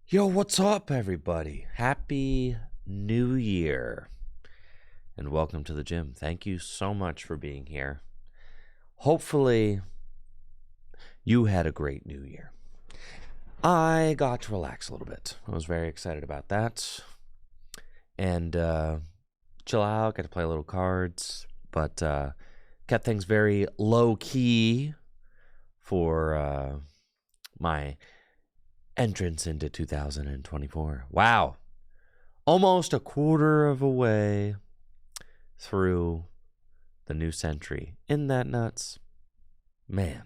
Yo, what's up, everybody? Happy New Year, and welcome to the gym. Thank you so much for being here. Hopefully, you had a great New Year. I got to relax a little bit. I was very excited about that. And chill out, got to play a little cards, but kept things very low-key for my entrance into 2024. Wow. Almost a quarter of a way through the new century. Isn't that nuts? Man,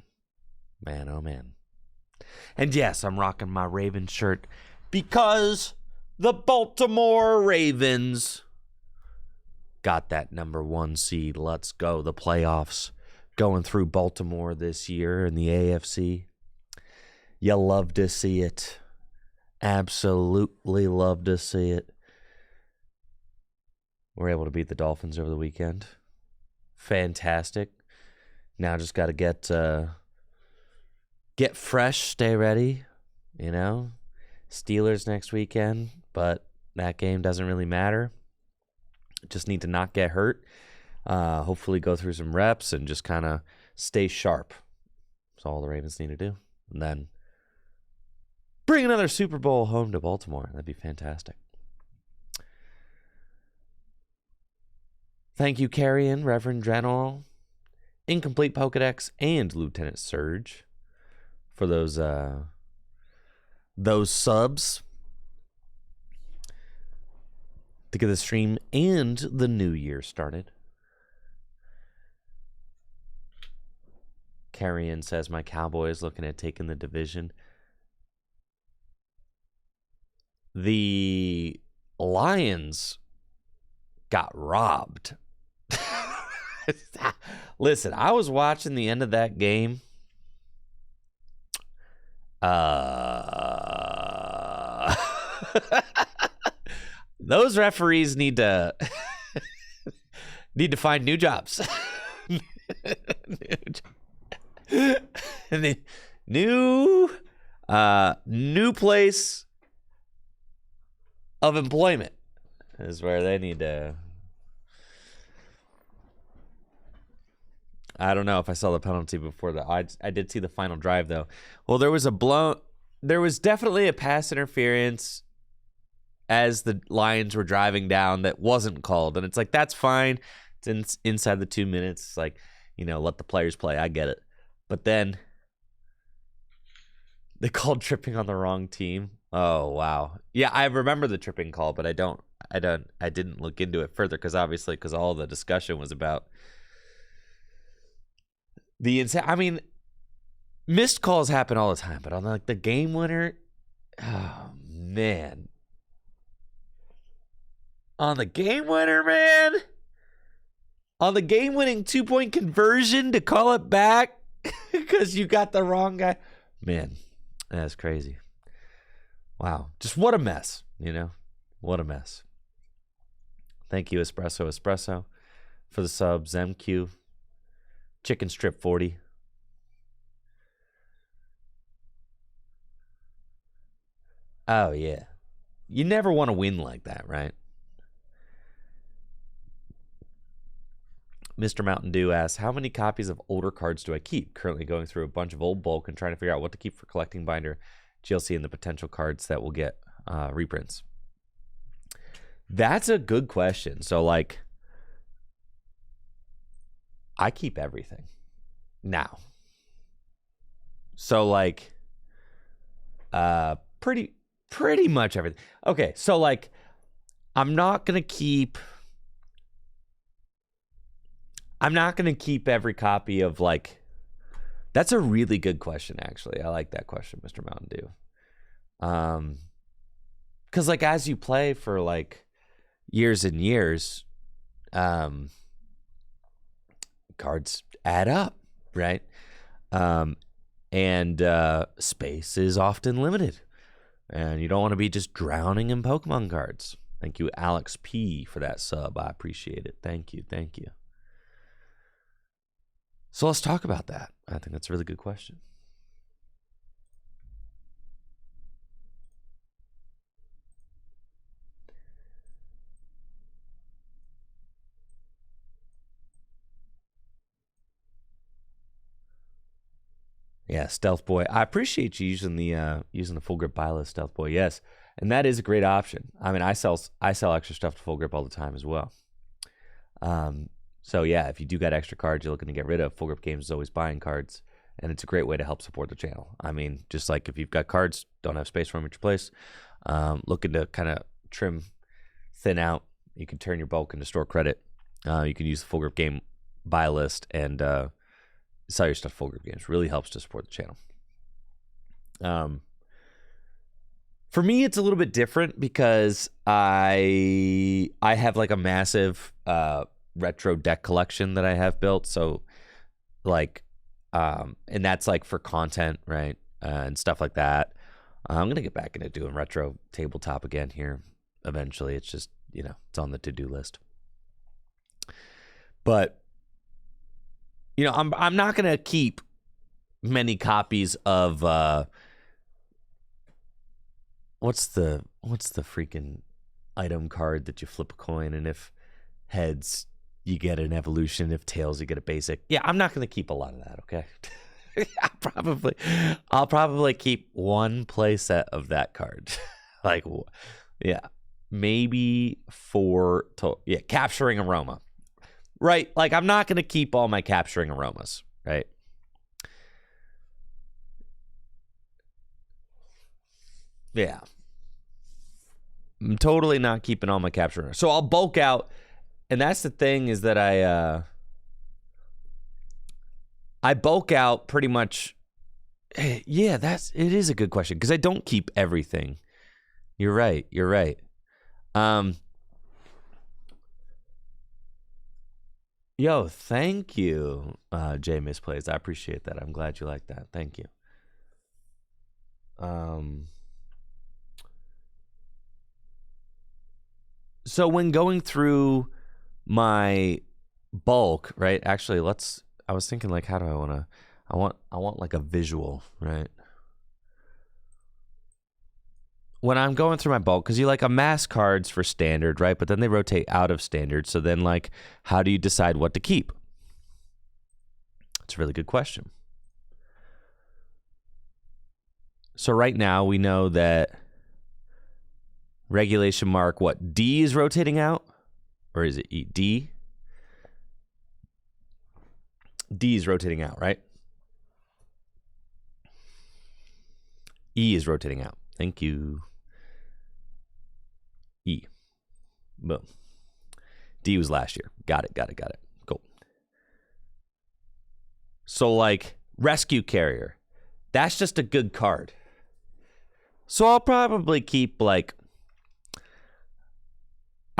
oh man. And yes, I'm rocking my Ravens shirt because the Baltimore Ravens got that #1 seed. Let's go. The playoffs going through Baltimore this year in the AFC. You love to see it. Absolutely love to see it. We're able to beat the Dolphins over the weekend. Fantastic. Now just got to get fresh, stay ready. You know, Steelers next weekend, but that game doesn't really matter. Just need to not get hurt. Hopefully go through some reps and just kind of stay sharp. That's all the Ravens need to do. And then bring another Super Bowl home to Baltimore. That'd be fantastic. Thank you, Carrion, Reverend General, Incomplete Pokedex, and Lieutenant Surge for those subs to get the stream and the new year started. Carrion says, my Cowboys looking at taking the division. The Lions got robbed. Listen, I was watching the end of that game. Those referees need to find new jobs. New place of employment is where they need to. I don't know if I saw the penalty before that. I did see the final drive though. Well, there was definitely a pass interference as the Lions were driving down that wasn't called, and it's like that's fine. It's inside the 2 minutes. It's like, you know, let the players play. I get it, but then they called tripping on the wrong team. Oh wow. Yeah, I remember the tripping call, but I didn't look into it further because all the discussion was about the insane. I mean, missed calls happen all the time, but on like the game winner, oh man. On the game winner, man. On the game-winning 2-point conversion to call it back because you got the wrong guy. Man, that's crazy. Wow. Just what a mess, you know? What a mess. Thank you, Espresso, for the subs. MQ. Chicken Strip 40. Oh, yeah. You never want to win like that, right? Mr. Mountain Dew asks, how many copies of older cards do I keep? Currently going through a bunch of old bulk and trying to figure out what to keep for collecting binder, GLC, and the potential cards that will get reprints. That's a good question. So, like, I keep everything now. So, like, pretty much everything. Okay, so, like, I'm not going to keep every copy of, like, that's a really good question, actually. I like that question, Mr. Mountain Dew. Because, like, as you play for, like, years and years, cards add up, right? And space is often limited. And you don't want to be just drowning in Pokemon cards. Thank you, Alex P, for that sub. I appreciate it. Thank you. Thank you. So let's talk about that. I think that's a really good question. Yeah, Stealth Boy. I appreciate you using the full grip buy list, Stealth Boy. Yes, and that is a great option. I mean, I sell extra stuff to full grip all the time as well. So yeah, if you do got extra cards you're looking to get rid of, Full Grip Games is always buying cards, and it's a great way to help support the channel. I mean, just like if you've got cards, don't have space for them at your place, looking to kind of thin out, you can turn your bulk into store credit. You can use the Full Grip Game buy list and sell your stuff to Full Grip Games. Really helps to support the channel. For me, it's a little bit different because I have like a massive retro deck collection that I have built. So like, and that's like for content, right? And stuff like that. I'm going to get back into doing retro tabletop again here eventually. It's just, it's on the to-do list. But, I'm not going to keep many copies of, what's the freaking item card that you flip a coin, and if heads, you get an evolution. If tails, you get a basic. Yeah, I'm not going to keep a lot of that, okay? I'll probably keep one play set of that card. Like, yeah, maybe 4 to, yeah, Capturing Aroma. Right? Like, I'm not going to keep all my Capturing Aromas, right? Yeah. I'm totally not keeping all my Capturing Aromas. So I'll bulk out. And that's the thing, is that I bulk out pretty much. Yeah, it is a good question, because I don't keep everything. You're right. Yo, thank you, Jay Misplays. I appreciate that. I'm glad you like that. Thank you. So when going through my bulk, right? Actually, I was thinking, like, how do I want like a visual, right? When I'm going through my bulk, because you like amass cards for standard, right? But then they rotate out of standard. So then, like, how do you decide what to keep? It's a really good question. So right now we know that regulation mark, what, D is rotating out? Or is it E? D? D is rotating out, right? E is rotating out. Thank you. E. Boom. D was last year. Got it. Cool. So, like, Rescue Carrier. That's just a good card. So I'll probably keep, like,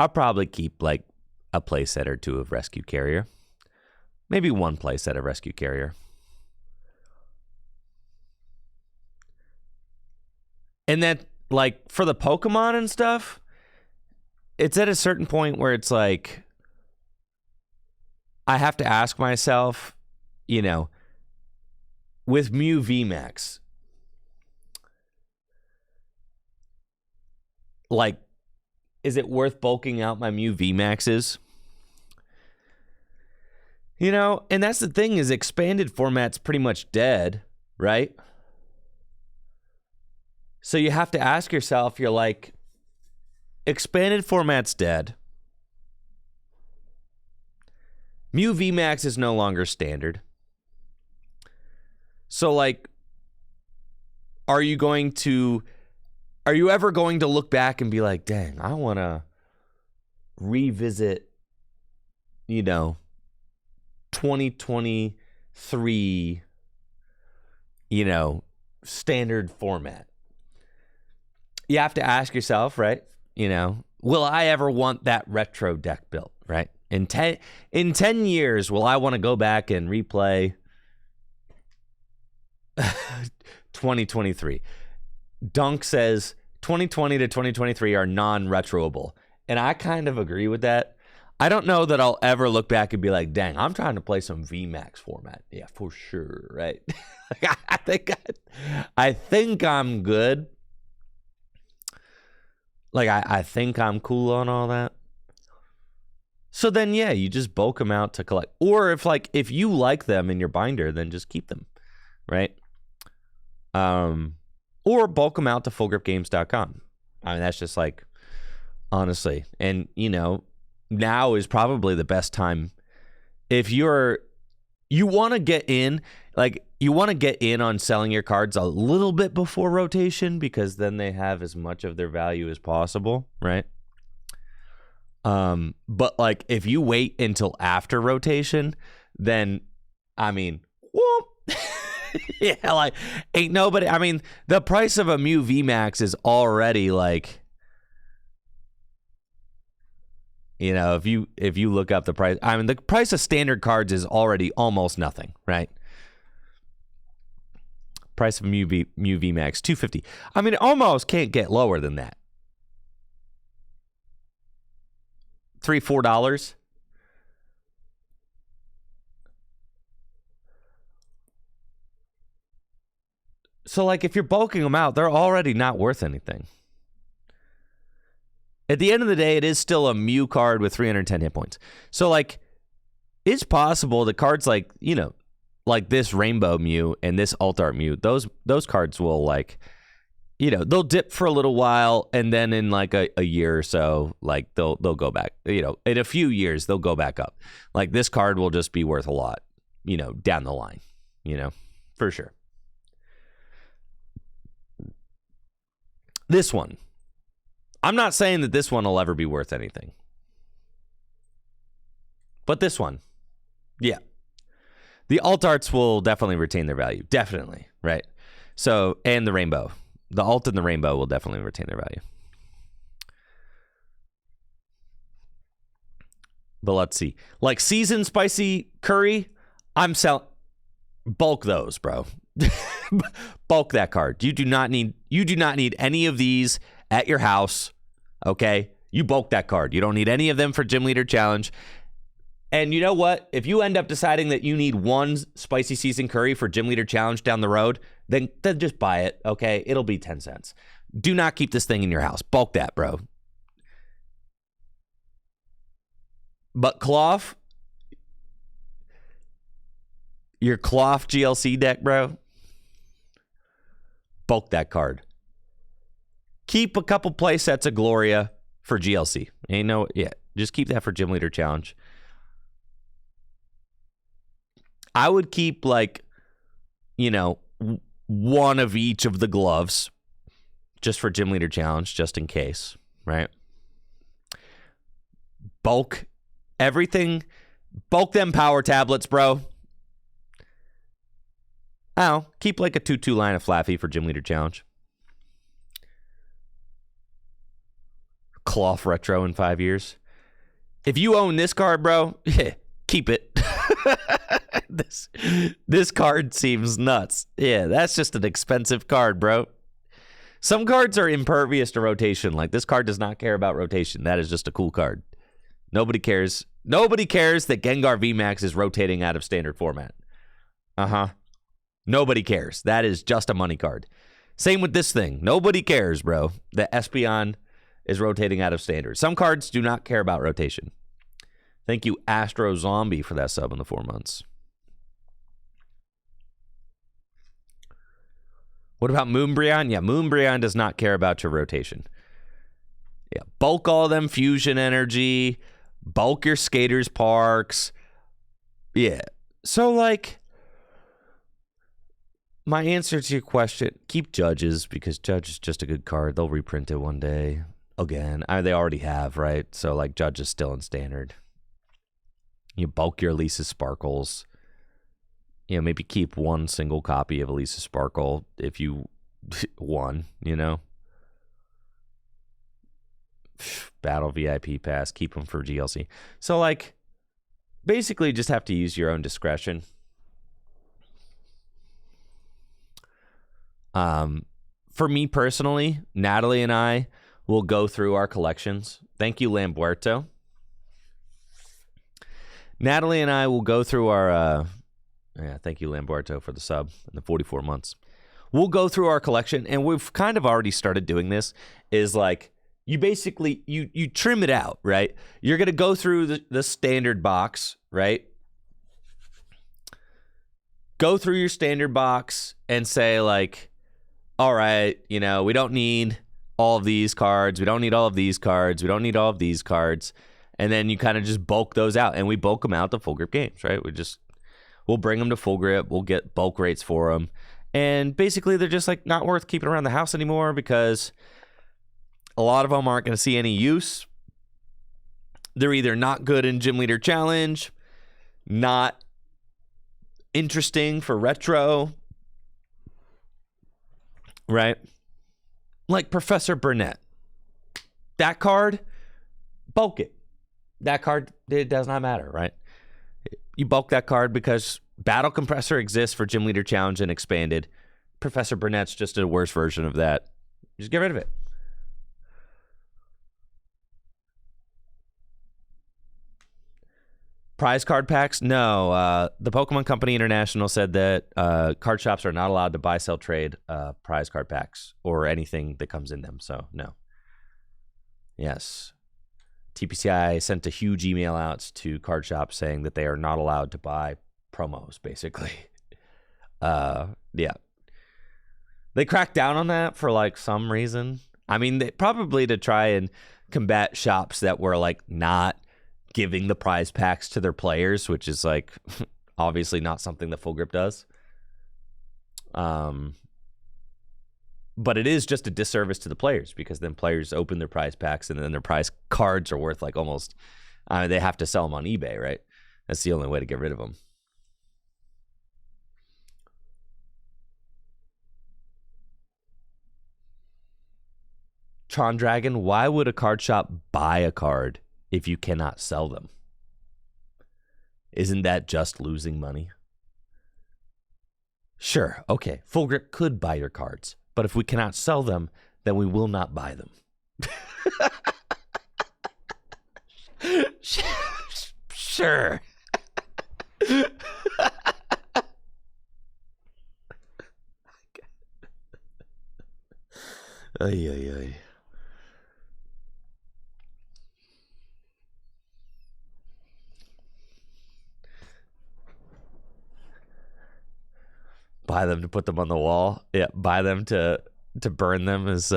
a playset or two of Rescue Carrier. Maybe one playset of Rescue Carrier. And then, like, for the Pokemon and stuff, it's at a certain point where it's like, I have to ask myself, with Mew VMAX, like, is it worth bulking out my Mew VMAXs? And that's the thing, is expanded format's pretty much dead, right? So you have to ask yourself, you're like, expanded format's dead. Mew VMAX is no longer standard. So, like, are you ever going to look back and be like, dang, I want to revisit, 2023, standard format? You have to ask yourself, right? Will I ever want that retro deck built, right? In 10 years, will I want to go back and replay 2023? Dunk says 2020 to 2023 are non-retroable. And I kind of agree with that. I don't know that I'll ever look back and be like, dang, I'm trying to play some VMAX format. Yeah, for sure, right? I think I'm good. Like, I think I'm cool on all that. So then, yeah, you just bulk them out to collect. Or if you like them in your binder, then just keep them, right? Or bulk them out to fullgripgames.com. I mean, that's just like, honestly. And, now is probably the best time. If you want to get in, you want to get in on selling your cards a little bit before rotation, because then they have as much of their value as possible, right? But if you wait until after rotation, then, I mean, whoop. Yeah, ain't nobody. I mean, the price of a Mew VMAX is already if you look up the price, I mean, the price of standard cards is already almost nothing, right? Price of Mew VMAX $250. I mean, it almost can't get lower than that. $3-4. So if you're bulking them out, they're already not worth anything. At the end of the day, it is still a Mew card with 310 hit points. So it's possible the cards like this Rainbow Mew and this Alt Art Mew, those cards will they'll dip for a little while, and then in a year or so, they'll go back. In a few years they'll go back up. This card will just be worth a lot, down the line, for sure. This one, I'm not saying that this one will ever be worth anything, but this one, yeah, the alt arts will definitely retain their value, definitely, right? So, and the rainbow. The alt and the rainbow will definitely retain their value. But let's see. Seasoned spicy curry, I'm selling. Bulk those, bro. Bulk that card. You do not need any of these at your house, okay? You bulk that card. You don't need any of them for Gym Leader Challenge. And you know what? If you end up deciding that you need one spicy seasoned curry for Gym Leader Challenge down the road, then just buy it, okay? It'll be 10 cents. Do not keep this thing in your house. Bulk that, bro. But Cloth, your Cloth GLC deck, bro, bulk that card. Keep a couple play sets of Gloria for GLC. Just keep that for Gym Leader Challenge. I would keep one of each of the gloves just for Gym Leader Challenge, just in case, right? Bulk everything. Bulk them power tablets, bro. Keep a 2-2 line of Flaffy for Gym Leader Challenge. Cloth retro in 5 years. If you own this card, bro, keep it. This card seems nuts. Yeah, that's just an expensive card, bro. Some cards are impervious to rotation. This card does not care about rotation. That is just a cool card. Nobody cares. Nobody cares that Gengar VMAX is rotating out of standard format. Nobody cares. That is just a money card. Same with this thing. Nobody cares, bro, that Espeon is rotating out of standard. Some cards do not care about rotation. Thank you, Astro Zombie, for that sub in the 4 months. What about Moonbreon? Yeah, Moonbreon does not care about your rotation. Yeah, bulk all them fusion energy. Bulk your Skaters Parks. Yeah. So, my answer to your question, keep Judges, because Judge is just a good card. They'll reprint it one day. Again, they already have, right? So, Judge is still in standard. You bulk your Elisa's Sparkles. Maybe keep one single copy of Elisa's Sparkle if you won, Battle VIP Pass, keep them for GLC. So, basically just have to use your own discretion. for me personally, Natalie and I will go through our collections. Thank you, Lamberto. Natalie and I will go through our... thank you, Lamberto, for the sub and the 44 months. We'll go through our collection, and we've kind of already started doing this, is like, you basically, you trim it out, right? You're going to go through the standard box, right? Go through your standard box and say, like, all right, you know, we don't need all of these cards. We don't need all of these cards. We don't need all of these cards. And then you kind of just bulk those out. And we bulk them out to full grip games, right? We'll bring them to full grip. We'll get bulk rates for them. And basically, they're just like not worth keeping around the house anymore because a lot of them aren't going to see any use. They're either not good in Gym Leader Challenge, not interesting for retro, right? Like Professor Burnett. That card, bulk it. That card, it does not matter, right? You bulk that card because Battle Compressor exists for Gym Leader Challenge and Expanded. Professor Burnett's just a worse version of that. Just get rid of it. Prize card packs? No. The Pokemon Company International said that card shops are not allowed to buy, sell, trade prize card packs or anything that comes in them. So, no. Yes. TPCI sent a huge email out to card shops saying that they are not allowed to buy promos, basically. Yeah. They cracked down on that for, like, some reason. I mean, probably to try and combat shops that were, like, not giving the prize packs to their players, which is, like, obviously not something that Full Grip does. But it is just a disservice to the players because then players open their prize packs and then their prize cards are worth like almost, they have to sell them on eBay, right? That's the only way to get rid of them. Tron Dragon, why would a card shop buy a card if you cannot sell them? Isn't that just losing money? Sure, okay, Full Grip could buy your cards. But if we cannot sell them, then we will not buy them. Sure. Ay, ay, ay. Buy them to put them on the wall. Yeah, buy them to burn them as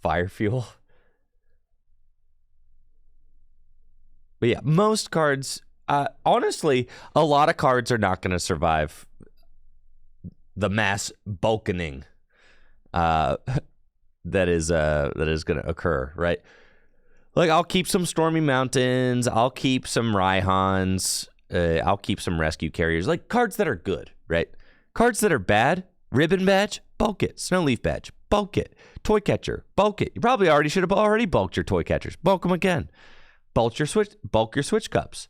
fire fuel. But yeah, most cards, honestly, a lot of cards are not going to survive the mass bulking that is going to occur, right? Like, I'll keep some Stormy Mountains. I'll keep some Raihans. I'll keep some Rescue Carriers. Like, cards that are good, right? Cards that are bad, Ribbon Badge, bulk it. Snowleaf Badge, bulk it. Toy Catcher, bulk it. You probably should have already bulked your Toy Catchers. Bulk them again. Bulk your Switch Cups.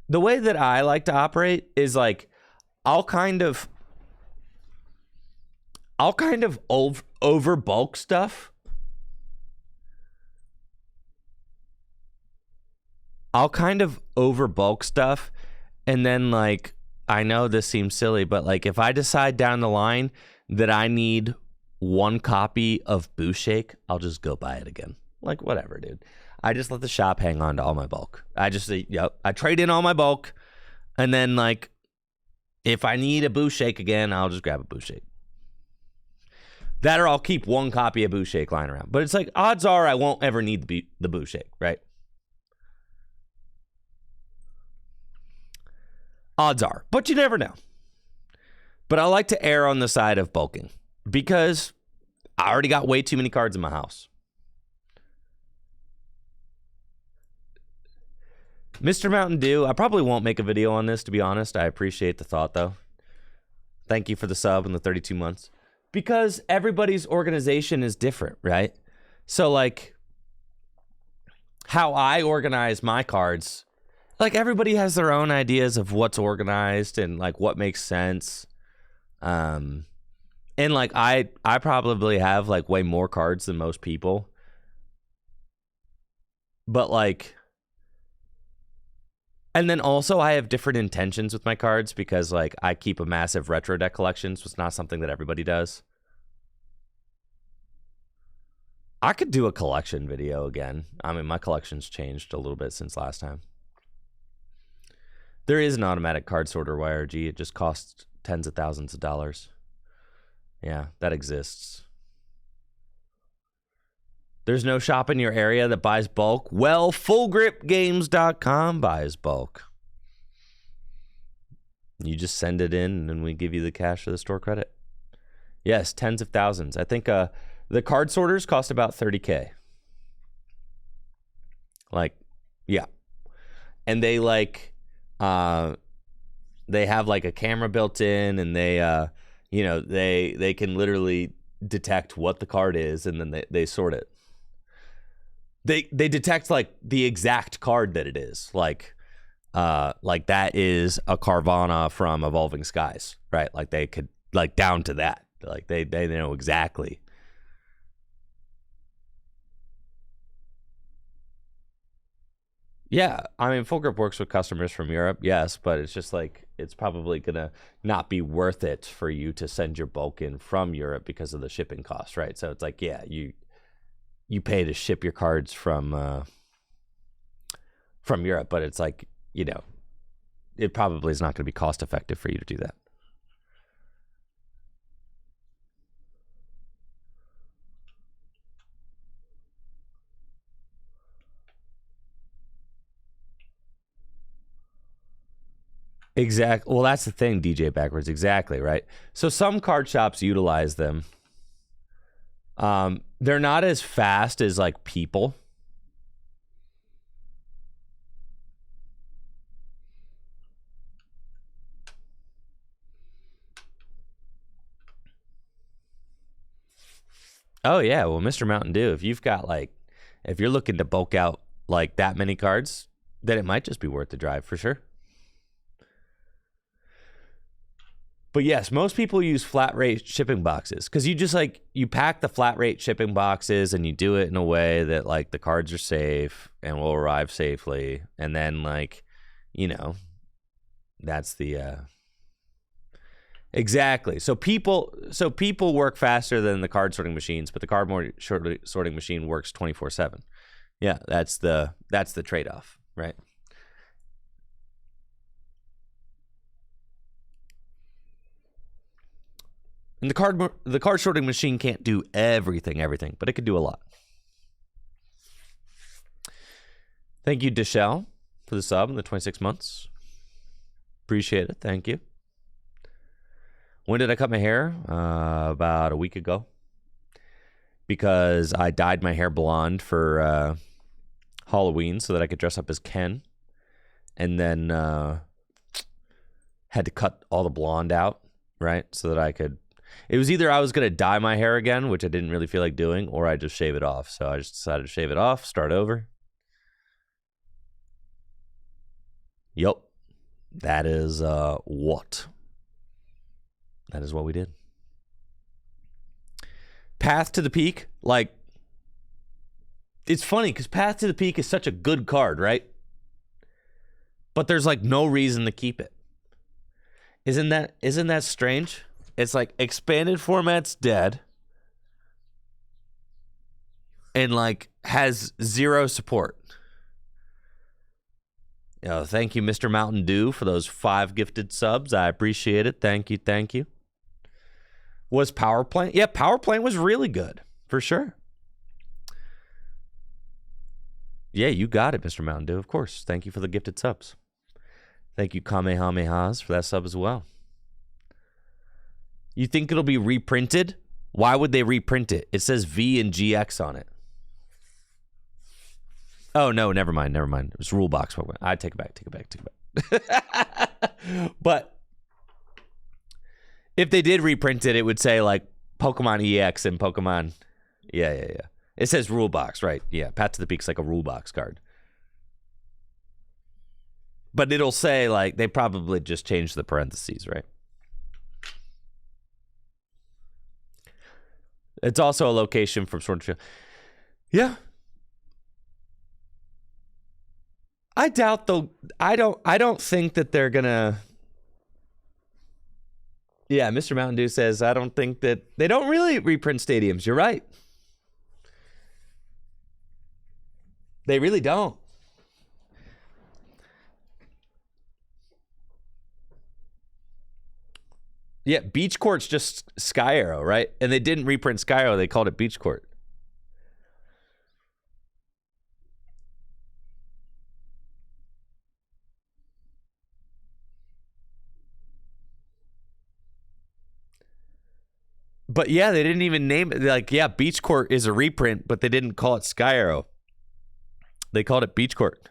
The way that I like to operate is like, I'll kind of over bulk stuff. I'll kind of over bulk stuff, and then, like, I know this seems silly, but, like, if I decide down the line that I need one copy of Boo Shake, I'll just go buy it again. Like, whatever, dude. I just let the shop hang on to all my bulk. I just say, yep, I trade in all my bulk, and then, like, if I need a Boo Shake again, I'll just grab a Boo Shake. That or I'll keep one copy of Boo Shake lying around. But it's like, odds are I won't ever need the Boo Shake, right? Odds are, but you never know. But I like to err on the side of bulking because I already got way too many cards in my house. Mr. Mountain Dew, I probably won't make a video on this, to be honest. I appreciate the thought, though. Thank you for the sub and the 32 months. Because everybody's organization is different, right? So, like, how I organize my cards, like, everybody has their own ideas of what's organized and, like, what makes sense. And And like I probably have like way more cards than most people. But like, and then also I have different intentions with my cards because like I keep a massive retro deck collection, so it's not something that everybody does. I could do a collection video again. I mean, my collection's changed a little bit since last time. There is an automatic card sorter YRG. It just costs tens of thousands of dollars. Yeah, that exists. There's no shop in your area that buys bulk? Well, FullGripGames.com buys bulk. You just send it in, and then we give you the cash for the store credit. Yes, tens of thousands. I think the card sorters cost about $30K. Like, yeah. And they like, they have like a camera built in, and they, you know, they can literally detect what the card is, and then they sort it. They detect like the exact card that it is. Like that is a Carvana from Evolving Skies, right? Like they could, like, down to that. Like they know exactly. Yeah, I mean, Full Grip works with customers from Europe, yes, but it's just like it's probably gonna not be worth it for you to send your bulk in from Europe because of the shipping costs, right? So it's like, yeah, you pay to ship your cards from Europe, but it's like, you know, it probably is not going to be cost effective for you to do that. Exactly. Well, that's the thing, DJ Backwards. Exactly, right? So some card shops utilize them. They're not as fast as like people. Oh yeah, well, Mr. Mountain Dew, if you're looking to bulk out like that many cards, then it might just be worth the drive for sure. But yes, most people use flat rate shipping boxes because you just like you pack the flat rate shipping boxes and you do it in a way that like the cards are safe and will arrive safely, and then like, you know, that's the exactly. So people work faster than the card sorting machines, but the card sorting machine works 24/7. Yeah, that's the trade-off, right? And the card sorting machine can't do everything, but it could do a lot. Thank you, Deshelle, for the sub and the 26 months. Appreciate it. Thank you. When did I cut my hair? About a week ago. Because I dyed my hair blonde for Halloween so that I could dress up as Ken. And then had to cut all the blonde out, right? So that I could... It was either I was going to dye my hair again, which I didn't really feel like doing, or I just shave it off. So I just decided to shave it off, start over. Yep. That is what? That is what we did. Path to the Peak, like, it's funny because Path to the Peak is such a good card, right? But there's like no reason to keep it. Isn't that strange? It's like expanded format's dead and like has zero support. Thank you, Mr. Mountain Dew, for those 5 gifted subs. I appreciate it. Thank you. Was Power Plant? Yeah, Power Plant was really good, for sure. Yeah, you got it, Mr. Mountain Dew, of course. Thank you for the gifted subs. Thank you, Kamehamehas, for that sub as well. You think it'll be reprinted? Why would they reprint it? It says V and GX on it. Oh, no, never mind. It was rule box Pokemon. I take it back. But if they did reprint it, it would say like Pokemon EX and Pokemon. Yeah. It says rule box, right? Yeah, Path to the Peak's like a rule box card. But it'll say like they probably just changed the parentheses, right? It's also a location from Sword and Shield. Yeah. I doubt though. I don't think that they're gonna. Yeah, Mr. Mountain Dew says I don't think that they don't really reprint stadiums. You're right. They really don't. Yeah, Beach Court's just Sky Arrow, right? And they didn't reprint Sky Arrow. They called it Beach Court. But yeah, they didn't even name it. Like, yeah, Beach Court is a reprint, but they didn't call it Sky Arrow. They called it Beach Court.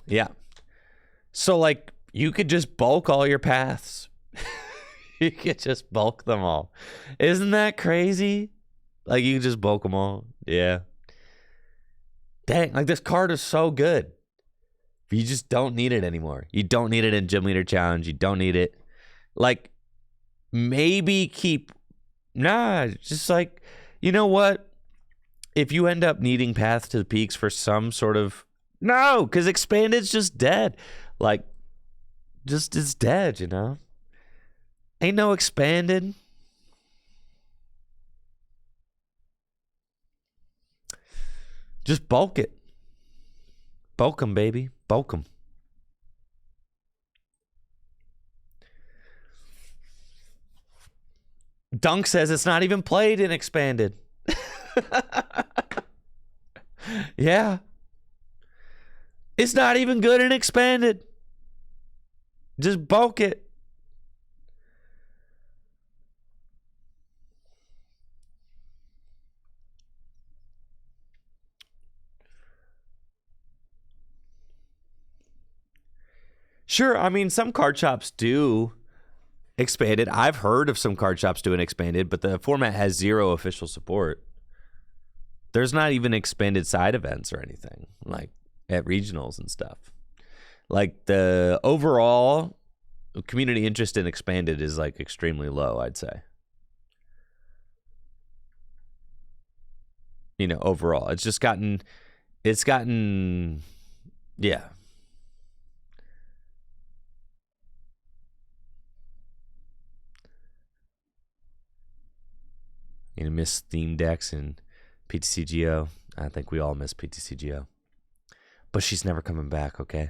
Yeah. So, like, you could just bulk all your paths. You could just bulk them all. Isn't that crazy? Like, you can just bulk them all. Yeah. Dang, like, this card is so good. You just don't need it anymore. You don't need it in Gym Leader Challenge. You don't need it. Like, maybe keep... Nah, just like, you know what? If you end up needing Path to the Peaks for some sort of... No, because Expanded's just dead. Like, just is dead, you know? Ain't no Expanded. Just bulk it. Bulk them, baby. Bulk them. Dunk says it's not even played in Expanded. Yeah. It's not even good in Expanded. Just bulk it. Sure, I mean, some card shops do Expanded. I've heard of some card shops doing Expanded, but the format has zero official support. There's not even Expanded side events or anything, like at regionals and stuff. Like, the overall community interest in Expanded is like extremely low, I'd say. You know, overall, it's gotten, yeah. You know, miss theme decks and PTCGO. I think we all miss PTCGO. But she's never coming back, okay?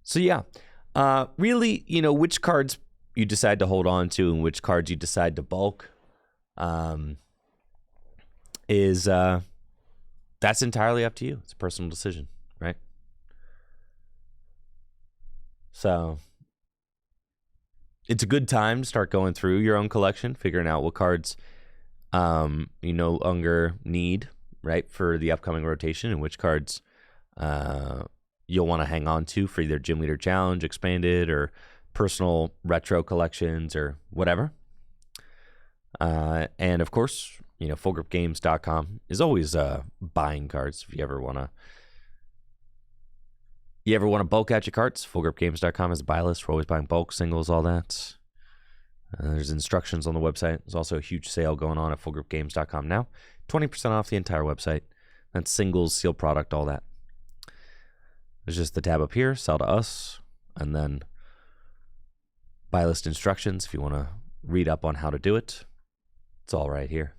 So yeah, really, you know, which cards you decide to hold on to and which cards you decide to bulk is that's entirely up to you. It's a personal decision, right? So it's a good time to start going through your own collection, figuring out what cards you no longer need, right, for the upcoming rotation, and which cards you'll want to hang on to for either Gym Leader Challenge, Expanded, or personal retro collections or whatever. And of course, you know, fullgripgames.com is always buying cards if you ever want to bulk out your cards. Fullgripgames.com is a buy list. We're always buying bulk, singles, all that. There's instructions on the website. There's also a huge sale going on at fullgripgames.com now. 20% off the entire website. That's singles, sealed product, all that. There's just the tab up here, sell to us, and then buy list instructions if you want to read up on how to do it. It's all right here.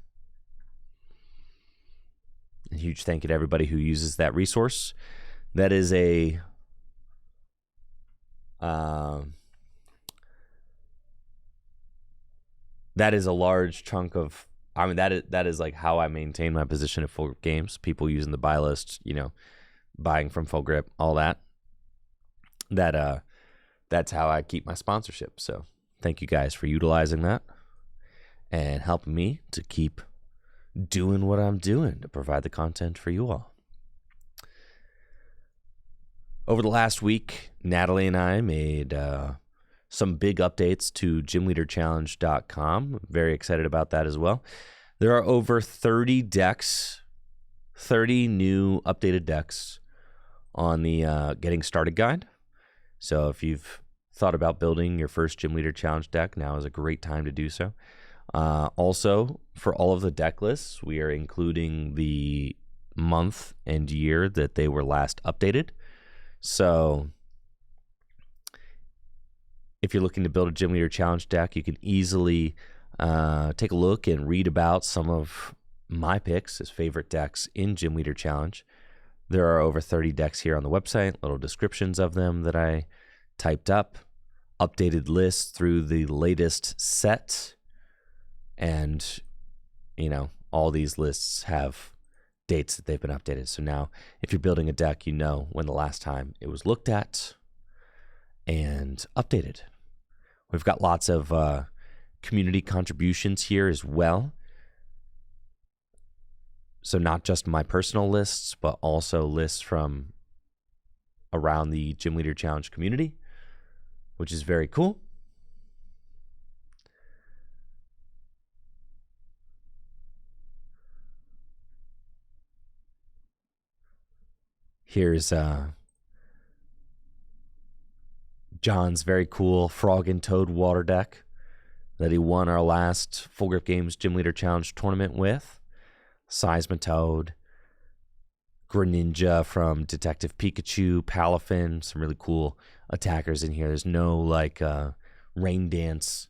A huge thank you to everybody who uses that resource. That is a large chunk of, I mean, that is like how I maintain my position at Full Grip Games. People using the buy list, you know, buying from Full Grip, all that. That's how I keep my sponsorship. So thank you guys for utilizing that and helping me to keep doing what I'm doing to provide the content for you all. Over the last week, Natalie and I made some big updates to gymleaderchallenge.com. Very excited about that as well. There are over 30 decks, 30 new updated decks on the Getting Started guide. So if you've thought about building your first Gym Leader Challenge deck, now is a great time to do so. Also, for all of the deck lists, we are including the month and year that they were last updated. So if you're looking to build a Gym Leader Challenge deck, you can easily take a look and read about some of my picks as favorite decks in Gym Leader Challenge. There are over 30 decks here on the website, little descriptions of them that I typed up, updated lists through the latest set, and, you know, all these lists have dates that they've been updated. So now, if you're building a deck, you know when the last time it was looked at and updated. We've got lots of community contributions here as well. So not just my personal lists, but also lists from around the Gym Leader Challenge community, which is very cool. Here's John's very cool Frog and Toad water deck that he won our last Full Grip Games Gym Leader Challenge tournament with. Seismitoad, Greninja from Detective Pikachu, Palafin, some really cool attackers in here. There's no like Rain Dance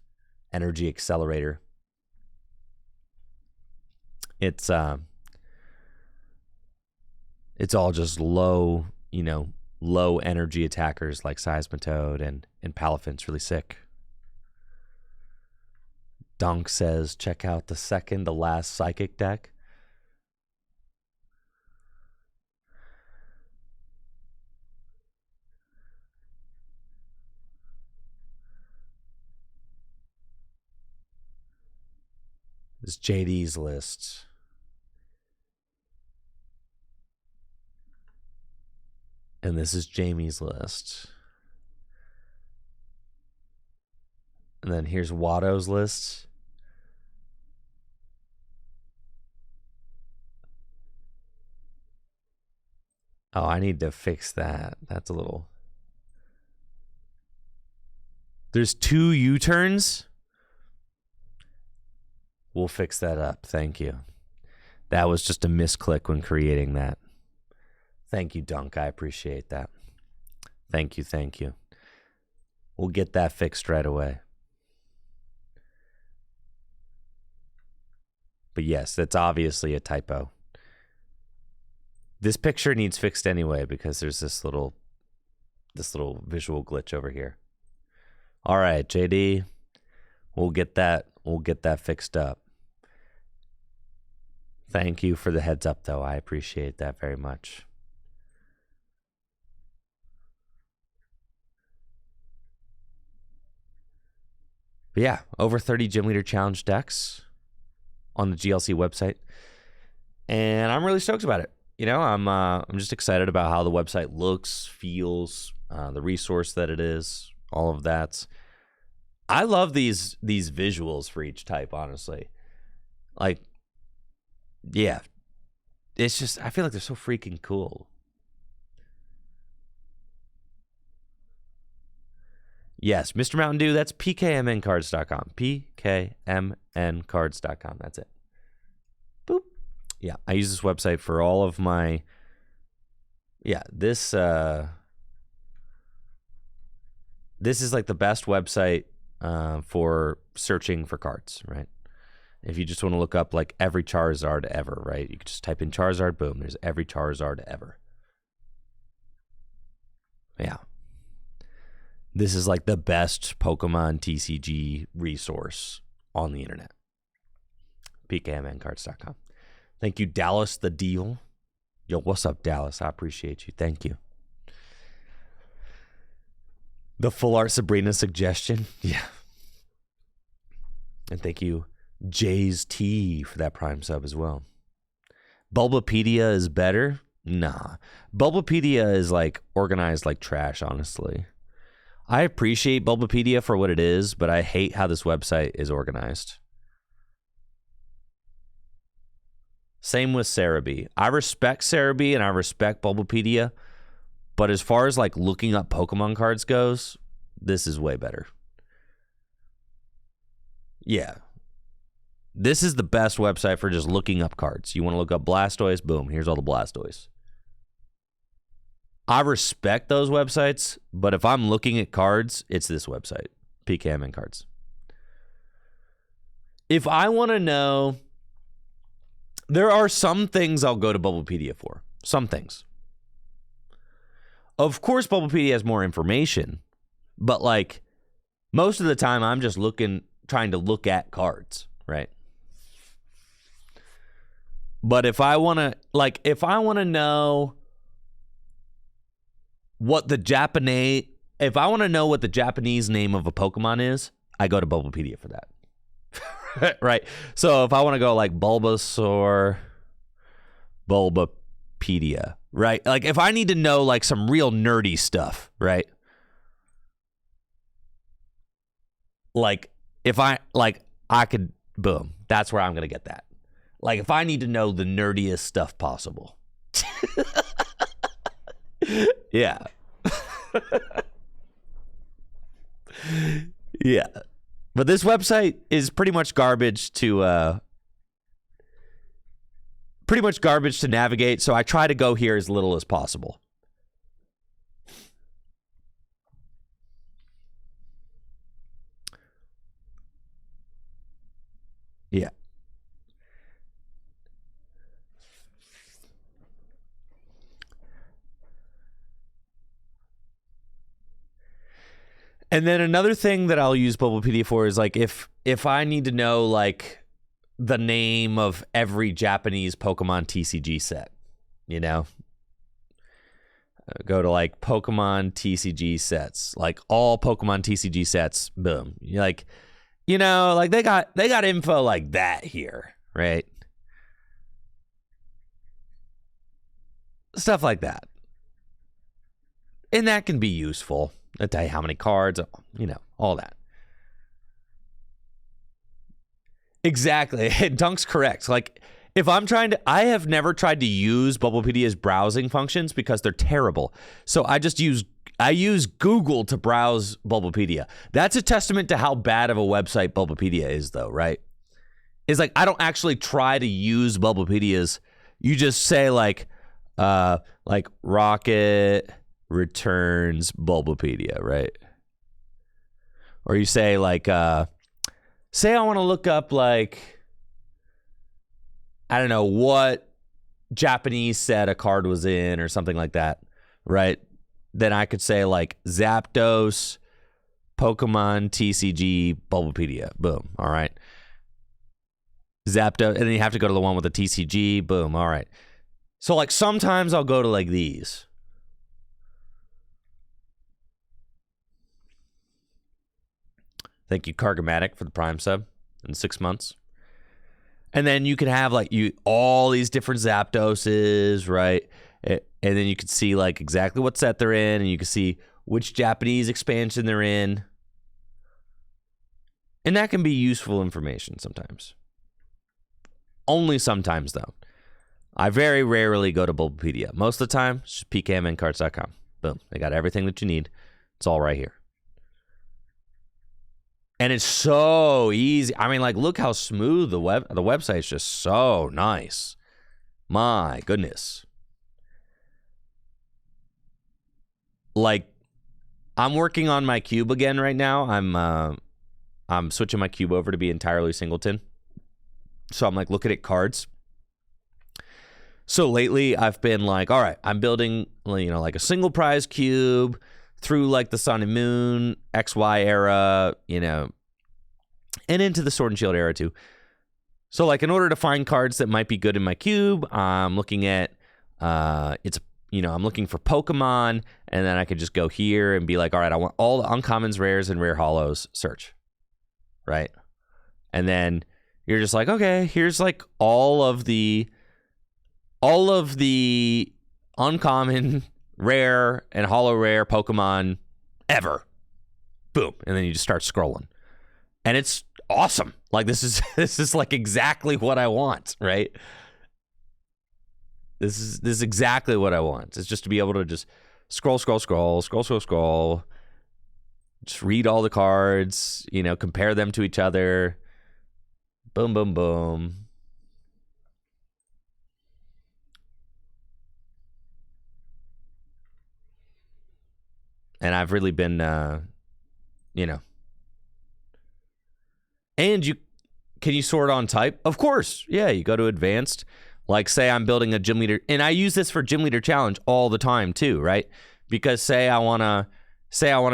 Energy Accelerator. It's all just low, low energy attackers like Seismitoad and Palafin. It's really sick. Dunk says, check out the second to last Psychic deck. This is JD's list. And this is Jamie's list. And then here's Watto's list. Oh, I need to fix that. That's a little... There's 2 U-turns? We'll fix that up. Thank you. That was just a misclick when creating that. Thank you, Dunk. I appreciate that. Thank you, thank you. We'll get that fixed right away. But yes, that's obviously a typo. This picture needs fixed anyway because there's this little visual glitch over here. All right, JD, we'll get that fixed up. Thank you for the heads up, though. I appreciate that very much. But yeah, over 30 Gym Leader Challenge decks on the GLC website, and I'm really stoked about it. I'm just excited about how the website looks, feels, the resource that it is, all of that. I love these visuals for each type, honestly. Like, yeah, it's just, I feel like they're so freaking cool. Yes, Mr. Mountain Dew, that's pkmncards.com. pkmncards.com. That's it. Boop. Yeah, I use this website for all of my... Yeah, this is like the best website for searching for cards, right? If you just want to look up like every Charizard ever, right? You can just type in Charizard, boom, there's every Charizard ever. Yeah. This is like the best Pokemon TCG resource on the internet. pkmncards.com. Thank you, Dallas the Deal. Yo, what's up, Dallas? I appreciate you. Thank you. The Full Art Sabrina suggestion. Yeah. And thank you, Jay's T, for that Prime sub as well. Bulbapedia is better? Nah. Bulbapedia is like organized like trash, honestly. I appreciate Bulbapedia for what it is, but I hate how this website is organized. Same with Cerebi. I respect Cerebi and I respect Bulbapedia, but as far as like looking up Pokemon cards goes, this is way better. Yeah. This is the best website for just looking up cards. You want to look up Blastoise? Boom, here's all the Blastoise. I respect those websites, but if I'm looking at cards, it's this website, PKMN Cards. If I want to know, there are some things I'll go to Bulbapedia for. Some things. Of course, Bulbapedia has more information, but like most of the time, I'm just trying to look at cards, right? But if I want to know what the Japanese name of a Pokemon is, I go to Bulbapedia for that. Right? So if I want to go like Bulbasaur, Bulbapedia, right? Like if I need to know like some real nerdy stuff, right? Like if I could, boom, that's where I'm going to get that. Like if I need to know the nerdiest stuff possible. Yeah. Yeah. But this website is pretty much garbage to navigate, so I try to go here as little as possible. Yeah. And then another thing that I'll use Bulbapedia for is like if I need to know like the name of every Japanese Pokemon TCG set, you know, go to like Pokemon TCG sets, like all Pokemon TCG sets. Boom, you're like, you know, like they got info like that here, right? Stuff like that, and that can be useful. I'll tell you how many cards, you know, all that. Exactly. Dunk's correct. Like, if I'm I have never tried to use Bulbapedia's browsing functions because they're terrible. So I use Google to browse Bulbapedia. That's a testament to how bad of a website Bulbapedia is, though, right? It's like, I don't actually try to use Bulbapedia's. You just say, like Rocket returns Bulbapedia, right? Or you say like say I want to look up like I don't know what Japanese set a card was in or something like that, right? Then I could say like Zapdos Pokemon TCG Bulbapedia. Boom. All right. Zapdos, and then you have to go to the one with the TCG. Boom. All right. So like sometimes I'll go to like these. Thank you, Cargomatic, for the Prime sub in 6 months. And then you can have like all these different Zapdoses, right? And then you can see like exactly what set they're in, and you can see which Japanese expansion they're in. And that can be useful information sometimes. Only sometimes, though. I very rarely go to Bulbapedia. Most of the time, it's just pkmncards.com. Boom. They got everything that you need. It's all right here. And it's so easy. I mean, like, look how smooth the website's just so nice. My goodness. Like, I'm working on my cube again right now. I'm switching my cube over to be entirely singleton. So I'm like looking at cards. So lately I've been like, all right, I'm building, you know, like a single prize cube through like the Sun and Moon XY era, you know, and into the Sword and Shield era too. So like in order to find cards that might be good in my cube, I'm looking at I'm looking for Pokemon, and then I could just go here and be like, all right, I want all the uncommons, rares, and rare hollows, search. Right? And then you're just like, okay, here's like all of the uncommon, rare, and hollow rare Pokemon ever. boom, and then you just start scrolling. And it's awesome. Like this is like exactly what I want, right? This is exactly what I want. It's just to be able to just scroll, just read all the cards, compare them to each other. Boom, boom, boom. And I've really been, and can you sort on type? Of course. Yeah, you go to advanced. Like, say I'm building a gym leader, and I use this for gym leader challenge all the time too, right? Because say I want to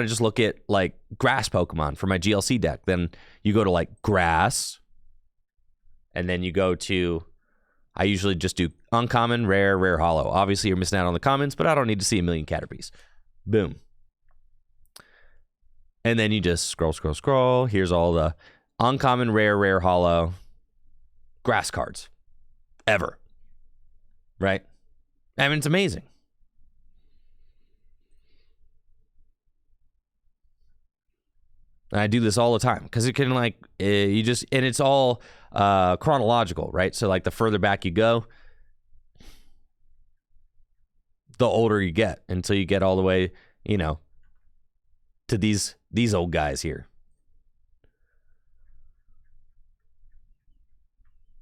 just look at like grass Pokemon for my GLC deck, then you go to like grass, and then you go to, I usually just do uncommon, rare, rare, hollow. Obviously, you're missing out on the commons, but I don't need to see a million Caterpies. Boom. And then you just scroll. Here's all the uncommon, rare, rare, hollow grass cards ever. Right? I mean, it's amazing. And I do this all the time because it can and it's all chronological, right? So like the further back you go, the older you get until you get all the way, to these old guys here.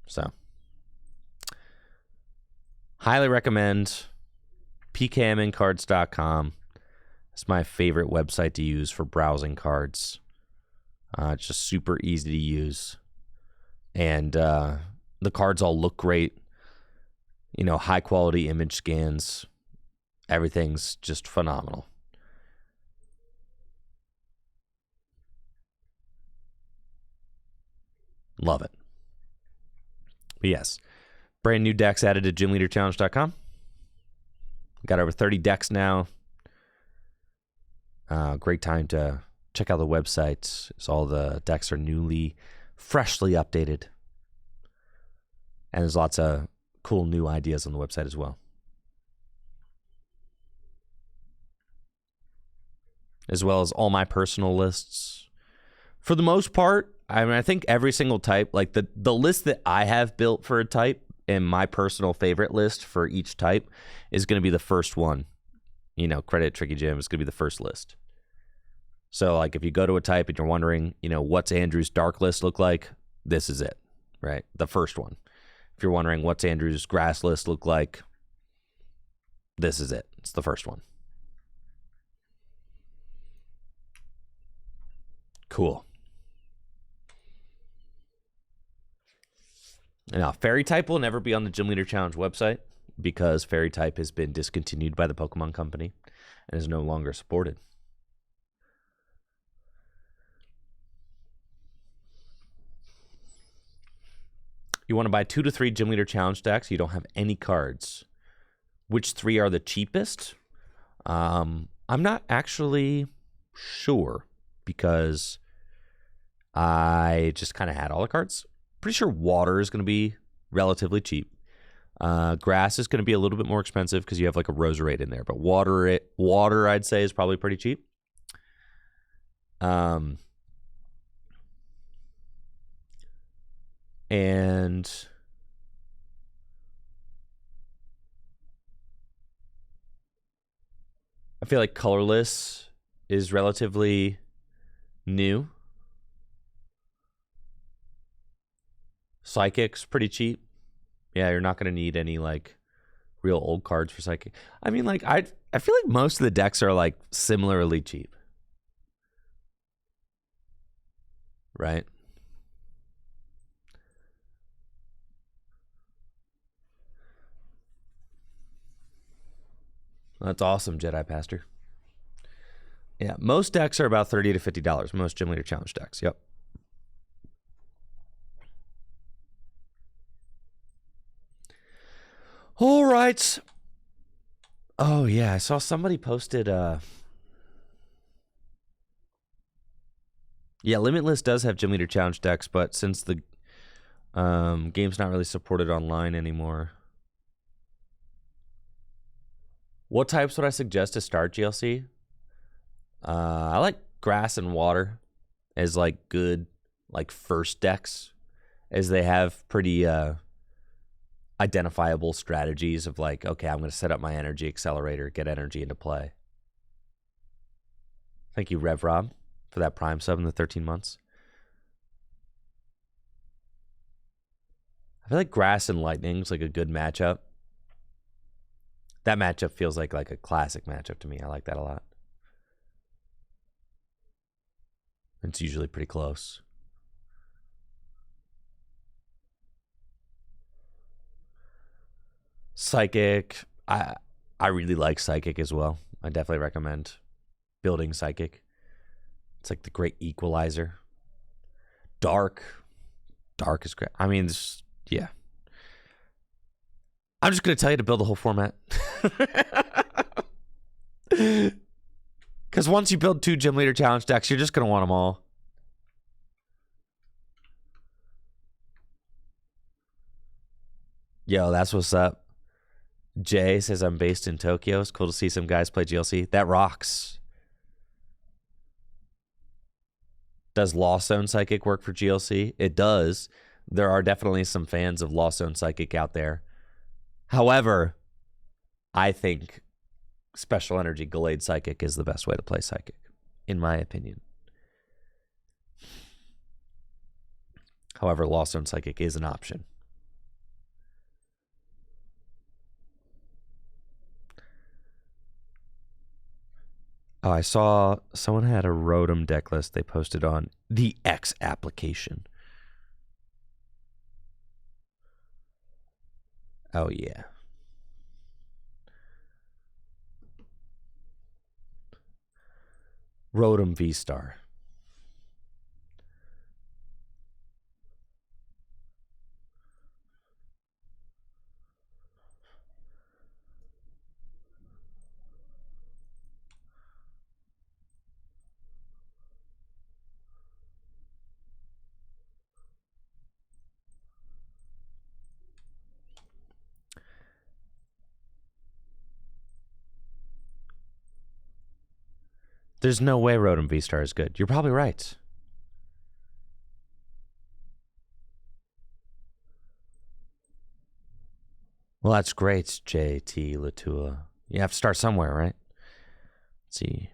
So highly recommend pkmncards.com. It's my favorite website to use for browsing cards. It's just super easy to use. And the cards all look great. High quality image scans. Everything's just phenomenal. Love it. But yes, brand new decks added to gymleaderchallenge.com. Got over 30 decks now. Great time to check out the website. So all the decks are freshly updated. And there's lots of cool new ideas on the website as well. As well as all my personal lists. For the most part, I think every single type, like the list that I have built for a type and my personal favorite list for each type is going to be the first one. Credit Tricky Jim is going to be the first list. So like if you go to a type and you're wondering, what's Andrew's dark list look like? This is it, right? The first one. If you're wondering what's Andrew's grass list look like, this is it. It's the first one. Cool. Now, Fairy type will never be on the Gym Leader Challenge website because Fairy type has been discontinued by the Pokemon Company and is no longer supported. You want to buy 2 to 3 Gym Leader Challenge decks. You don't have any cards. Which 3 are the cheapest? I'm not actually sure because I just kind of had all the cards. Pretty sure water is going to be relatively cheap. Grass is going to be a little bit more expensive because you have like a Roserade in there. But water, I'd say, is probably pretty cheap. And I feel like colorless is relatively new. Psychic's pretty cheap. Yeah, you're not going to need any like real old cards for Psychic. I mean, like I feel like most of the decks are like similarly cheap. Right? That's awesome, Jedi Pastor. Yeah, most decks are about $30 to $50. Most Gym Leader Challenge decks. Yep. All right. Oh, yeah. I saw somebody posted. Yeah, Limitless does have Gym Leader Challenge decks, but since the game's not really supported online anymore. What types would I suggest to start GLC? I like grass and water as like good like first decks, as they have pretty identifiable strategies of like, okay, I'm going to set up my energy accelerator, get energy into play. Thank you, Rev Rob, for that Prime sub in the 13 months. I feel like Grass and Lightning's like a good matchup. That matchup feels like a classic matchup to me. I like that a lot. It's usually pretty close. Psychic. I really like Psychic as well. I definitely recommend building Psychic. It's like the great equalizer. Dark is great. I mean, yeah. I'm just going to tell you to build the whole format. Because once you build 2 Gym Leader Challenge decks, you're just going to want them all. Yo, that's what's up. Jay says, I'm based in Tokyo. It's cool to see some guys play GLC. That rocks. Does Lost Zone Psychic work for GLC? It does. There are definitely some fans of Lost Zone Psychic out there. However, I think Special Energy Gallade Psychic is the best way to play Psychic, in my opinion. However, Lost Zone Psychic is an option. Oh, I saw someone had a Rotom deck list they posted on the X application. Oh, yeah. Rotom VSTAR. There's no way Rotom VSTAR is good. You're probably right. Well, that's great, JT Latua. You have to start somewhere, right? Let's see.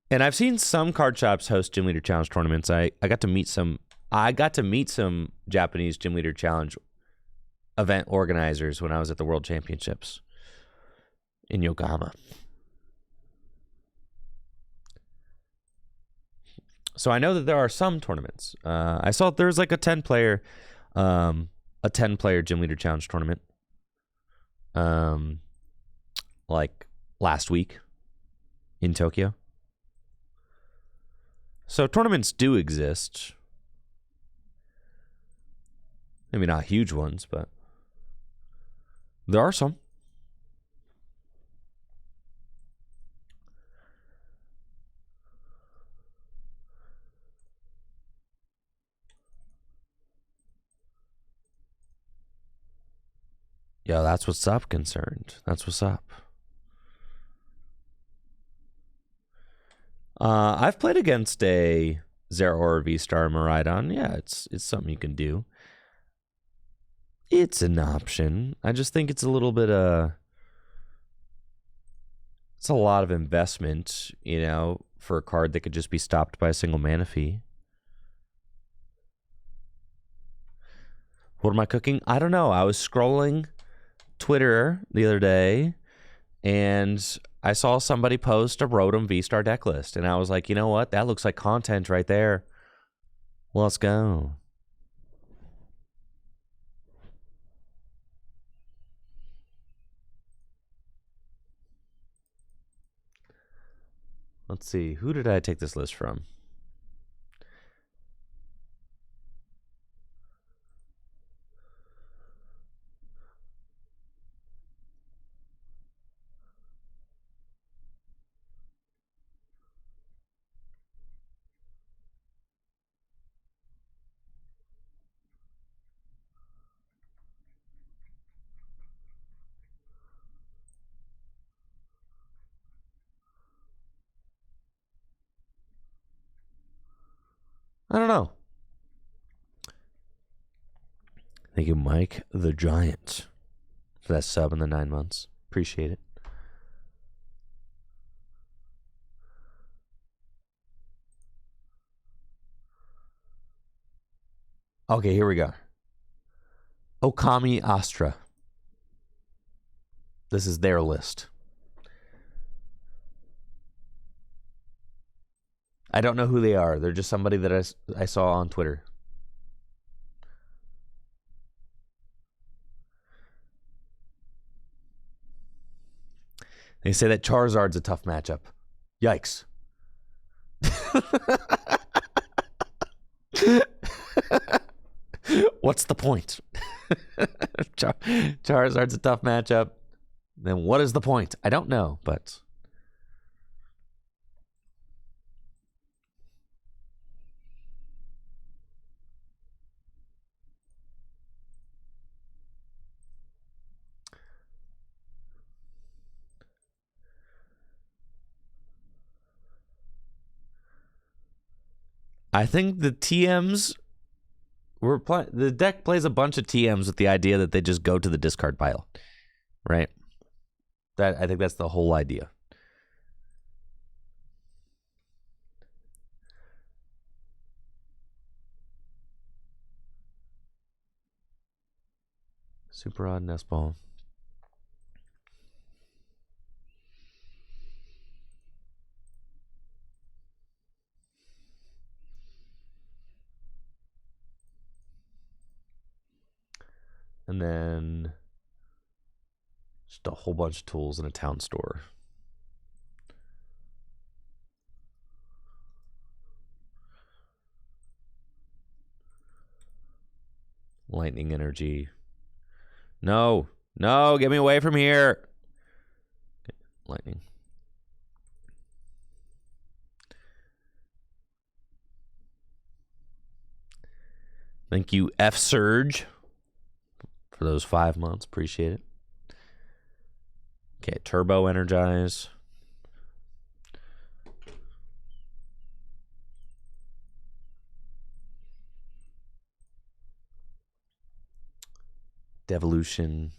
And I've seen some card shops host Gym Leader Challenge tournaments. I got to meet some Japanese Gym Leader Challenge event organizers when I was at the World Championships in Yokohama. So I know that there are some tournaments. I saw there's like a 10-player Gym Leader Challenge tournament. Like last week in Tokyo. So tournaments do exist. Maybe not huge ones, but there are some. Yo, that's what's up, concerned. That's what's up. I've played against a Zeraora VSTAR Miraidon. Yeah, it's something you can do. It's an option. I just think it's a little bit it's a lot of investment, you know, for a card that could just be stopped by a single mana fee. What am I cooking? I don't know. I was scrolling Twitter the other day, and I saw somebody post a Rotom VSTAR deck list, and I was like, you know what? That looks like content right there. Let's go. Let's see. Who did I take this list from? I don't know. Thank you, Mike the Giant, for that sub in the 9 months. Appreciate it. Okay, here we go. Okami Astra. This is their list. I don't know who they are. They're just somebody that I saw on Twitter. They say that Charizard's a tough matchup. Yikes. What's the point? Charizard's a tough matchup. Then what is the point? I don't know, but... I think the TMs the deck plays a bunch of TMs with the idea that they just go to the discard pile, right? I think that's the whole idea. Super odd nest ball. And then just a whole bunch of tools in a town store. Lightning energy. No, get me away from here. Okay, lightning. Thank you, F Surge, for those 5 months. Appreciate it. Okay, Turbo Energize. Devolution.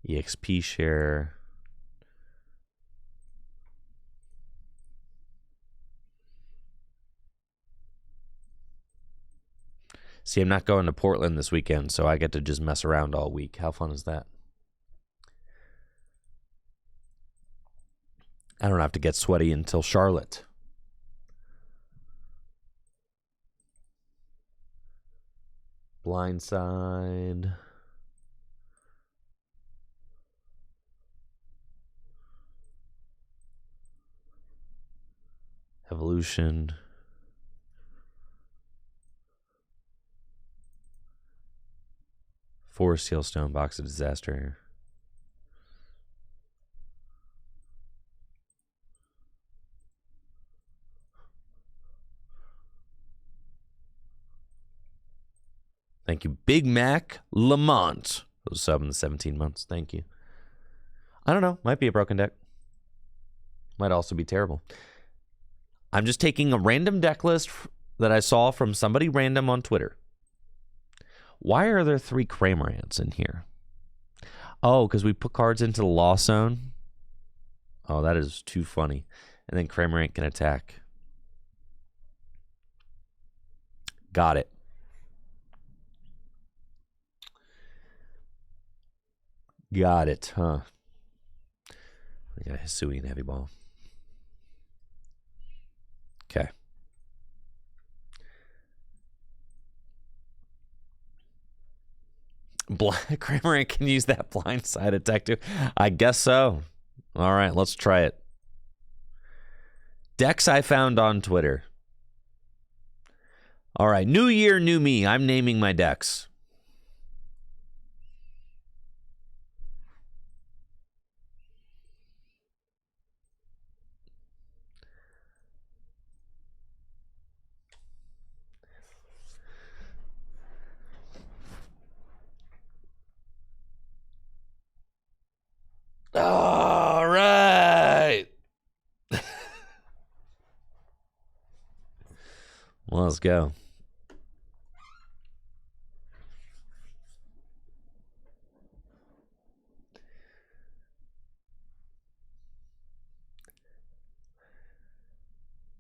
EXP share. See, I'm not going to Portland this weekend, so I get to just mess around all week. How fun is that? I don't have to get sweaty until Charlotte. Blindside. Evolution. Forest Sealstone, Box of Disaster. Thank you, Big Mac Lamont. Those sub in the 17 months. Thank you. I don't know. Might be a broken deck. Might also be terrible. I'm just taking a random deck list that I saw from somebody random on Twitter. Why are there 3 Cramorants in here? Oh, because we put cards into the Lost Zone. Oh, that is too funny. And then Cramorant can attack. Got it. Got it, huh? We got Hisui and Heavy Ball. Okay. Cramorant can use that blindside attack too. I guess so. All right, let's try it. Decks I found on Twitter. All right, new year, new me. I'm naming my decks. go.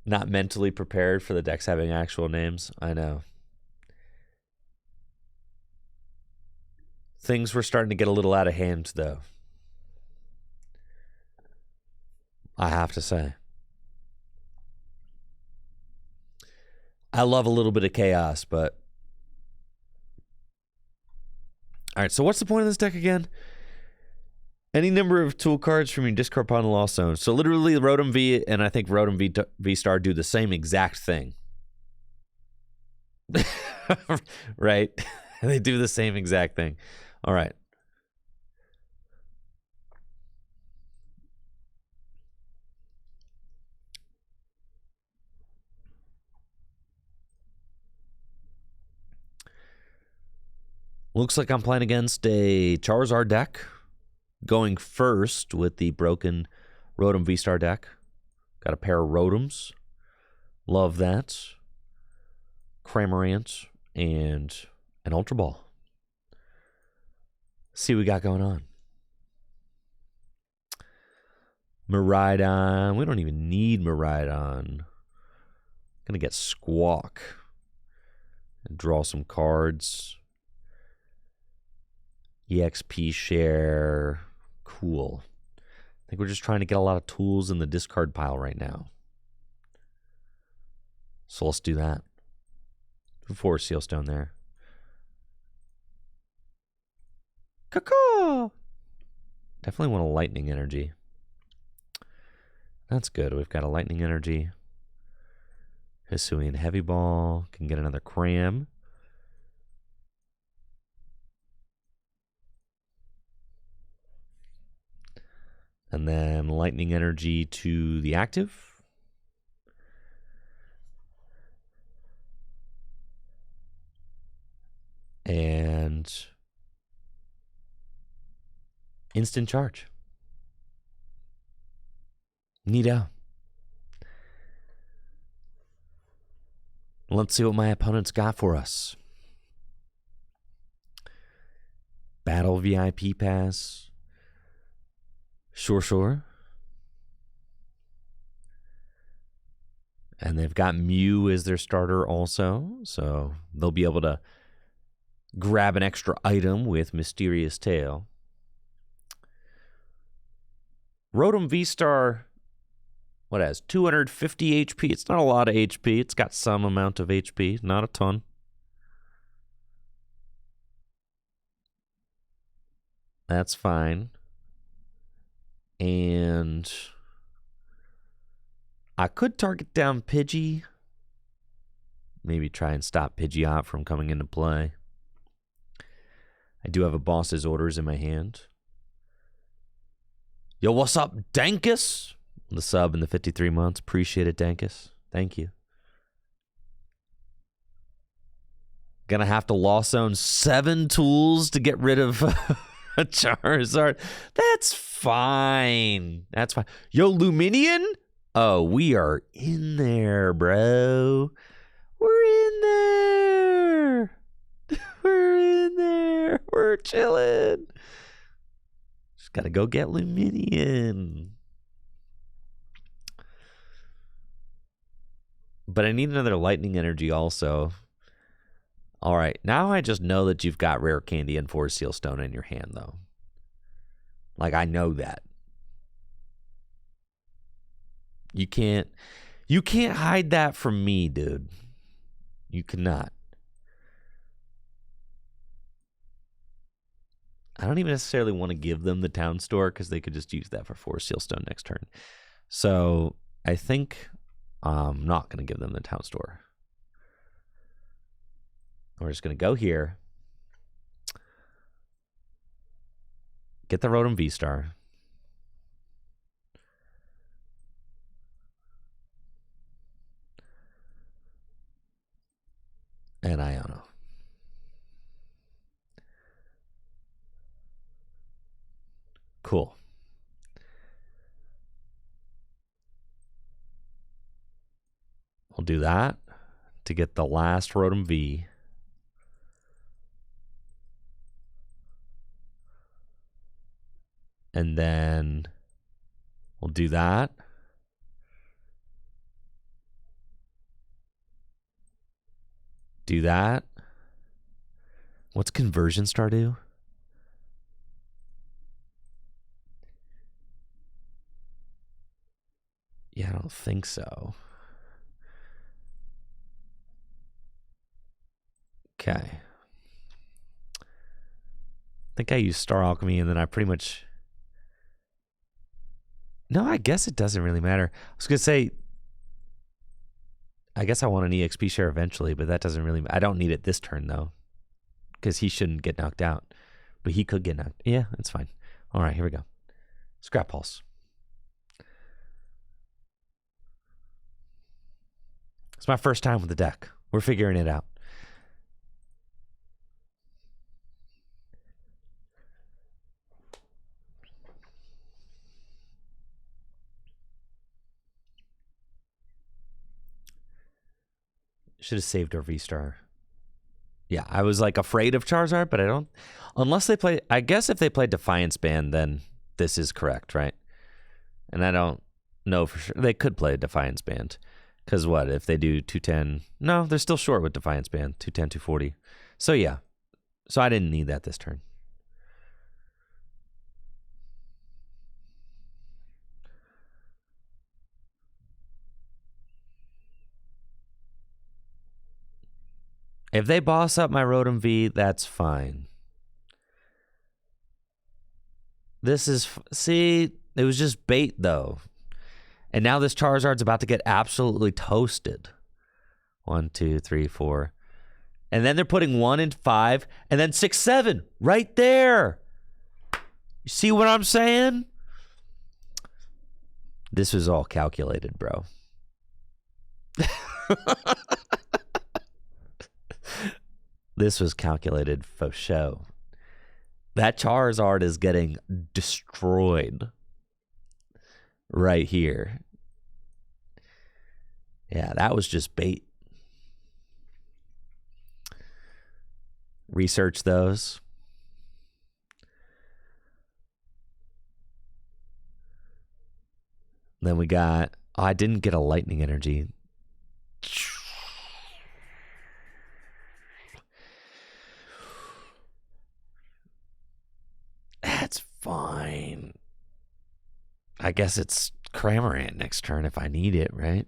Not mentally prepared for the decks having actual names. I know. Things were starting to get a little out of hand, though. I have to say. I love a little bit of chaos, but... All right, so what's the point of this deck again? Any number of tool cards from your discard pile in the Lost Zone. So literally, Rotom V and I think Rotom VSTAR do the same exact thing. Right? They do the same exact thing. All right. Looks like I'm playing against a Charizard deck. Going first with the broken Rotom VSTAR deck. Got a pair of Rotoms. Love that. Cramorant and an Ultra Ball. See what we got going on. Miraidon. We don't even need Miraidon. Gonna get Squawk. And draw some cards. EXP share. Cool. I think we're just trying to get a lot of tools in the discard pile right now. So let's do that. 4 Sealstone there. Caw-caw! Definitely want a lightning energy. That's good. We've got a lightning energy. Hisuian Heavy Ball. Can get another Cram. And then lightning energy to the active. And instant charge. Neato. Let's see what my opponent's got for us. Battle VIP pass. Sure. And they've got Mew as their starter also. So they'll be able to grab an extra item with Mysterious Tail. Rotom VSTAR, what has 250 HP? It's not a lot of HP. It's got some amount of HP, not a ton. That's fine. And I could target down Pidgey. Maybe try and stop Pidgeot from coming into play. I do have a boss's orders in my hand. Yo, what's up, Dankus? The sub in the 53 months. Appreciate it, Dankus. Thank you. Gonna have to Lost Zone 7 tools to get rid of a Charizard. That's fine. That's fine. Yo, Luminion? Oh, we are in there, bro. We're in there. We're in there. We're chilling. Just gotta go get Luminion. But I need another lightning energy also. All right, now I just know that you've got Rare Candy and 4 Sealstone in your hand, though. Like, I know that. You can't hide that from me, dude. You cannot. I don't even necessarily want to give them the town store because they could just use that for 4 Sealstone next turn. So I think I'm not going to give them the town store. We're just going to go here. Get the Rotom VSTAR. And Iono. Cool. We'll do that. to get the last Rotom V. And then we'll do that. Do that. What's Conversion Star do? Yeah, I don't think so. Okay. I think I used Star Alchemy, and then I pretty much... No, I guess it doesn't really matter. I was going to say, I guess I want an EXP share eventually, but that doesn't really... I don't need it this turn, though, because he shouldn't get knocked out. But he could get knocked. Yeah, it's fine. All right, here we go. Scrap Pulse. It's my first time with the deck. We're figuring it out. Should have saved our V-Star. Yeah, I was like afraid of Charizard, but I don't... Unless they play... I guess if they play Defiance Band, then this is correct, right? And I don't know for sure. They could play Defiance Band. Because what? If they do 210... No, they're still short with Defiance Band. 210, 240. So yeah. So I didn't need that this turn. If they boss up my Rotom V, that's fine. This is... See, it was just bait, though. And now this Charizard's about to get absolutely toasted. 1, 2, 3, 4. And then they're putting 1 and 5. And then 6, 7. Right there. You see what I'm saying? This was all calculated, bro. This was calculated for show. That Charizard is getting destroyed right here. Yeah, that was just bait. Research those. Then we got... Oh, I didn't get a lightning energy. That's fine. I guess it's Cramorant next turn if I need it, right?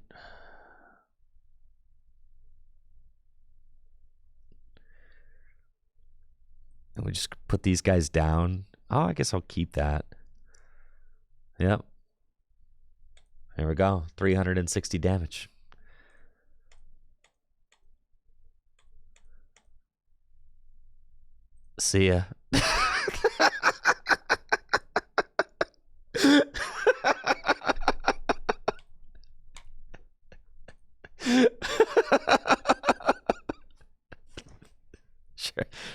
And we just put these guys down. Oh, I guess I'll keep that. Yep. There we go. 360 damage. See ya.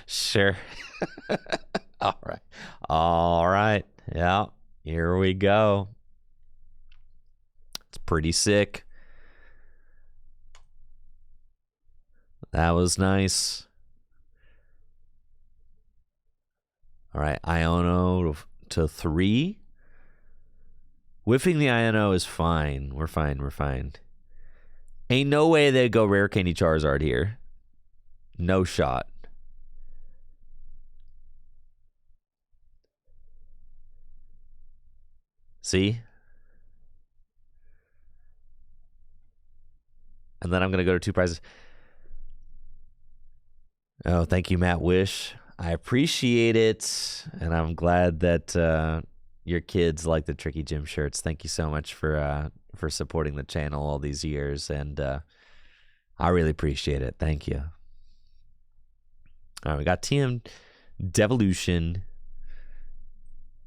Sure. All right. Yeah. Here we go. It's pretty sick. That was nice. All right. Iono to 3. Whiffing the Iono is fine. We're fine. Ain't no way they'd go Rare Candy Charizard here. No shot. See? And then I'm going to go to 2 prizes. Oh, thank you, Matt Wish. I appreciate it. And I'm glad that your kids like the Tricky Gym shirts. Thank you so much for supporting the channel all these years. And I really appreciate it. Thank you. All right, we got TM Devolution.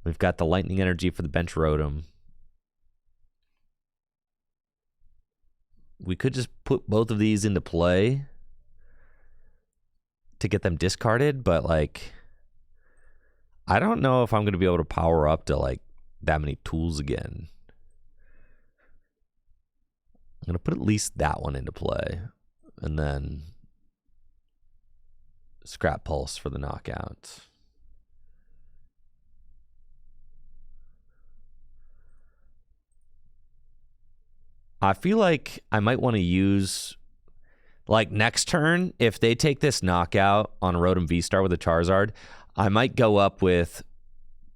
We've got the Lightning Energy for the bench Rotom. We could just put both of these into play to get them discarded, but like, I don't know if I'm going to be able to power up to like that many tools again. I'm going to put at least that one into play. And then Scrap Pulse for the knockout. I feel like I might want to use, like, next turn, if they take this knockout on Rotom VSTAR with a Charizard, I might go up with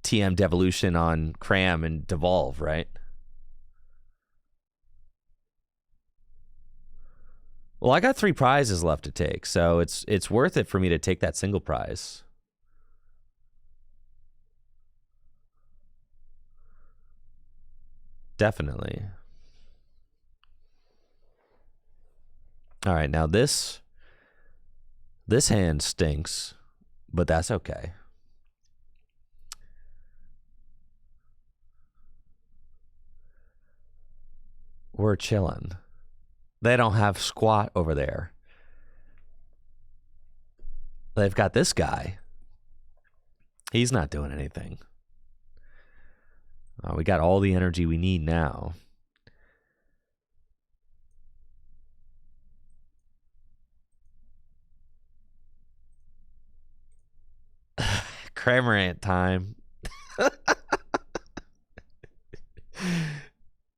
TM Devolution on Cram and Devolve, right? Well, I got 3 prizes left to take, so it's worth it for me to take that single prize. Definitely. All right, now this hand stinks, but that's okay. We're chilling. They don't have squat over there. They've got this guy. He's not doing anything. We got all the energy we need now. Cramorant time.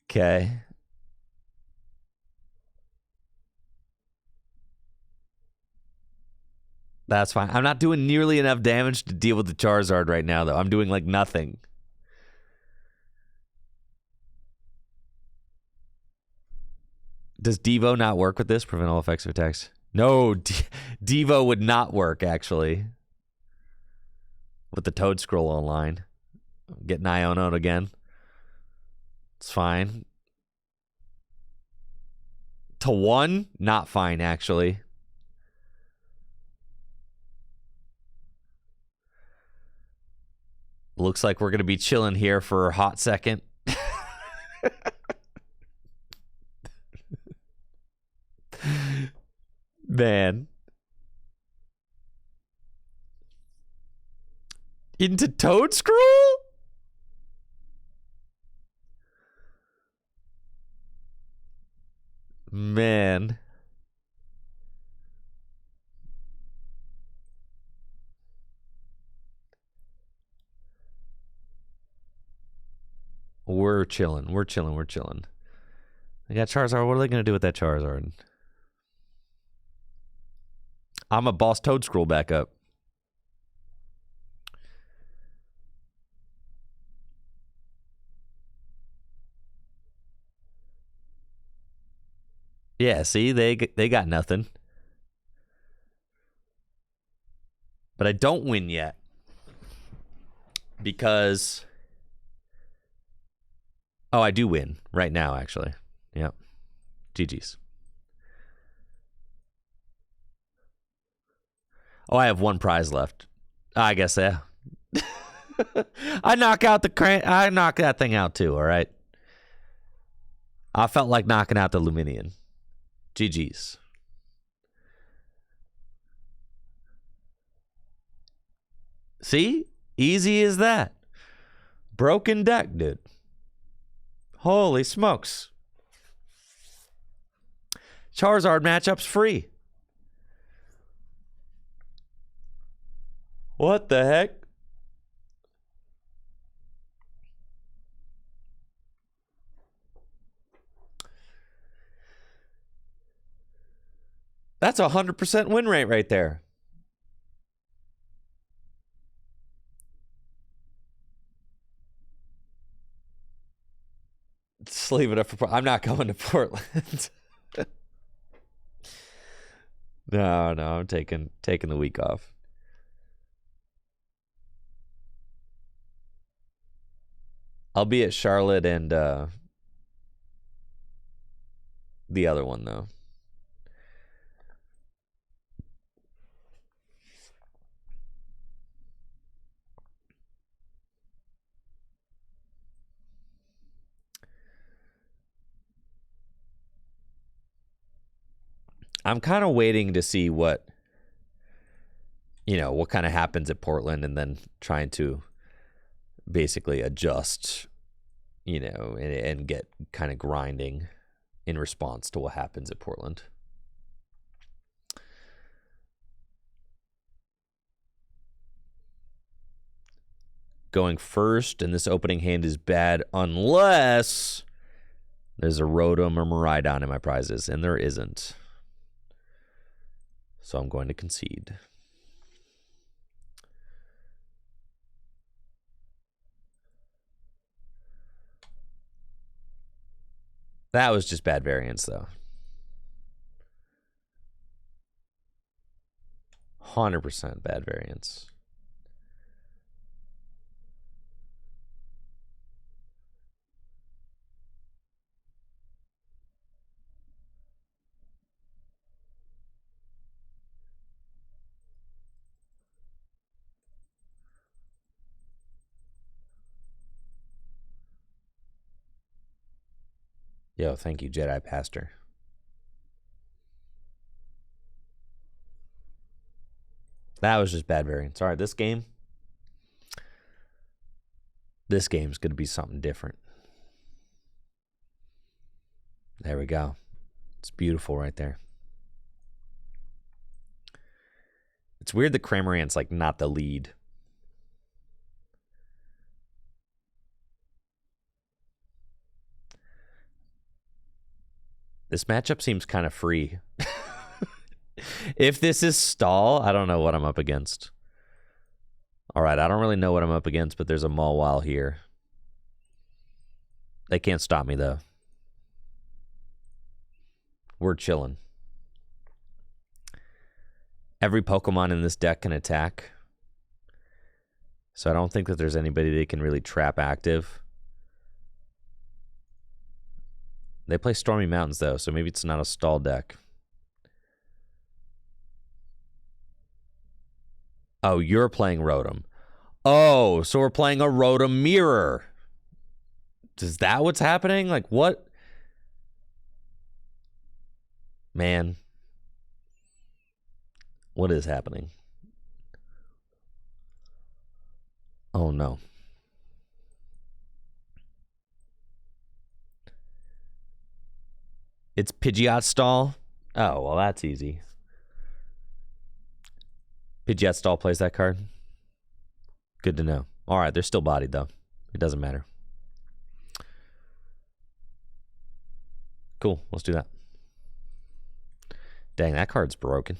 Okay. That's fine. I'm not doing nearly enough damage to deal with the Charizard right now, though. I'm doing, like, nothing. Does Devo not work with this? Prevent all effects of attacks? No, Devo would not work, actually. With the Toad Scroll online. Getting Iono'd again. It's fine. To 1? Not fine, actually. Looks like we're going to be chilling here for a hot second. Man. Into Toad Scroll? Man. We're chilling. We're chilling. We're chilling. They got Charizard. What are they going to do with that Charizard? I'm a boss Toad Scroll back up. Yeah, see, they got nothing. But I don't win yet. Because... Oh, I do win right now, actually. Yep. GG's. Oh, I have 1 prize left. I guess, yeah. I knock that thing out too, all right? I felt like knocking out the Luminion. GG's. See? Easy as that. Broken deck, dude. Holy smokes. Charizard matchup's free. What the heck? That's 100% win rate right there. Just leave it up for... I'm not going to Portland. No, I'm taking the week off. I'll be at Charlotte and the other one, though. I'm kind of waiting to see what kind of happens at Portland, and then trying to basically adjust, and get kind of grinding in response to what happens at Portland. going first, and this opening hand is bad unless there's a Rotom or Miraidon in my prizes, and there isn't. So I'm going to concede. That was just bad variance, though. 100% bad variance. Yo, thank you, Jedi Pastor. That was just bad variance. All right, this game's going to be something different. There we go. It's beautiful right there. It's weird that Cramorant's like not the lead. This matchup seems kind of free. If this is stall, I don't know what I'm up against. All right, I don't really know what I'm up against, but there's a Mawile here. They can't stop me, though. We're chilling. Every Pokemon in this deck can attack. So I don't think that there's anybody that can really trap active. They play Stormy Mountains, though, so maybe it's not a stall deck. Oh, you're playing Rotom. Oh, so we're playing a Rotom Mirror. Is that what's happening? Like, what? Man. What is happening? Oh, no. It's Pidgeot stall? Oh, well, that's easy. Pidgeot stall plays that card? Good to know. All right, they're still bodied, though. It doesn't matter. Cool, let's do that. Dang, that card's broken.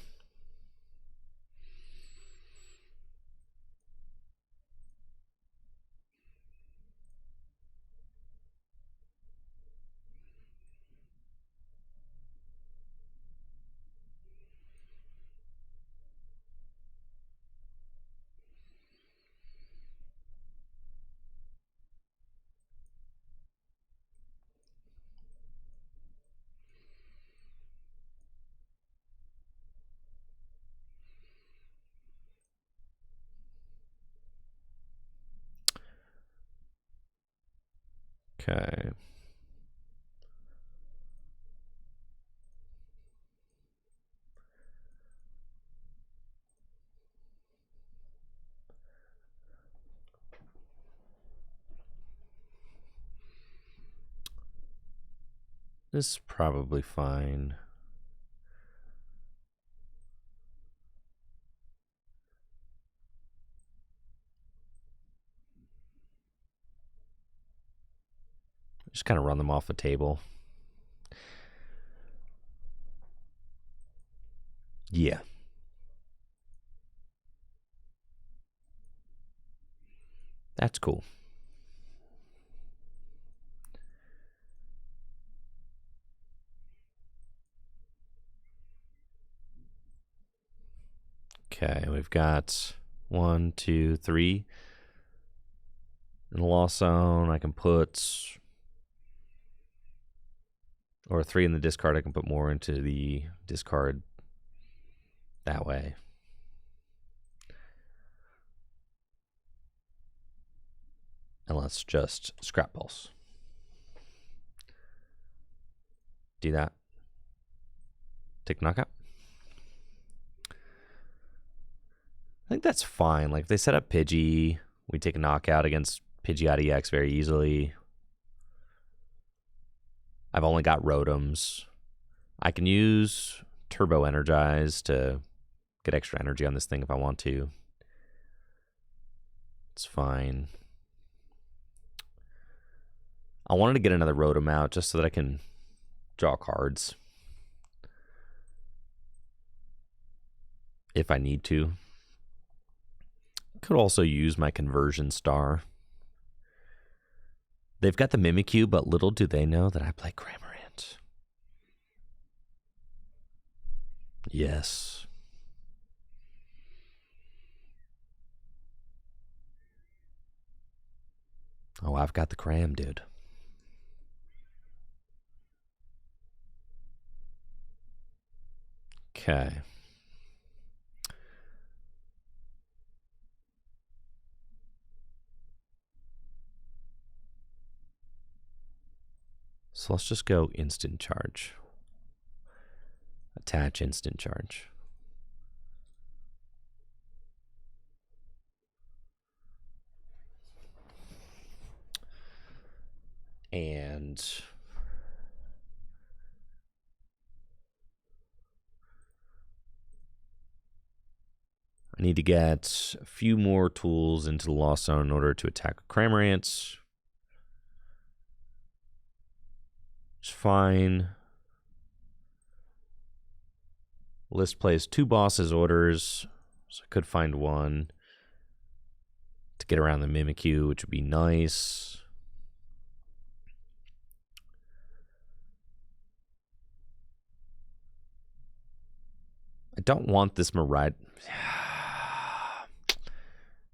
Okay. This is probably fine. Just kind of run them off the table. Yeah. That's cool. Okay, we've got 1, 2, 3 in the loss zone. I can put, or 3 in the discard. I can put more into the discard that way. And let's just scrap pulse. Do that. Take knockout. I think that's fine. Like, if they set up Pidgey, we take a knockout against Pidgeot EX very easily. I've only got Rotoms. I can use Turbo Energize to get extra energy on this thing if I want to. It's fine. I wanted to get another Rotom out just so that I can draw cards if I need to. Could also use my conversion star. They've got the Mimikyu, but little do they know that I play Cramorant. Yes. Oh, I've got the Cram, dude. Okay. So let's just go instant charge. Attach instant charge. And I need to get a few more tools into the Lost Zone in order to attack Cramorant. It's fine. List plays 2 bosses orders, so I could find one to get around the Mimikyu, which would be nice. I don't want this Miraidon.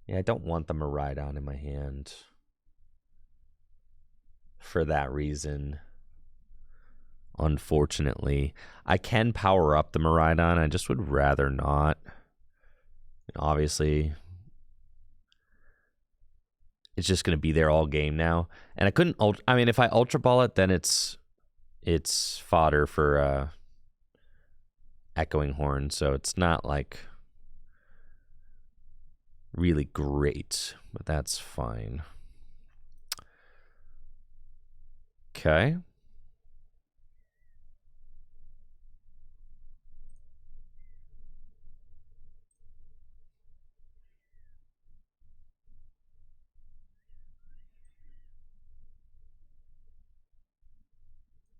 Yeah, I don't want the Miraidon in my hand for that reason. Unfortunately, I can power up the Miraidon. I just would rather not. Obviously, it's just going to be there all game now. And I couldn't. I mean, if I Ultra Ball it, then it's fodder for Echoing Horn. So it's not like really great, but that's fine. Okay.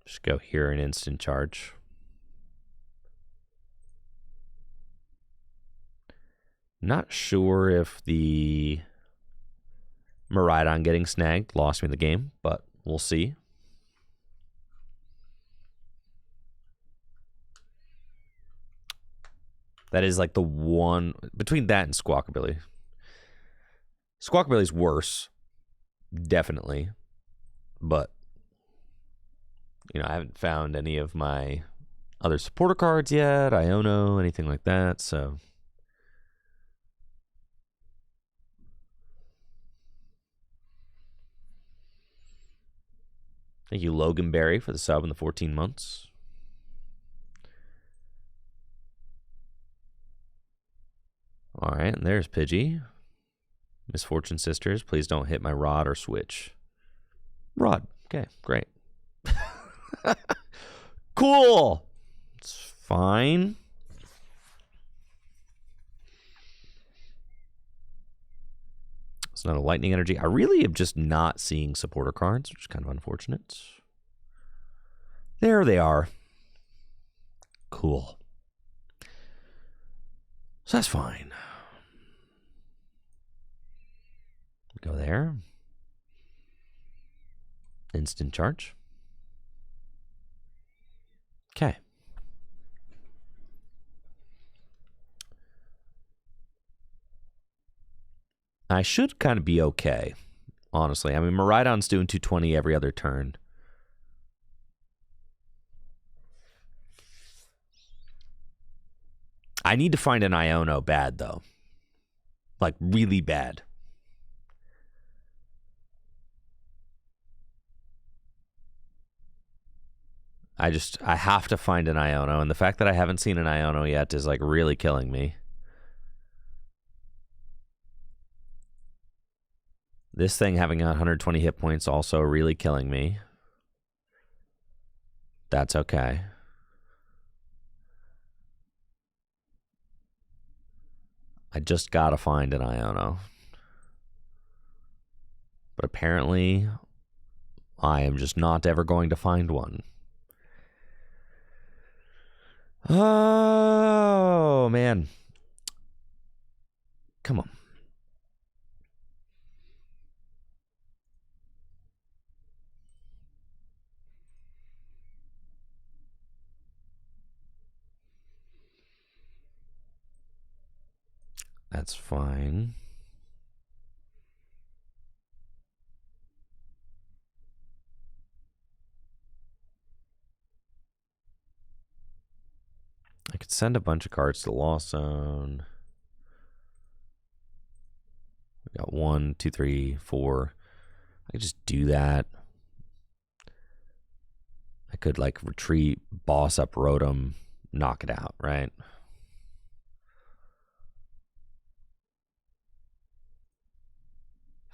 Just go here and instant charge. Not sure if the Miraidon getting snagged lost me the game, but we'll see. That is like the one between that and Squawkabilly. Squawkabilly's worse, definitely, but you know, I haven't found any of my other supporter cards yet, Iono, anything like that, so thank you, Logan Berry, for the sub in the 14 months. All right, and there's Pidgey. Misfortune Sisters, please don't hit my Rod or Switch. Rod, okay, great. Cool. It's fine. It's not a lightning energy. I really am just not seeing supporter cards, which is kind of unfortunate. There they are. Cool. So that's fine. Go there. Instant charge. Okay. I should kind of be okay, honestly. I mean, Miraidon's doing 220 every other turn. I need to find an Iono bad, though. Like, really bad. I have to find an Iono, and the fact that I haven't seen an Iono yet is, like, really killing me. This thing having 120 hit points also really killing me. That's okay. I just gotta find an Iono. But apparently, I am just not ever going to find one. Oh, man. Come on. That's fine. I could send a bunch of cards to the Lost Zone. We got 1, 2, 3, 4. I could just do that. I could like retreat, boss up Rotom, knock it out, right?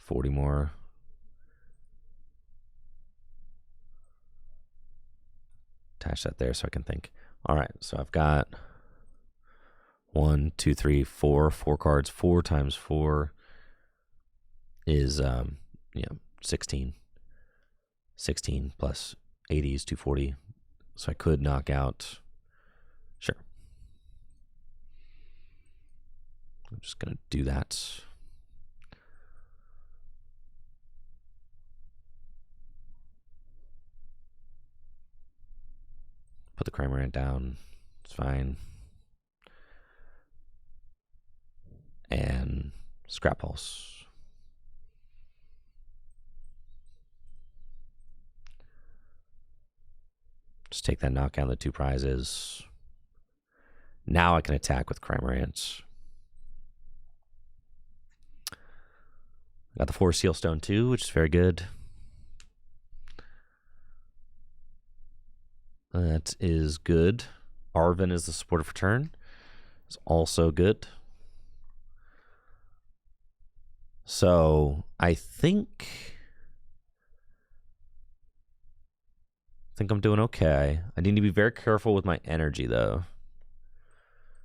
$40 more. Attach that there so I can think. All right, so I've got 1, 2, 3, 4. 4 cards. 4 times 4 is 16. 16 plus 80 is 240. So I could knock out. Sure. I'm just gonna do that. Put the Cramorant down. It's fine. And Scrap Pulse. Just take that knockout, the 2 prizes. Now I can attack with Cramorant. Got the 4 Seal Stone too, which is very good. That is good. Arven is the supportive return. It's also good. So I think I'm doing okay. I need to be very careful with my energy though,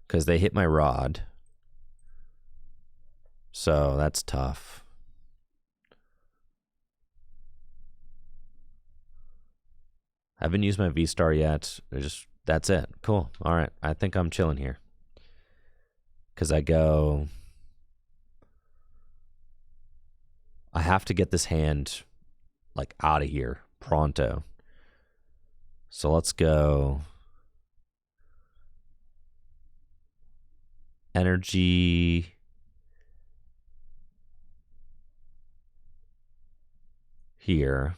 because they hit my rod. So that's tough. I haven't used my VSTAR yet. That's it. Cool. All right. I think I'm chilling here. Because I have to get this hand like out of here pronto. So let's go energy here.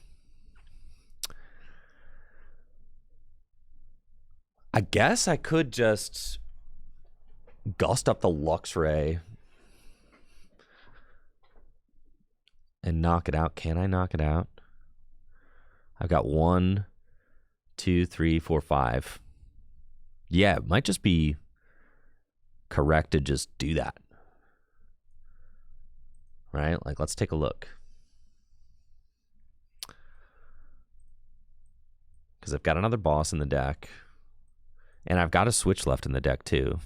I guess I could just gust up the Luxray and knock it out. Can I knock it out? I've got 1, 2, 3, 4, 5. Yeah, it might just be correct to just do that. Right? Like, let's take a look. Because I've got another boss in the deck. And I've got a switch left in the deck, too.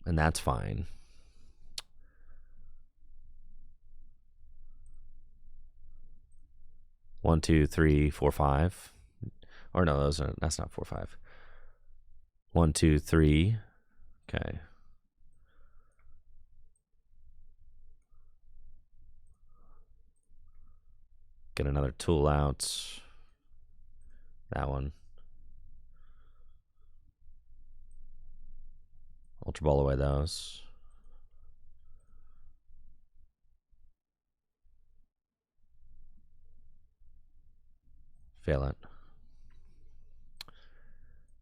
And that's fine. One, 2, 3, 4, 5. Or no, that's not 4, 5. 1, 2, 3. Okay. Get another tool out. That one. Ultra Ball away those. Fail it.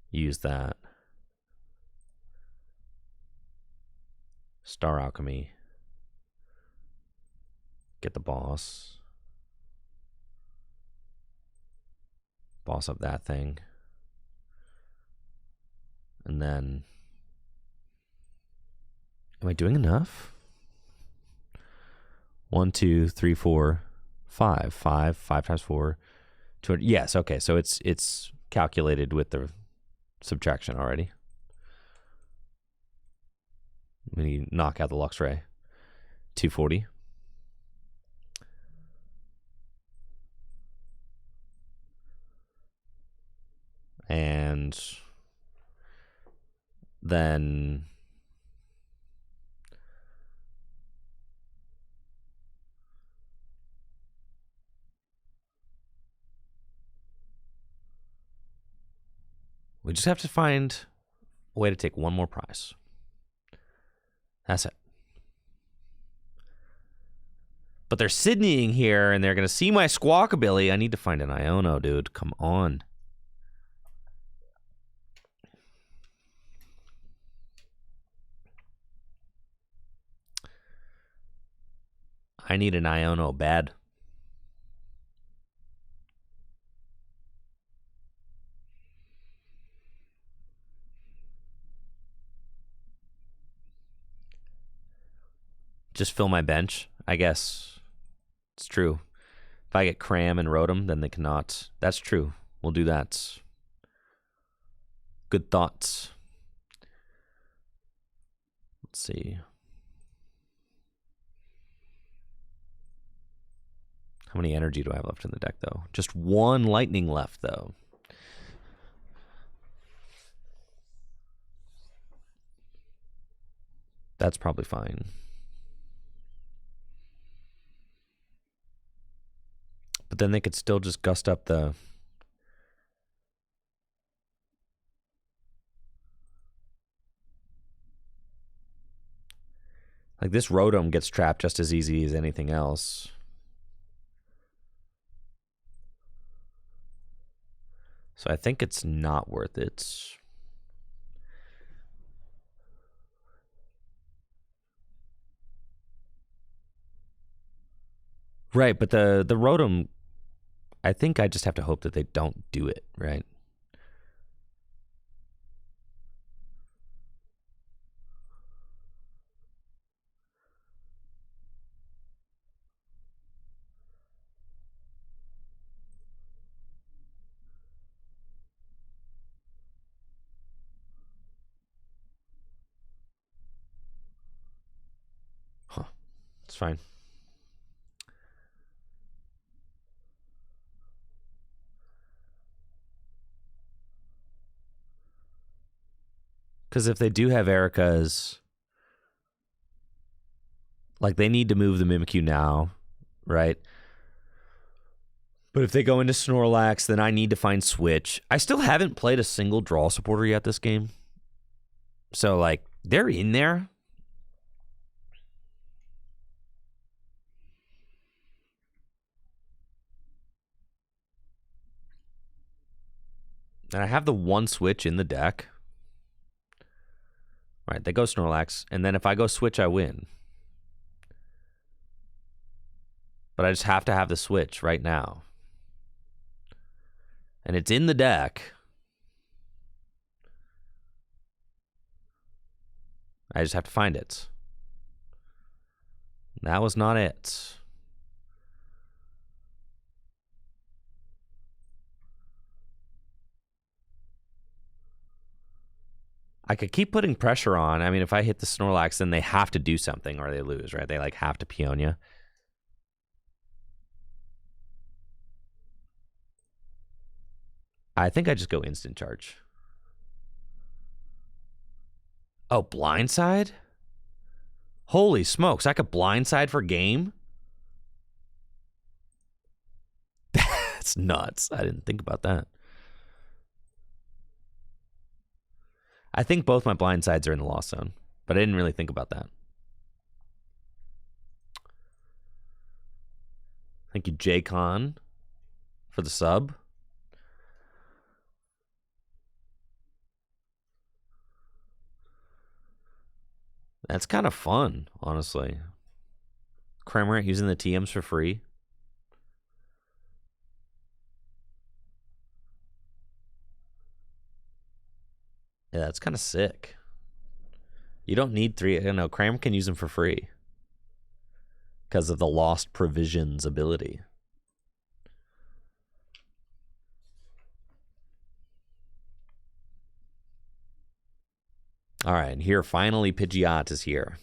Use that. Star Alchemy. Get the boss. Boss up that thing. And then... Am I doing enough? 1, 2, 3, 4, 5. 5 times 4. 200. Yes, okay. So it's calculated with the subtraction already. When you knock out the Luxray. 240. And then we just have to find a way to take one more prize. That's it. But they're Sydneying here, and they're going to see my Squawkabilly. I need to find an Iono, dude. Come on. I need an Iono bad. Just fill my bench, I guess. It's true. If I get Cram and Rotom, then they cannot. That's true. We'll do that. Good thoughts. Let's see. How many energy do I have left in the deck, though? Just one lightning left, though. That's probably fine. But then they could still just gust up the... Like, this Rotom gets trapped just as easy as anything else. So I think it's not worth it. Right, but the Rotom... I think I just have to hope that they don't do it, right? Huh. It's fine. Because if they do have Erica's, like, they need to move the Mimikyu now, right? But if they go into Snorlax, then I need to find Switch. I still haven't played a single draw supporter yet this game. So, like, they're in there. And I have the one Switch in the deck. All right, they go Snorlax. And then if I go Switch, I win. But I just have to have the Switch right now. And it's in the deck. I just have to find it. That was not it. I could keep putting pressure on. I mean, if I hit the Snorlax, then they have to do something or they lose, right? They, like, have to Peonia. I think I just go instant charge. Oh, blindside? Holy smokes, I could blindside for game? That's nuts. I didn't think about that. I think both my blindsides are in the loss zone, but I didn't really think about that. Thank you, J-Con, for the sub. That's kind of fun, honestly. Cramorant using the TMs for free. Yeah, that's kind of sick. You don't need three. You know, Cram can use them for free because of the Lost Provisions ability. All right, and here, finally, Pidgeot is here.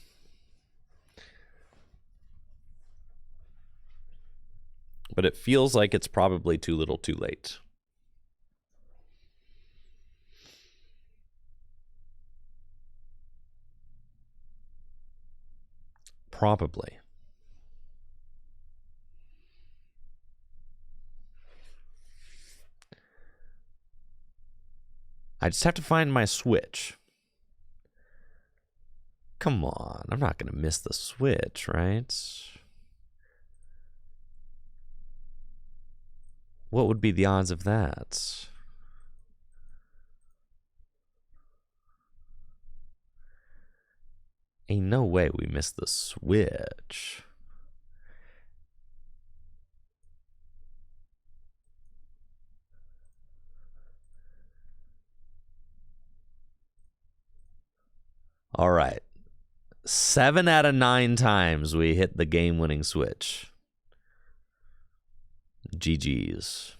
But it feels like it's probably too little too late. Probably. I just have to find my switch. Come on, I'm not going to miss the switch, right? What would be the odds of that? Ain't no way we missed the switch. All right. 7 out of 9 times we hit the game-winning switch. GG's.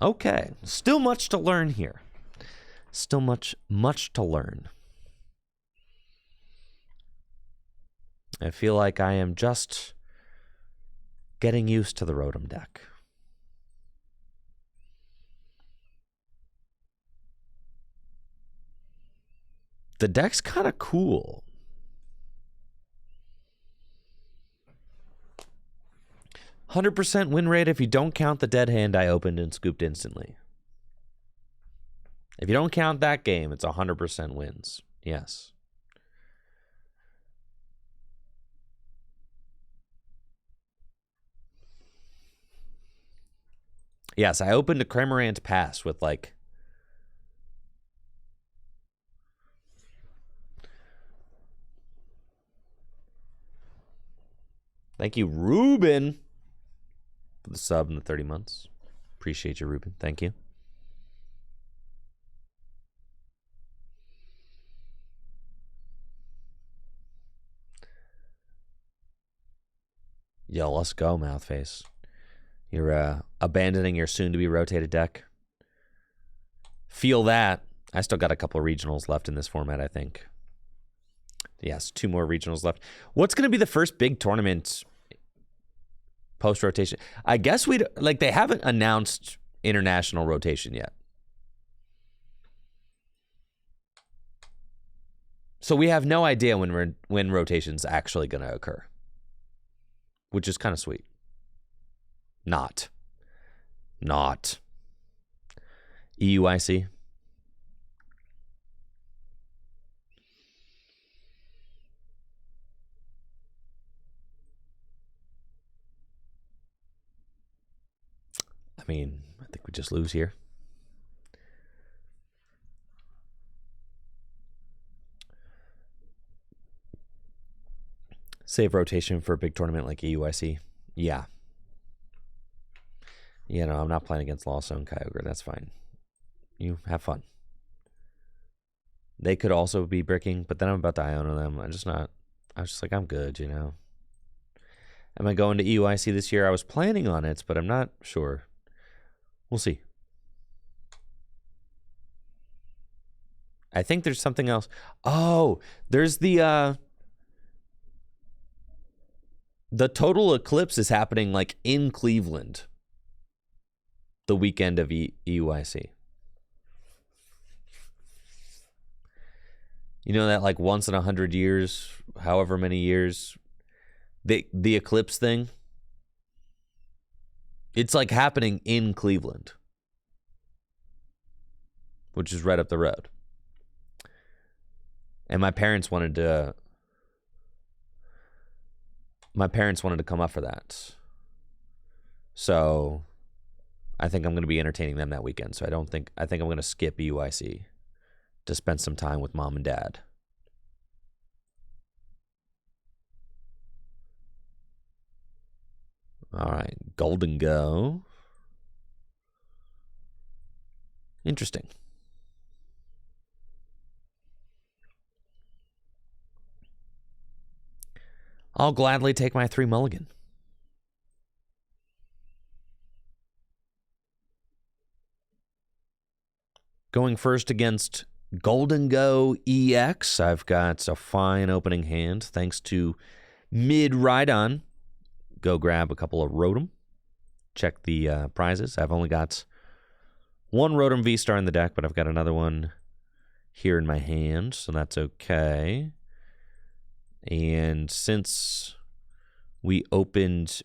Okay, still much to learn here. Still much to learn. I feel like I am just getting used to the Rotom deck. The deck's kind of cool. 100% win rate if you don't count the dead hand I opened and scooped instantly. If you don't count that game, it's 100% wins. Yes. Yes, I opened a Cramorant Pass with like... Thank you, Ruben, for the sub and the 30 months. Appreciate you, Ruben. Thank you. Yo, let's go, Mouthface. You're abandoning your soon-to-be rotated deck. Feel that. I still got a couple of regionals left in this format, I think. Yes, 2 more regionals left. What's going to be the first big tournament post-rotation? I guess they haven't announced international rotation yet. So we have no idea when rotation's actually going to occur, which is kind of sweet. Not. EUIC. I mean, I think we just lose here. Save rotation for a big tournament like EUIC. Yeah. You know, I'm not playing against Lost Zone Kyogre. That's fine. You have fun. They could also be bricking, but then I'm about to Iono them. I was just like, I'm good, you know. Am I going to EUIC this year? I was planning on it, but I'm not sure. We'll see. I think there's something else. Oh, there's the total eclipse is happening like in Cleveland the weekend of EUIC. You know that like once in 100 years, however many years, the eclipse thing? It's like happening in Cleveland, which is right up the road. And my parents wanted to come up for that. So I think I'm going to be entertaining them that weekend. So I think I'm going to skip EUIC to spend some time with mom and dad. All right, Golden Go. Interesting. I'll gladly take my 3 mulligan. Going first against Golden Go EX. I've got a fine opening hand thanks to Mid Rhydon. Go grab a couple of Rotom. Check the prizes. I've only got one Rotom VSTAR in the deck, but I've got another one here in my hand, so that's okay. And since we opened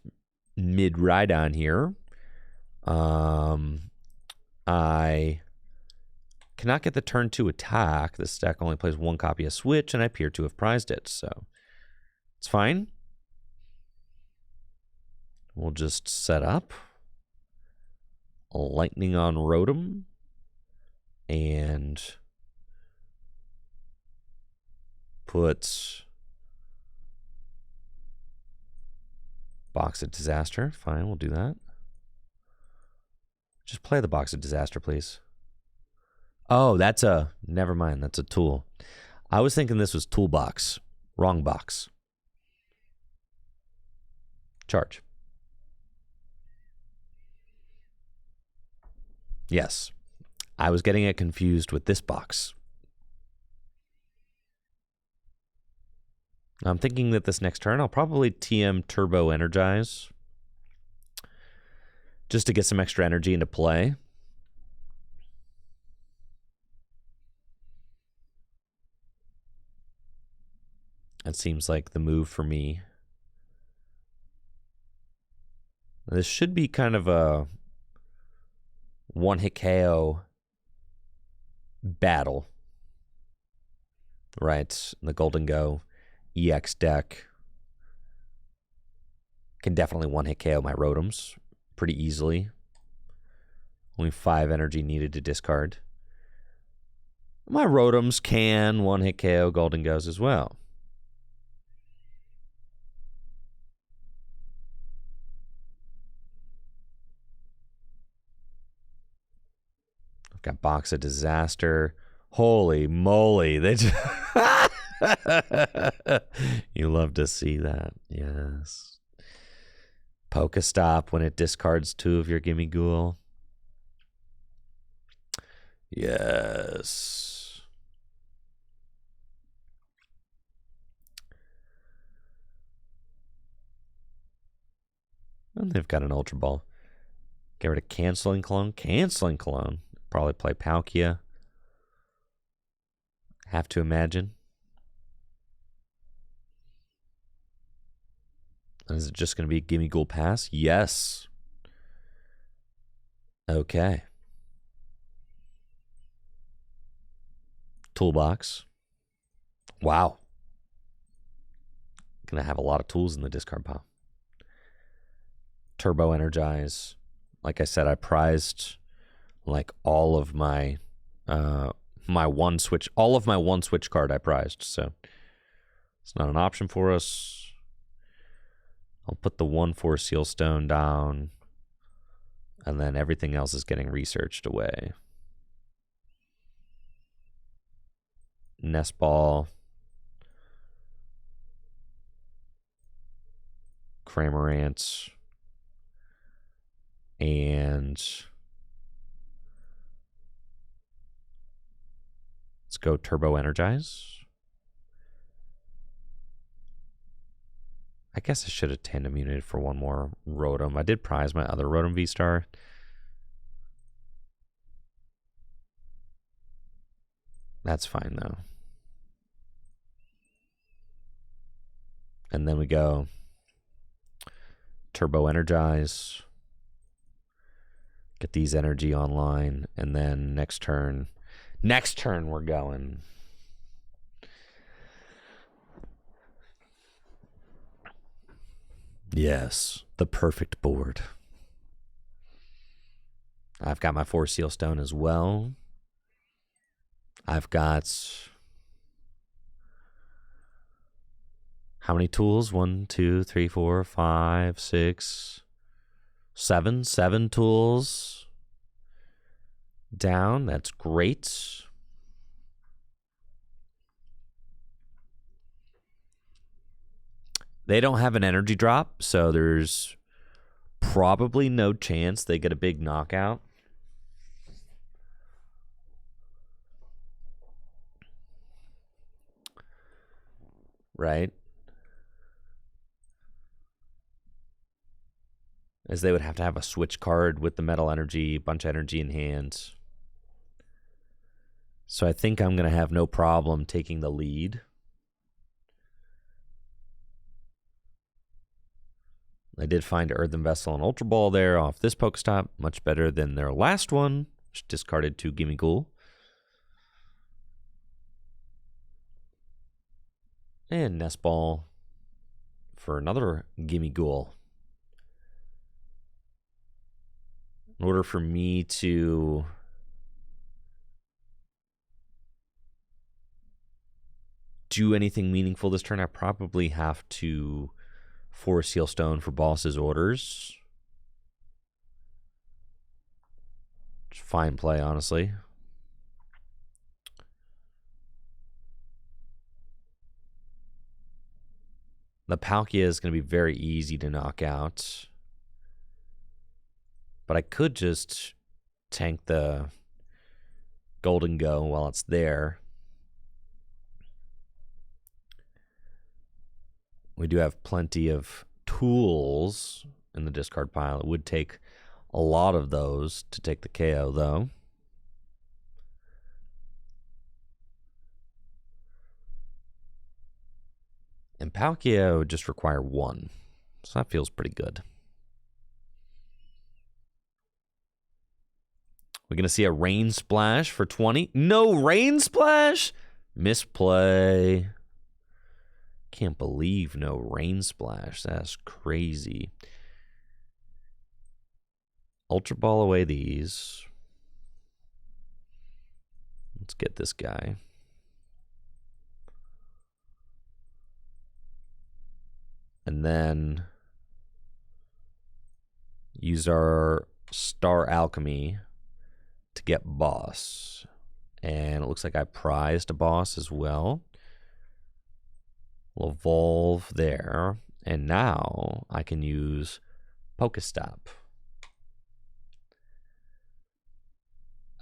Mid Rhydon here, I cannot get the turn 2 attack. This deck only plays one copy of Switch, and I appear to have prized it, so it's fine. We'll just set up Lightning on Rotom and put Box of Disaster. Fine, we'll do that. Just play the Box of Disaster, please. Oh, that's a... Never mind, that's a tool. I was thinking this was Toolbox. Wrong box. Charge. Yes. I was getting it confused with this box. I'm thinking that this next turn I'll probably TM Turbo Energize just to get some extra energy into play. That seems like the move for me. This should be kind of a one-hit KO battle, right? The Golden Go EX deck can definitely one-hit KO my Rotoms pretty easily. Only 5 energy needed to discard. My Rotoms can one-hit KO Golden Goes as well. I've got Box of Disaster. Holy moly. They just you love to see that. Yes. Pokestop when it discards 2 of your Gimme Ghoul. Yes. And they've got an Ultra Ball. Get rid of Canceling Clone. Canceling Clone. Probably play Palkia. Have to imagine. Is it just going to be Gimme Ghoul Pass? Yes. Okay. Toolbox. Wow. Gonna have a lot of tools in the discard pile. Turbo Energize. Like I said, I prized like all of my my one switch card I prized, so it's not an option for us. I'll put the 1/4 Seal Stone down, and then everything else is getting researched away. Nest Ball. Cramorant. And let's go Turbo Energize. I guess I should have tandem unit for one more Rotom. I did prize my other Rotom VSTAR. That's fine, though. And then we go Turbo Energize. Get these energy online. And then next turn we're going. Yes, the perfect board. I've got my 4 Seal Stone as well. I've got how many tools? 1, 2, 3, 4, 5, 6, 7. 7 tools down. That's great. They don't have an energy drop, so there's probably no chance they get a big knockout. right? As they would have to have a switch card with the metal energy, bunch of energy in hand. So I think I'm going to have no problem taking the lead. I did find Earthen Vessel and Ultra Ball there off this Pokestop. Much better than their last one, which discarded 2 Gimme Ghoul. And Nest Ball for another Gimme Ghoul. In order for me to do anything meaningful this turn, I probably have to Force Seal Stone for Boss's Orders. Fine play, honestly. The Palkia is going to be very easy to knock out. But I could just tank the Golden Go while it's there. We do have plenty of tools in the discard pile. It would take a lot of those to take the KO, though. And Palkia would just require 1. So that feels pretty good. We're going to see a Rain Splash for 20. No Rain Splash? Misplay. Can't believe no Rain Splash. That's crazy. Ultra Ball away these. Let's get this guy. And then use our Star Alchemy to get Boss. And it looks like I prized a Boss as well. We'll evolve there. And now I can use Pokestop.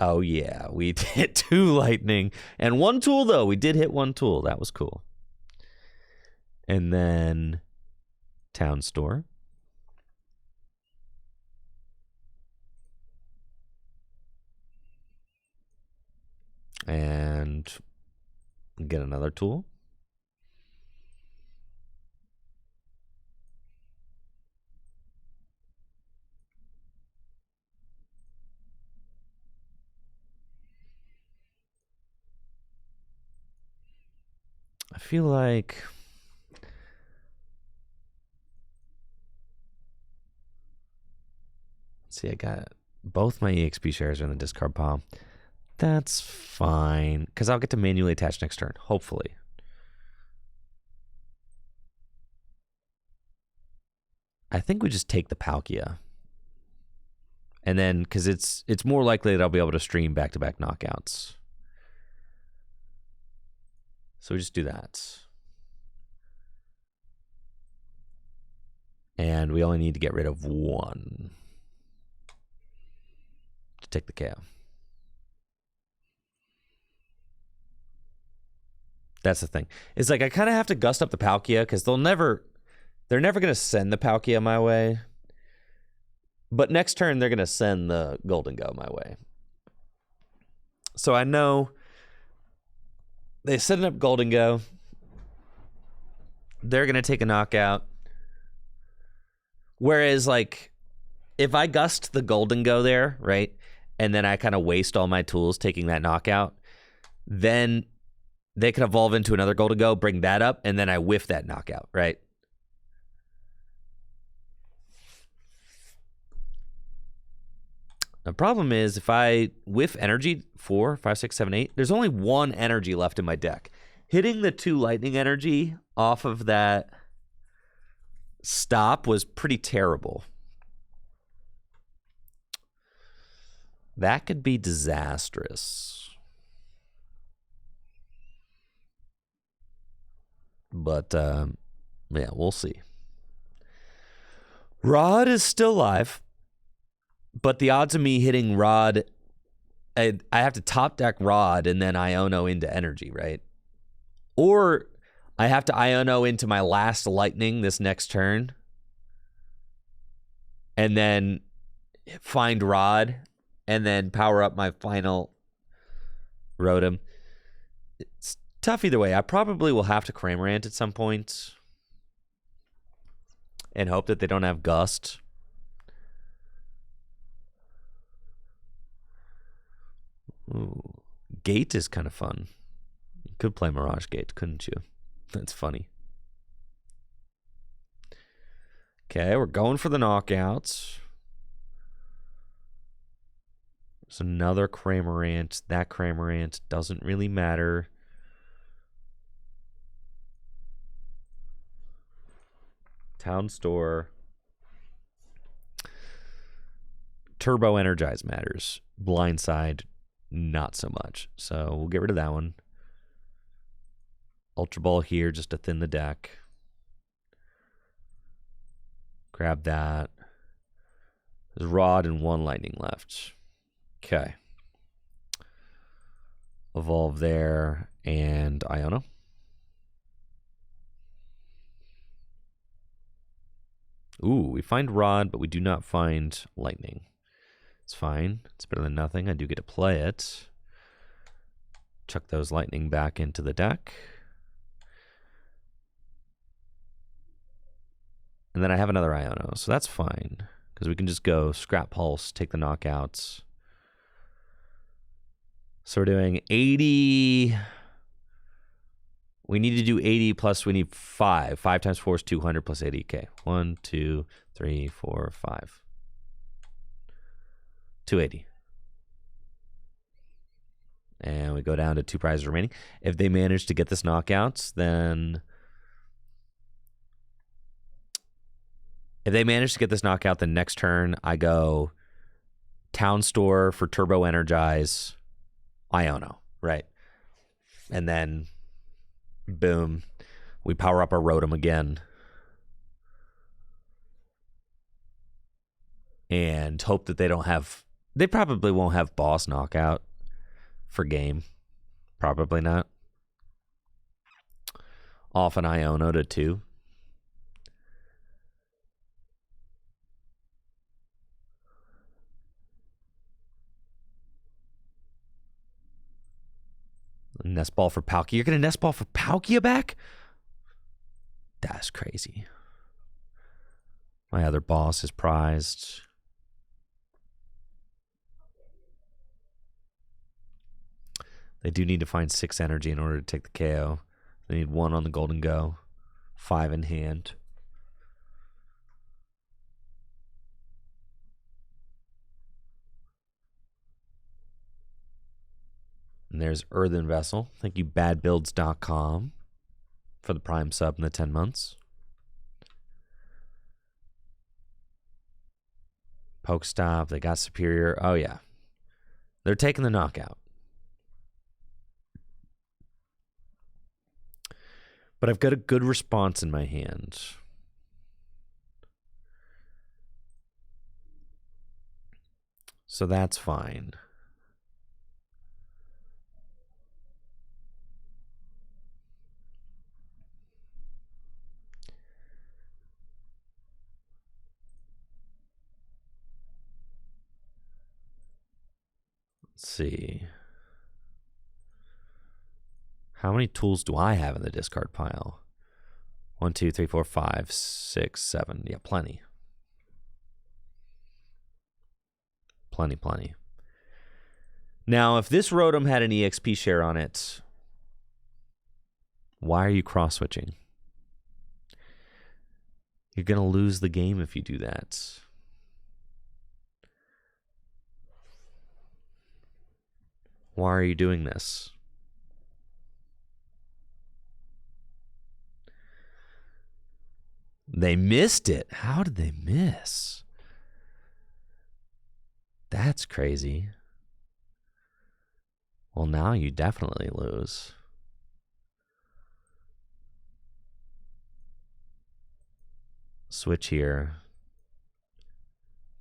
Oh yeah, we hit 2 lightning. And 1 tool though. We did hit 1 tool. That was cool. And then Town Store. And get another tool. I feel like see, I got both my EXP shares are in the discard pile. That's fine, because I'll get to manually attach next turn, hopefully. I think we just take the Palkia. And then, because it's more likely that I'll be able to stream back-to-back knockouts. So we just do that. And we only need to get rid of 1 to take the KO. That's the thing. It's like I kind of have to gust up the Palkia because they're never going to send the Palkia my way. But next turn, they're going to send the Golden Go my way. So I know they send up Golden Go. They're going to take a knockout. Whereas, like, if I gust the Golden Go there, right, and then I kind of waste all my tools taking that knockout, then they can evolve into another Golden Go, bring that up, and then I whiff that knockout, right? The problem is if I whiff energy 4, 5, 6, 7, 8, there's only 1 energy left in my deck. Hitting the 2 lightning energy off of that stop was pretty terrible. That could be disastrous. But, yeah, we'll see. Rod is still alive. But the odds of me hitting Rod, I have to top deck Rod and then Iono into energy, right? Or I have to Iono into my last lightning this next turn. And then find Rod. And then power up my final Rotom. It's tough either way. I probably will have to Cramorant at some point. And hope that they don't have Gust. Ooh. Gate is kind of fun. You could play Mirage Gate, couldn't you? That's funny. Okay, we're going for the knockouts. There's another Cramorant. That Cramorant doesn't really matter. Town Store. Turbo Energize matters. Blindside, not so much. So we'll get rid of that one. Ultra Ball here just to thin the deck. Grab that. There's Rod and one Lightning left. Okay. Evolve there and Iono. Ooh, we find Rod, but we do not find Lightning. It's fine. It's better than nothing. I do get to play it. Chuck those Lightning back into the deck. And then I have another Iono, so that's fine. Because we can just go Scrap Pulse, take the knockouts. So we're doing 80. We need to do 80 plus we need 5. 5 times 4 is 200 plus 80. Okay. 1, 2, 3, 4, 5. 280. And we go down to 2 prizes remaining. If they manage to get this knockouts, then... If they manage to get this knockout, then next turn I go Town Store for Turbo Energize, Iono, right? And then, boom, we power up our Rotom again. And hope that they don't have... They probably won't have Boss Knockout for game. Probably not. Off an Iono to 2. Nest Ball for Palkia. You're going to Nest Ball for Palkia back? That's crazy. My other boss is prized. They do need to find 6 energy in order to take the KO. They need 1 on the Golden Go. 5 in hand. And there's Earthen Vessel. Thank you, badbuilds.com, for the Prime sub in the 10 months. Pokestop. They got Superior. Oh, yeah. They're taking the knockout. But I've got a good response in my hand. So that's fine. Let's see. How many tools do I have in the discard pile? 1, 2, 3, 4, 5, 6, 7. Yeah, plenty. Plenty. Now, if this Rotom had an EXP share on it, why are you cross-switching? You're going to lose the game if you do that. Why are you doing this? They missed it. How did they miss? That's crazy. Well, now you definitely lose. Switch here.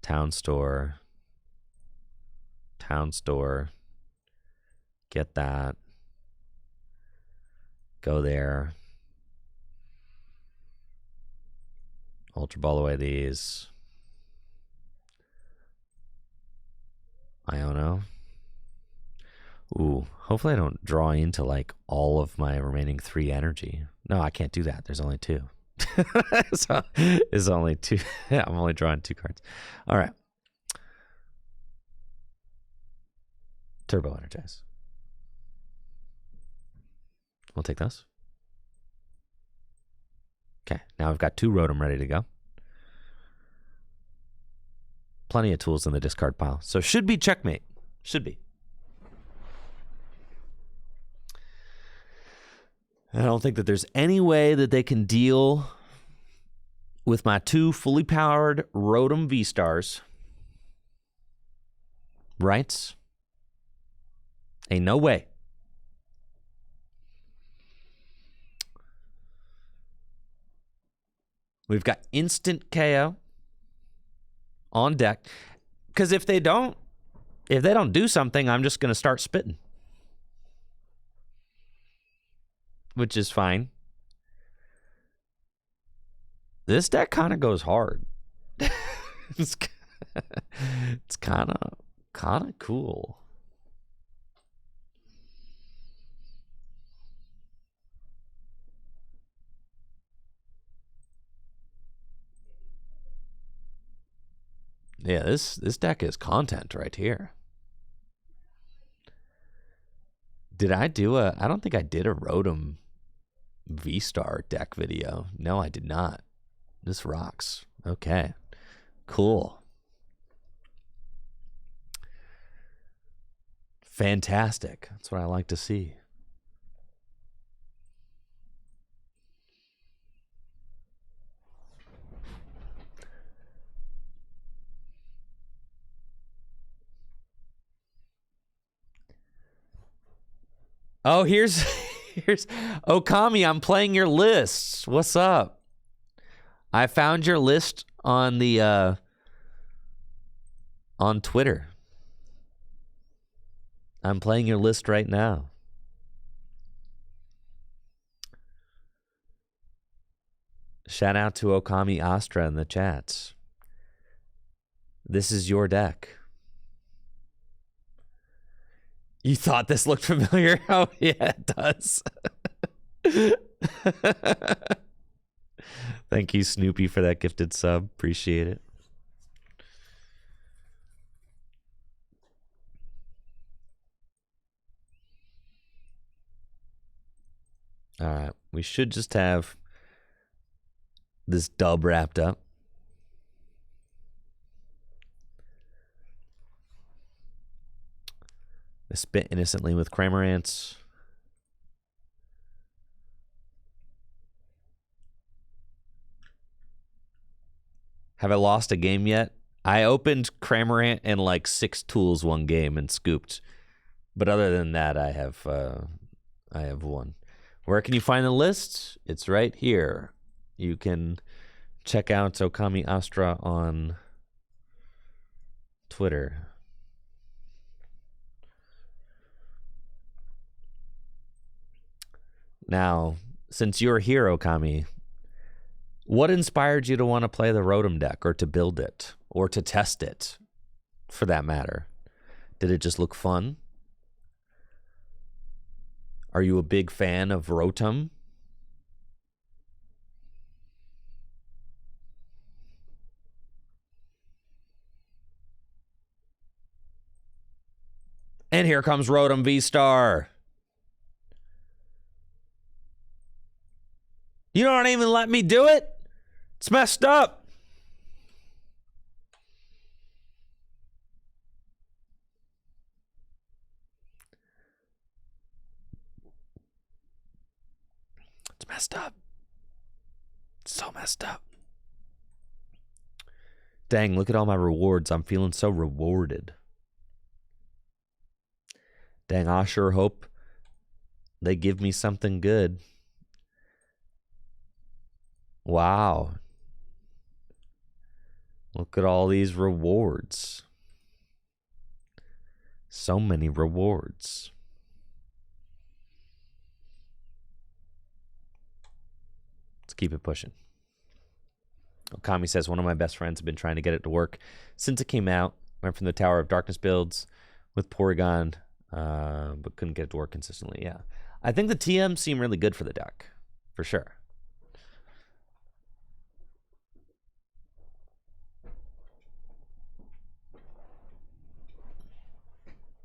Town Store. Town Store. Get that. Go there. Ultra Ball away these. Iono. Ooh, hopefully I don't draw into like all of my remaining 3 energy. No, I can't do that. There's only 2. So it's only 2. Yeah, I'm only drawing 2 cards. All right. Turbo Energize. We'll take those. Okay, now I've got 2 Rotom ready to go. Plenty of tools in the discard pile. So should be checkmate. Should be. I don't think that there's any way that they can deal with my 2 fully powered Rotom VSTARs. Right? Ain't no way. We've got instant KO on deck. Because if they don't do something, I'm just going to start spitting. Which is fine. This deck kind of goes hard. It's kind of cool. Yeah, this deck is content right here. Did I do I don't think I did a Rotom VSTAR deck video. No, I did not. This rocks. Okay. Cool. Fantastic. That's what I like to see. Oh, here's Okami. I'm playing your lists. What's up? I found your list on the on Twitter. I'm playing your list right now. Shout out to Okami Astra in the chats. This is your deck. You thought this looked familiar? Oh, yeah, it does. Thank you, Snoopy, for that gifted sub. Appreciate it. All right. We should just have this dub wrapped up. I spit innocently with Cramorants. Have I lost a game yet? I opened Cramorant and like 6 tools one game and scooped. But other than that, I have won. Where can you find the list? It's right here. You can check out Okami Astra on Twitter. Now, since you're here, Okami, what inspired you to want to play the Rotom deck, or to build it, or to test it, for that matter? Did it just look fun? Are you a big fan of Rotom? And here comes Rotom VSTAR. You don't even let me do it? It's messed up. It's messed up. It's so messed up. Dang, look at all my rewards. I'm feeling so rewarded. Dang, I sure hope they give me something good. Wow. Look at all these rewards. So many rewards. Let's keep it pushing. Kami says, one of my best friends have been trying to get it to work since it came out. Went from the Tower of Darkness builds with Porygon, but couldn't get it to work consistently. Yeah. I think the TMs seem really good for the deck, for sure.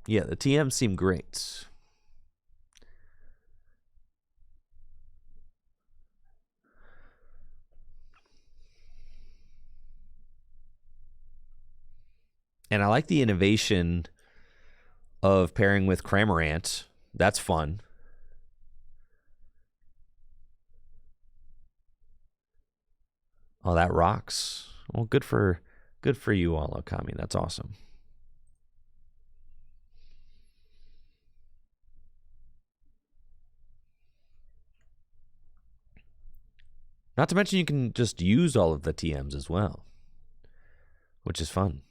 Yeah, the TMs seem great. And I like the innovation of pairing with Cramorant. That's fun. Oh, that rocks. Well, good for you all, Okami. That's awesome. Not to mention you can just use all of the TMs as well, which is fun.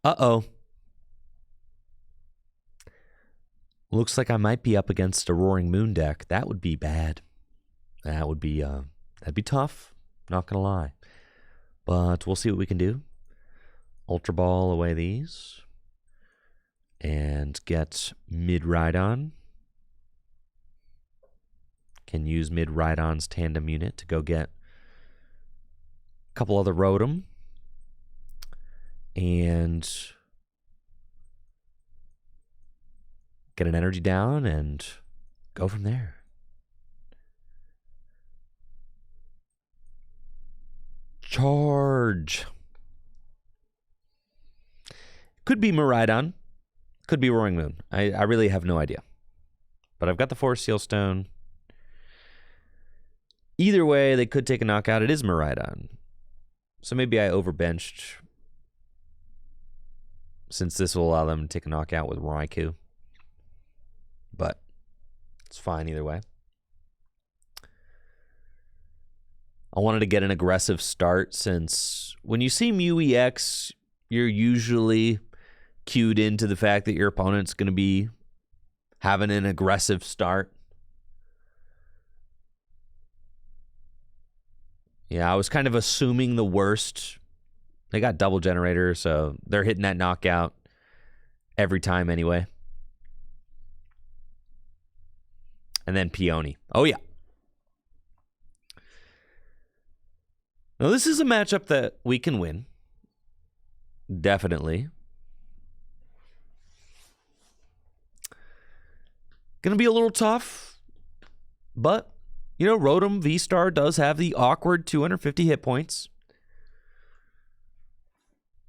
Uh-oh. Looks like I might be up against a Roaring Moon deck. That would be bad. That would be, that'd be tough. Not gonna lie. But we'll see what we can do. Ultra Ball away these. And get mid-Rhydon. Can use mid-Rhydon's tandem unit to go get a couple other Rotom. And get an energy down and go from there. Charge. Could be Miraidon. Could be Roaring Moon. I really have no idea. But I've got the Forest Seal Stone. Either way, they could take a knockout. It is Miraidon. So maybe I overbenched, since this will allow them to take a knockout with Raikou. But it's fine either way. I wanted to get an aggressive start, since when you see Mew EX, you're usually cued into the fact that your opponent's going to be having an aggressive start. Yeah, I was kind of assuming the worst. They got double generator, so they're hitting that knockout every time anyway. And then Peony. Oh, yeah. Now, this is a matchup that we can win. Definitely. Going to be a little tough, but, you know, Rotom VSTAR does have the awkward 250 hit points.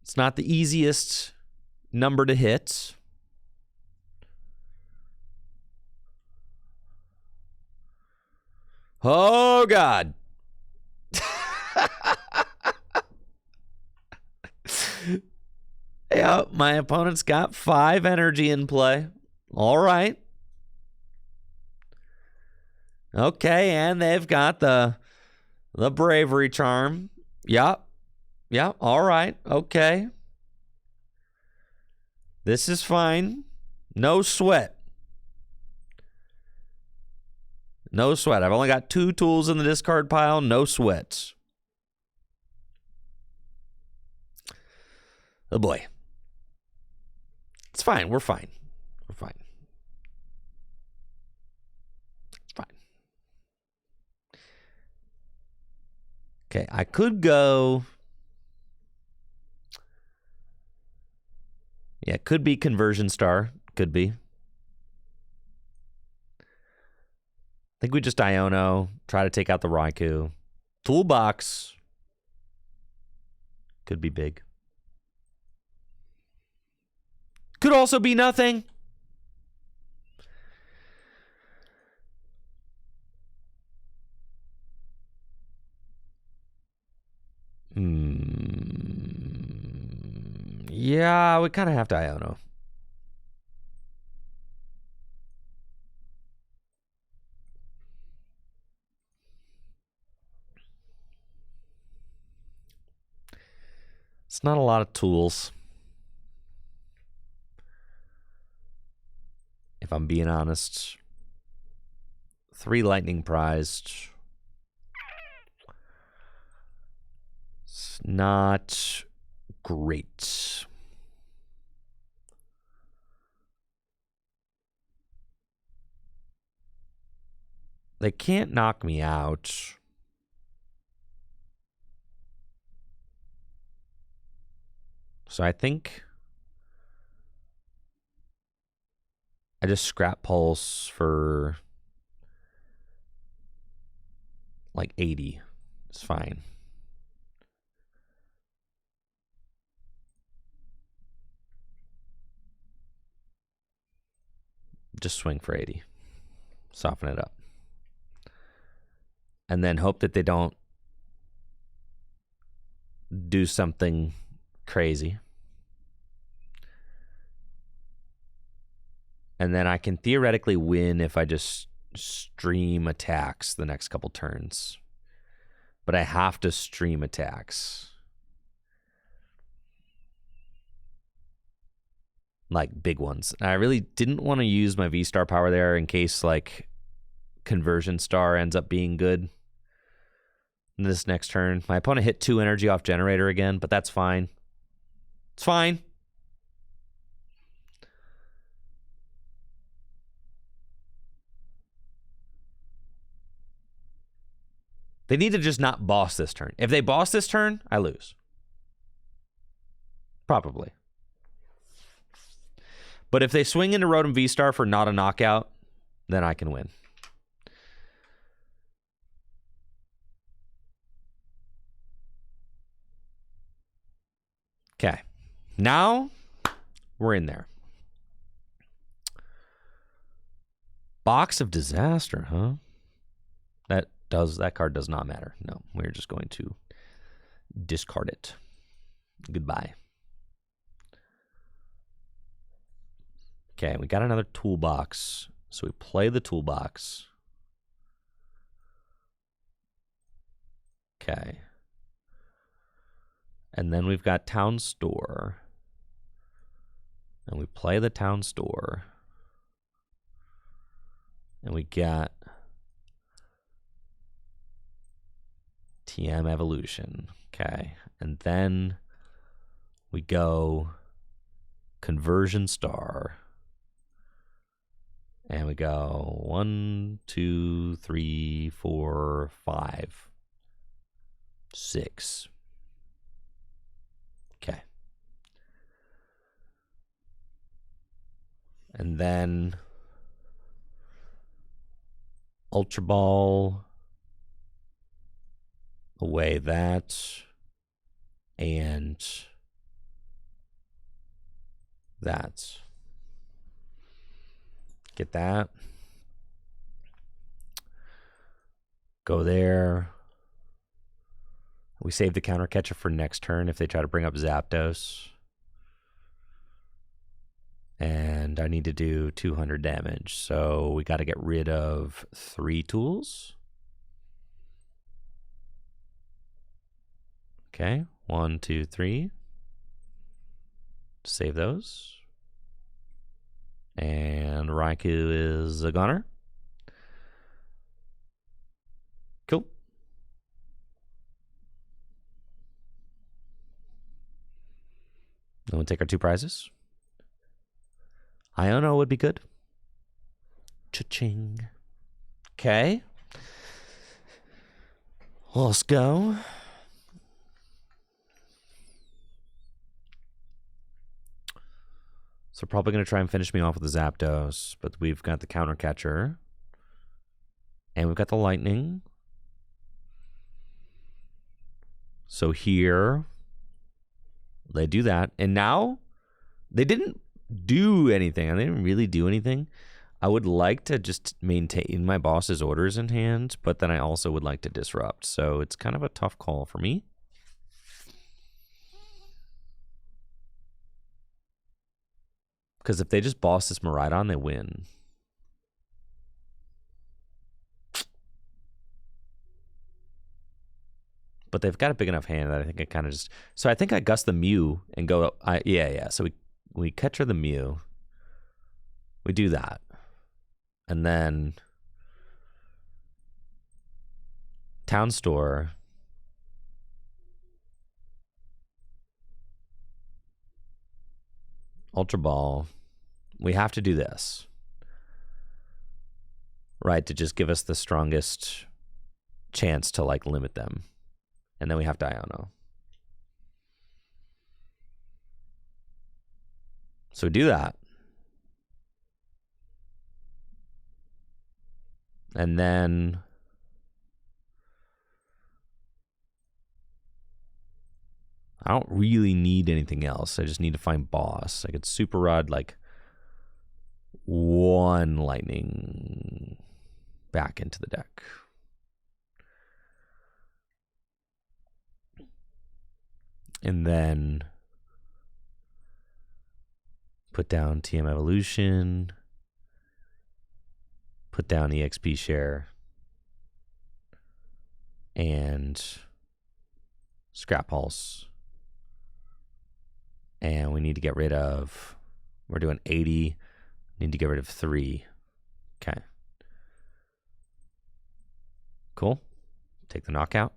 It's not the easiest number to hit. Oh, God. Yeah, my opponent's got 5 energy in play. All right. Okay, and they've got the bravery charm. Yep. Yep. All right. Okay. This is fine. No sweat. No sweat. I've only got 2 tools in the discard pile. No sweats. Oh boy. It's fine. We're fine. We're fine. It's fine. Okay, I could go. Yeah, it could be Conversion Star. Could be. I think we just Iono, try to take out the Raikou. Toolbox. Could be big. Could also be nothing. Yeah, we kind of have to Iono. It's not a lot of tools, if I'm being honest. 3 lightning prized. It's not great. They can't knock me out. So I think I just scrap Pulse for like 80. It's fine. Just swing for 80. Soften it up. And then hope that they don't do something crazy. And then I can theoretically win if I just stream attacks the next couple turns. But I have to stream attacks. Like big ones. I really didn't want to use my V-Star power there in case like Conversion Star ends up being good this next turn. My opponent hit 2 energy off Generator again, but that's fine. It's fine. They need to just not boss this turn. If they boss this turn, I lose. Probably. But if they swing into Rotom V-Star for not a knockout, then I can win. Okay. Now we're in there. Box of Disaster, huh? That card does not matter. No, we're just going to discard it. Goodbye. Okay, we got another toolbox. So we play the toolbox. Okay. And then we've got Town Store. And we play the Town Store. And we got TM Evolution. Okay. And then we go Conversion Star. And we go 1, 2, 3, 4, 5, 6. Okay. And then Ultra Ball. Away that. And that. Get that. Go there. We save the counter catcher for next turn if they try to bring up Zapdos. And I need to do 200 damage. So we got to get rid of 3 tools. Okay. 1, 2, 3. Save those. And Raikou is a goner. Cool. Then we'll take our 2 prizes. Iono would be good. Cha-ching. Okay. Let's go. So probably going to try and finish me off with the Zapdos, but we've got the counter catcher. And we've got the lightning. So here, they do that. And now, they didn't do anything. They didn't really do anything. I would like to just maintain my boss's orders in hand, but then I also would like to disrupt. So it's kind of a tough call for me. Because if they just boss this Miraidon, they win. But they've got a big enough hand that I think it kind of just... So I think I gust the Mew and go... Yeah. So we catch her the Mew. We do that. And then... Town Store... Ultra Ball. We have to do this. Right, to just give us the strongest chance to, like, limit them. And then we have Diano. So we do that. And then... I don't really need anything else. I just need to find boss. I could Super Rod, like, one lightning back into the deck. And then put down TM Evolution, put down EXP Share, and Scrap Pulse. And we need to get rid of, we're doing 80, need to get rid of 3. Okay. Cool. Take the knockout.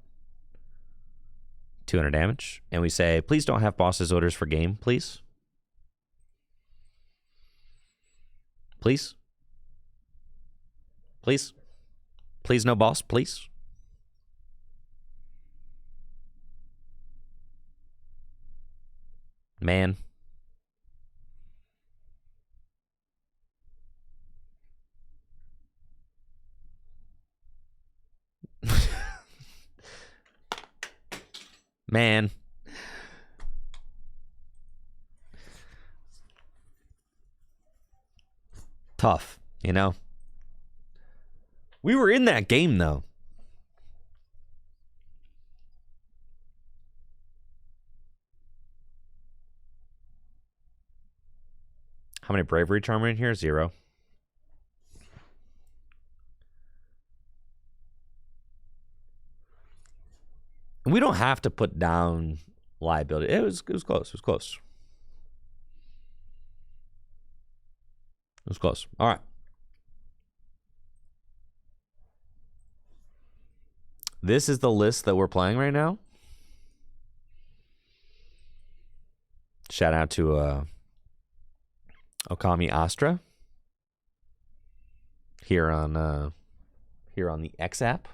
200 damage. And we say, please don't have boss's orders for game, please. Please. Please. Please no boss, please. Man. Man. Tough, you know? We were in that game, though. How many Bravery Charm are in here? 0. We don't have to put down liability. It was close. It was close. It was close. All right. This is the list that we're playing right now. Shout out to Okami Astra here on the X app.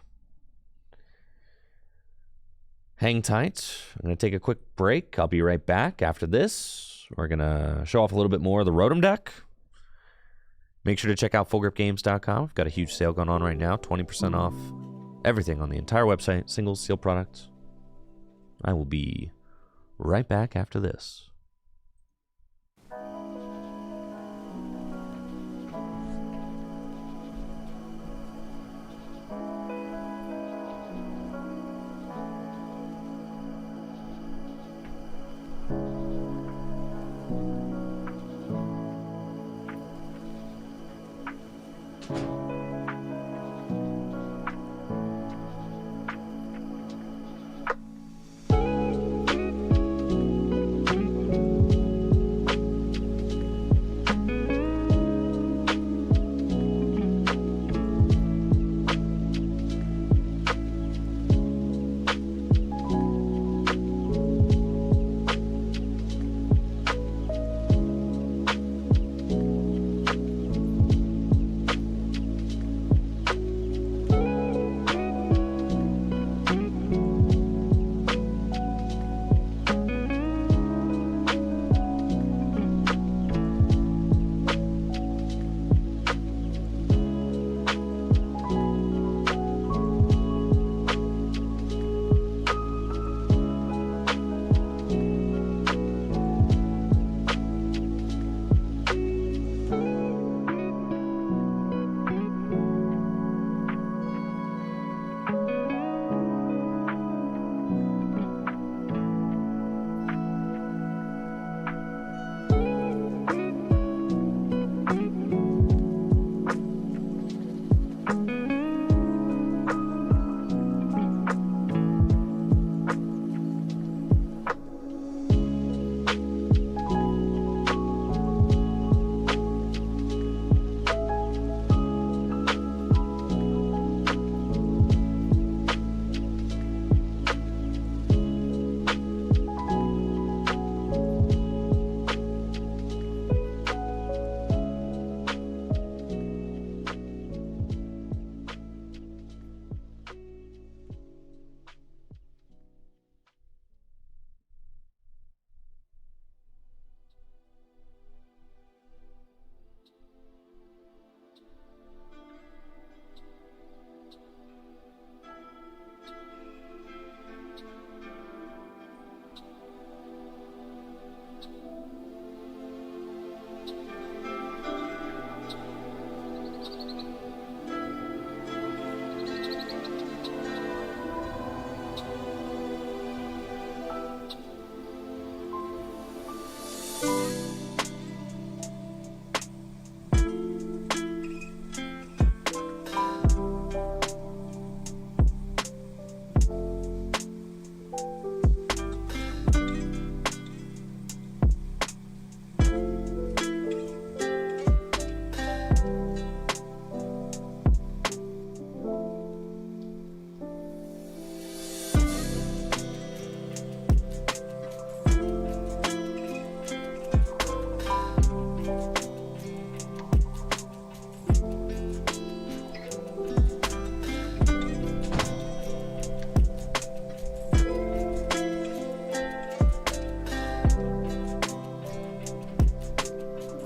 Hang tight. I'm going to take a quick break. I'll be right back after this. We're going to show off a little bit more of the Rotom deck. Make sure to check out fullgripgames.com. We've got a huge sale going on right now. 20% off everything on the entire website. Singles, sealed products. I will be right back after this.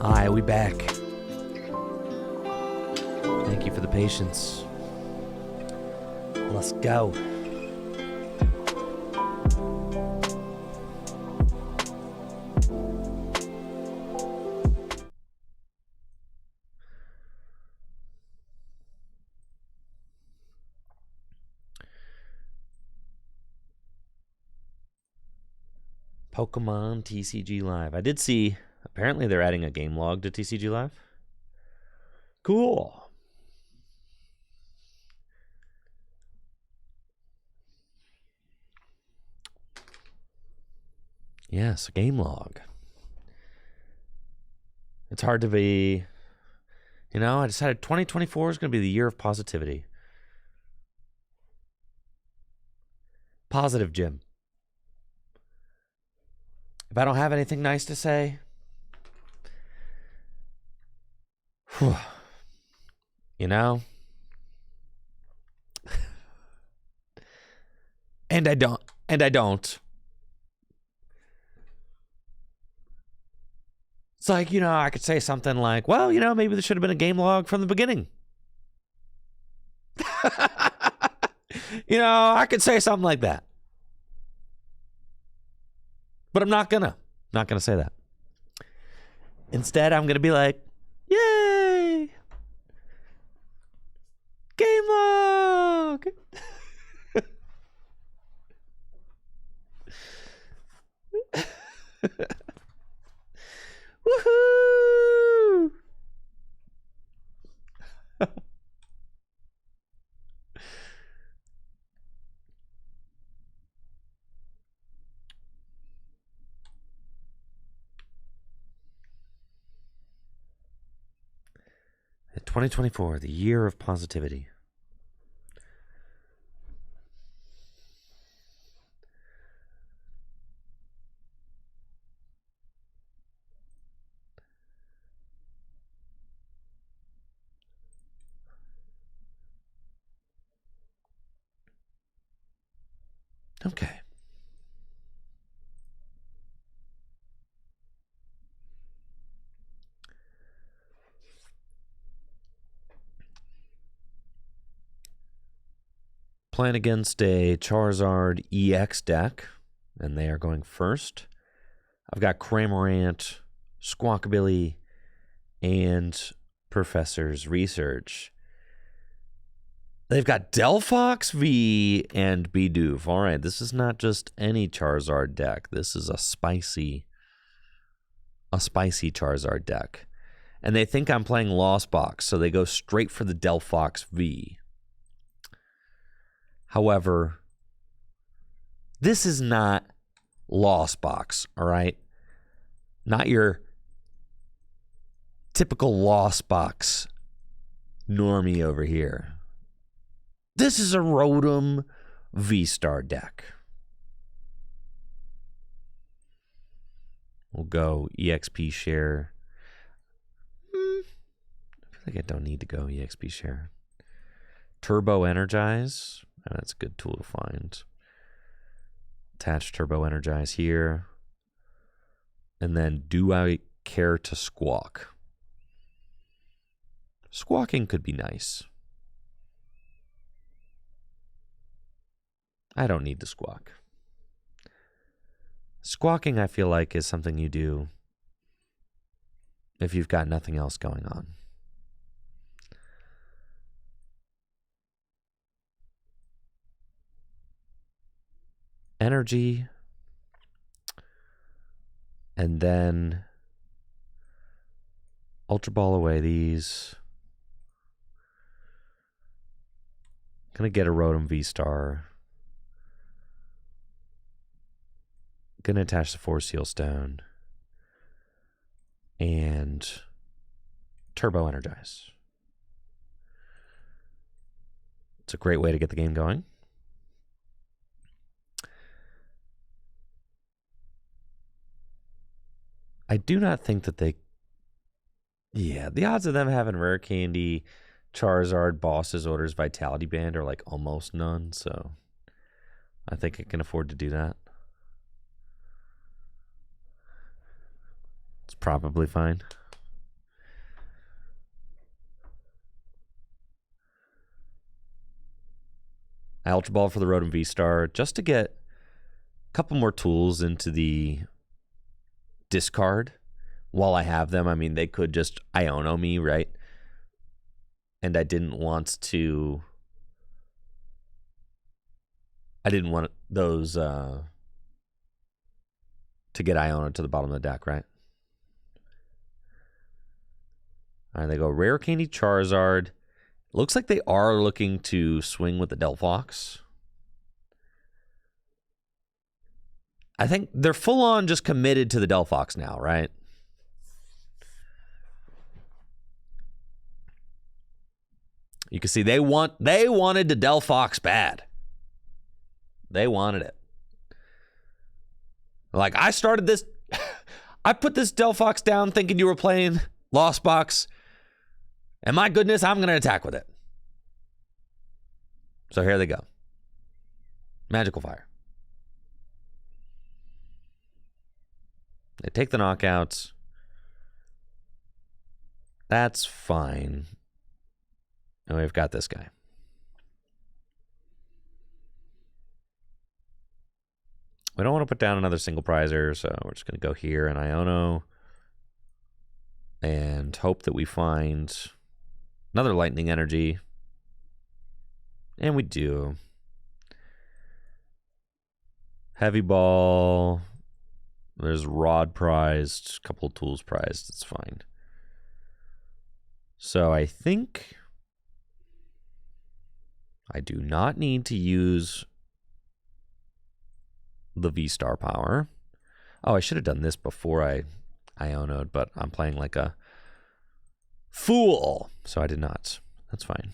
Aye, we back. Thank you for the patience. Let's go. Pokemon TCG Live. I did see, apparently they're adding a game log to TCG Live. Cool. Yes, a game log. It's hard to be, you know, I decided 2024 is going to be the year of positivity. Positive, Jim. If I don't have anything nice to say, you know, and I don't. It's like, you know, I could say something like, well, you know, maybe there should have been a game log from the beginning. You know, I could say something like that. But I'm not gonna say that. Instead, I'm gonna be like, yay! Game log! Woohoo! In 2024, the year of positivity. Okay. Playing against a Charizard EX deck, and they are going first. I've got Cramorant, Squawkabilly, and Professor's Research. They've got Delphox V and Bidoof. All right, this is not just any Charizard deck. This is a spicy Charizard deck. And they think I'm playing Lost Box, so they go straight for the Delphox V. However, this is not Lost Box, all right? Not your typical Lost Box normie over here. This is a Rotom VSTAR deck. We'll go EXP share. I feel like I don't need to go EXP share. Turbo Energize. Oh, that's a good tool to find. Attach Turbo Energize here. And then do I care to squawk? Squawking could be nice. I don't need to squawk. Squawking, I feel like, is something you do if you've got nothing else going on. Energy. And then Ultra Ball away these. Gonna get a Rotom VSTAR. Gonna attach the Force Seal Stone. And Turbo Energize. It's a great way to get the game going. I do not think that they... Yeah, the odds of them having Rare Candy, Charizard, Boss's Orders, Vitality Band are like almost none, so I think I can afford to do that. It's probably fine. I Ultra Ball for the Rotom VSTAR just to get a couple more tools into the discard while I have them. I mean, they could just Iono me, right? And I didn't want those to get Iono to the bottom of the deck, right? All right, they go Rare Candy Charizard. Looks like they are looking to swing with the Delphox. I think they're full on just committed to the Delphox now, right? You can see they wanted the Delphox bad. They wanted it. Like, I started this. I put this Delphox down thinking you were playing Lost Box. And my goodness, I'm going to attack with it. So here they go. Magical Fire. They take the knockouts. That's fine. And we've got this guy. We don't want to put down another single prizer, so we're just going to go here and Iono. And hope that we find another Lightning Energy. And we do. Heavy Ball. There's Rod prized. A couple of tools prized. It's fine. So I think I do not need to use the V-Star power. Oh, I should have done this before I Iono'd, but I'm playing like a fool. So I did not. That's fine.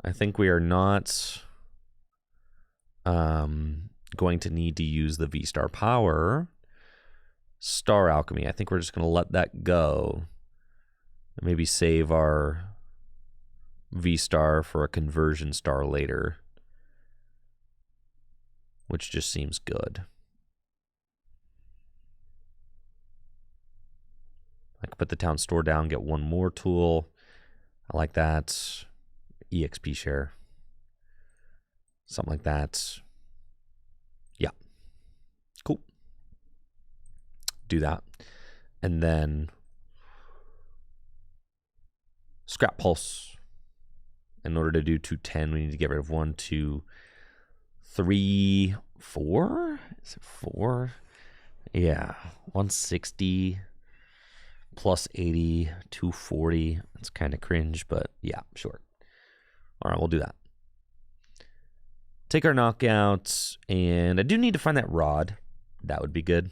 I think we are not going to need to use the V-Star power. Star Alchemy. I think we're just going to let that go. Maybe save our V-Star for a conversion star later, which just seems good. I could put the town store down, get one more tool. I like that. EXP share. Something like that. Yeah. Cool. Do that. And then Scrap Pulse. In order to do 210, we need to get rid of 1, 2, 3, 4? Is it 4? Yeah. 160 plus 80, 240. It's kind of cringe, but yeah, sure. All right, we'll do that. Take our knockouts, and I do need to find that Rod. That would be good.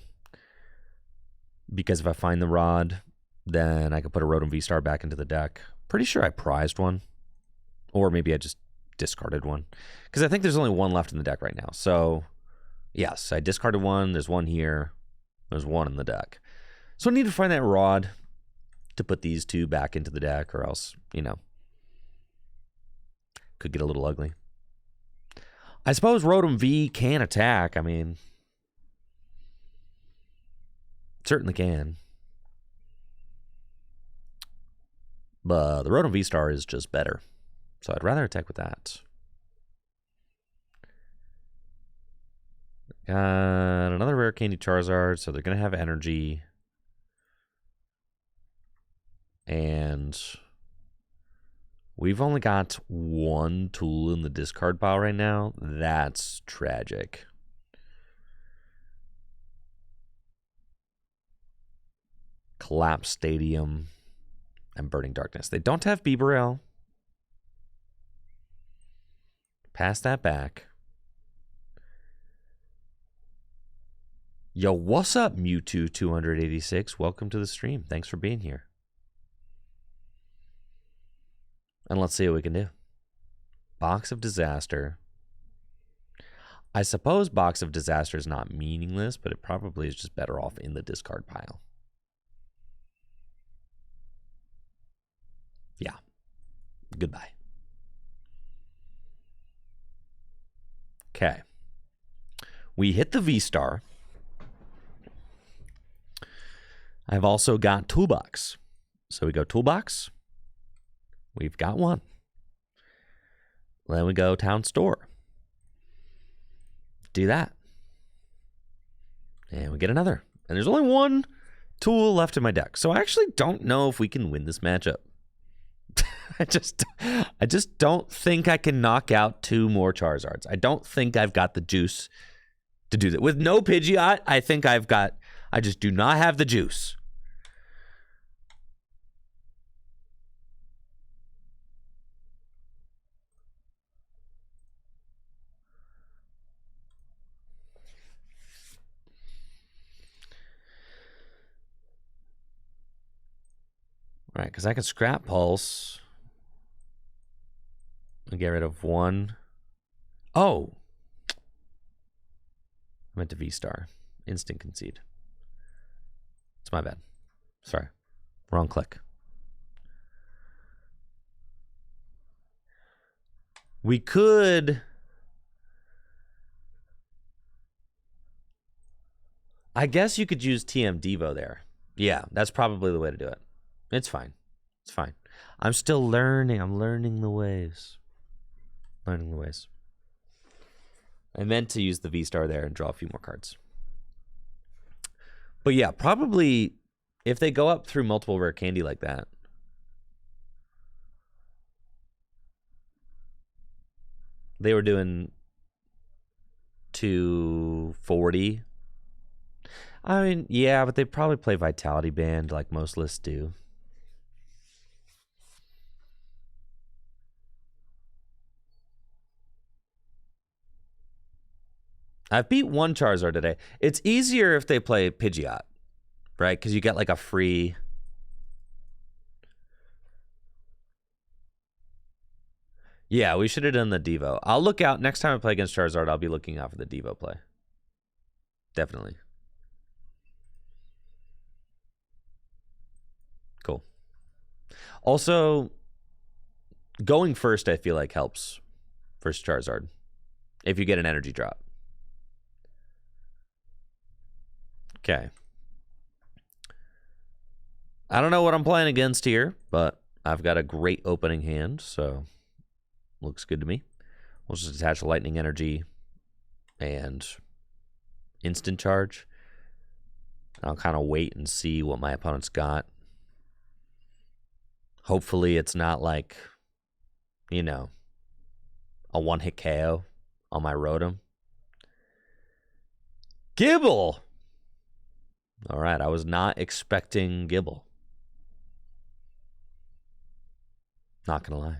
Because if I find the Rod, then I could put a Rotom V-Star back into the deck. Pretty sure I prized one. Or maybe I just discarded one. Because I think there's only one left in the deck right now. So, yes, I discarded one. There's one here. There's one in the deck. So I need to find that Rod to put these two back into the deck, or else, you know, could get a little ugly. I suppose Rotom V can attack. I mean, certainly can. But the Rotom V-Star is just better. So I'd rather attack with that. Got another Rare Candy Charizard, so they're going to have energy. And we've only got one tool in the discard pile right now. That's tragic. Collapse Stadium and Burning Darkness. They don't have Bibarel. Pass that back. Yo, what's up, Mewtwo 286? Welcome to the stream. Thanks for being here. And let's see what we can do. Box of Disaster. I suppose Box of Disaster is not meaningless, but it probably is just better off in the discard pile. Yeah. Goodbye. Okay. We hit the V-Star. I've also got Toolbox. So we go Toolbox. We've got one. Then we go town store. Do that. And we get another. And there's only one tool left in my deck. So I actually don't know if we can win this matchup. I just don't think I can knock out 2 more Charizards. I don't think I've got the juice to do that. With no Pidgeot, I think I just do not have the juice. Right, because I can scrap Pulse and get rid of 1. Oh! I meant to VSTAR. Instant concede. It's my bad. Sorry. Wrong click. We could... I guess you could use TM Devo there. Yeah, that's probably the way to do it. It's fine. It's fine. I'm still learning. I'm learning the ways. Learning the ways. I meant to use the V-Star there and draw a few more cards. But yeah, probably if they go up through multiple rare candy like that. They were doing 240. I mean, yeah, but they probably play Vitality Band like most lists do. I've beat 1 Charizard today. It's easier if they play Pidgeot, right? Because you get like a free... Yeah, we should have done the Devo. I'll look out. Next time I play against Charizard, I'll be looking out for the Devo play. Definitely. Cool. Also, going first, I feel like helps versus Charizard if you get an energy drop. Okay. I don't know what I'm playing against here, but I've got a great opening hand, so looks good to me. We'll just attach lightning energy and instant charge. I'll kind of wait and see what my opponent's got. Hopefully it's not like, you know, a one-hit KO on my Rotom. Gibble! All right, I was not expecting Gibble. Not gonna lie.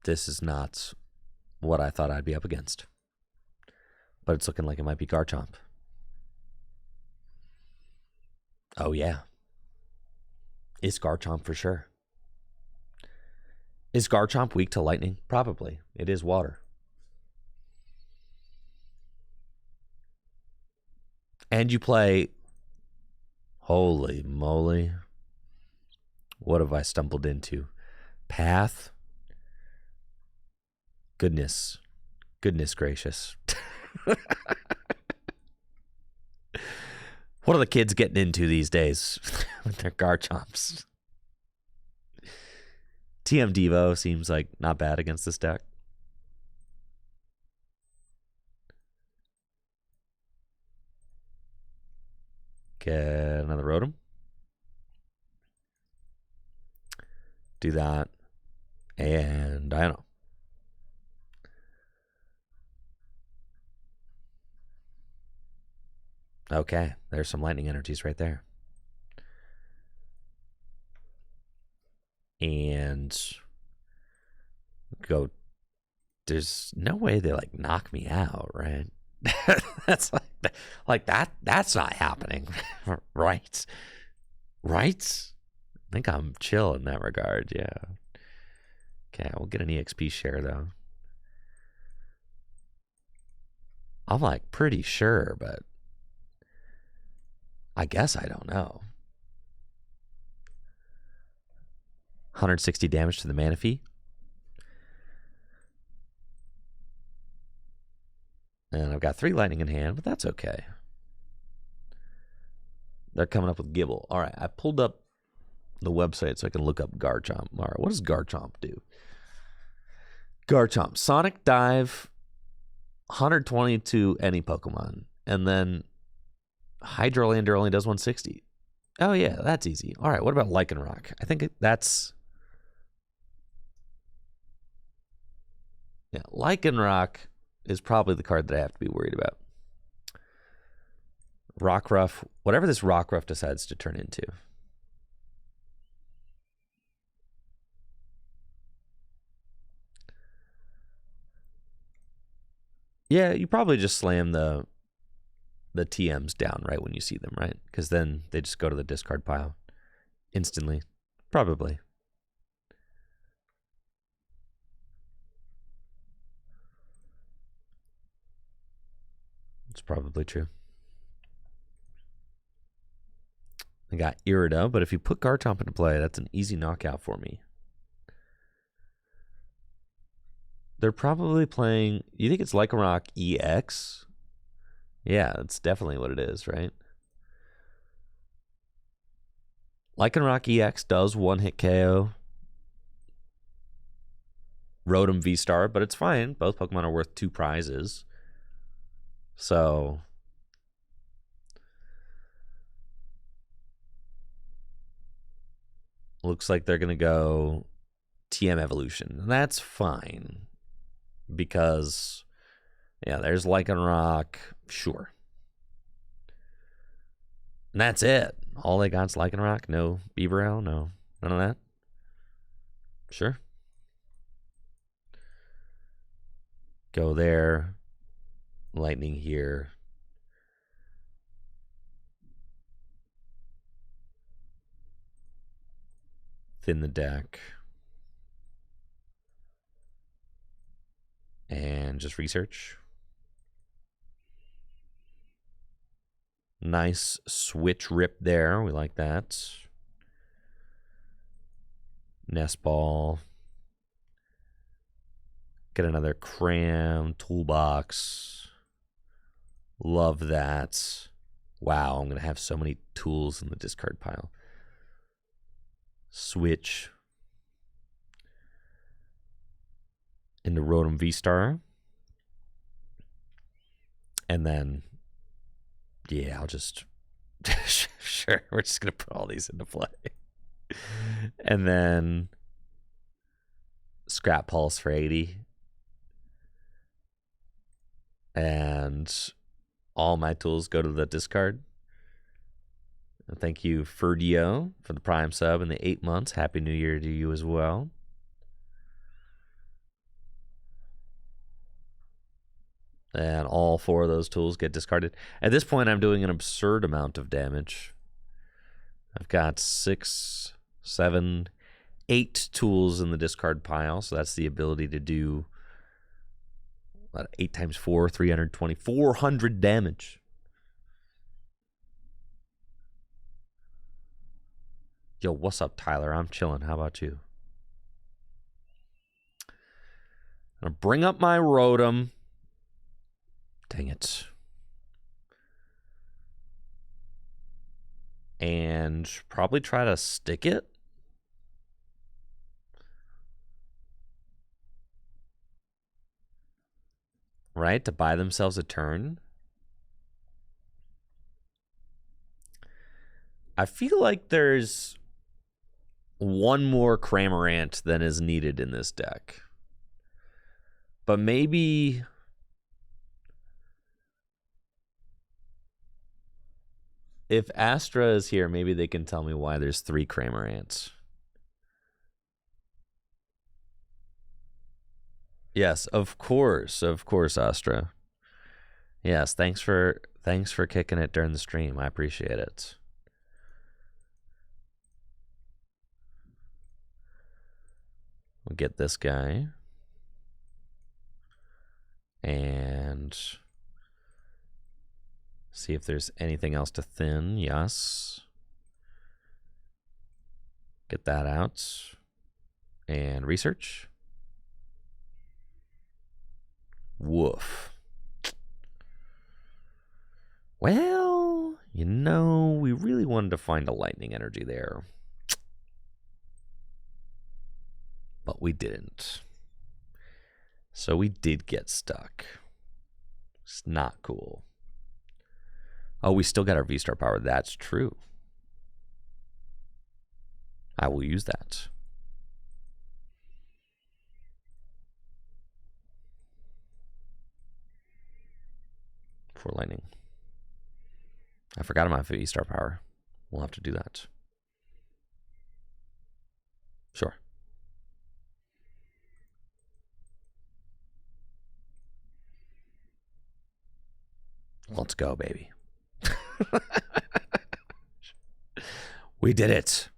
This is not what I thought I'd be up against. But it's looking like it might be Garchomp. Oh, yeah. It's Garchomp for sure. Is Garchomp weak to lightning? Probably. It is water. And you play... Holy moly. What have I stumbled into? Path? Goodness. Goodness gracious. What are the kids getting into these days with their Garchomps? TM Devo seems like not bad against this deck. Get another Rotom. Do that. And I don't know. Okay, there's some lightning energies right there. And go. There's no way they like knock me out, right? That's like that. That's not happening, right? Right? I think I'm chill in that regard. Yeah. Okay, we'll get an EXP share though. I'm like pretty sure, but I guess I don't know. 160 damage to the Manaphy. And I've got 3 lightning in hand, but that's okay. They're coming up with Gibble. All right, I pulled up the website so I can look up Garchomp. All right, what does Garchomp do? Garchomp, Sonic Dive, 120 to any Pokemon, and then Hydrolander only does 160. Oh yeah, that's easy. All right, what about Lycanroc? I think that's... Yeah, Lycanroc is probably the card that I have to be worried about. Rockruff, whatever this Rockruff decides to turn into. Yeah, you probably just slam the TMs down right when you see them, right? Because then they just go to the discard pile instantly. Probably. It's probably true. I got Irida, but if you put Garchomp into play, that's an easy knockout for me. They're probably playing... You think it's Lycanroc EX? Yeah, that's definitely what it is, right? Lycanroc EX does one-hit KO Rotom VSTAR, but it's fine. Both Pokemon are worth 2 prizes. So... Looks like they're going to go TM Evolution. And that's fine. Because, yeah, there's Lycanroc. Sure. And that's it. All they got's Lycanroc. No Beaverell. No. None of that. Sure. Go there. Lightning here. Thin the deck. And just research. Nice switch rip there. We like that. Nest Ball. Get another cram. Toolbox. Love that. Wow, I'm going to have so many tools in the discard pile. Switch into Rotom VSTAR. And then, yeah, I'll just... Sure, we're just going to put all these into play. And then Scrap Pulse for 80. And all my tools go to the discard. And thank you, Ferdio, for the Prime sub and the 8 months. Happy New Year to you as well. And all 4 of those tools get discarded. At this point, I'm doing an absurd amount of damage. I've got 6, 7, 8 tools in the discard pile. So that's the ability to do 8 times 4, 320, 400 damage. Yo, what's up, Tyler? I'm chilling. How about you? I'm going to bring up my Rotom. Dang it. And probably try to stick it. Right? To buy themselves a turn. I feel like there's one more Cramorant than is needed in this deck. But maybe... If Astra is here, maybe they can tell me why there's 3 Cramorants. Yes, of course, Astra. Yes, thanks for kicking it during the stream. I appreciate it. We'll get this guy. And see if there's anything else to thin. Yes. Get that out. And research. Woof. Well, you know, we really wanted to find a lightning energy there. but we didn't. So we did get stuck. It's not cool. Oh, we still got our VSTAR power. That's true. I will use that. For lightning. I forgot about VSTAR power. We'll have to do that. Sure. Let's go, baby. We did it.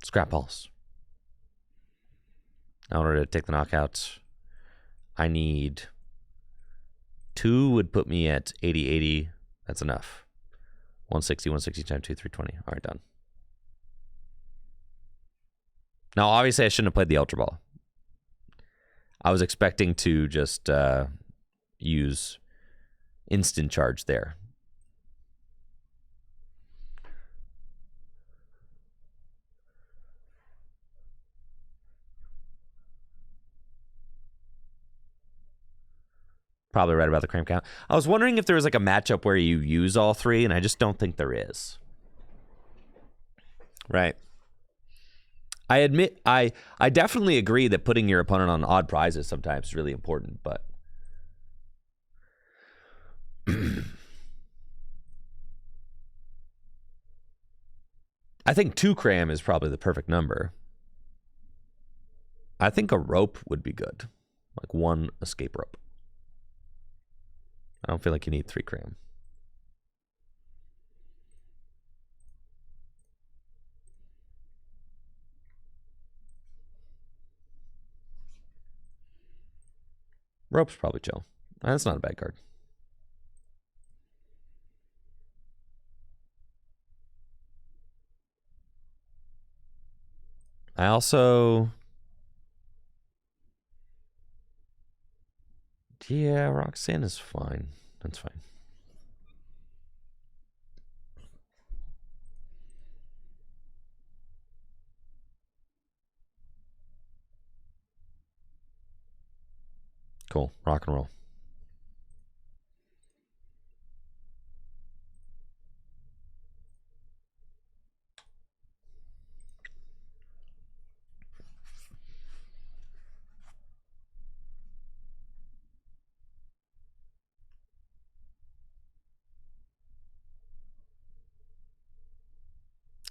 Scrap Pulse. In order to take the knockout, I need 2 would put me at 80. That's enough. 160 times 2, 320. All right, done. Now, obviously, I shouldn't have played the Ultra Ball. I was expecting to just use instant charge there. Probably right about the cramp count. I was wondering if there was like a matchup where you use all 3, and I just don't think there is. Right. I admit, I definitely agree that putting your opponent on odd prizes sometimes is really important, but I think 2 cram is probably the perfect number. I think a rope would be good, like 1 escape rope. I don't feel like you need 3 cram. Rope's probably chill. That's not a bad card. I also... Yeah, Roxanne is fine. That's fine. Cool. Rock and roll.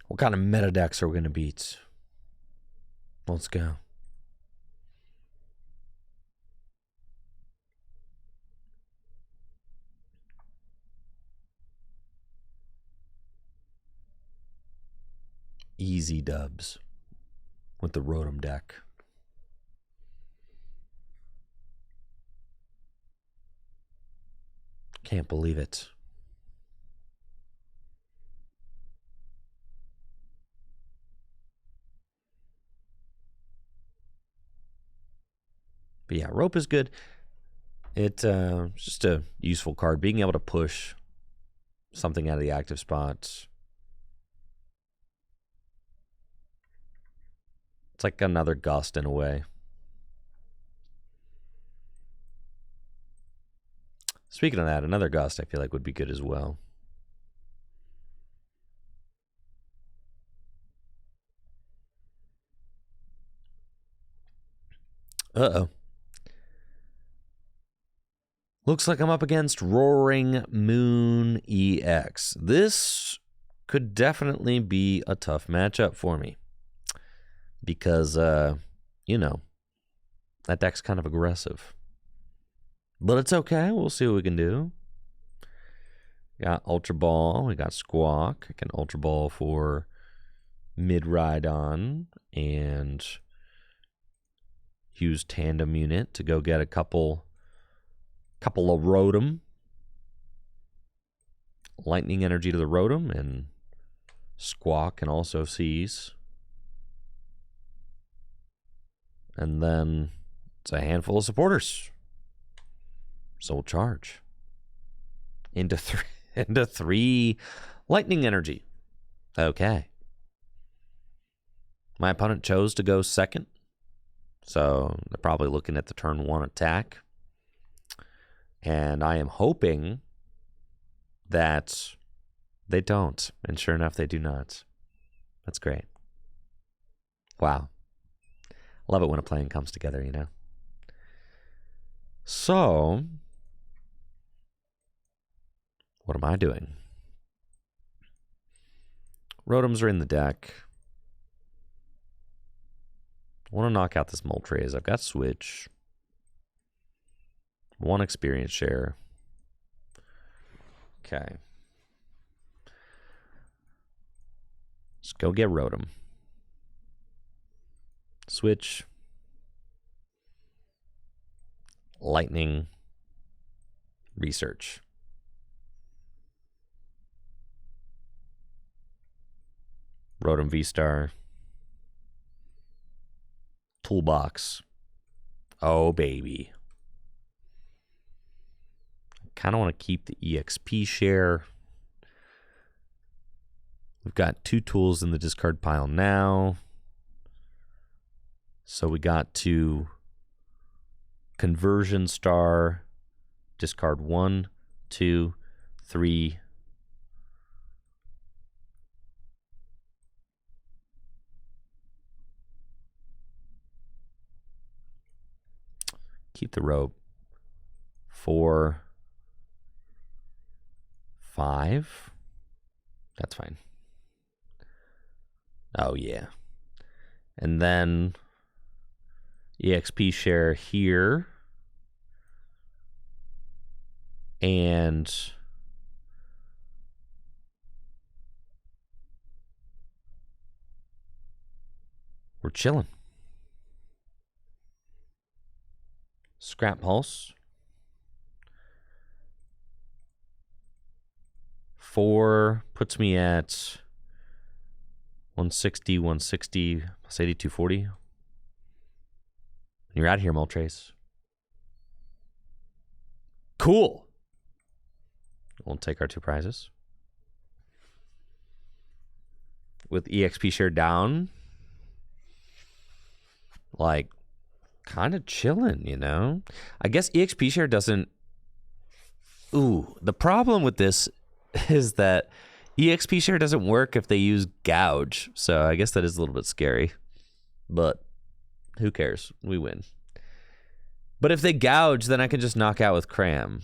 What kind of meta decks are we going to beat? Let's go. Easy dubs with the Rotom deck. Can't believe it. But yeah, rope is good. It's just a useful card. Being able to push something out of the active spots. It's like another gust in a way. Speaking of that, another gust I feel like would be good as well. Uh-oh. Looks like I'm up against Roaring Moon EX. This could definitely be a tough matchup for me. Because, you know, that deck's kind of aggressive. But it's okay. We'll see what we can do. Got Ultra Ball. We got Squawk. I can Ultra Ball for Mid-Rhydon. And use Tandem Unit to go get a couple of Rotom. Lightning Energy to the Rotom. And Squawk can also seize. And then it's a handful of supporters. So we'll charge. Into 3 lightning energy. Okay. My opponent chose to go second, so they're probably looking at the turn 1 attack. And I am hoping that they don't. And sure enough, they do not. That's great. Wow. Love it when a plan comes together, you know? So, what am I doing? Rotoms are in the deck. I want to knock out this Moltres. I've got Switch. 1 experience share. Okay. Let's go get Rotom. Switch. Lightning. Research. Rotom VSTAR. Toolbox. Oh, baby. Kind of want to keep the EXP share. We've got 2 tools in the discard pile now. So we got to Conversion Star, discard 1, 2, 3. Keep the rope. 4, 5. That's fine. Oh, yeah. And then EXP share here. And we're chilling. Scrap Pulse. 4 puts me at 160, 160, plus 80, 240. You're out of here, Moltres. Cool. We'll take our 2 prizes. With EXP share down, like, kind of chilling, you know? I guess EXP share doesn't... Ooh, the problem with this is that EXP share doesn't work if they use gouge. So I guess that is a little bit scary. But who cares? We win. But if they gouge, then I can just knock out with Cram.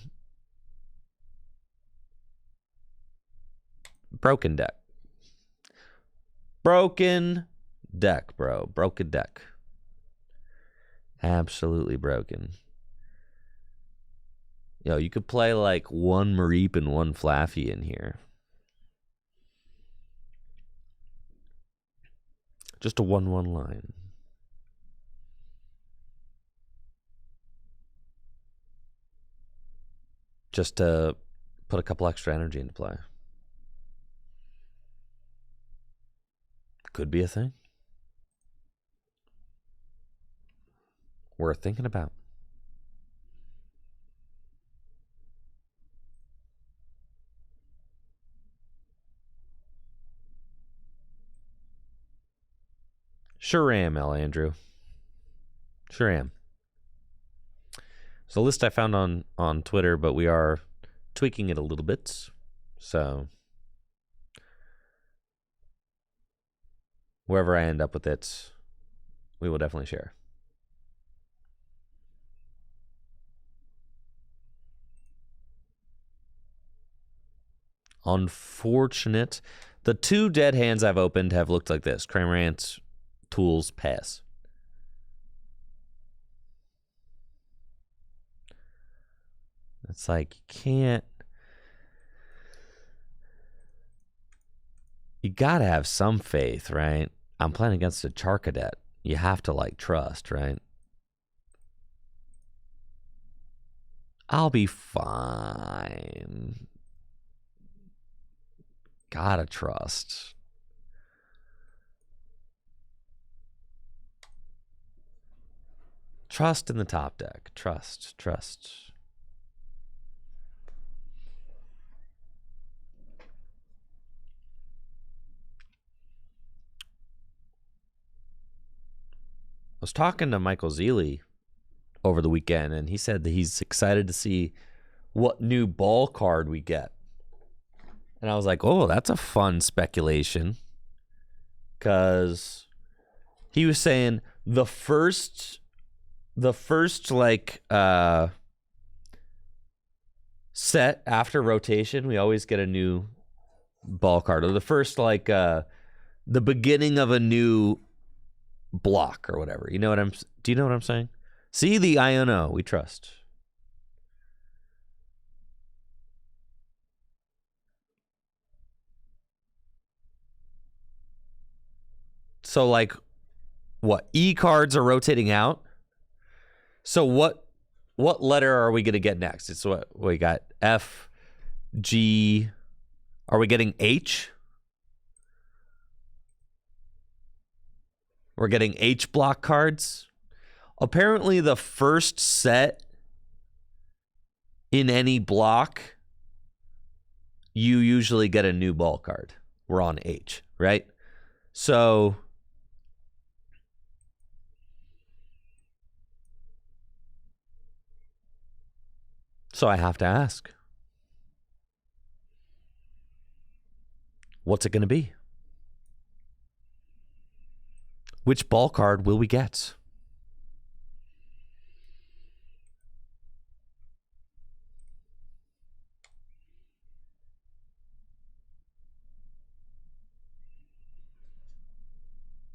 Broken deck. Broken deck, bro. Broken deck. Absolutely broken. Yo, you could play like 1 Mareep and 1 Flaffy in here. Just a 1/1 line. Just to put a couple extra energy into play. Could be a thing. Worth thinking about. Sure am, L. Andrew. Sure am. It's a list I found on Twitter, but we are tweaking it a little bit. So wherever I end up with it, we will definitely share. Unfortunate. The 2 dead hands I've opened have looked like this. Cramorant, Tools, pass. It's like, you can't... You gotta have some faith, right? I'm playing against a Charcadet. You have to, like, trust, right? I'll be fine. Gotta trust. Trust in the top deck. Trust. was talking to Michael Zealy over the weekend, and he said that he's excited to see what new ball card we get. And I was like, oh, that's a fun speculation. Because he was saying the first like set after rotation, we always get a new ball card. Or the first like the beginning of a new block or whatever. Do you know what I'm saying? See the INO, we trust. So like what? E cards are rotating out. So what letter are we going to get next? It's what we got. F, G. Are we getting H? We're getting H block cards. Apparently the first set in any block, you usually get a new ball card. We're on H, right? So I have to ask, what's it going to be? Which ball card will we get?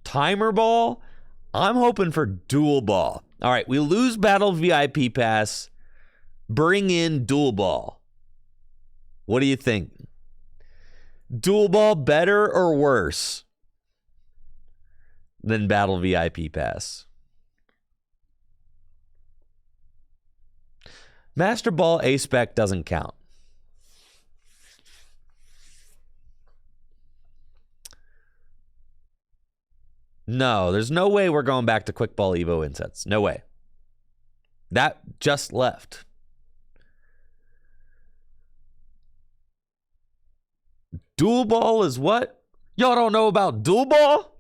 Timer ball? I'm hoping for dual ball. All right, we lose Battle VIP Pass. Bring in dual ball. What do you think? Dual ball better or worse than Battle VIP Pass? Master Ball A-Spec doesn't count. No, there's no way we're going back to Quick Ball Evo insets. No way. That just left. Dual ball is what? Y'all don't know about dual ball?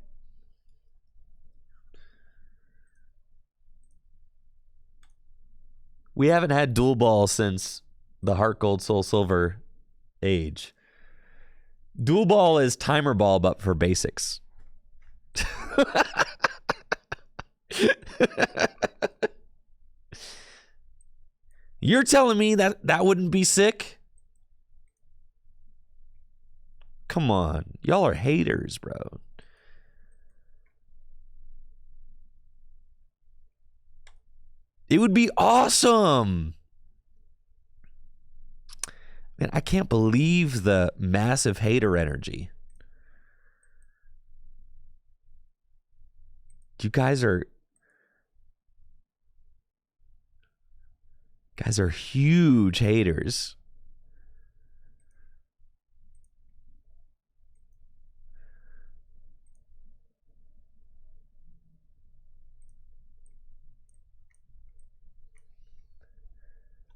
We haven't had dual ball since the Heart Gold Soul Silver age. Dual ball is timer ball, but for basics. You're telling me that wouldn't be sick? Come on. Y'all are haters, bro. It would be awesome. Man, I can't believe the massive hater energy. You guys are huge haters.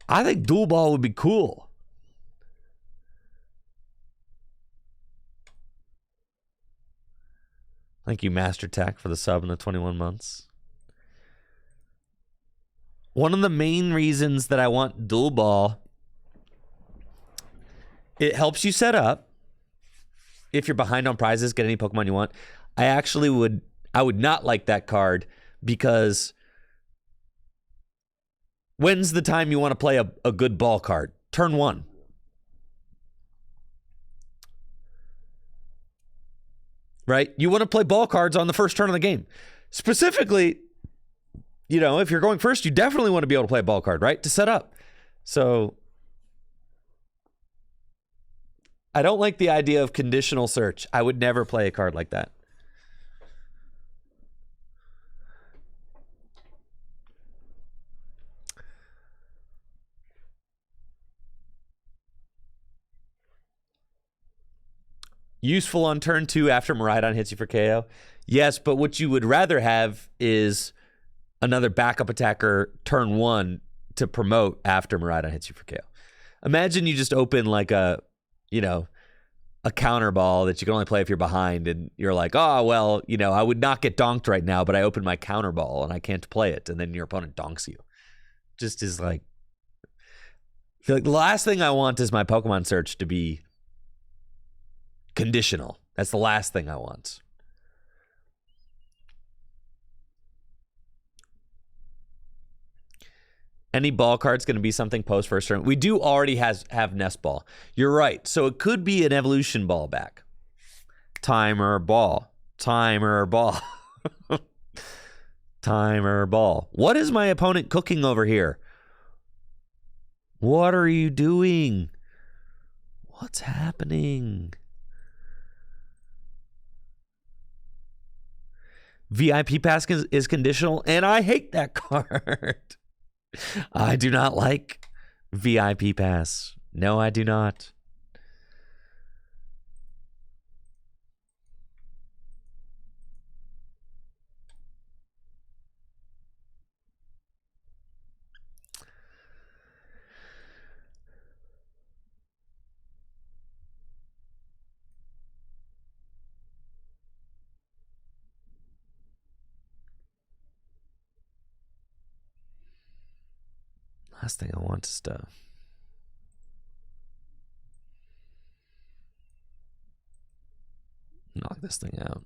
I think dual ball would be cool. Thank you, Master Tech, for the sub in the 21 months. One of the main reasons that I want dual ball, it helps you set up. If you're behind on prizes, get any Pokemon you want. I would not like that card because when's the time you want to play a good ball card? Turn 1. Right? You want to play ball cards on the first turn of the game. Specifically, if you're going first, you definitely want to be able to play a ball card, right? To set up. So I don't like the idea of conditional search. I would never play a card like that. Useful on turn 2 after Miraidon hits you for KO. Yes, but what you would rather have is another backup attacker turn 1 to promote after Miraidon hits you for KO. Imagine you just open like a a counter ball that you can only play if you're behind, and you're like, oh, well, you know, I would not get donked right now, but I opened my counter ball and I can't play it, and then your opponent donks you. Just is like, I feel like the last thing I want is my Pokemon search to be conditional. That's the last thing I want. Any ball card's going to be something post first turn. We do already have Nest Ball. You're right. So it could be an evolution ball back. Timer ball. Timer ball. Timer ball. What is my opponent cooking over here? What are you doing? What's happening? VIP pass is conditional, and I hate that card. I do not like VIP pass. No, I do not. Last thing I want is to knock this thing out.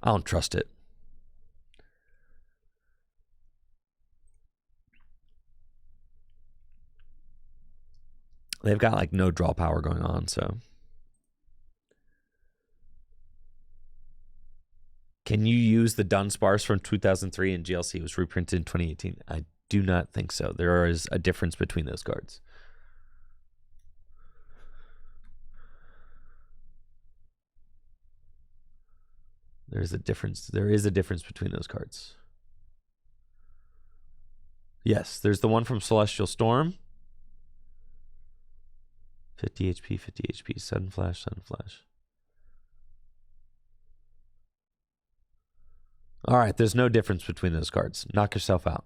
I don't trust it. They've got like no draw power going on, so. Can you use the Dunsparce from 2003 in GLC? It was reprinted in 2018. I do not think so. There is a difference between those cards. There's a difference. There is a difference between those cards. Yes, there's the one from Celestial Storm. 50 HP, 50 HP. Sudden Flash, Sudden Flash. All right, there's no difference between those cards. Knock yourself out.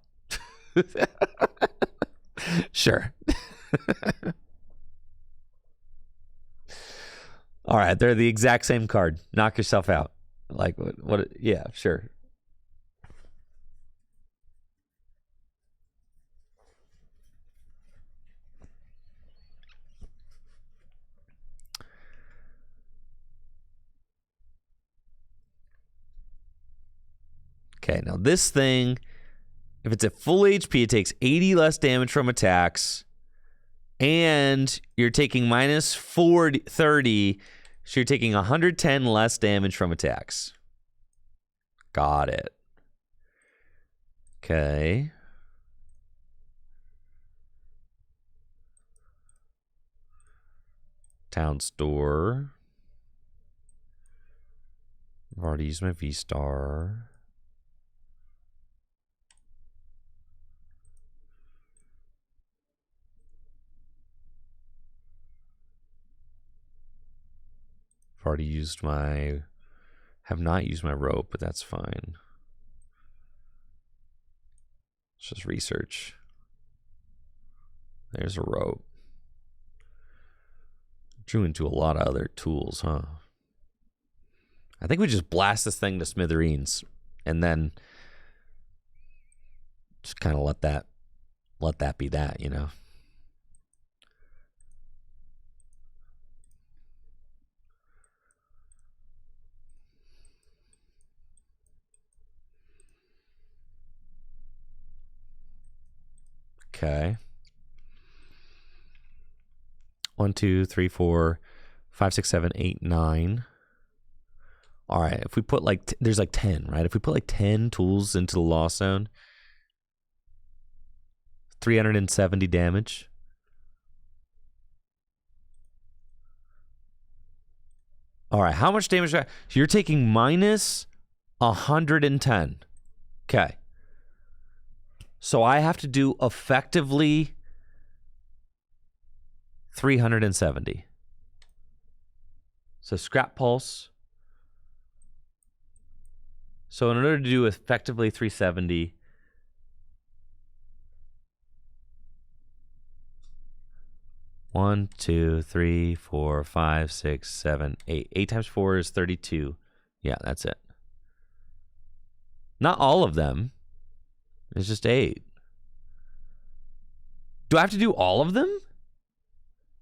Sure. All right, they're the exact same card. Knock yourself out. Like what yeah, sure. Okay, now this thing, if it's at full HP, it takes 80 less damage from attacks, and you're taking minus 30, so you're taking 110 less damage from attacks. Got it. Okay. Town store. I've already used my VSTAR. I've already used my, have not used my rope, but that's fine. Let's just research. There's a rope. Drew into a lot of other tools, huh? I think we just blast this thing to smithereens and then just kind of let that be that, you know? Okay. 1, 2, 3, 4, 5, 6, 7, 8, 9. All right. If we put like, there's like 10, right? If we put like 10 tools into the Lost Zone, 370 damage. All right. How much damage? So you're taking minus 110. Okay. So I have to do effectively 370. So Scrap Pulse. So in order to do effectively 370, 1, 2, 3, 4, 5, 6, 7, 8. 8 times 4 is 32. Yeah, that's it. Not all of them. It's just 8. Do I have to do all of them?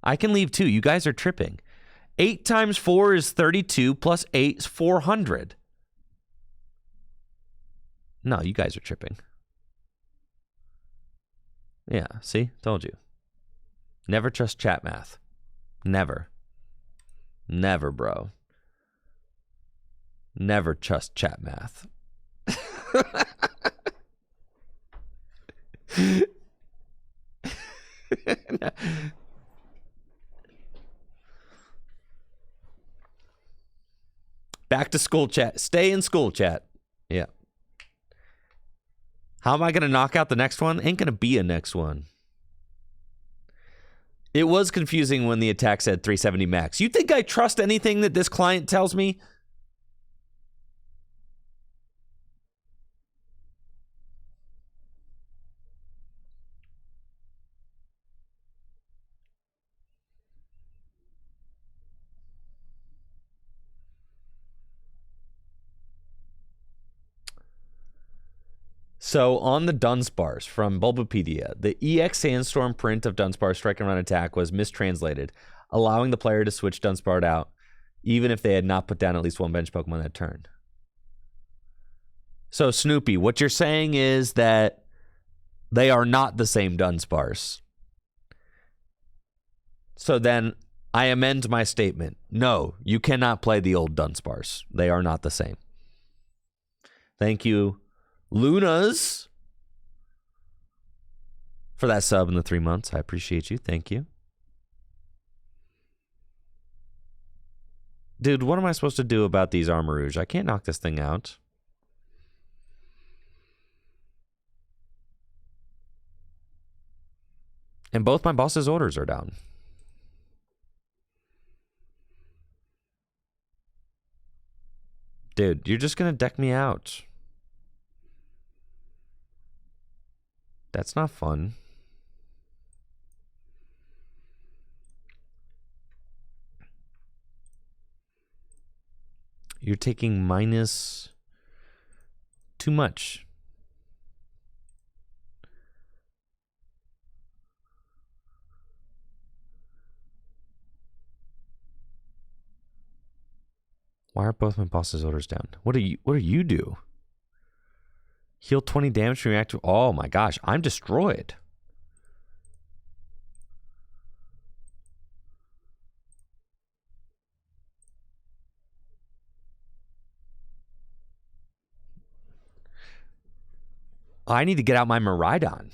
I can leave 2. You guys are tripping. 8 times 4 is 32 plus 8 is 400. No, you guys are tripping. Yeah, see? Told you. Never trust chat math. Never. Never, bro. Never trust chat math. Back to school chat. Stay in school chat. Yeah. How am I going to knock out the next one? Ain't going to be a next one. It was confusing when the attack said 370 max. You think I trust anything that this client tells me? So on the Dunsparce from Bulbapedia, the EX Sandstorm print of Dunsparce Strike and Run attack was mistranslated, allowing the player to switch Dunsparce out, even if they had not put down at least one bench Pokemon that turn. So Snoopy, what you're saying is that they are not the same Dunsparce. So then I amend my statement. No, you cannot play the old Dunsparce. They are not the same. Thank you, Lunas, for that sub in the 3 months. I appreciate you. Thank you. Dude, what am I supposed to do about these Armarouge? I can't knock this thing out. And both my boss's orders are down. Dude, you're just going to deck me out. That's not fun. You're taking minus too much. Why are both my boss's orders down? What do you do? Heal 20 damage from reactive. Oh my gosh, I'm destroyed. I need to get out my Miraidon.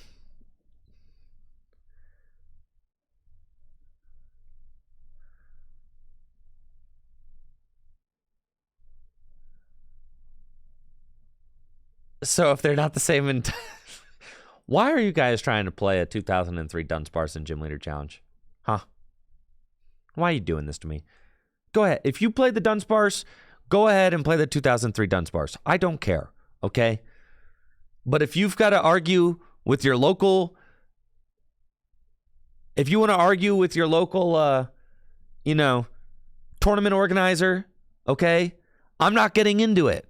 So if they're not the same in... Why are you guys trying to play a 2003 Dunsparce in Gym Leader Challenge? Huh? Why are you doing this to me? Go ahead. If you play the Dunsparce, go ahead and play the 2003 Dunsparce. I don't care, okay? But if you've got to argue with your local... If you want to argue with your local, tournament organizer, okay? I'm not getting into it.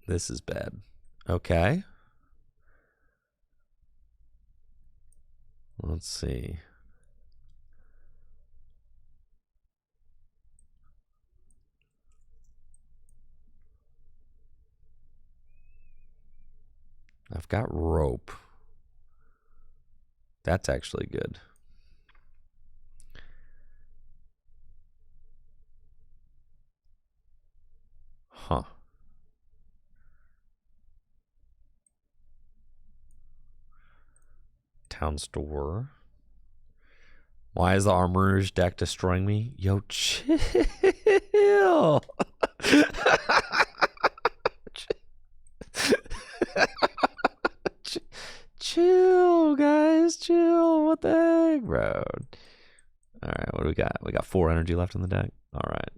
This is bad. Okay. Let's see. I've got rope. That's actually good. Huh. Town store. Why is the Armarouge deck destroying me? Yo, chill. Chill, guys. Chill. What the heck, bro? All right, what do we got? We got 4 energy left in the deck. All right.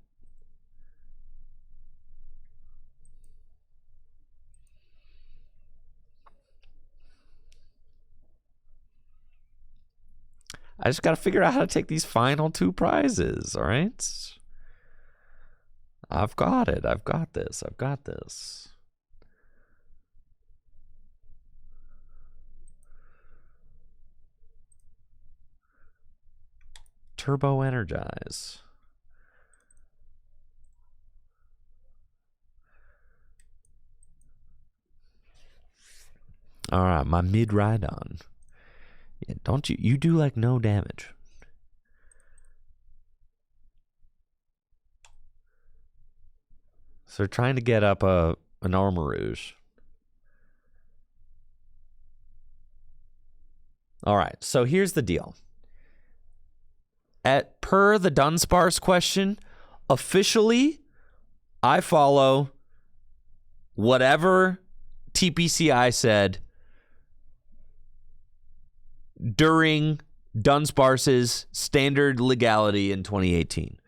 I just got to figure out how to take these final 2 prizes, all right? I've got it. I've got this. I've got this. Turbo Energize. All right, my mid Rhydon. Yeah, don't you do like no damage. So they're trying to get up an Armarouge. All right, so here's the deal. Per the Dunsparce question, officially, I follow whatever TPCI said during Dunsparce's standard legality in 2018.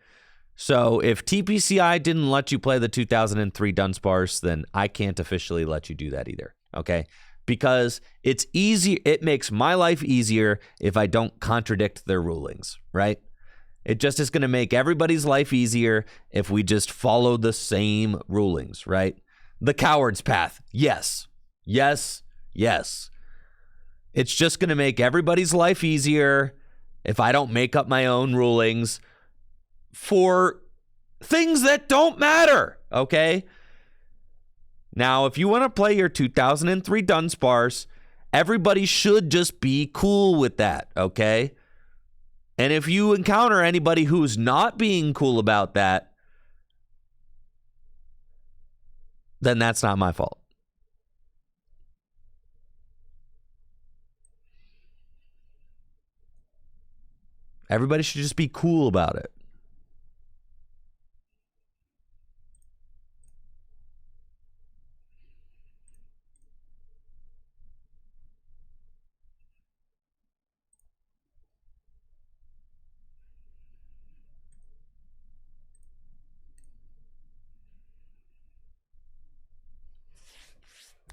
So if TPCI didn't let you play the 2003 Dunsparce, then I can't officially let you do that either, okay? Because it's easy. It makes my life easier if I don't contradict their rulings, right? It just is going to make everybody's life easier if we just follow the same rulings, right? The coward's path. Yes. Yes. Yes. It's just going to make everybody's life easier if I don't make up my own rulings for things that don't matter, okay? Now, if you want to play your 2003 Dunsparce, everybody should just be cool with that, okay? And if you encounter anybody who's not being cool about that, then that's not my fault. Everybody should just be cool about it.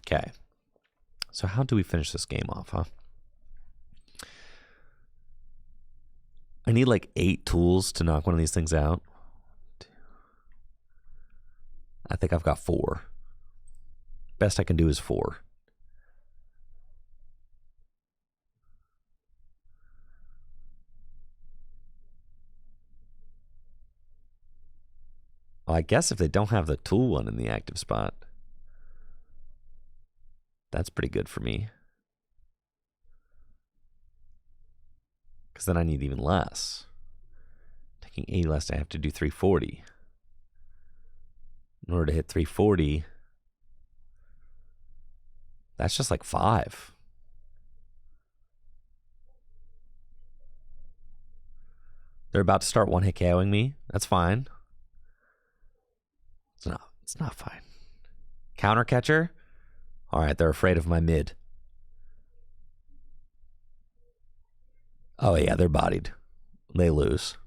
Okay. So how do we finish this game off, huh? I need like 8 tools to knock one of these things out. I think I've got 4. Best I can do is 4. Well, I guess if they don't have the tool one in the active spot, that's pretty good for me. Because then I need even less. Taking 80 less, I have to do 340. In order to hit 340, that's just like 5. They're about to start one-hit KOing me. That's fine. It's not fine. Counter catcher? All right, they're afraid of my mid. Oh, yeah, they're bodied. They lose.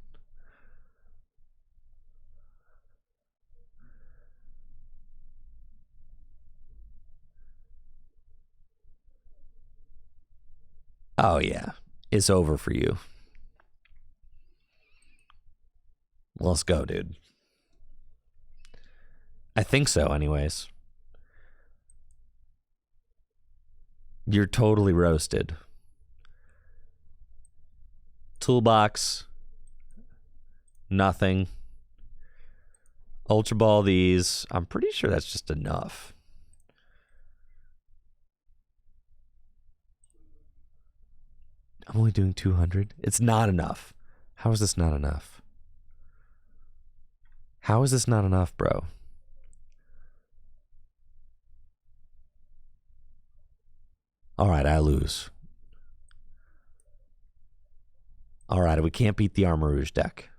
Oh, yeah. It's over for you. Let's go, dude. I think so, anyways. You're totally roasted. Toolbox. Nothing. Ultra Ball these. I'm pretty sure that's just enough. I'm only doing 200. It's not enough. How is this not enough? How is this not enough, bro? All right, I lose. All right, we can't beat the Armarouge deck.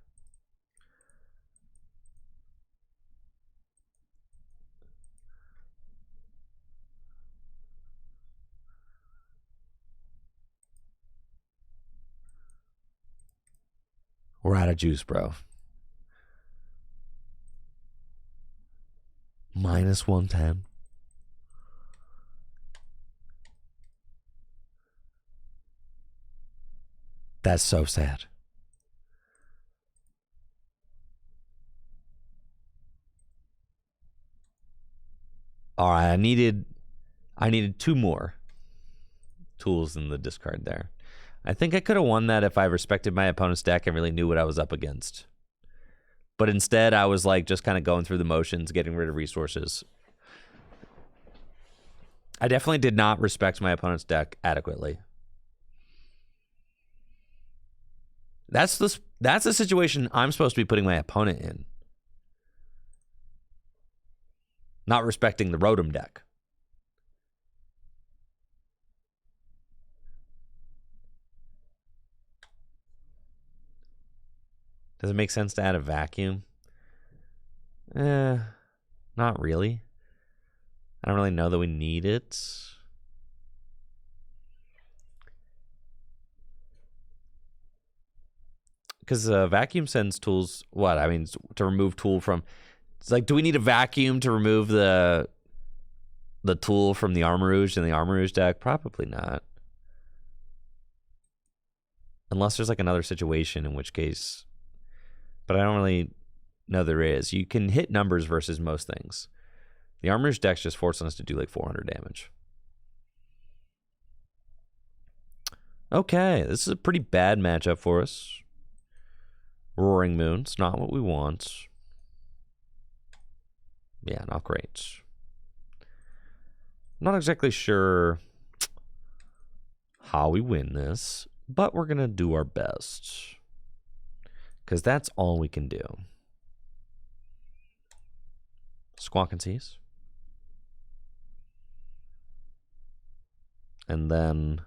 We're out of juice, bro. Minus 110. That's so sad. All right, I needed 2 more tools in the discard there. I think I could have won that if I respected my opponent's deck and really knew what I was up against. But instead, I was like just kind of going through the motions, getting rid of resources. I definitely did not respect my opponent's deck adequately. That's the situation I'm supposed to be putting my opponent in. Not respecting the Rotom deck. Does it make sense to add a vacuum? Not really. I don't really know that we need it. Because vacuum sends tools, what? I mean, to remove tool from... It's like, do we need a vacuum to remove the tool from the Armarouge in the Armarouge deck? Probably not. Unless there's like another situation, in which case... But I don't really know there is. You can hit numbers versus most things. The Armarouge deck's just forcing us to do like 400 damage. Okay, this is a pretty bad matchup for us. Roaring Moon's not what we want. Yeah, not great. Not exactly sure how we win this, but we're going to do our best. Because that's all we can do. Squawk and Seize. And then...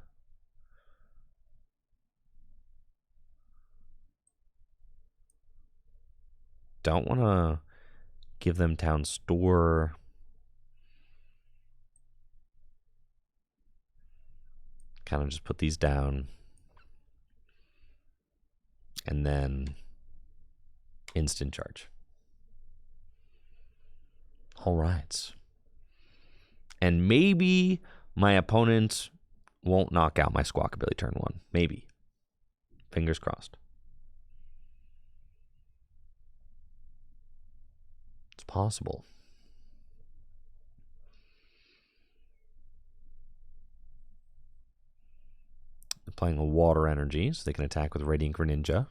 Don't want to give them Town Store. Kind of just put these down. And then instant charge. All right. And maybe my opponent won't knock out my Squawkabilly turn 1. Maybe. Fingers crossed. It's possible. They're playing a water energy, so they can attack with Radiant Greninja.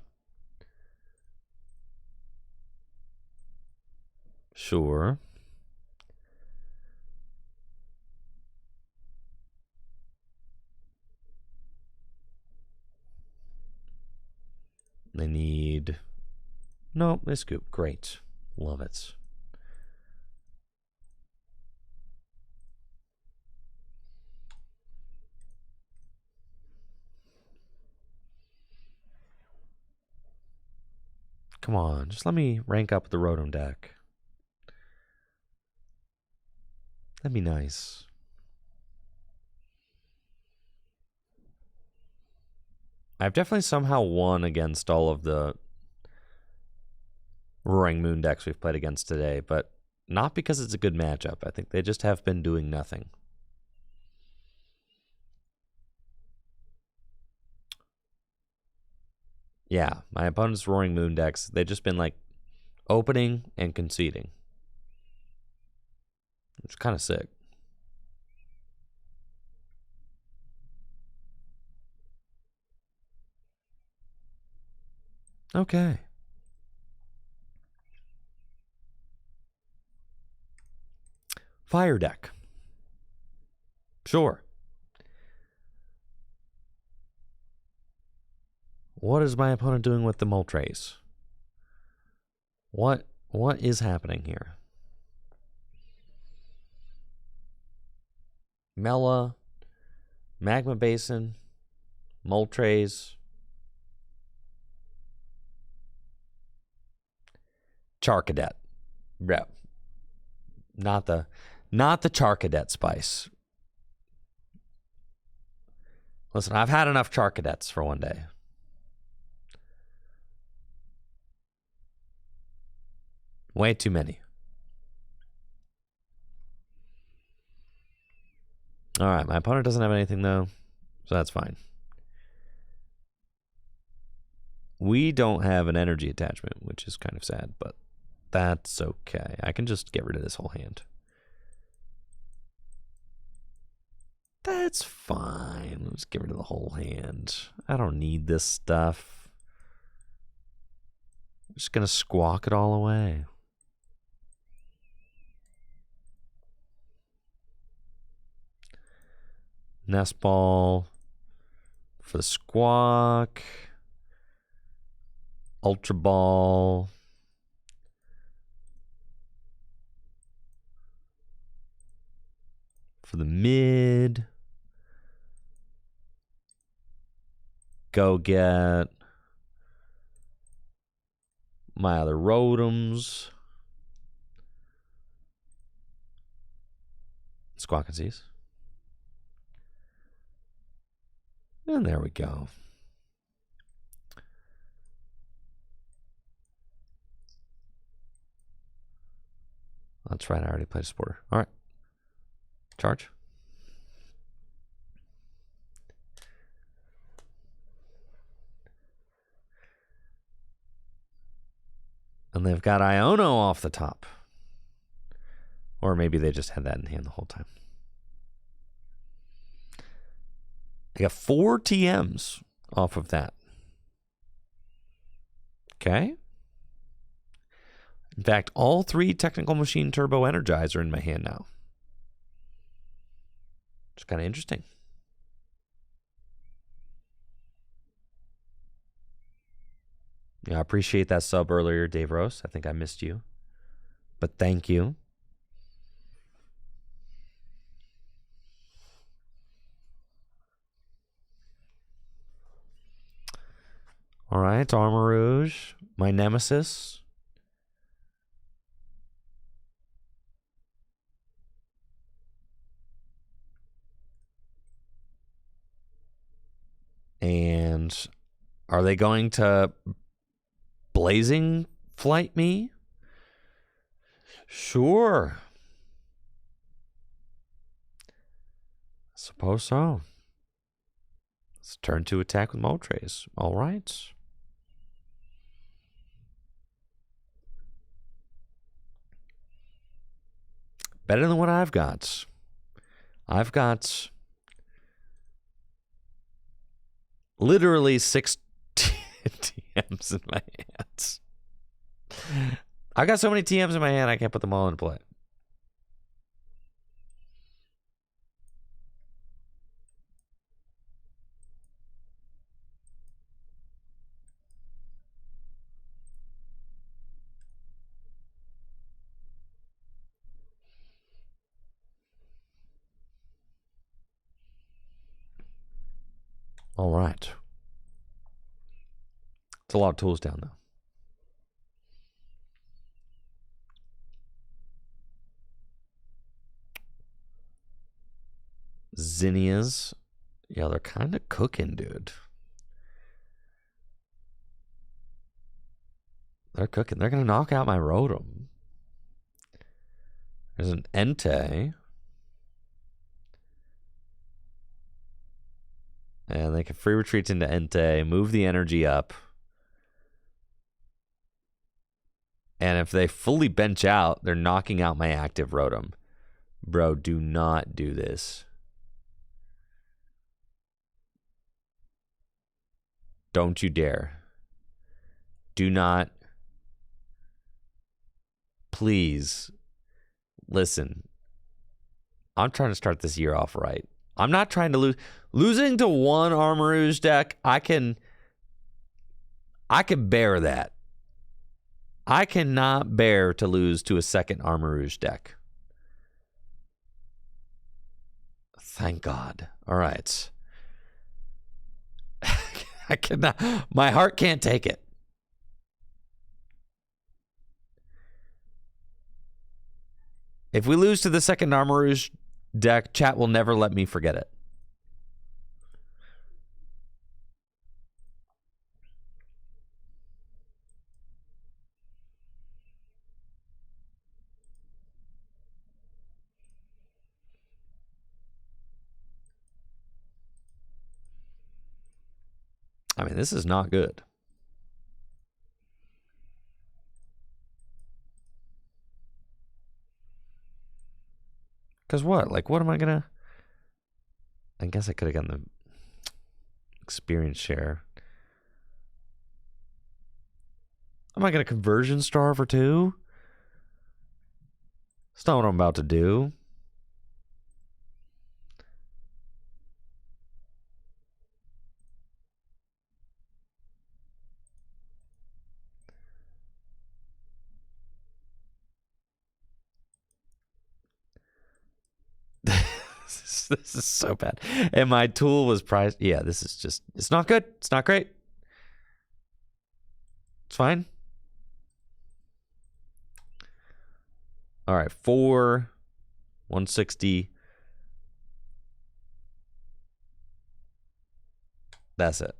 Sure. They need... Nope, they scoop. Great. Love it. Come on, just let me rank up the Rotom deck. That'd be nice. I've definitely somehow won against all of the Roaring Moon decks we've played against today, but not because it's a good matchup. I think they just have been doing nothing. Yeah, my opponent's Roaring Moon decks, they've just been like opening and conceding. It's kind of sick. Okay. Fire deck. Sure. What is my opponent doing with the Moltres? What is happening here? Mela, Magma Basin, Moltres, Charcadet. Bro. Not the Charcadet spice. Listen, I've had enough Charcadets for one day. Way too many. All right, my opponent doesn't have anything, though, so that's fine. We don't have an energy attachment, which is kind of sad, but that's okay. I can just get rid of this whole hand. That's fine. Let's get rid of the whole hand. I don't need this stuff. I'm just going to squawk it all away. Nest Ball for the squawk. Ultra Ball. For the mid. Go get my other Rotoms. Squawk and Seize. And there we go. That's right, I already played a supporter. All right. Charge. And they've got Iono off the top. Or maybe they just had that in hand the whole time. They got 4 TMs off of that. Okay. In fact, all 3 Technical Machine Turbo Energize are in my hand now. It's kind of interesting. Yeah, I appreciate that sub earlier, Dave Rose. I think I missed you. But thank you. All right, Armarouge, my nemesis. And are they going to Blazing Flight me? Sure. Suppose so. Let's turn to attack with Moltres. All right. Better than what I've got. I've got literally 6 TMs in my hands. I got so many TMs in my hand, I can't put them all in play. All right. It's a lot of tools down, though. Zinnias. Yeah, they're kind of cooking, dude. They're cooking. They're going to knock out my Rotom. There's an Entei. And they can free retreat into Entei, move the energy up. And if they fully bench out, they're knocking out my active Rotom. Bro, do not do this. Don't you dare. Do not. Please. Listen. I'm trying to start this year off right. I'm not trying to lose. Losing to one Armarouge deck, I can bear that. I cannot bear to lose to a second Armarouge deck. Thank God. All right. I cannot. My heart can't take it. If we lose to the second Armarouge deck, chat will never let me forget it. I mean, this is not good. Because what? Like, what am I gonna... I guess I could have gotten the experience share. Am I gonna conversion star for 2? That's not what I'm about to do. This is so bad. And my tool was priced. Yeah, this is just... It's not good. It's not great. It's fine. All right, 4, 160. That's it.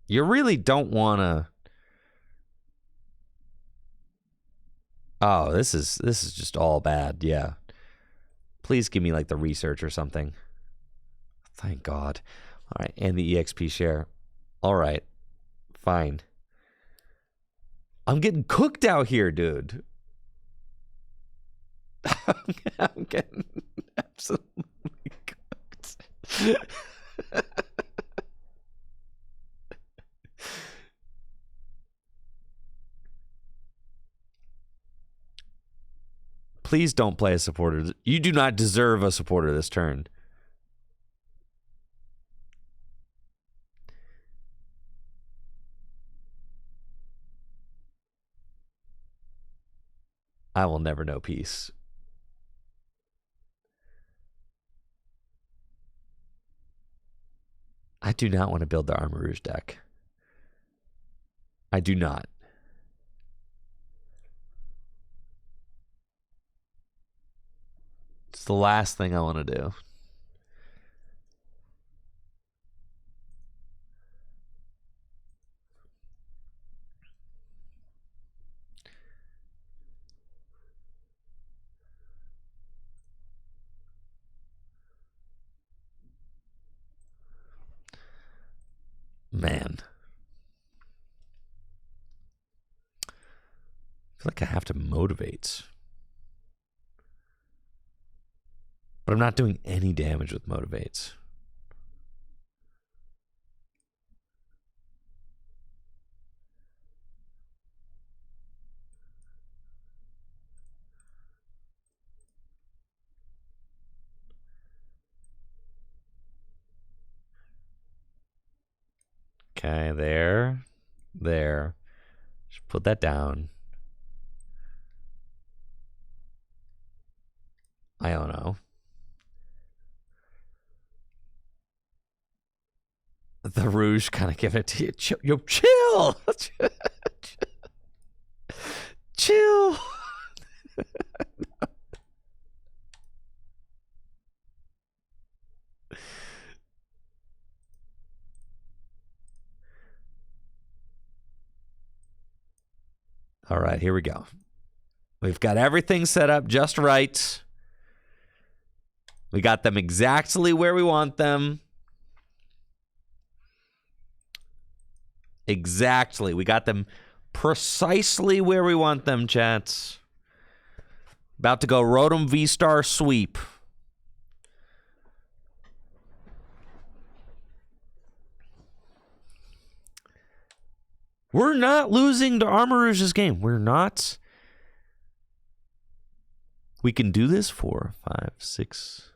You really don't want to... Oh, this is just all bad. Yeah. Please give me like the research or something. Thank God. All right, and the EXP share. All right, fine. I'm getting cooked out here, dude. I'm getting absolutely cooked. Please don't play a supporter. You do not deserve a supporter this turn. I will never know peace. I do not want to build the Armarouge deck. I do not. It's the last thing I want to do. Man. I feel like I have to motivate. But I'm not doing any damage with motivates. Okay, there. Just put that down. I don't know. The Rouge kind of give it to you. Yo, chill. Chill. All right, here we go. We've got everything set up just right. We got them exactly where we want them. Exactly. We got them precisely where we want them, chats. About to go Rotom VSTAR sweep. We're not losing to Armarouge's game. We're not. We can do this. 4, 5, 6.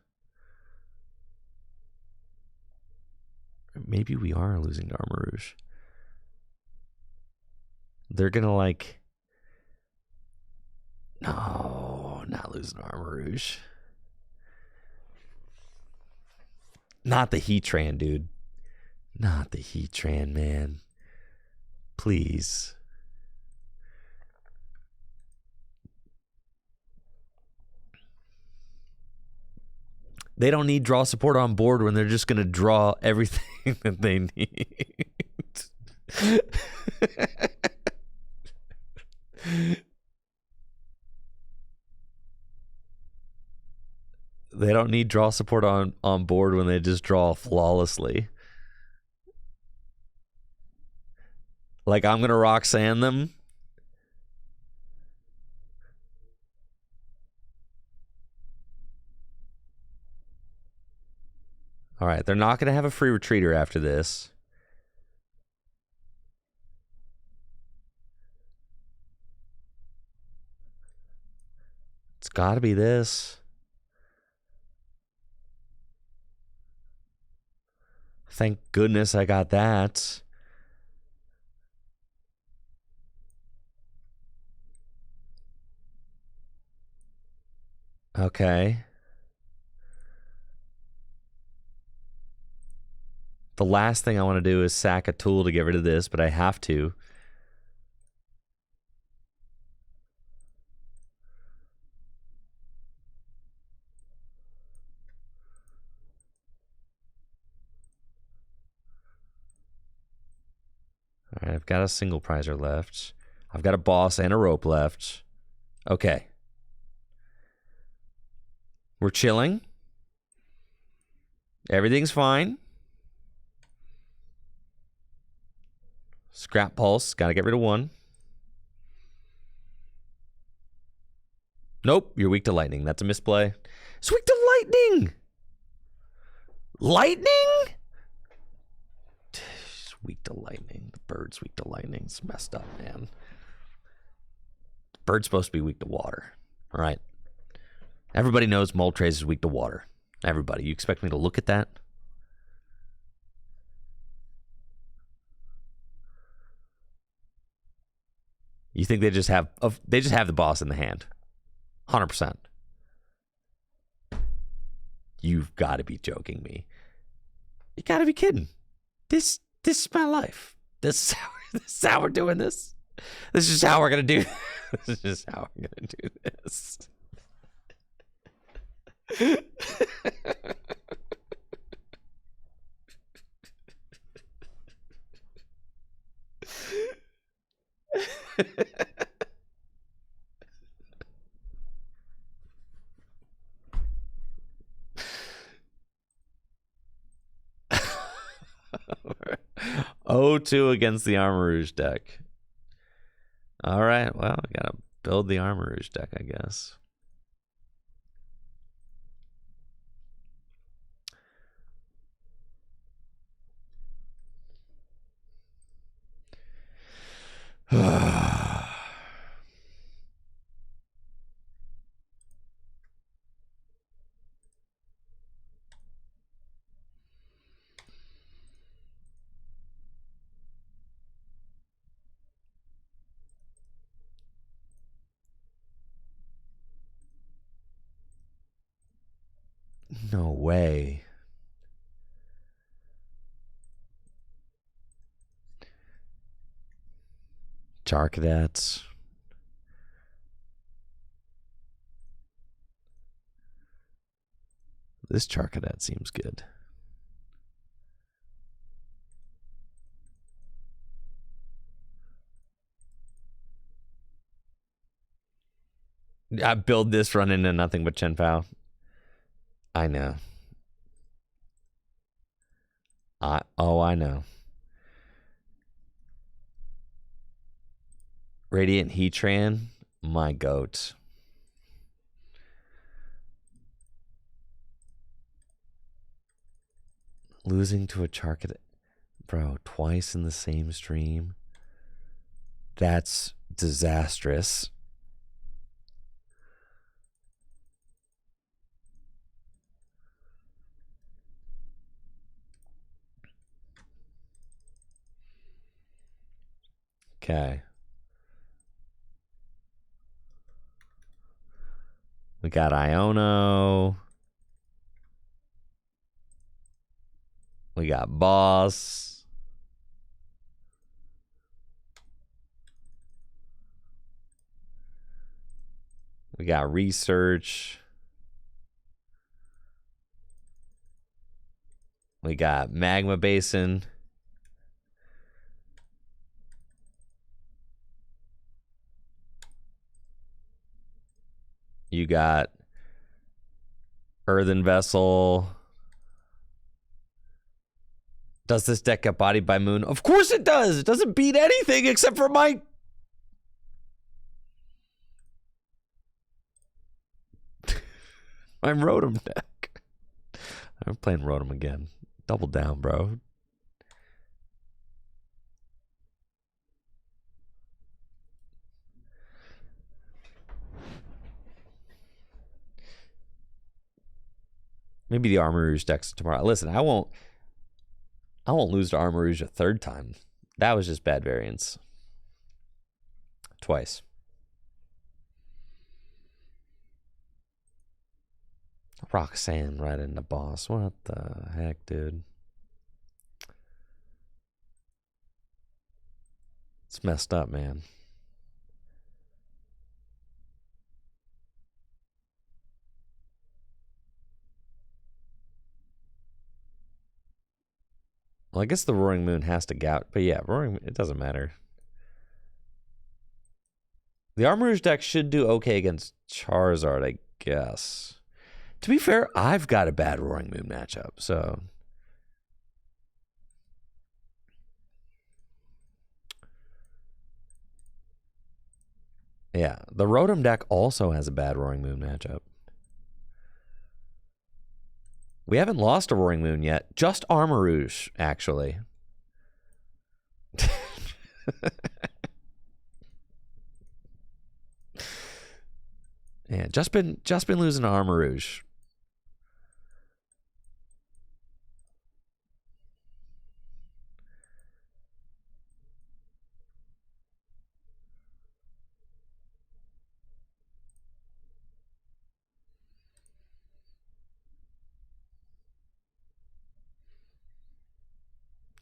Maybe we are losing to Armarouge. They're going to like... No, not losing to Armarouge. Not the Heatran, dude. Not the Heatran, man. Please. They don't need draw support on board when they're just going to draw everything that they need. They don't need draw support on board when they just draw flawlessly. Like, I'm going to Roxanne them. All right, they're not going to have a free retreater after this. It's got to be this. Thank goodness I got that. Okay. The last thing I want to do is sack a tool to get rid of this, but I have to. All right, I've got a single prizer left. I've got a boss and a rope left. Okay. We're chilling. Everything's fine. Scrap pulse. Got to get rid of one. Nope, you're weak to lightning. That's a misplay. It's weak to lightning! Lightning? It's weak to lightning. The bird's weak to lightning. It's messed up, man. The bird's supposed to be weak to water. All right. Everybody knows Moltres is weak to water. Everybody. You expect me to look at that? You think they just have the boss in the hand? 100%. You've got to be joking me. You got to be kidding. This is my life. This is how we're doing this. This is how we're gonna do. This is how we're gonna do this. O2 against the Armarouge deck. All right, well, I gotta build the Armarouge deck, I guess. No way. Charcadats. This Charcadat seems good. I build this run into nothing but Chen Pao. I know. I know. Radiant Heatran, my goat. Losing to a Charcadet, bro, twice in the same stream. That's disastrous. Okay. We got Iono. We got Boss. We got Research. We got Magma Basin. You got Earthen Vessel. Does this deck get bodied by Moon? Of course it does. It doesn't beat anything except for my Rotom deck. I'm playing Rotom again. Double down, bro. Maybe the Armarouge deck's tomorrow. Listen, I won't lose to Armarouge a third time. That was just bad variance. Twice. Roxanne right into boss. What the heck, dude? It's messed up, man. Well, I guess the Roaring Moon has to gout, but yeah, it doesn't matter. The Armarouge deck should do okay against Charizard, I guess. To be fair, I've got a bad Roaring Moon matchup, so... Yeah, the Rotom deck also has a bad Roaring Moon matchup. We haven't lost a Roaring Moon yet. Just Armarouge, actually. Yeah, just been losing to Armarouge.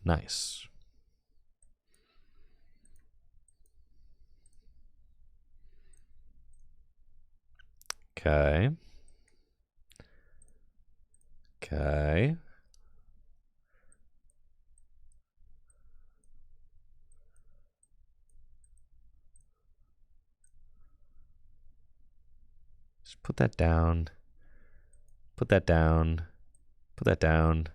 Nice. Okay. Okay. Just put that down. Put that down. Put that down.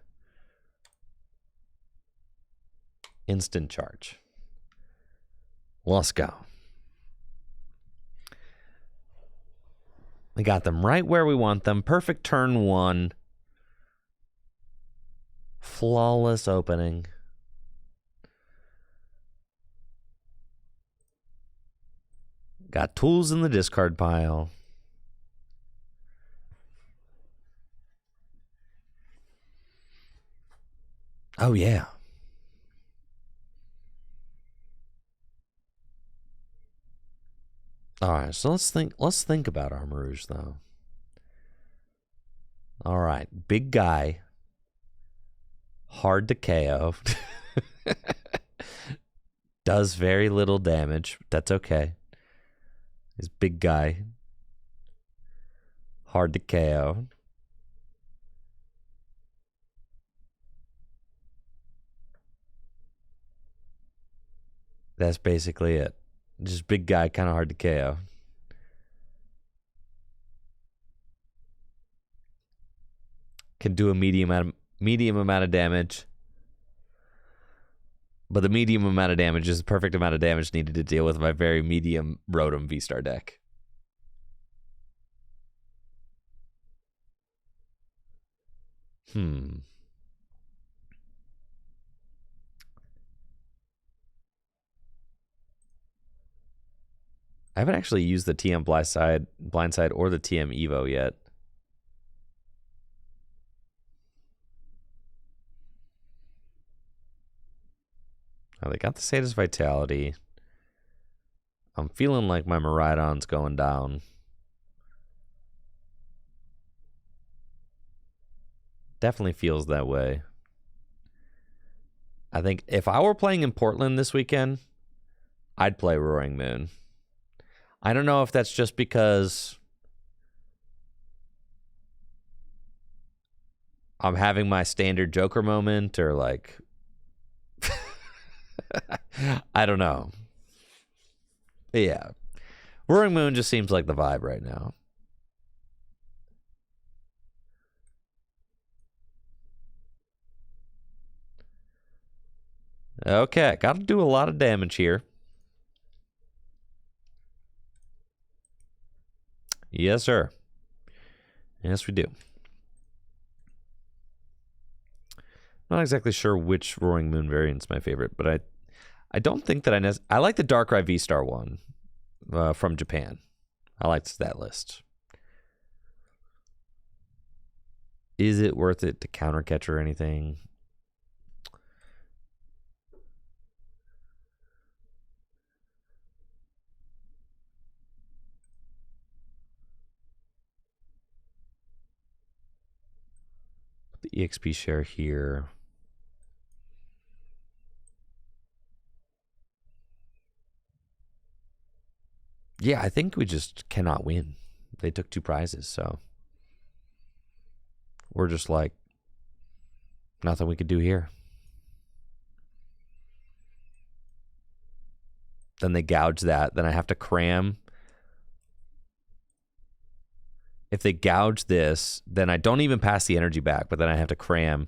Instant charge. Let's go. We got them right where we want them. Perfect turn one. Flawless opening. Got tools in the discard pile. Oh yeah. All right, so let's think about Armarouge though. All right, big guy, hard to KO. Does very little damage. That's okay. He's big guy, hard to KO. That's basically it. Just big guy, kind of hard to KO. Can do a medium amount of damage. But the medium amount of damage is the perfect amount of damage needed to deal with my very medium Rotom VSTAR deck. I haven't actually used the TM Blindside or the TM Evo yet. Oh, they got the Sadist Vitality. I'm feeling like my Miraidon's going down. Definitely feels that way. I think if I were playing in Portland this weekend, I'd play Roaring Moon. I don't know if that's just because I'm having my standard Joker moment or like... I don't know. Yeah. Roaring Moon just seems like the vibe right now. Okay, got to do a lot of damage here. Yes, sir. Yes, we do. Not exactly sure which Roaring Moon variant's my favorite, but I don't think that I like the Darkrai VSTAR one from Japan. I liked that list. Is it worth it to counter catch or anything? Put the EXP share here. Yeah, I think we just cannot win. They took 2 prizes, so we're just like, nothing we could do here. Then they gouge that. Then I have to cram. If they gouge this, then I don't even pass the energy back, but then I have to cram.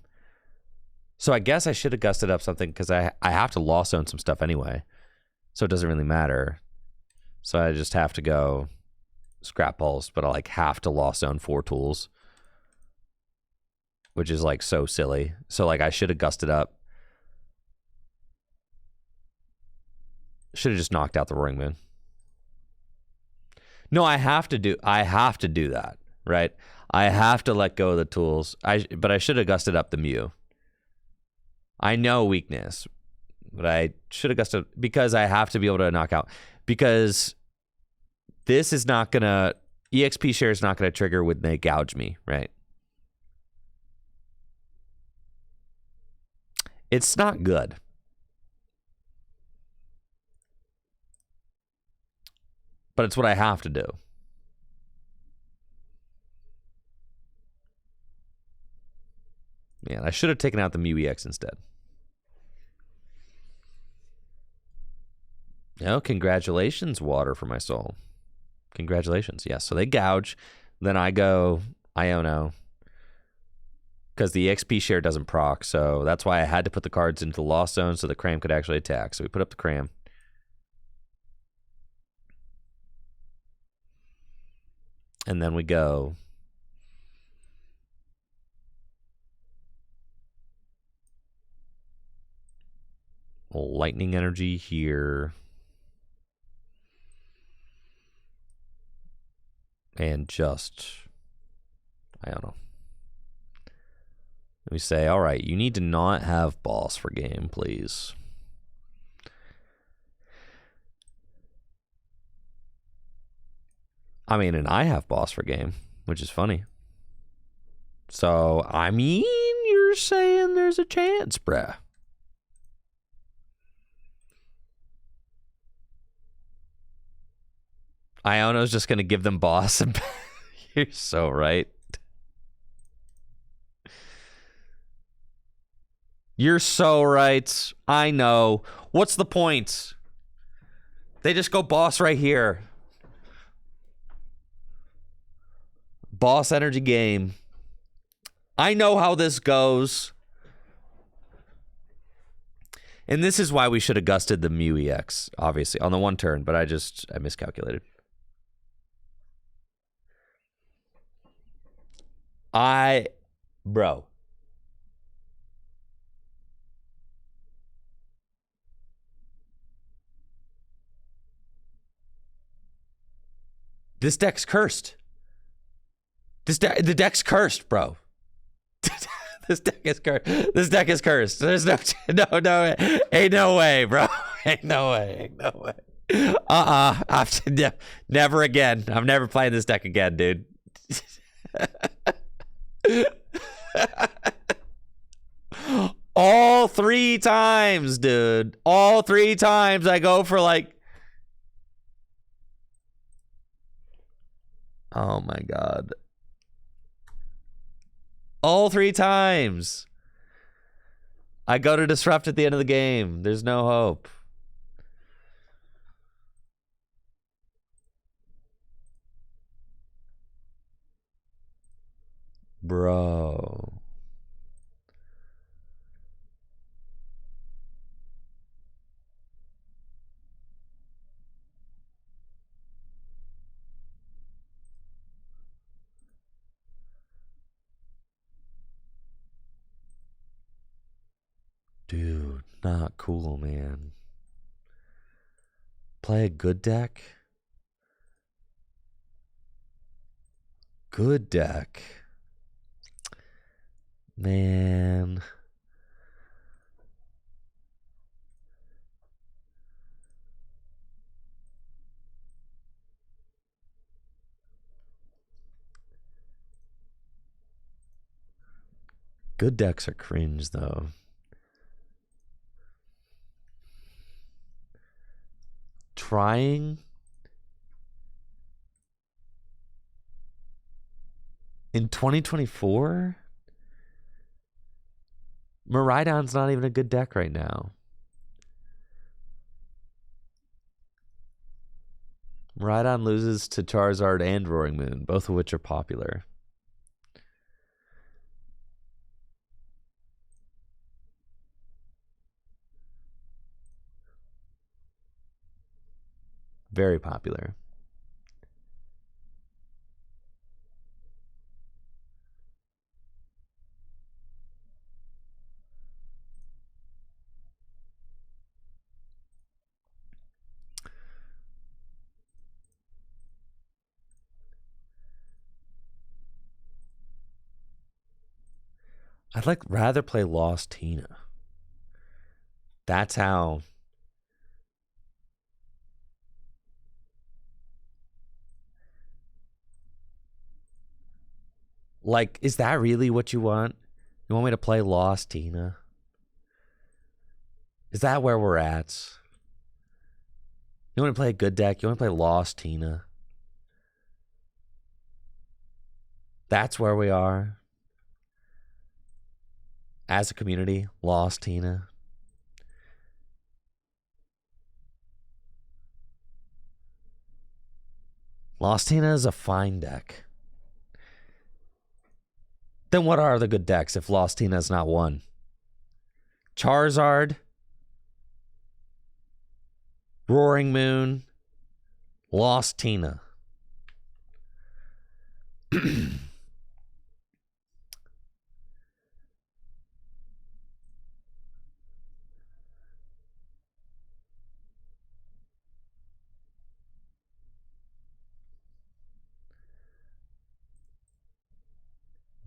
So I guess I should have gusted up something because I have to Lost Zone some stuff anyway. So it doesn't really matter. So I just have to go Scrap Pulse, but I like have to Lost Zone 4 tools, which is like so silly. So like I should have gusted up. Should have just knocked out the Roaring Moon. No, I have to do that, right? I have to let go of the tools. But I should have gusted up the Mew. I know weakness, but I should have gusted because I have to be able to knock out. Because this is not gonna EXP share is not gonna trigger when they gouge me, right? It's not good. But it's what I have to do. Yeah, I should have taken out the Mew EX instead. Oh, congratulations, Water for my soul. Congratulations. Yes, so they gouge. Then I go Iono. Because the XP share doesn't proc, so that's why I had to put the cards into the Lost Zone so the Cram could actually attack. So we put up the Cram. And then we go Lightning Energy here. And just, I don't know. We say, all right, you need to not have boss for game, please. I mean, and I have boss for game, which is funny. So, I mean, you're saying there's a chance, bruh. Iono's just going to give them boss. And you're so right. You're so right. I know. What's the point? They just go boss right here. Boss energy game. I know how this goes. And this is why we should have gusted the Mew EX, obviously, on the 1 turn, but I miscalculated. Bro. This deck's cursed. The deck's cursed, bro. This deck is cursed. This deck is cursed. There's no, ain't no way, bro. Ain't no way. Never again. I'm never playing this deck again, dude. All 3 times, dude. All 3 times I go for like. Oh my god. All 3 times. I go to disrupt at the end of the game. There's no hope. Bro. Dude, not cool, man. Play a good deck? Good deck. Man. Good decks are cringe, though. Trying in 2024? Miraidon's not even a good deck right now. Miraidon loses to Charizard and Roaring Moon, both of which are popular. Very popular. I'd rather play Lost Tina. That's how. Like, is that really what you want? You want me to play Lost Tina? Is that where we're at? You want to play a good deck? You want to play Lost Tina? That's where we are. As a community, Lost Tina. Lost Tina is a fine deck. Then what are the good decks if Lost Tina is not one? Charizard, Roaring Moon, Lost Tina.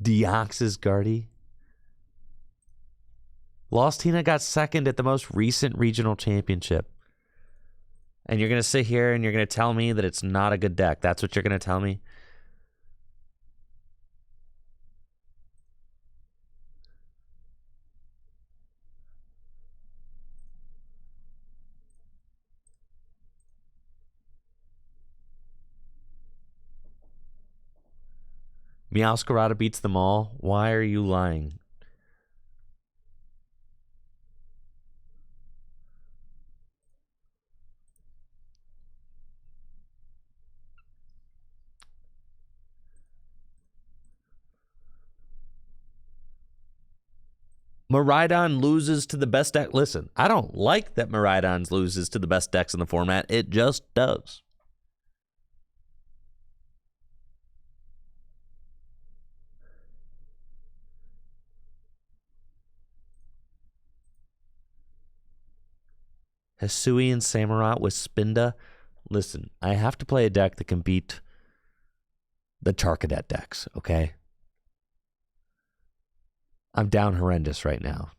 Deoxys Guardy. Lost Tina got second at the most recent regional championship. And you're going to sit here and you're going to tell me that it's not a good deck. That's what you're going to tell me? Meowscarada beats them all. Why are you lying? Miraidon loses to the best deck. Listen, I don't like that Miraidon loses to the best decks in the format. It just does. Hisuian Samurott with Spinda. Listen, I have to play a deck that can beat the Charcadet decks, okay? I'm down horrendous right now.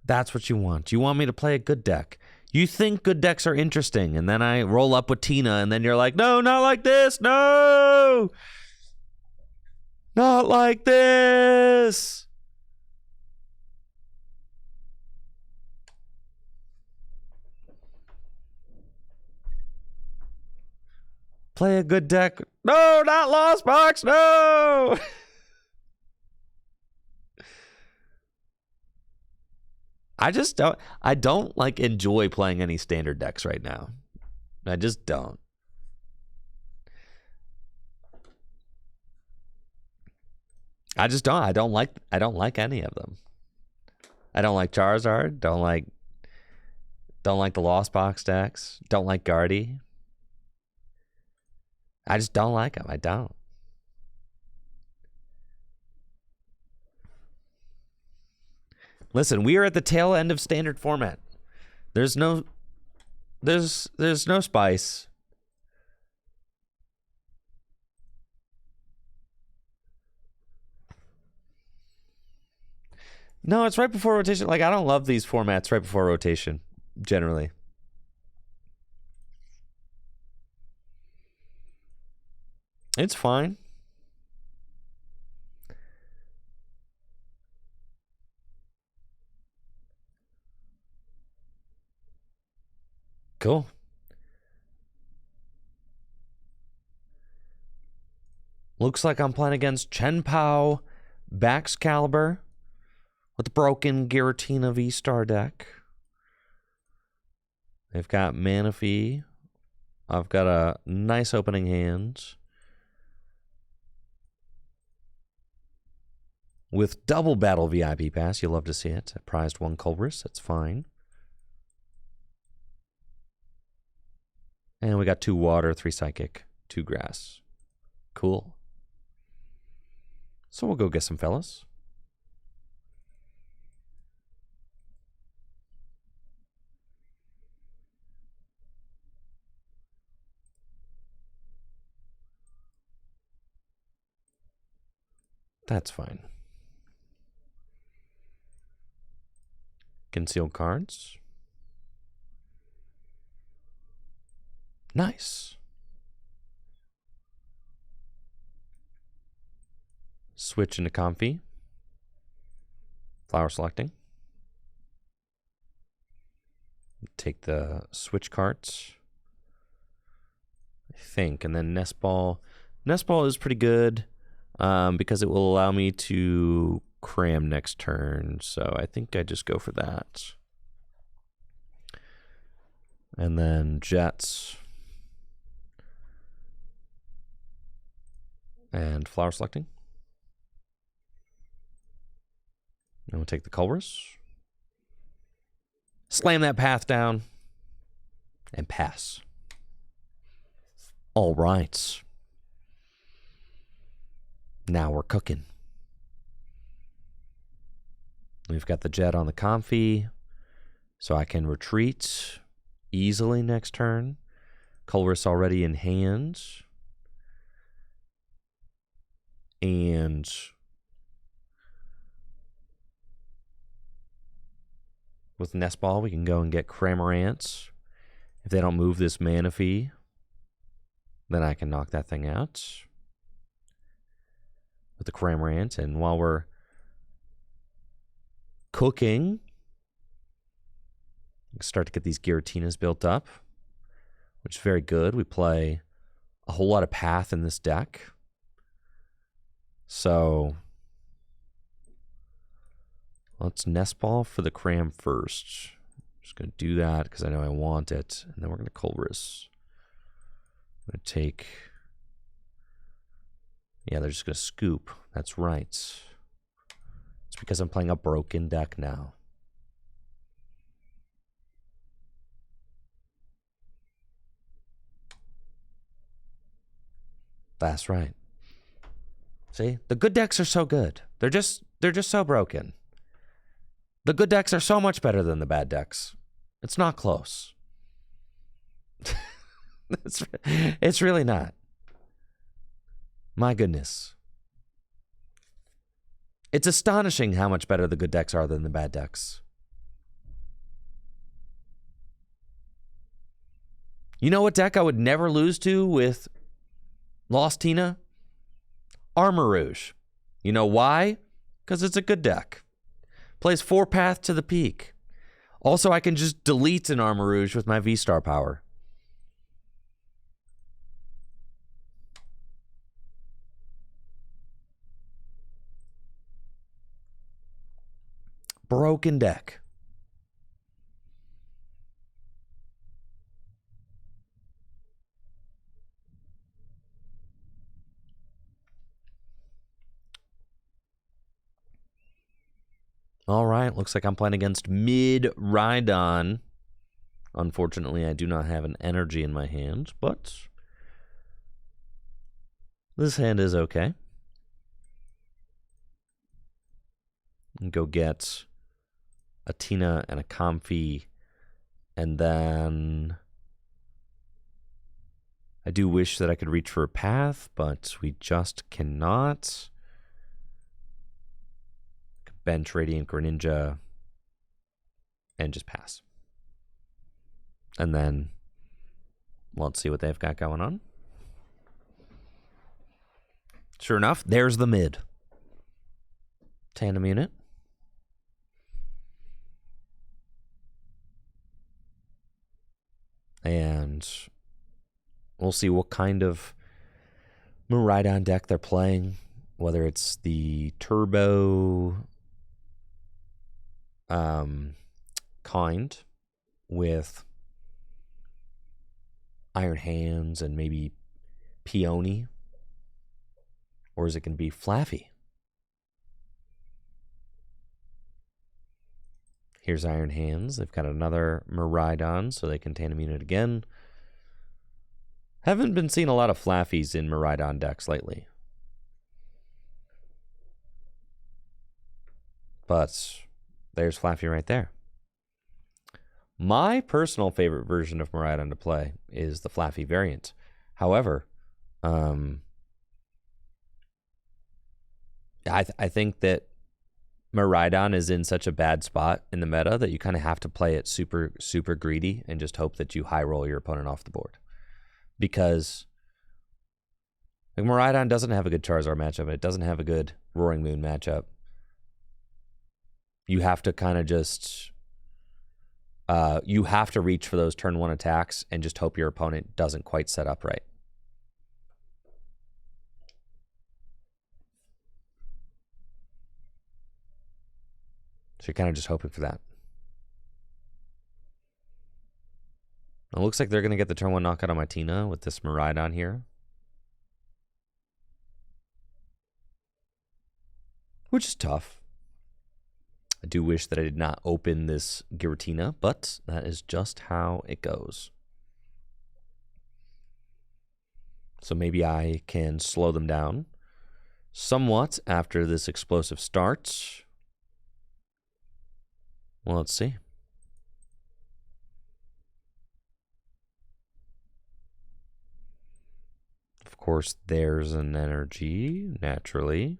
That's what you want. You want me to play a good deck. You think good decks are interesting, and then I roll up with Tina, and then you're like, no, not like this. No! Not like this! Play a good deck. No, not Lost Box. No! I don't like enjoy playing any standard decks right now. I just don't. I just don't. I don't like any of them. I don't like Charizard. Don't like the Lost Box decks. Don't like Guardy. I just don't like them. I don't. Listen, we are at the tail end of standard format. There's no spice. No, it's right before rotation. Like, I don't love these formats right before rotation, generally. It's fine. Cool. Looks like I'm playing against Chen Pao, Baxcalibur, with the broken Giratina VSTAR deck. They've got Manaphy. I've got a nice opening hand. With double battle VIP pass, you'll love to see it. I prized one Culverus, that's fine. And we got 2 water, 3 psychic, 2 grass. Cool. So we'll go get some fellas. That's fine. Concealed cards. Nice. Switch into Comfy. Flower selecting. Take the switch cards, I think, and then Nest Ball. Nest Ball is pretty good because it will allow me to cram next turn, so I think I just go for that. And then Jets. And flower selecting. And we'll take the Culverus. Slam that path down. And pass. All right. Now we're cooking. We've got the Jet on the Comfy, so I can retreat easily next turn. Culverus already in hand. And with Nest Ball, we can go and get Cramorant. If they don't move this Manaphy, then I can knock that thing out with the Cramorant. And while we're cooking, start to get these Giratinas built up, which is very good. We play a whole lot of Path in this deck. So let's Nest Ball for the Cram first. Just going to do that because I know I want it. And then we're going to Culverus. I'm going to take... Yeah, they're just going to scoop. That's right. It's because I'm playing a broken deck now. That's right. See? The good decks are so good. They're just so broken. The good decks are so much better than the bad decks. It's not close. It's really not. My goodness. It's astonishing how much better the good decks are than the bad decks. You know what deck I would never lose to with Lost Tina? Armor Rouge. You know why? Because it's a good deck. Plays 4 Path to the Peak. Also, I can just delete an Armor Rouge with my V-Star power. Broken deck. All right, looks like I'm playing against Mid-Rhydon. Unfortunately, I do not have an energy in my hand, but this hand is okay. Go get a Tina and a Comfey, and then I do wish that I could reach for a path, but we just cannot. Bench Radiant Greninja and just pass. And then let's see what they've got going on. Sure enough, there's the mid. Tandem unit. And we'll see what kind of Miraidon deck they're playing. Whether it's the Turbo kind with Iron Hands and maybe Peony, or is it going to be Flaffy? Here's Iron Hands. They've got another Miraidon, so they can Tandem Unit again. Haven't been seeing a lot of Flaffies in Miraidon decks lately. But there's Flaffy right there. My personal favorite version of Miraidon to play is the Flaffy variant. However, I think that Miraidon is in such a bad spot in the meta that you kind of have to play it super, super greedy and just hope that you high roll your opponent off the board. Because like, Miraidon doesn't have a good Charizard matchup. It doesn't have a good Roaring Moon matchup. You have to kind of just... you have to reach for those turn 1 attacks and just hope your opponent doesn't quite set up right. So you're kind of just hoping for that. It looks like they're going to get the turn 1 knockout on my Tina with this Miraidon here. Which is tough. I do wish that I did not open this Giratina, but that is just how it goes. So maybe I can slow them down somewhat after this explosive start. Well, let's see. Of course, there's an energy, naturally.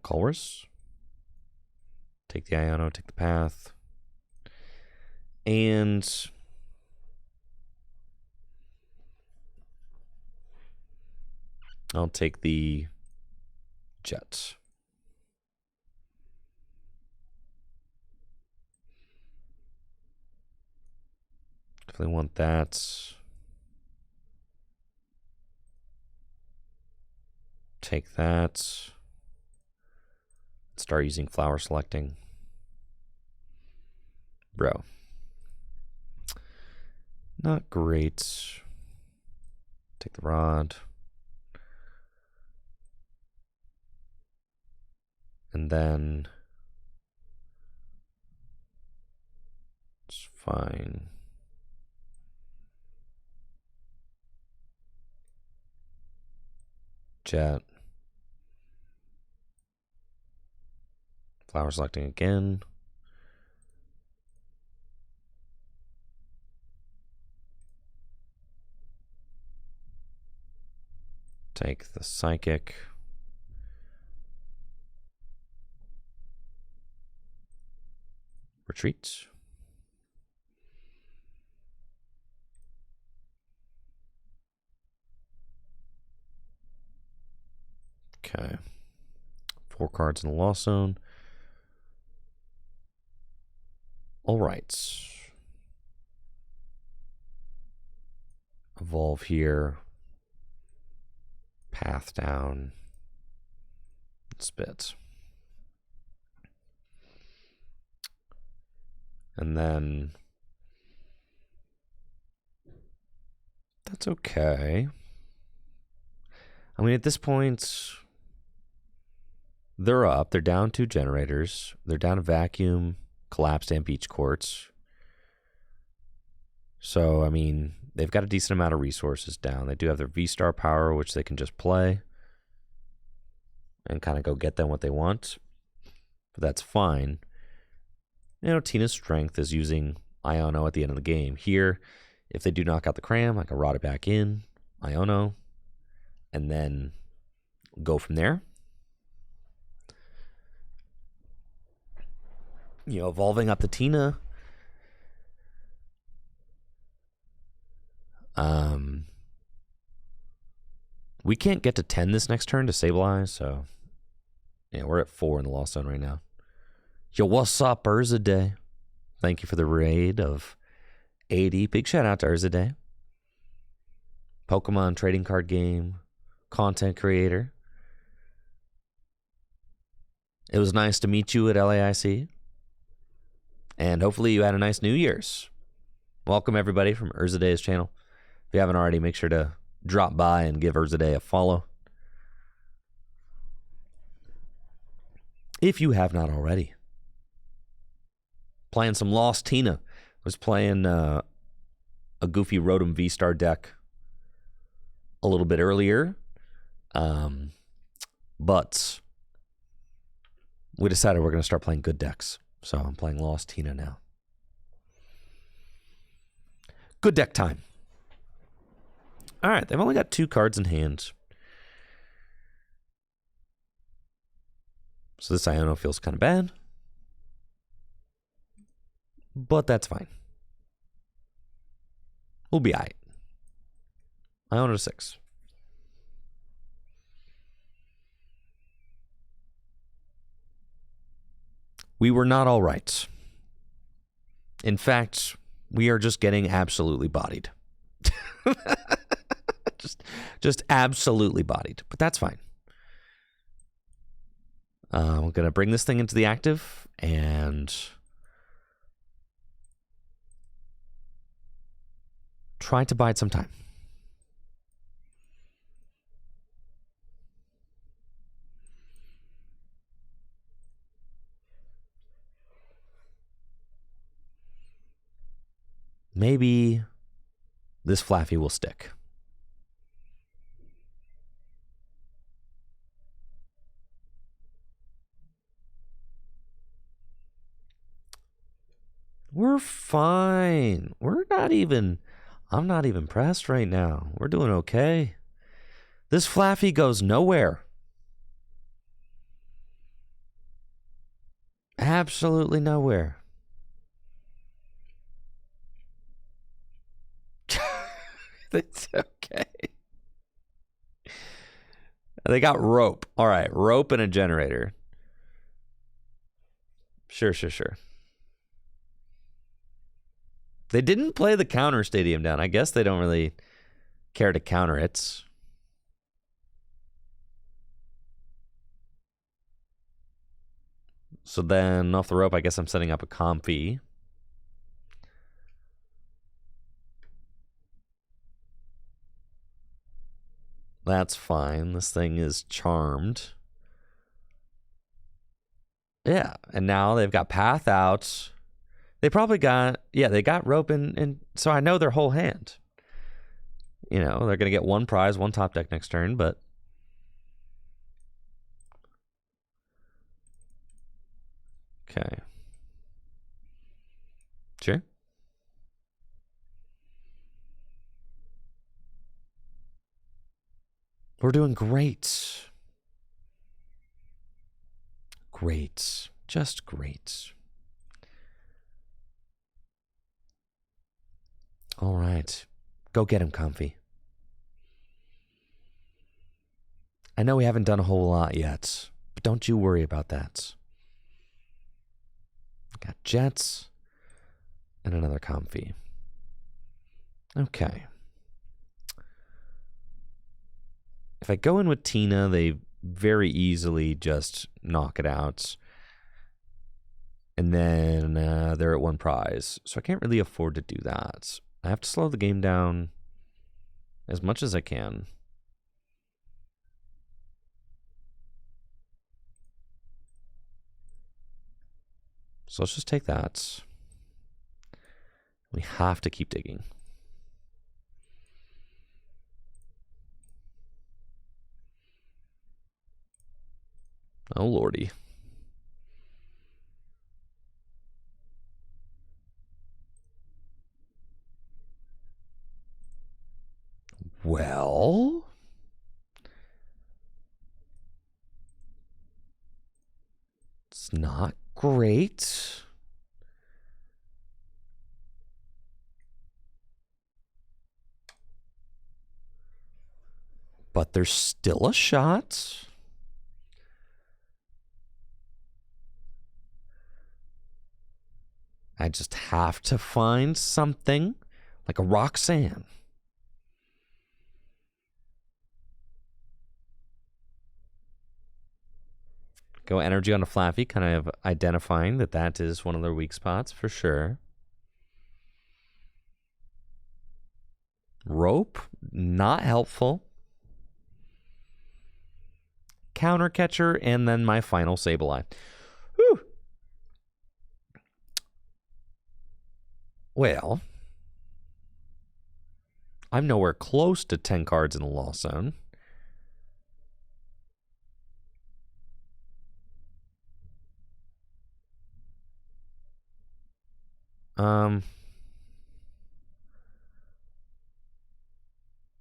Colress. Take the Iono, take the path. And I'll take the Jet. Definitely want that. Take that. Start using flower selecting. Bro. Not great. Take the rod. And then it's fine. Jet. Flower selecting again. Take the Psychic. Retreat. Okay. 4 cards in the Lost Zone. All right. Evolve here. Path down. Spit. And then that's okay. I mean, at this point, they're up. They're down 2 generators. They're down a vacuum, collapsed, and beach courts. So, I mean, they've got a decent amount of resources down. They do have their VSTAR power, which they can just play and kind of go get them what they want. But that's fine. You know, Tina's strength is using Iono at the end of the game. Here, if they do knock out the Cram, I can rot it back in, Iono, and then go from there. You know, evolving up the Tina. We can't get to 10 this next turn to stabilize, so yeah, we're at 4 in the lost zone right now. Yo, what's up, Urzaday? Thank you for the raid of 80. Big shout out to Urzaday. Pokemon trading card game, content creator. It was nice to meet you at LAIC. And hopefully you had a nice New Year's. Welcome everybody from Urzaday's channel. If you haven't already, make sure to drop by and give Urzaday a follow. If you have not already. Playing some Lost Tina. Was playing a goofy Rotom VSTAR deck a little bit earlier. But we decided we're going to start playing good decks. So I'm playing Lost Tina now. Good deck time. All right, they've only got 2 cards in hand. So this Iono feels kind of bad. But that's fine. We'll be alright. Iono to 6. We were not all right. In fact, we are just getting absolutely bodied. just absolutely bodied. But that's fine. I'm going to bring this thing into the active and try to bide some time. Maybe this Flaffy will stick. We're fine. I'm not even pressed right now. We're doing okay. This Flaffy goes nowhere. Absolutely nowhere. It's okay. They got rope. All right, rope and a generator. Sure. They didn't play the counter stadium down. I guess they don't really care to counter it. So then off the rope, I guess I'm setting up a Comfy. That's fine. This thing is charmed. Yeah, and now they've got path out. They probably got, they got rope and so I know their whole hand. You know, they're going to get 1 prize, 1 top deck next turn, but okay. Sure. We're doing great. Great. Just great. All right. Go get him, Comfy. I know we haven't done a whole lot yet, but don't you worry about that. Got Jets and another Comfy. Okay. If I go in with Tina, they very easily just knock it out. And then they're at 1 prize. So I can't really afford to do that. I have to slow the game down as much as I can. So let's just take that. We have to keep digging. Oh, lordy. Well, it's not great. But there's still a shot. I just have to find something like a Roxanne. Go energy on a Flaffy, kind of identifying that that is one of their weak spots for sure. Rope, not helpful. Counter catcher, and then my final Sableye. Whew. Well, I'm nowhere close to 10 cards in the loss zone.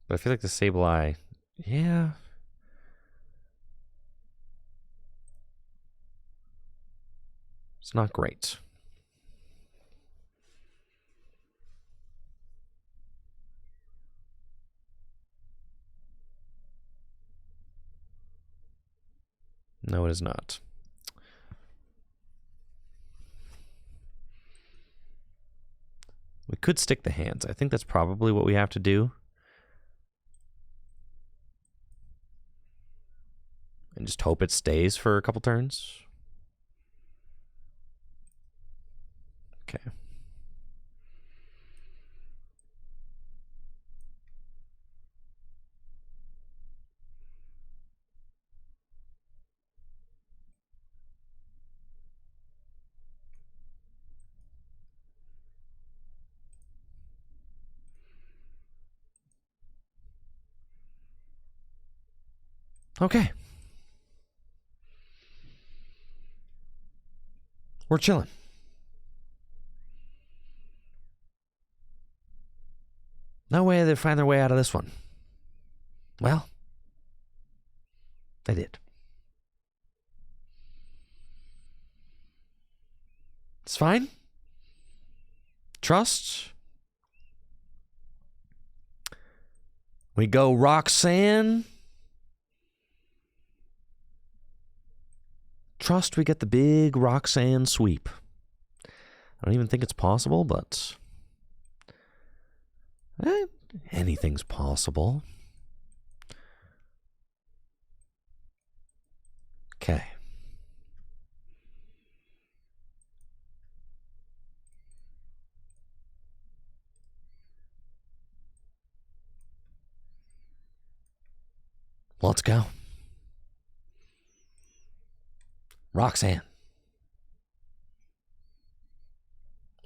But I feel like the Sableye, yeah. It's not great. No, it is not. We could stick the hands. I think that's probably what we have to do. And just hope it stays for a couple turns. Okay. Okay. We're chilling. No way they find their way out of this one. Well, they did. It's fine. Trust. We go Roxanne. Trust we get the big Roxanne sweep. I don't even think it's possible, but anything's possible. Okay. Let's go. Roxanne.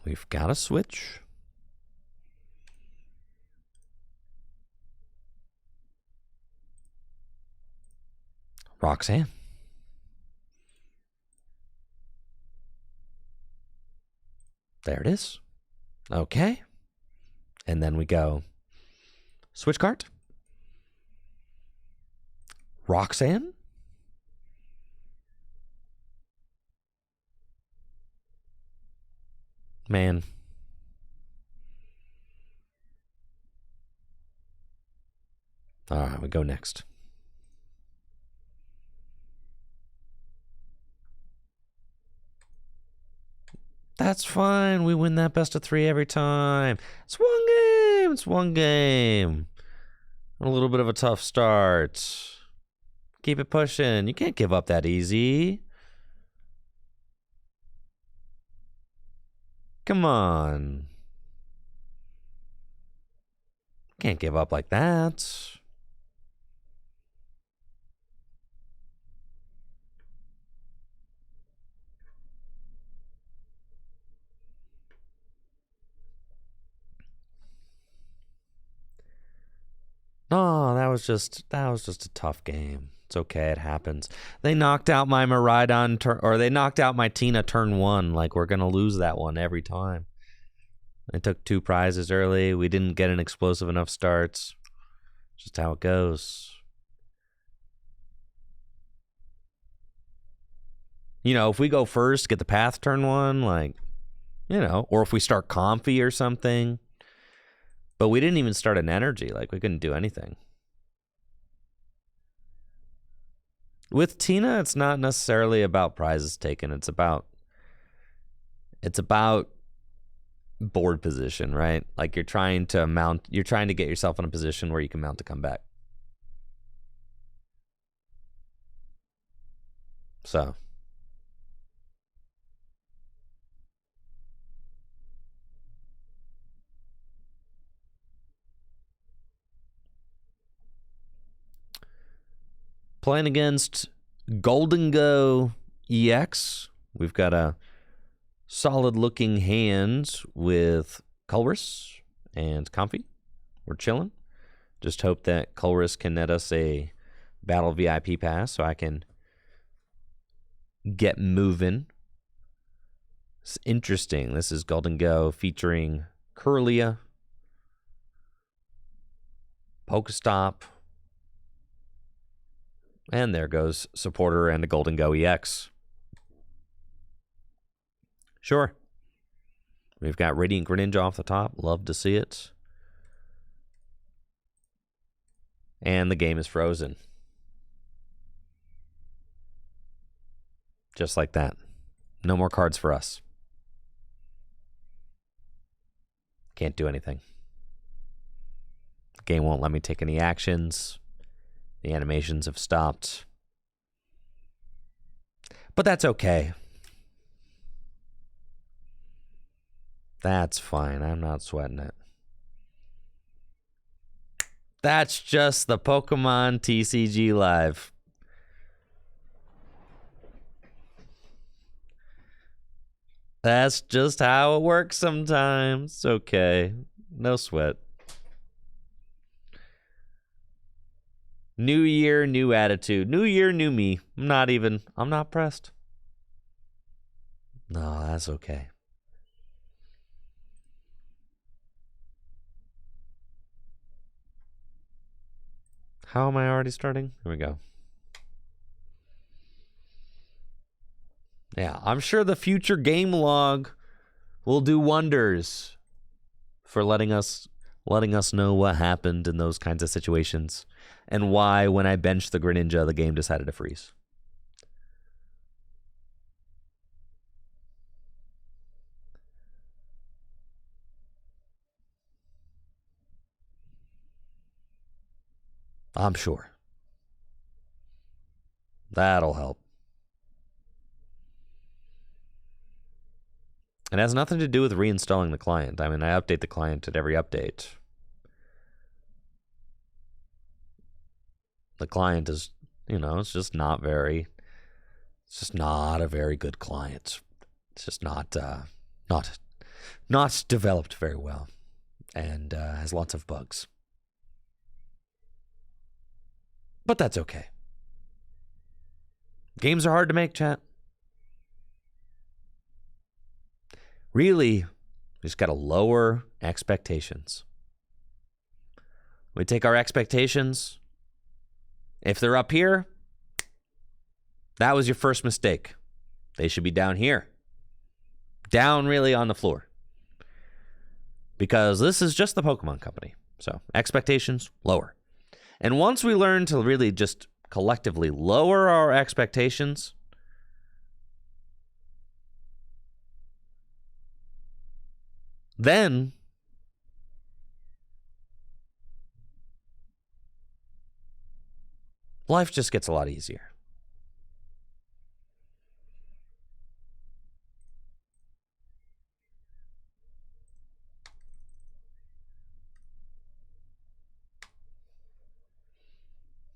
We've got a switch. Roxanne. There it is. Okay. And then we go switch card. Roxanne. Man. All right, we go next. That's fine. We win that best of 3 every time. It's one game. It's one game. A little bit of a tough start. Keep it pushing. You can't give up that easy. Come on. Can't give up like that. was just a tough game. It's okay, it happens. They knocked out my Miraidon or they knocked out my Tina turn 1. Like, we're gonna lose that one every time. I took 2 prizes early. We didn't get an explosive enough starts. Just how it goes. You know, if we go first, get the path turn 1, like, you know, or if we start Comfy or something. But we didn't even start an energy. Like, we couldn't do anything. With Tina, it's not necessarily about prizes taken. It's about board position, right? Like, you're trying to get yourself in a position where you can mount a comeback. So. Playing against Golden Go EX. We've got a solid looking hand with Colress and Comfy. We're chilling. Just hope that Colress can net us a Battle VIP pass so I can get moving. It's interesting. This is Golden Go featuring Curlia, Pokestop, and there goes Supporter and a Golden Go EX. Sure. We've got Radiant Greninja off the top. Love to see it. And the game is frozen. Just like that. No more cards for us. Can't do anything. The game won't let me take any actions. The animations have stopped. But that's okay. That's fine. I'm not sweating it. That's just the Pokemon TCG Live. That's just how it works sometimes. Okay. No sweat. New year, new attitude. New year, new me. I'm not pressed. No, that's okay. How am I already starting? Here we go. Yeah, I'm sure the future game log will do wonders for letting us know what happened in those kinds of situations and why when I benched the Greninja, the game decided to freeze. I'm sure. That'll help. It has nothing to do with reinstalling the client. I mean, I update the client at every update. The client is, it's just not a very good client. It's just not developed very well and has lots of bugs. But that's okay. Games are hard to make, chat. Really, we just got to lower expectations. We take our expectations. If they're up here, that was your first mistake. They should be down here. Down really on the floor. Because this is just the Pokemon Company. So expectations, lower. And once we learn to really just collectively lower our expectations, then life just gets a lot easier.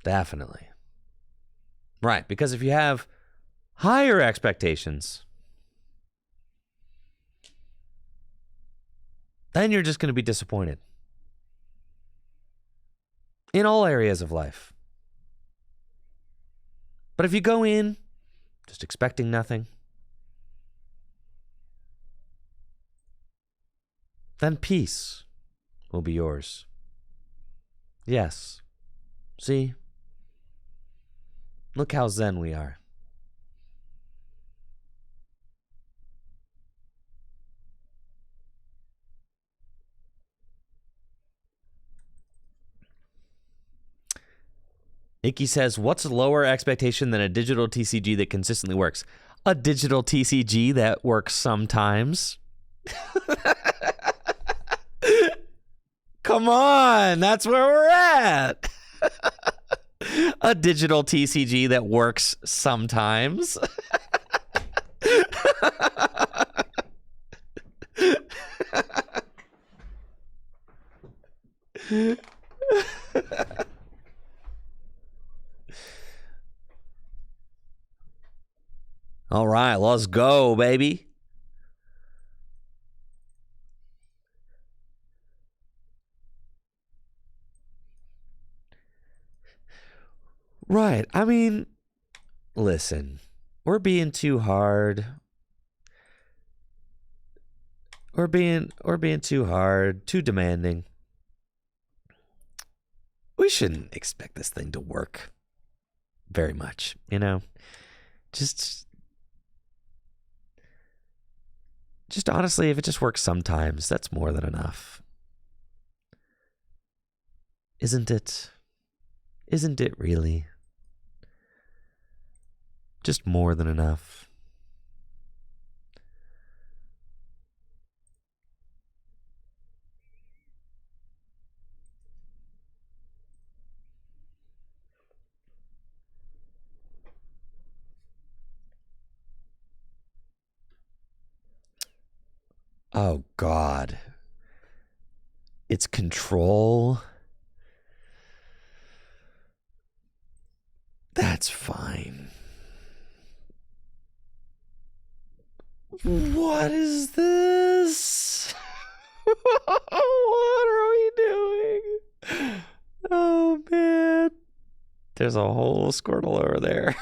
Definitely. Right, because if you have higher expectations, then you're just going to be disappointed. in all areas of life. But if you go in just expecting nothing, then peace will be yours. Yes. See? Look how zen we are. Icky says, what's a lower expectation than a digital TCG that consistently works? A digital TCG that works sometimes. Come on, that's where we're at. A digital TCG that works sometimes. All right, let's go, baby. Right. I mean, listen, we're being too hard. We're being too hard, too demanding. We shouldn't expect this thing to work very much, you know? Just honestly, if it just works sometimes, that's more than enough. Isn't it? Isn't it really? Just more than enough. Oh, God. It's control. That's fine. What is this? What are we doing? Oh, man. There's a whole Squirtle over there.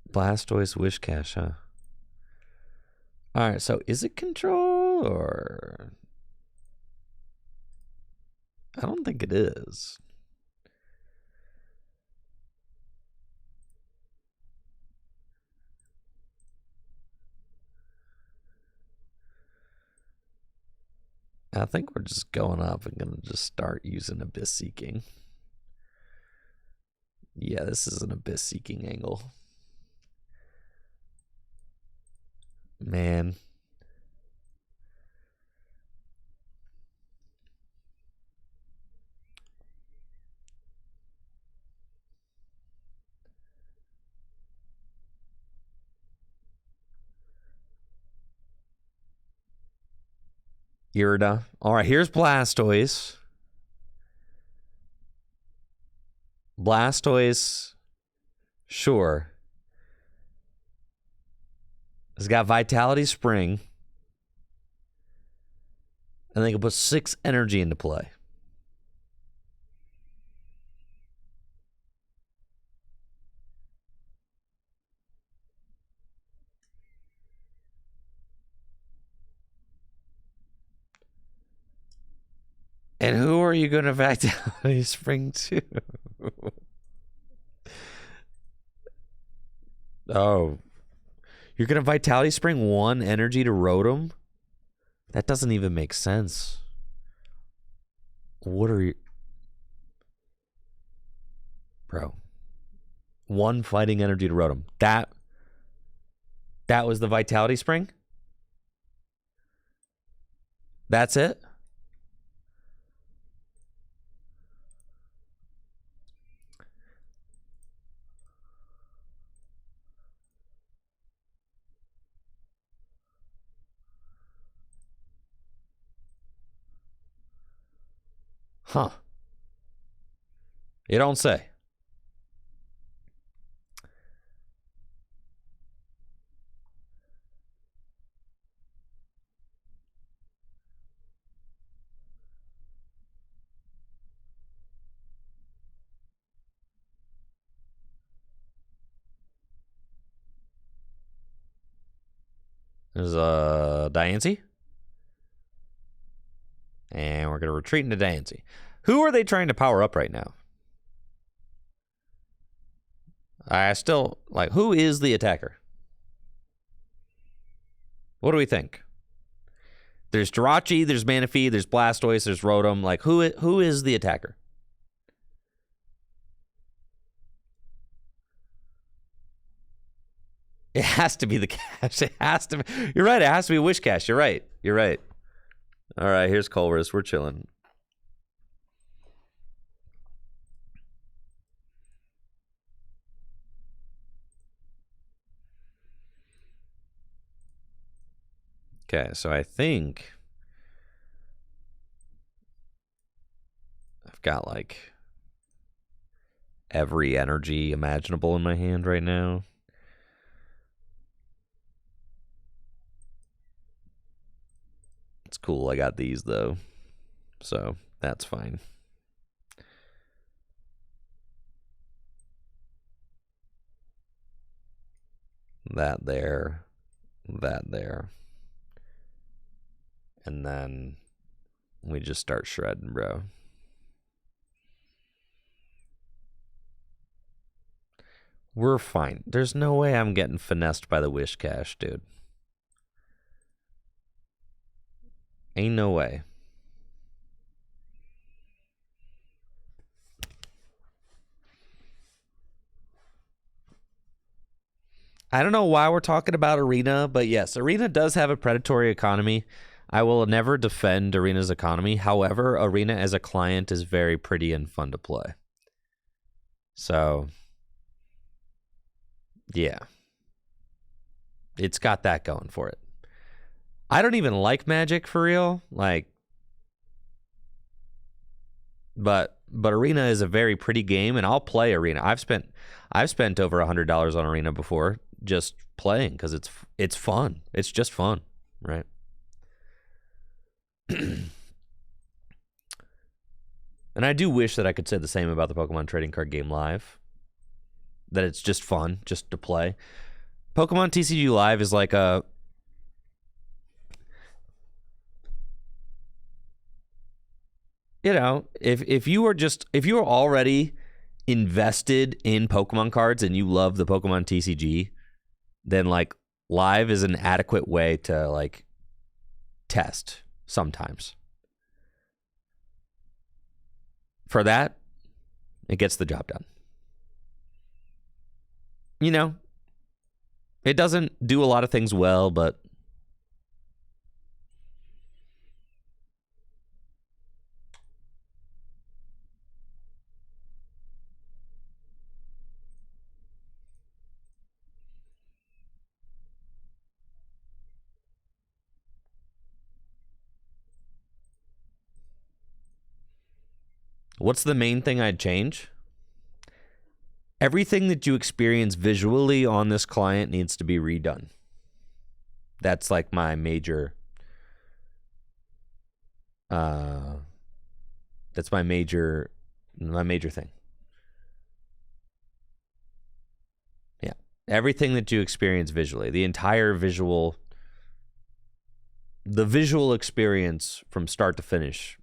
Blastoise Wish Cache, huh? All right, so is it control or... I don't think it is. I think we're just going up and going to just start using Abyss Seeking. Yeah, this is an Abyss Seeking angle. Man. Irida. All right, here's Blastoise. Blastoise, sure. It's got Vitality Spring. And they can put 6 energy into play. And who are you going to Vitality Spring to? Oh. You're going to Vitality Spring 1 energy to Rotom? That doesn't even make sense. What are you... Bro. 1 fighting energy to Rotom. That was the Vitality Spring? That's it? Huh. You don't say. There's a Diancie. And we're going to retreat into Diancie. Who are they trying to power up right now? I still, like, who is the attacker? What do we think? There's Jirachi, there's Manaphy, there's Blastoise, there's Rotom. Like, who is the attacker? It has to be the cash. It has to be. You're right. It has to be Wish Cash. You're right. You're right. All right, here's Culver's. We're chilling. Okay, so I think I've got like every energy imaginable in my hand right now. It's cool. I got these though, so that's fine. That there. And then we just start shredding, bro. We're fine. There's no way I'm getting finessed by the Wish Cash, dude. Ain't no way. I don't know why we're talking about Arena, but yes, Arena does have a predatory economy. I will never defend Arena's economy. However, Arena as a client is very pretty and fun to play. So, yeah. It's got that going for it. I don't even like Magic for real. Like, but Arena is a very pretty game, and I'll play Arena. I've spent over $100 on Arena before, just playing because it's fun. It's just fun, right? And I do wish that I could say the same about the Pokemon trading card game live. That it's just fun, just to play. Pokemon TCG Live is like a... You know, if you are already invested in Pokemon cards and you love the Pokemon TCG, then like live is an adequate way to like test sometimes. For that, it gets the job done. You know, it doesn't do a lot of things well, but what's the main thing I'd change? Everything that you experience visually on this client needs to be redone. That's like my major... that's my major thing. Yeah. Everything that you experience visually, the visual experience from start to finish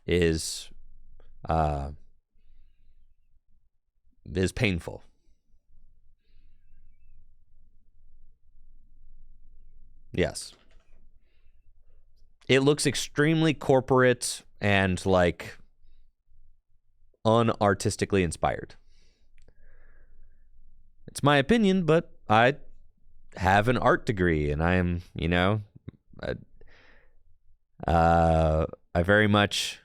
is painful. Yes. It looks extremely corporate and like unartistically inspired. It's my opinion, but I have an art degree and I am, you know, I very much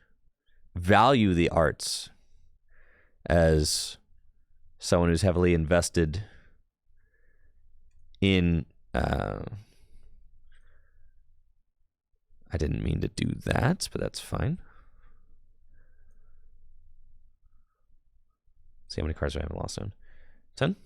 value the arts as someone who's heavily invested in I didn't mean to do that, but that's fine. See how many cards do I have lost on? 10?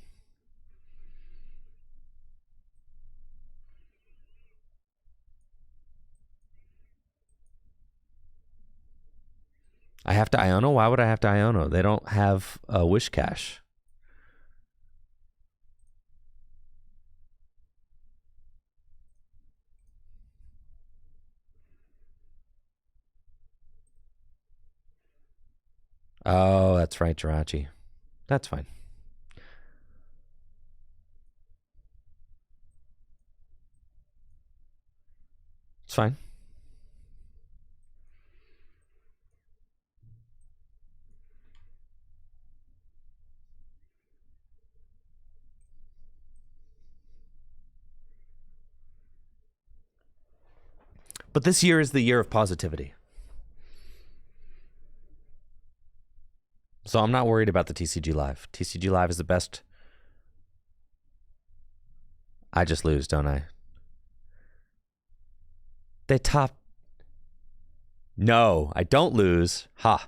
I have to Iono? Why would I have to Iono? They don't have a Wish Cash. Oh, that's right, Jirachi. That's fine. It's fine. But this year is the year of positivity. So I'm not worried about the TCG Live. TCG Live is the best. I just lose, don't I? They top. No, I don't lose. Ha.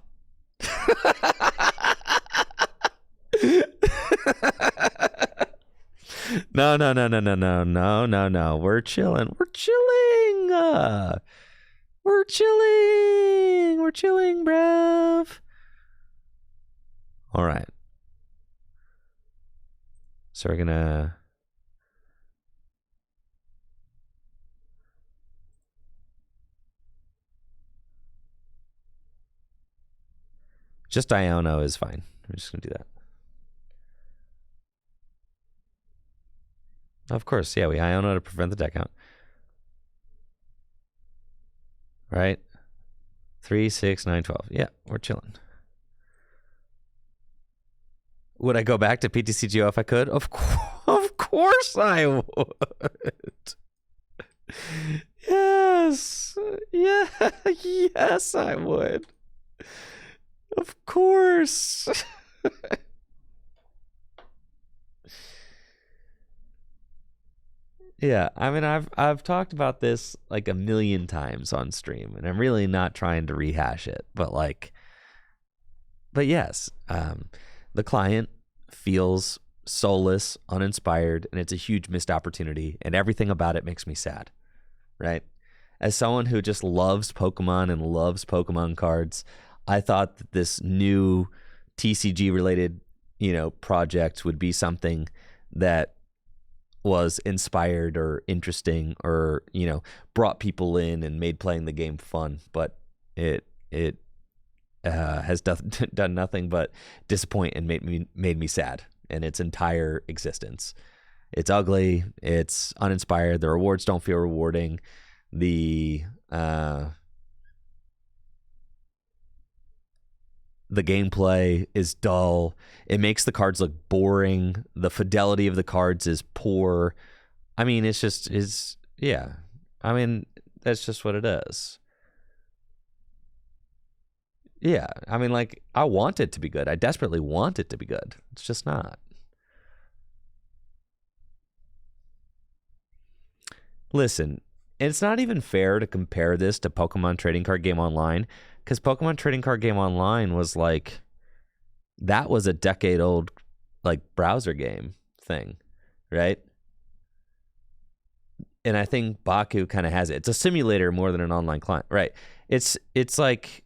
No. We're chilling. We're chilling. We're chilling, bruv. All right. So we're gonna. Just Iono is fine. We're just gonna do that. Of course, yeah, we Iono to prevent the deck out. Right? 3, 6, 9, 12. Yeah, we're chilling. Would I go back to PTCGO if I could? Of course I would. Yes. Yeah. Yes, I would. Of course. Yeah, I mean, I've talked about this like a million times on stream, and I'm really not trying to rehash it, but yes, the client feels soulless, uninspired, and it's a huge missed opportunity, and everything about it makes me sad, right? As someone who just loves Pokemon and loves Pokemon cards, I thought that this new TCG related, project would be something that was inspired or interesting or brought people in and made playing the game fun, but it has done nothing but disappoint and made me sad in its entire existence. It's ugly, it's uninspired, the rewards don't feel rewarding, the gameplay is dull. It makes the cards look boring. The fidelity of the cards is poor. I mean, it's yeah. I mean, that's just what it is. Yeah. I mean, like, I want it to be good. I desperately want it to be good. It's just not. Listen, it's not even fair to compare this to Pokemon Trading Card Game Online, because Pokemon Trading Card Game Online was like, that was a decade-old, like, browser game thing, right? And I think Baku kind of has it. It's a simulator more than an online client, right? It's like,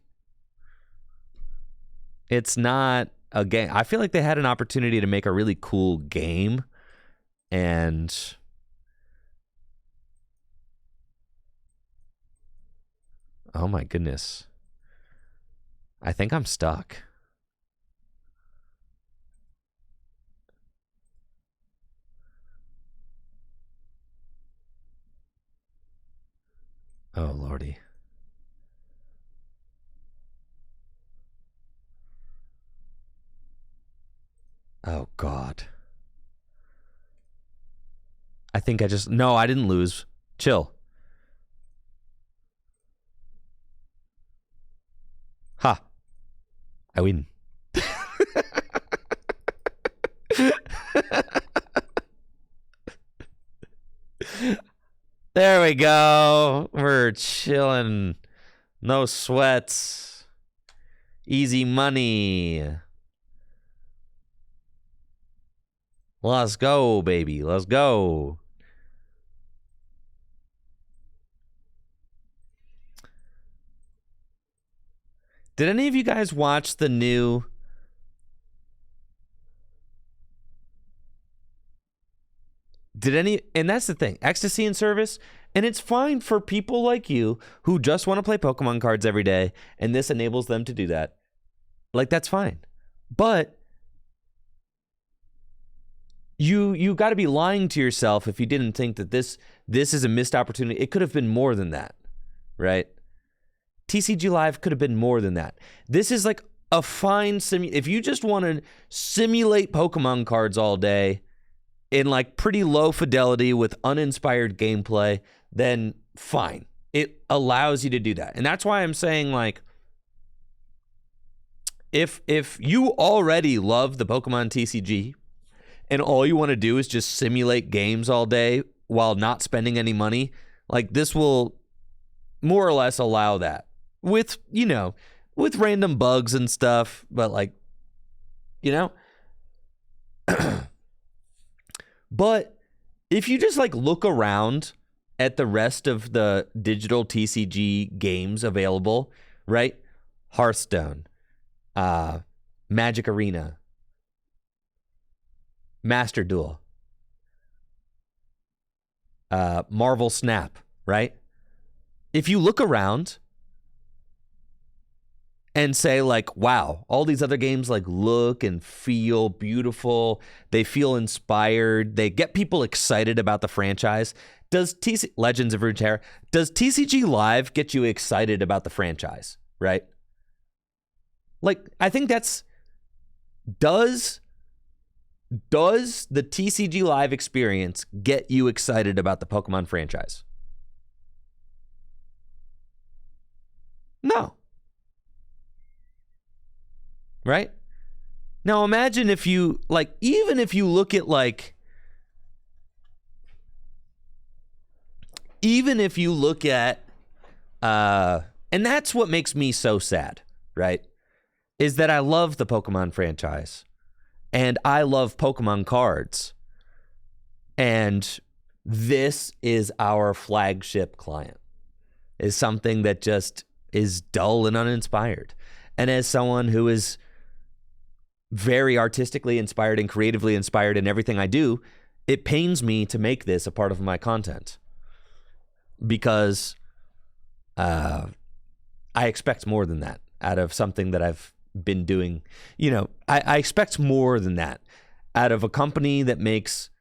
it's not a game. I feel like they had an opportunity to make a really cool game, and oh my goodness. I think I'm stuck. Oh, Lordy. Oh, God. I think no, I didn't lose. Chill. Ha. I win. There we go. We're chilling. No sweats. Easy money. Let's go, baby. Let's go. Did any of you guys watch the new... And that's the thing, Ecstasy in service, and it's fine for people like you who just want to play Pokemon cards every day, and this enables them to do that. Like, that's fine. But you got to be lying to yourself if you didn't think that this is a missed opportunity. It could have been more than that, right? TCG Live could have been more than that. This is like a fine if you just want to simulate Pokemon cards all day in like pretty low fidelity with uninspired gameplay, then fine. It allows you to do that. And that's why I'm saying, like, if you already love the Pokemon TCG and all you want to do is just simulate games all day while not spending any money, like, this will more or less allow that with, you know, with random bugs and stuff, but like, you know. But if you just like look around at the rest of the digital TCG games available, right? Hearthstone, Magic Arena, Master Duel, Marvel Snap, right? If you look around and say, like, wow, all these other games like look and feel beautiful, they feel inspired, they get people excited about the franchise. Does Legends of Runeterra, does TCG Live get you excited about the franchise, right? Like, I think that's, does the TCG Live experience get you excited about the Pokemon franchise? No. Right? Now imagine if you, like, even if you look at, like, and that's what makes me so sad, right? Is that I love the Pokemon franchise and I love Pokemon cards. And this is our flagship client, is something that just is dull and uninspired. And as someone who is very artistically inspired and creatively inspired in everything I do, it pains me to make this a part of my content, because I expect more than that out of something that I've been doing. You know, I expect more than that out of a company that makes,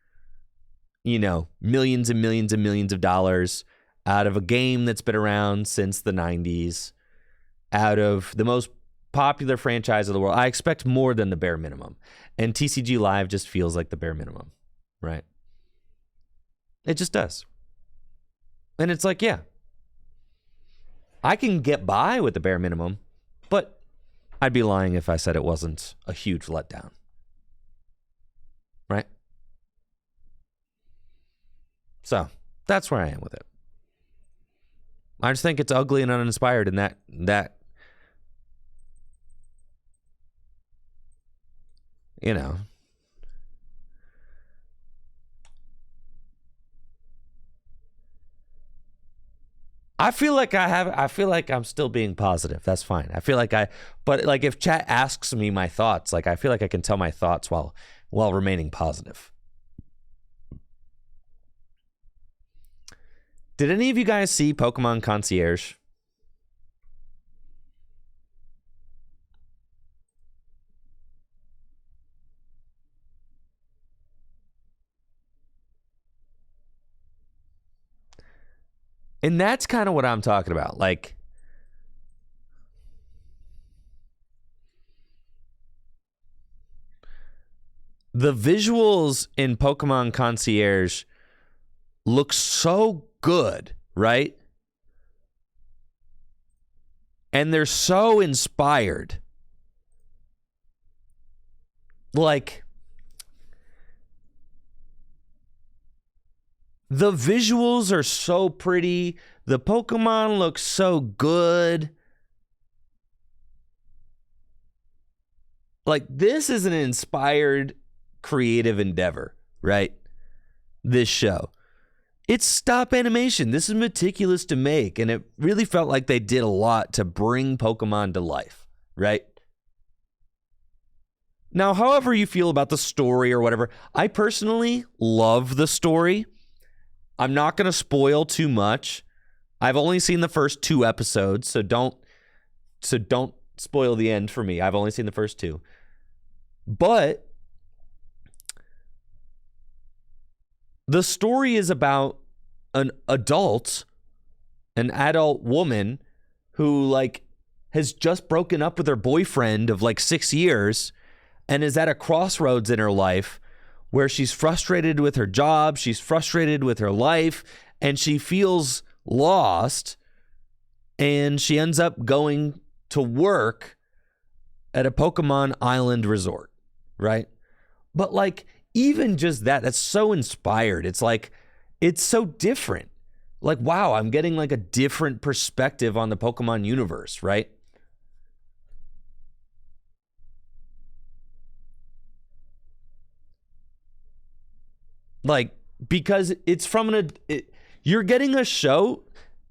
you know, millions and millions and millions of dollars, out of a game that's been around since the 90s, out of the most popular franchise of the world. I expect more than the bare minimum. And TCG Live just feels like the bare minimum, right? It just does. And it's like, yeah, I can get by with the bare minimum, but I'd be lying if I said it wasn't a huge letdown, right? So that's where I am with it. I just think it's ugly and uninspired, and that you know, I feel like I'm still being positive. That's fine. But like, if chat asks me my thoughts, like, I feel like I can tell my thoughts while remaining positive. Did any of you guys see Pokemon Concierge? And that's kind of what I'm talking about. Like, the visuals in Pokemon Concierge look so good, right? And they're so inspired. Like, the visuals are so pretty. The Pokemon look so good. Like, this is an inspired, creative endeavor, right? This show. It's stop animation. This is meticulous to make, and it really felt like they did a lot to bring Pokemon to life, right? Now, however you feel about the story or whatever, I personally love the story. I'm not going to spoil too much. I've only seen the first 2 episodes, so don't spoil the end for me. I've only seen the first two. But the story is about an adult woman who like has just broken up with her boyfriend of like 6 years and is at a crossroads in her life where she's frustrated with her job, she's frustrated with her life, and she feels lost, and she ends up going to work at a Pokemon Island resort, right? But like, even just that's so inspired. It's like, it's so different. Like, wow, I'm getting like a different perspective on the Pokemon universe, right? Like, because it's from you're getting a show.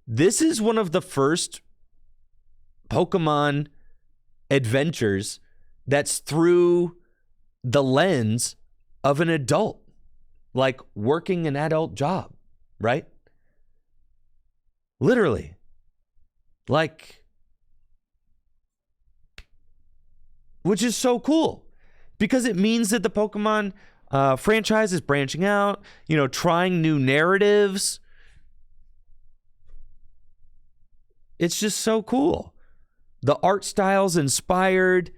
This is one of the first Pokemon adventures that's through the lens of an adult, like working an adult job, right? Literally. Like, which is so cool because it means that the Pokemon franchise is branching out, you know, trying new narratives. It's just so cool. The art style's inspired.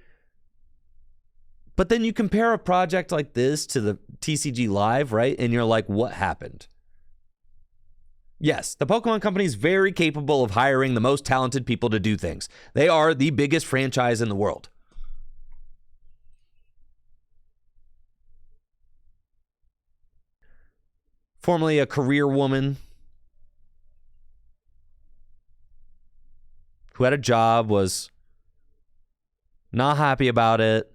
But then you compare a project like this to the TCG Live, right? And you're like, what happened? Yes, the Pokemon Company is very capable of hiring the most talented people to do things. They are the biggest franchise in the world. Formerly a career woman who had a job, was not happy about it.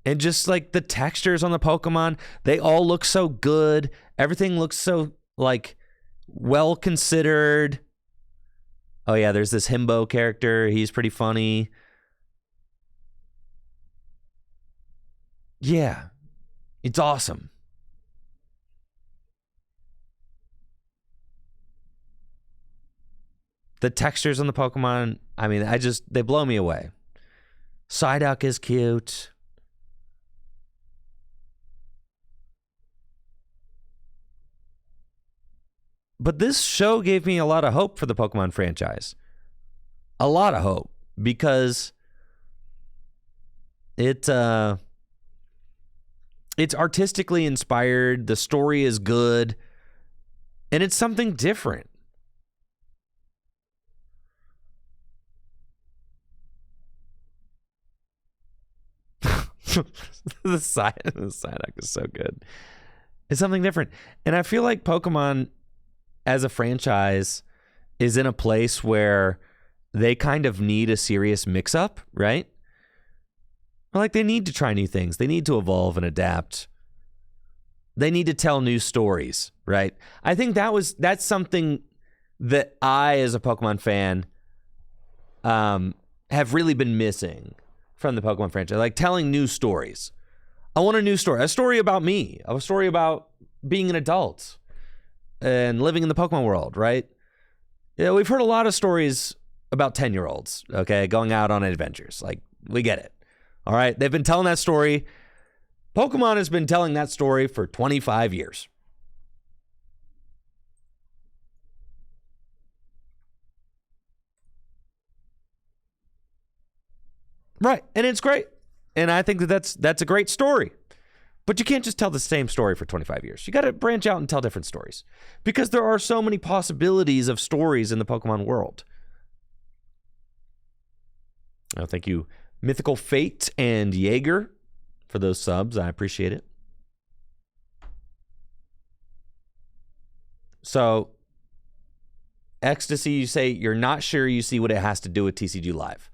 And just like the textures on the Pokemon, they all look so good. Everything looks so like well considered. Oh yeah, there's this himbo character. He's pretty funny. Yeah, it's awesome. The textures on the Pokemon, I mean, they blow me away. Psyduck is cute. But this show gave me a lot of hope for the Pokemon franchise. A lot of hope, because it's artistically inspired, the story is good, and it's something different. the Psyduck is so good. It's something different. And I feel like Pokemon as a franchise is in a place where they kind of need a serious mix-up, right? Like, they need to try new things. They need to evolve and adapt. They need to tell new stories, right? I think that's something that I, as a Pokemon fan, have really been missing from the Pokemon franchise. Like, telling new stories. I want a new story. A story about me. A story about being an adult and living in the Pokemon world, right? Yeah, we've heard a lot of stories about 10-year-olds, okay, going out on adventures. Like, we get it. All right, they've been telling that story. Pokemon has been telling that story for 25 years. Right, and it's great. And I think that's a great story. But you can't just tell the same story for 25 years. You got to branch out and tell different stories, because there are so many possibilities of stories in the Pokemon world. Oh, thank you, Mythical Fate and Jaeger, for those subs. I appreciate it. So, Ecstasy, you say you're not sure you see what it has to do with TCG Live.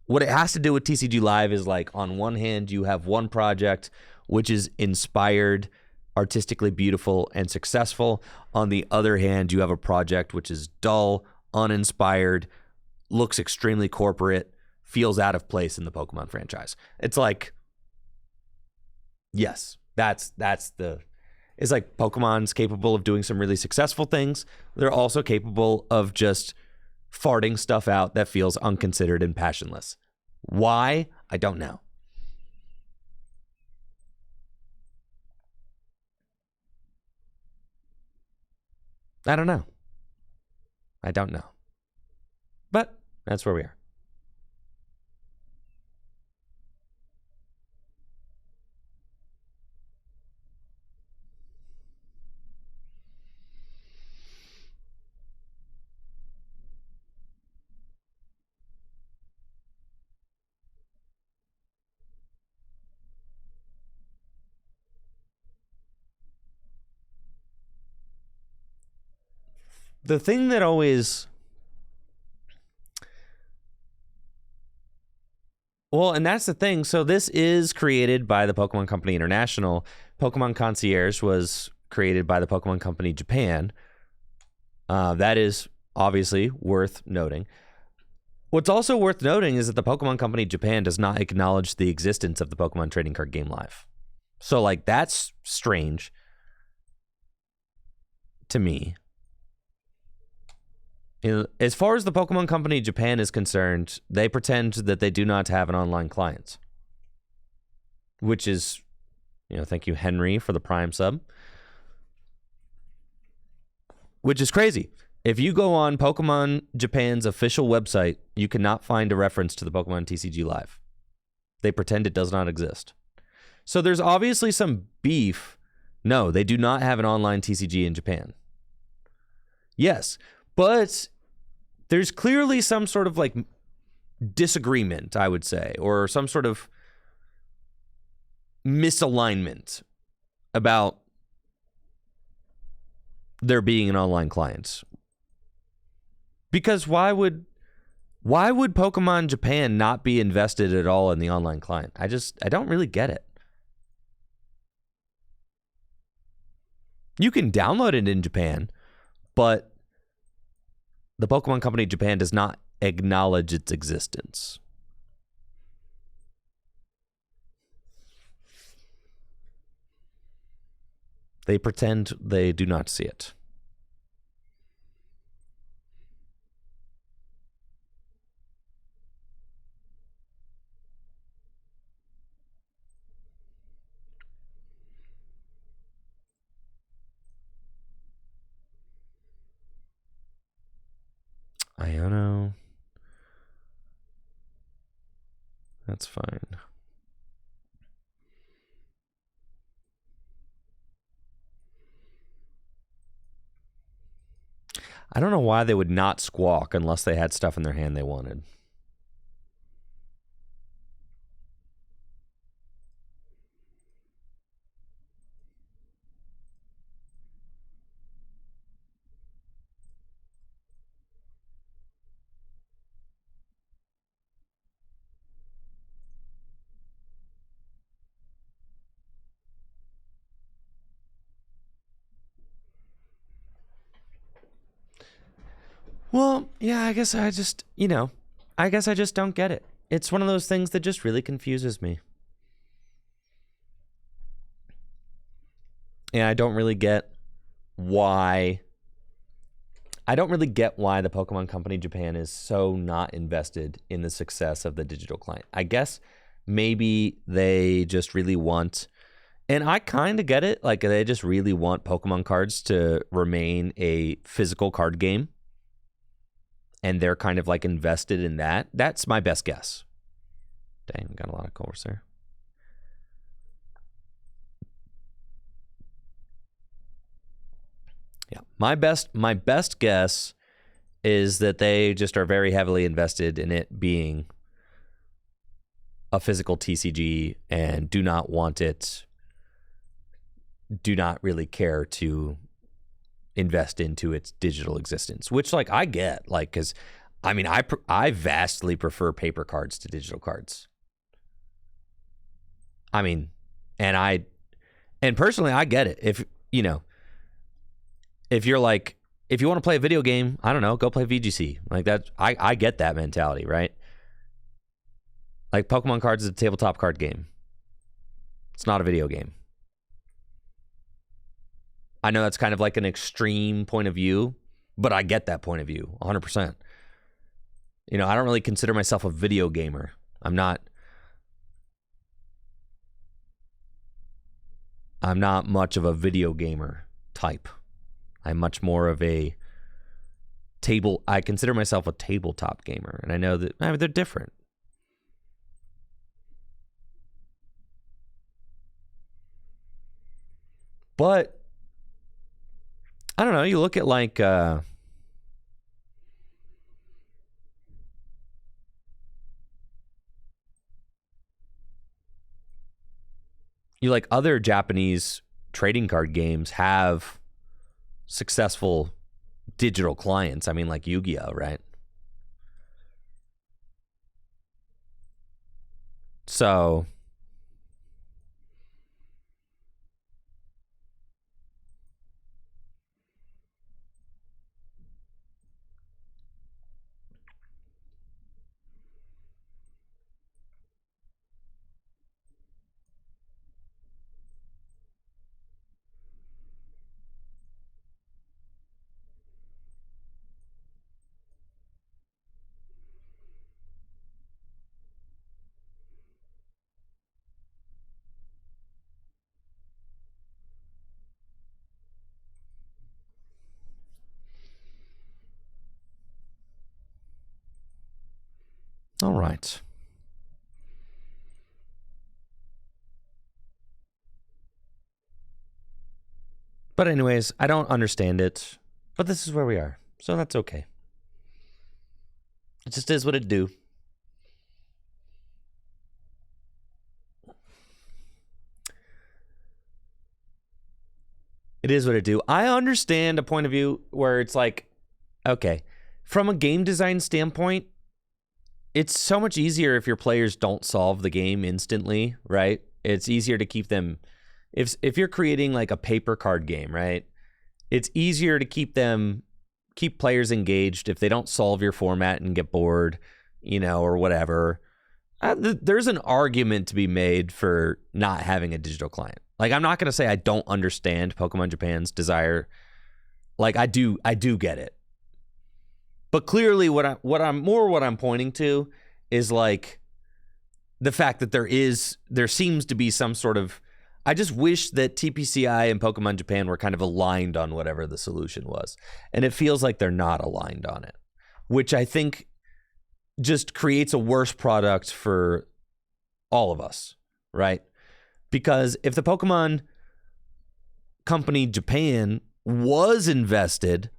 What it has to do with TCG Live is, like, on one hand, you have one project which is inspired, artistically beautiful, and successful. On the other hand, you have a project which is dull, uninspired, looks extremely corporate, feels out of place in the Pokemon franchise. It's like, Yes, that's the. It's like Pokemon's capable of doing some really successful things. They're also capable of just farting stuff out that feels unconsidered and passionless. Why? I don't know. I don't know. I don't know. But that's where we are. The thing that always... Well, and that's the thing. So this is created by the Pokemon Company International. Pokemon Concierge was created by the Pokemon Company Japan. That is obviously worth noting. What's also worth noting is that the Pokemon Company Japan does not acknowledge the existence of the Pokemon Trading Card Game Live. So, like, that's strange to me. As far as the Pokemon Company Japan is concerned, they pretend that they do not have an online client. Which is, thank you, Henry, for the Prime sub. Which is crazy. If you go on Pokemon Japan's official website, you cannot find a reference to the Pokemon TCG Live. They pretend it does not exist. So there's obviously some beef. No, they do not have an online TCG in Japan. Yes, but there's clearly some sort of like disagreement, I would say, or some sort of misalignment about there being an online client. Because why would Pokemon Japan not be invested at all in the online client? I don't really get it. You can download it in Japan, but the Pokemon Company Japan does not acknowledge its existence. They pretend they do not see it. Iono. That's fine. I don't know why they would not squawk unless they had stuff in their hand they wanted. Well, yeah, I guess I just don't get it. It's one of those things that just really confuses me. And I don't really get why the Pokemon Company Japan is so not invested in the success of the digital client. I guess maybe they just really want, and I kind of get it, like they just really want Pokemon cards to remain a physical card game. And they're kind of like invested in that. That's my best guess. Dang, we got a lot of cores there. Yeah, my best guess is that they just are very heavily invested in it being a physical TCG and do not really care to invest into its digital existence, which like I get, like, because I mean I vastly prefer paper cards to digital cards. I mean, and personally I get it. If you're like, if you want to play a video game, I don't know, go play VGC. Like that, I get that mentality, right? Like Pokemon cards is a tabletop card game. It's not a video game. I know that's kind of like an extreme point of view, but I get that point of view 100%. You know, I don't really consider myself a video gamer. I'm not much of a video gamer type. I'm much more of a I consider myself a tabletop gamer, and I know that they're different. But I don't know, you look at like other Japanese trading card games have successful digital clients. I mean, like Yu-Gi-Oh, right? So all right. But anyways, I don't understand it, but this is where we are, so that's okay. It just is what it do. It is what it do. I understand a point of view where it's like, okay, from a game design standpoint, it's so much easier if your players don't solve the game instantly, right? It's easier to keep them, if you're creating like a paper card game, right? It's easier to keep players engaged if they don't solve your format and get bored, you know, or whatever. There's an argument to be made for not having a digital client. Like, I'm not going to say I don't understand Pokemon Japan's desire. Like, I do get it. But clearly what I'm pointing to is like the fact that there seems to be some sort of, I just wish that TPCI and Pokemon Japan were kind of aligned on whatever the solution was. And it feels like they're not aligned on it, which I think just creates a worse product for all of us, right? Because if the Pokemon company Japan was invested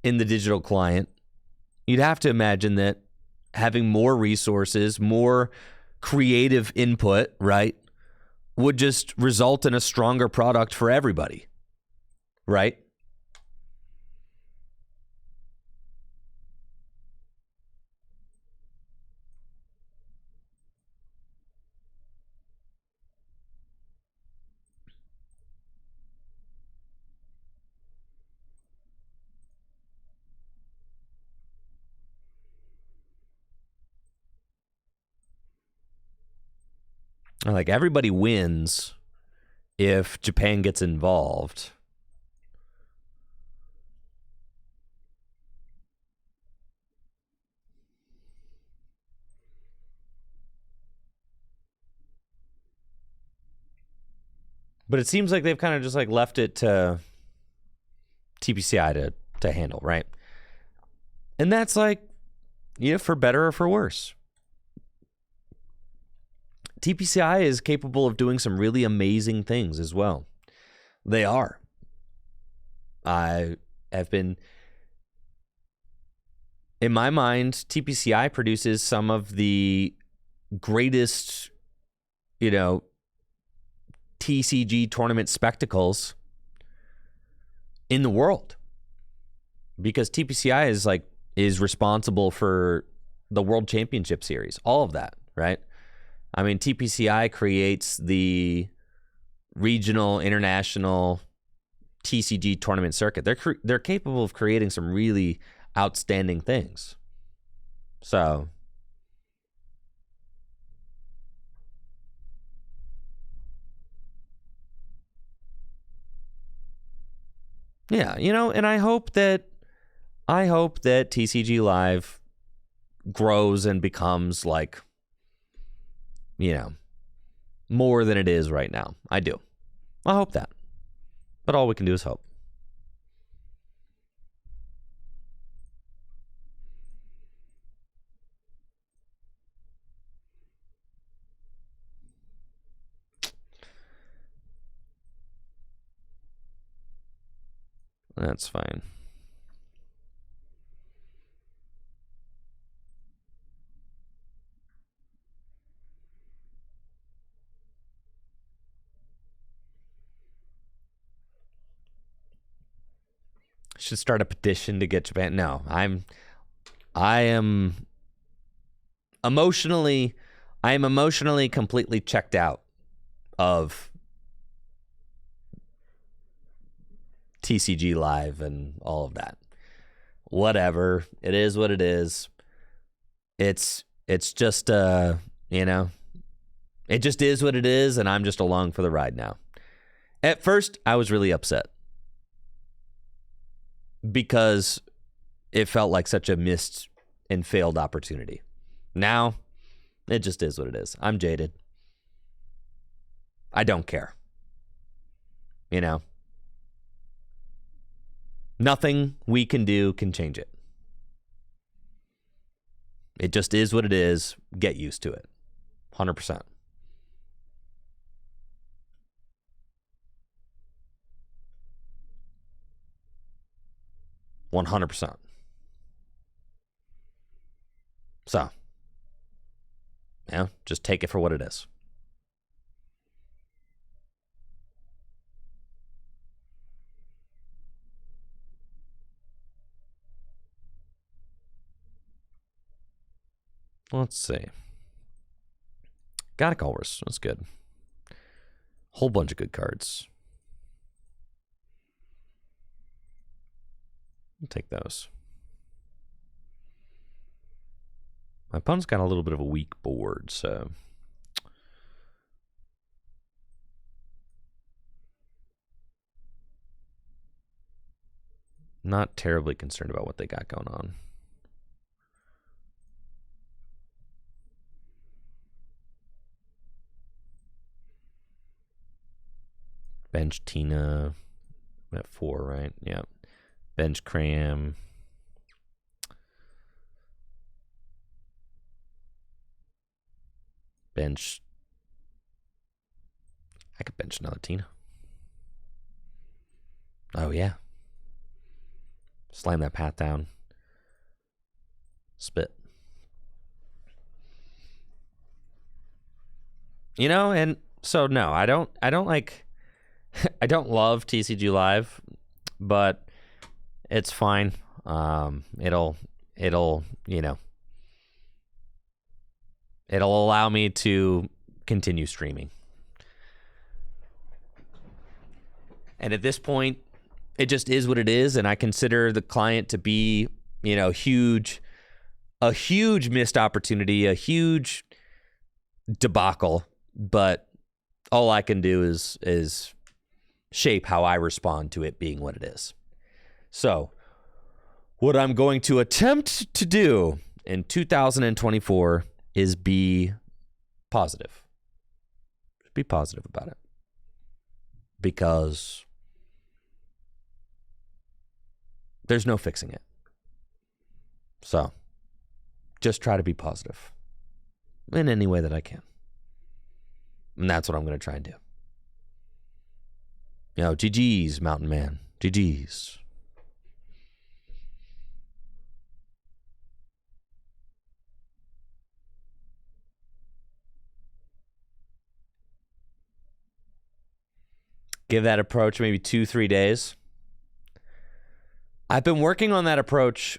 in the digital client, you'd have to imagine that having more resources, more creative input, right, would just result in a stronger product for everybody, right? Like, everybody wins if Japan gets involved. But it seems like they've kind of just like left it to TPCI to handle, right? And that's like, you know, for better or for worse. TPCI is capable of doing some really amazing things as well. They are. I have been, in my mind, TPCI produces some of the greatest, you know, TCG tournament spectacles in the world, because TPCI is responsible for the World Championship Series, all of that, right? I mean, TPCI creates the regional, international TCG tournament circuit. They're capable of creating some really outstanding things. So Yeah, and I hope that TCG Live grows and becomes like, more than it is right now. I do. I hope that. But all we can do is hope. That's fine. Should start a petition to get Japan. No, I am emotionally completely checked out of TCG Live and all of that. Whatever. It is what it is. It's just it just is what it is, and I'm just along for the ride now. At first, I was really upset because it felt like such a missed and failed opportunity. Now, it just is what it is. I'm jaded. I don't care. Nothing we can do can change it. It just is what it is. Get used to it. 100%. So, just take it for what it is. Let's see. Got a Colress. That's good. Whole bunch of good cards. I'll take those. My opponent's got a little bit of a weak board, so not terribly concerned about what they got going on. Bench Tina at 4, right? Yeah. Bench Cram. Bench. I could bench another Tina. Oh, yeah. Slam that path down. Spit. And so no, I don't like I don't love TCG Live, but it's fine. It'll allow me to continue streaming. And at this point, it just is what it is, and I consider the client to be, a huge missed opportunity, a huge debacle, but all I can do is shape how I respond to it being what it is. So, what I'm going to attempt to do in 2024 is be positive. Be positive about it. Because there's no fixing it. So, just try to be positive in any way that I can. And that's what I'm going to try and do. GG's, Mountain Man. GG's. Give that approach maybe 2-3 days. I've been working on that approach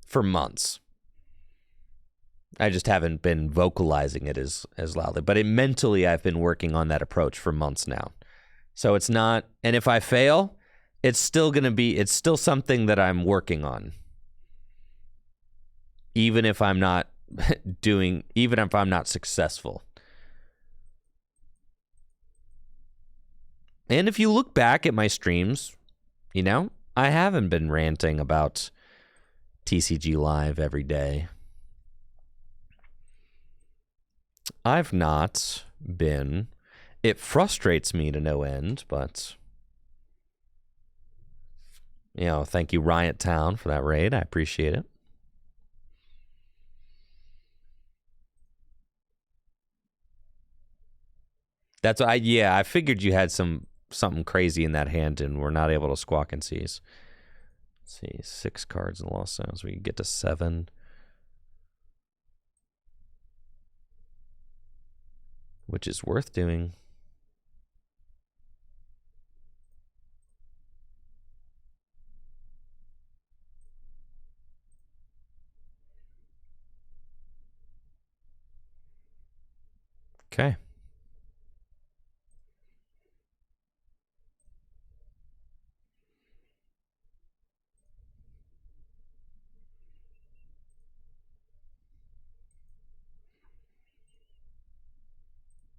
for months. I just haven't been vocalizing it as loudly. But mentally, I've been working on that approach for months now. So it's not, and if I fail, it's still something that I'm working on. Even if I'm not successful. And if you look back at my streams, You know, I haven't been ranting about TCG Live every day. I've not been. It frustrates me to no end, but, you know, thank you, Riot Town, for that raid. I appreciate it. That's I figured you had something crazy in that hand and we're not able to squawk and seize. Let's see, 6 cards in Lost Sounds. We can get to 7. Which is worth doing. Okay.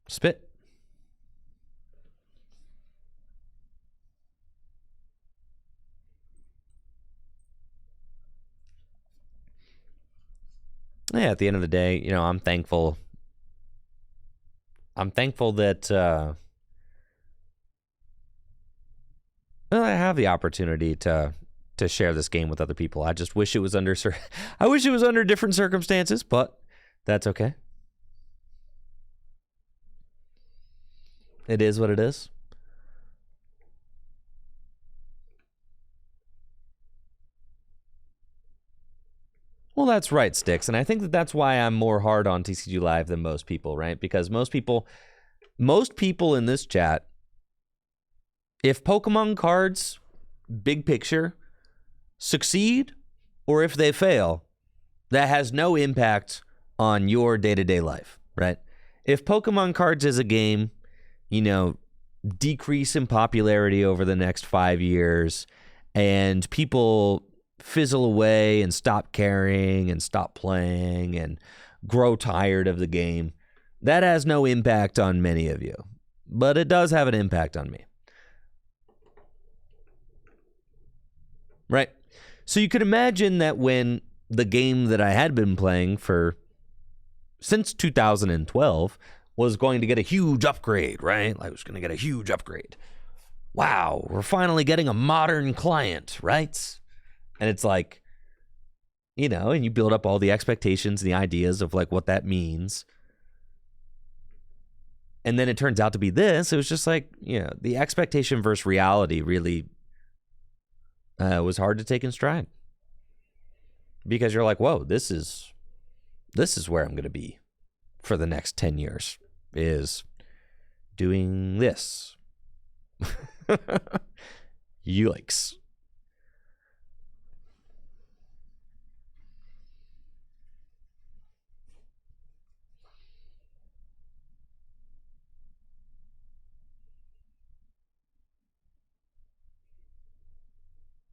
Spit. Yeah, at the end of the day, you know, I'm thankful that well, I have the opportunity to share this game with other people. I just wish it was under I wish it was under different circumstances, but that's okay. It is what it is. Well, that's right, Sticks. And I think that that's why I'm more hard on TCG Live than most people, right? Because most people in this chat, if Pokemon cards, big picture, succeed or if they fail, that has no impact on your day-to-day life, right? If Pokemon cards as a game, you know, decrease in popularity over the next 5 years and people fizzle away and stop caring and stop playing and grow tired of the game, that has no impact on many of you. But it does have an impact on me. Right? So you could imagine that when the game that I had been playing since 2012 was going to get a huge upgrade, right? I was going to get a huge upgrade. Wow, we're finally getting a modern client, right? And it's like, you know, and you build up all the expectations and the ideas of like what that means. And then it turns out to be this. It was just like, you know, the expectation versus reality really was hard to take in stride. Because you're like, whoa, this is where I'm going to be for the next 10 years, is doing this. Yikes.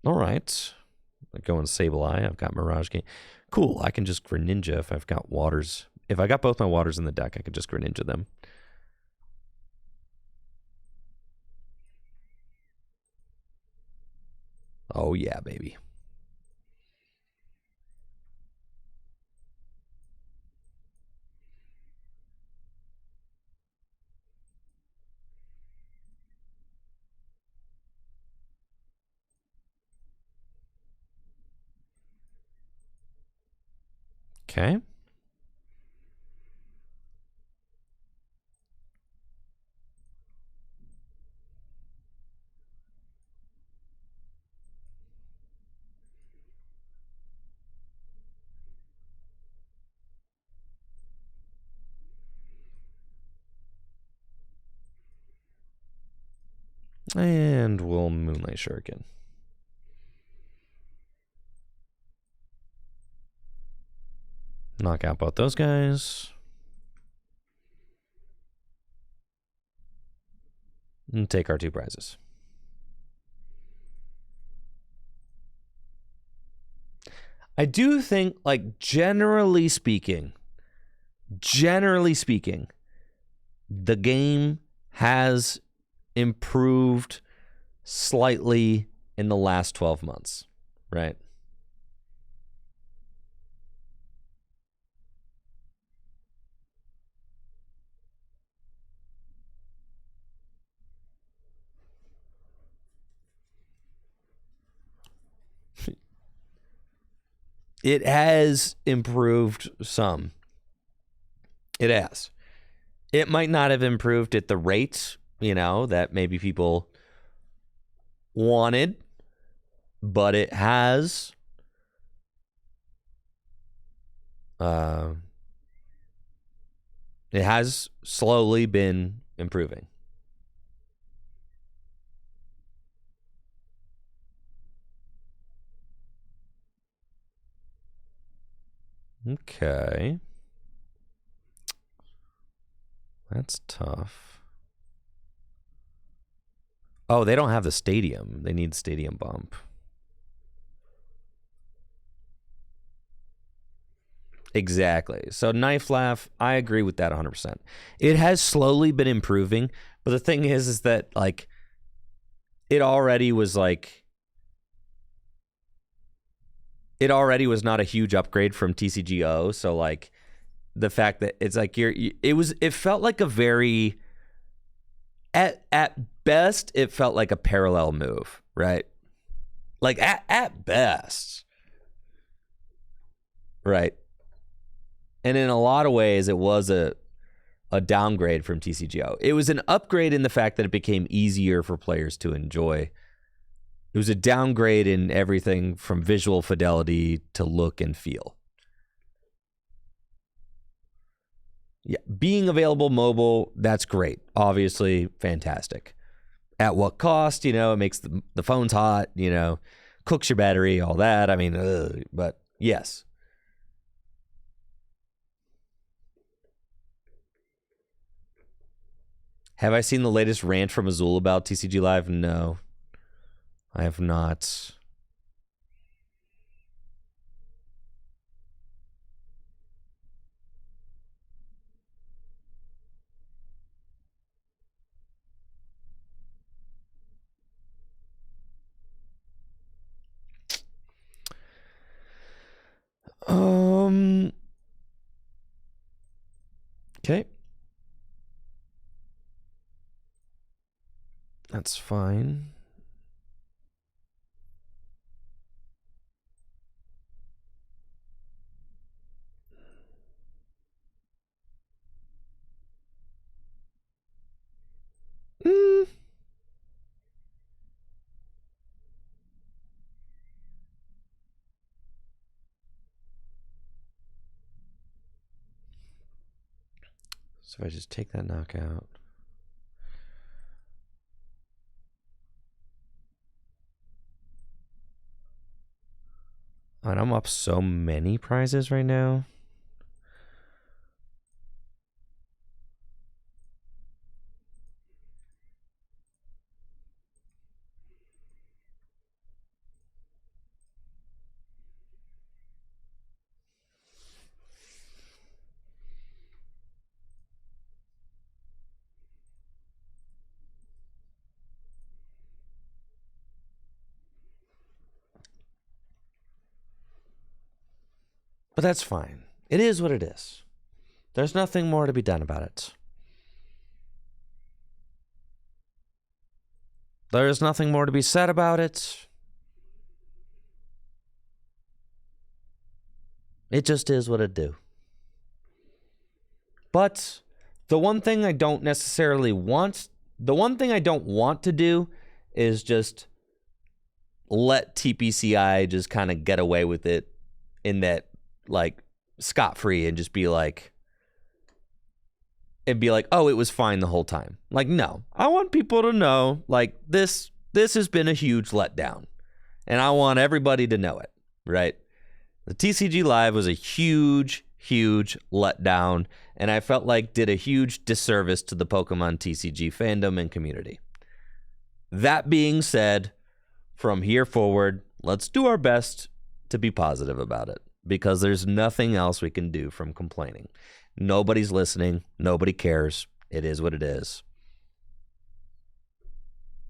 All right. I go in Sableye. I've got Mirage Game. Cool. I can just Greninja if I've got waters. If I got both my waters in the deck, I could just Greninja them. Oh, yeah, baby. Okay. And we'll Moonlight Shuriken. Knock out both those guys. And take our 2 prizes. I do think, like, generally speaking, the game has improved slightly in the last 12 months, right? It has improved some. It has. It might not have improved at the rate, that maybe people wanted, but it has. It has slowly been improving. Okay. That's tough. Oh, they don't have the stadium. They need stadium bump. Exactly. So Knife Laugh, I agree with that 100%. It has slowly been improving, but the thing is that like it already was not a huge upgrade from TCGO, so like the fact that it's like it felt like a very at best it felt like a parallel move, right? Like at best. Right. And in a lot of ways, it was a downgrade from TCGO. It was an upgrade in the fact that it became easier for players to enjoy. It was a downgrade in everything from visual fidelity to look and feel. Yeah, being available mobile, that's great. Obviously, fantastic. At what cost? It makes the phones hot, cooks your battery, all that. I mean, but yes. Have I seen the latest rant from Azul about TCG Live? No, I have not. Okay. That's fine. So if I just take that knockout. And I'm up so many prizes right now. But that's fine. It is what it is. There's nothing more to be done about it. There is nothing more to be said about it. It just is what it do. But the one thing I don't necessarily want, the one thing I don't want to do is just let TPCI just kind of get away with it in that like scot-free and just be like, it'd be like, oh, it was fine the whole time. Like, no, I want people to know like this has been a huge letdown and I want everybody to know it, right? The TCG Live was a huge letdown and I felt like did a huge disservice to the Pokemon TCG fandom and community. That being said, from here forward, let's do our best to be positive about it because there's nothing else we can do from complaining. Nobody's listening. Nobody cares. It is what it is.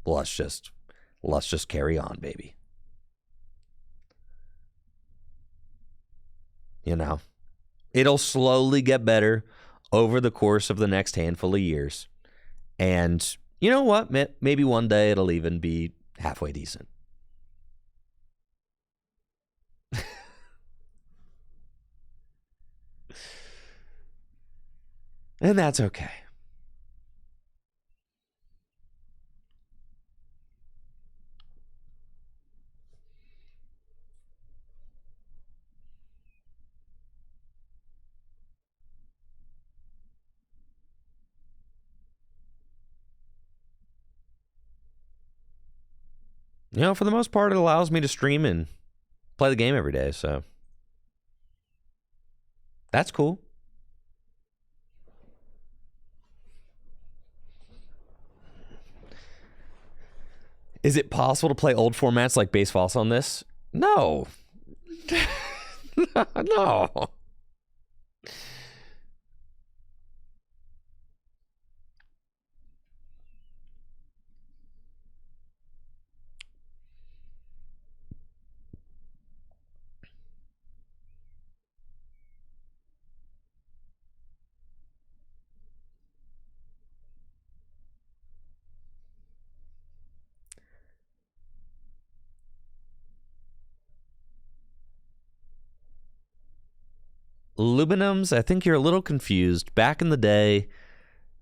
Let's just let's just carry on, baby. You know, it'll slowly get better over the course of the next handful of years. And you know what? Maybe one day it'll even be halfway decent. And that's okay. You know, for the most part, it allows me to stream and play the game every day, so that's cool. Is it possible to play old formats like base false on this? No. No. Luminums, I think you're a little confused. Back in the day,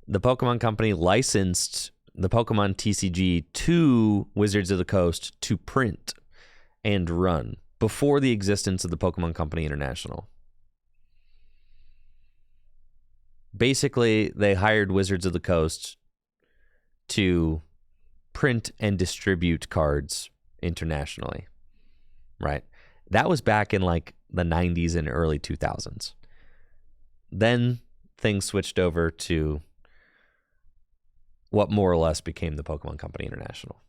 the Pokemon Company licensed the Pokemon TCG to Wizards of the Coast to print and run before the existence of the Pokemon Company International. Basically, they hired Wizards of the Coast to print and distribute cards internationally, right? That was back in like the 90s and early 2000s. Then things switched over to what more or less became the Pokemon Company International.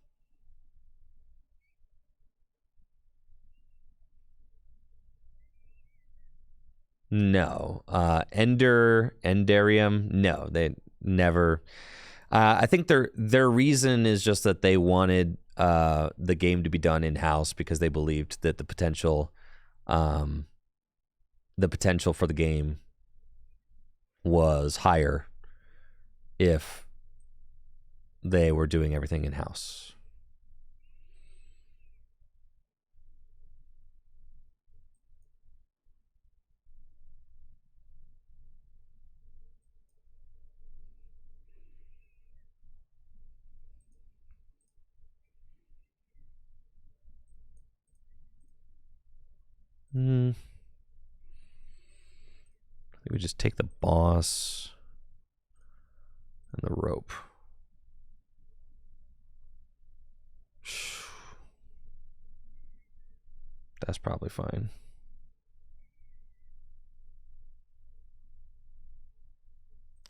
No. Endarium, no, they never. I think their reason is just that they wanted the game to be done in-house because they believed that the potential for the game was higher if they were doing everything in-house. I think we just take the boss and the rope. That's probably fine.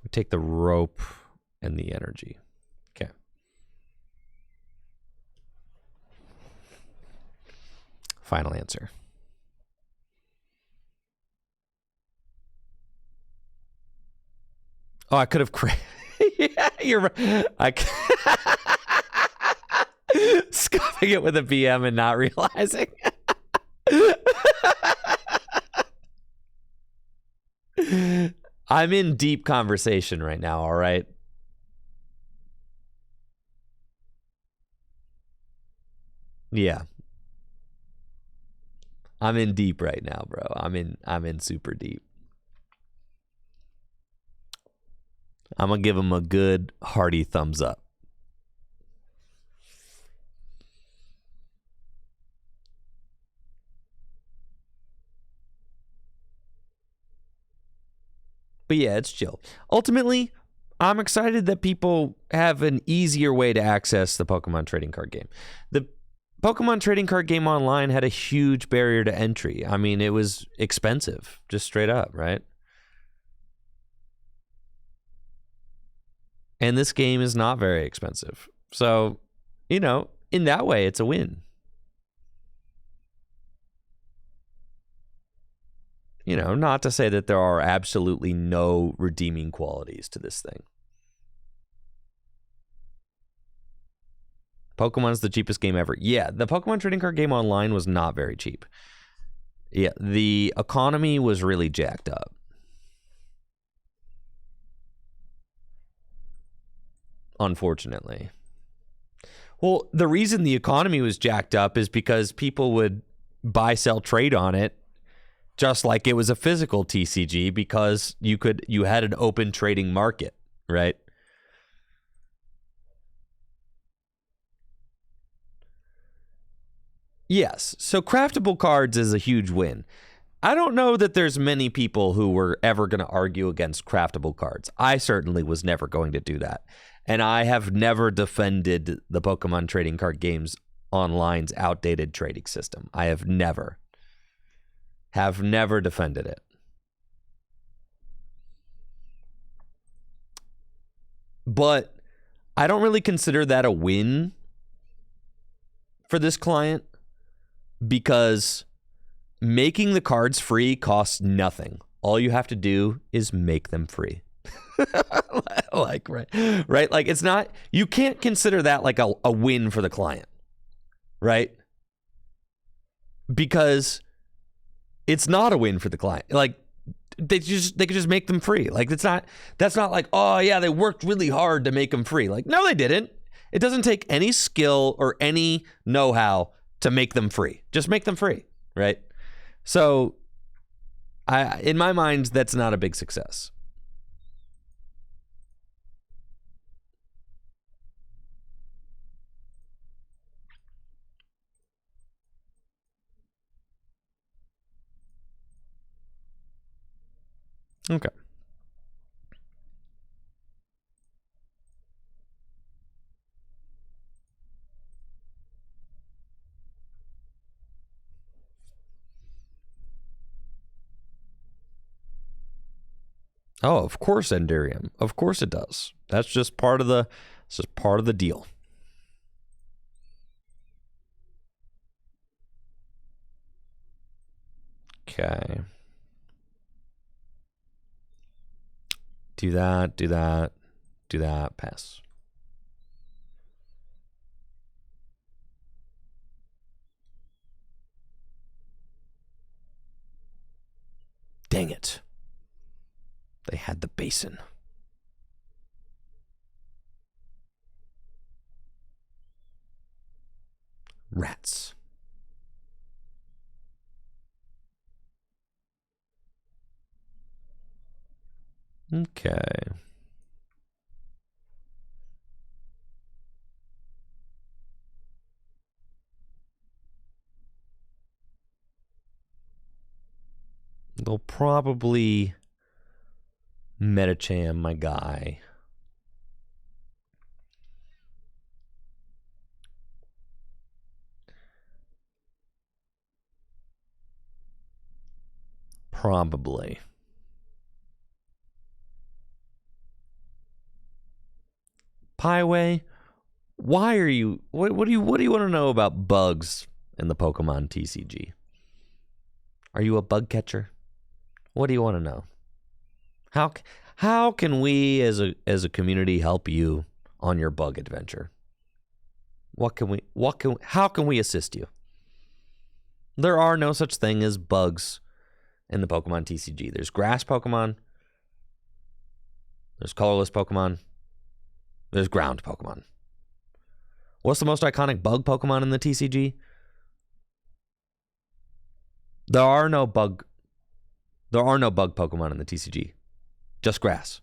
We take the rope and the energy. Okay. Final answer. Oh, I could have yeah, you're right. Scuffing it with a BM and not realizing. I'm in deep conversation right now, all right? Yeah. I'm in deep right now, bro. I'm in super deep. I'm going to give him a good hearty thumbs up. But yeah, it's chill. Ultimately, I'm excited that people have an easier way to access the Pokemon trading card game. The Pokemon trading card game online had a huge barrier to entry. I mean, it was expensive, just straight up, right? And this game is not very expensive. So, you know, in that way, it's a win. You know, not to say that there are absolutely no redeeming qualities to this thing. Pokemon's the cheapest game ever. Yeah, the Pokemon trading card game online was not very cheap. Yeah, the economy was really jacked up. Unfortunately. Well, the reason the economy was jacked up is because people would buy, sell, trade on it just like it was a physical TCG because you had an open trading market, right? Yes. So craftable cards is a huge win. I don't know that there's many people who were ever going to argue against craftable cards. I certainly was never going to do that. And I have never defended the Pokemon trading card games online's outdated trading system. I have never defended it. But I don't really consider that a win for this client because making the cards free costs nothing. All you have to do is make them free. Like, right? Like, it's not, you can't consider that like a win for the client, right? Because it's not a win for the client. Like, they could just make them free. Like, that's not like, oh yeah, they worked really hard to make them free. Like, no, they didn't. It doesn't take any skill or any know-how to make them free. Just make them free, right? So, in my mind, that's not a big success. Okay. Oh, of course, Enderium. Of course it does. That's just part of the deal. Okay. Do that, pass. Dang it. They had the basin. Rats. Okay. They'll probably Metacham, my guy. Probably. Pieway, why are you? What do you want to know about bugs in the Pokemon TCG? Are you a bug catcher? What do you want to know? How can we as a community help you on your bug adventure? How can we assist you? There are no such thing as bugs in the Pokemon TCG. There's grass Pokemon. There's colorless Pokemon. There's ground Pokemon. What's the most iconic bug Pokemon in the TCG? There are no bug Pokemon in the TCG. Just grass.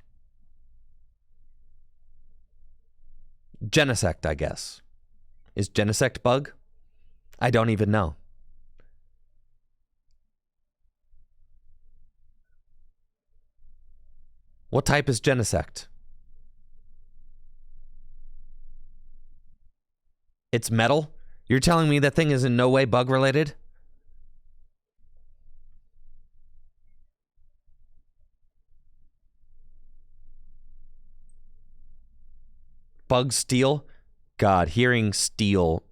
Genesect, I guess. Is Genesect bug? I don't even know. What type is Genesect? It's metal? You're telling me that thing is in no way bug related? Bug steel? God, hearing steel.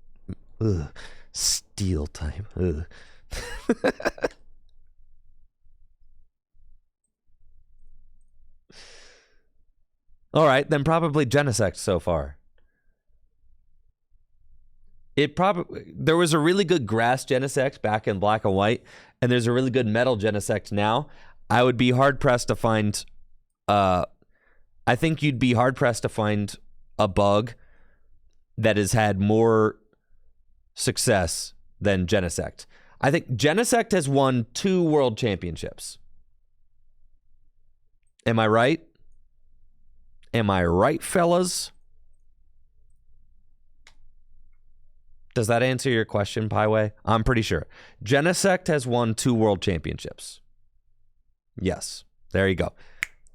Ugh. Steel type. Ugh. All right, then probably Genesect so far. It probably there was a really good grass Genesect back in black and white, and there's a really good metal Genesect now. I would be hard pressed to find. I think you'd be hard pressed to find a bug that has had more success than Genesect. I think Genesect has won 2 world championships. Am I right? Am I right, fellas? Does that answer your question, Pieway? I'm pretty sure. Genesect has won 2 world championships. Yes. There you go.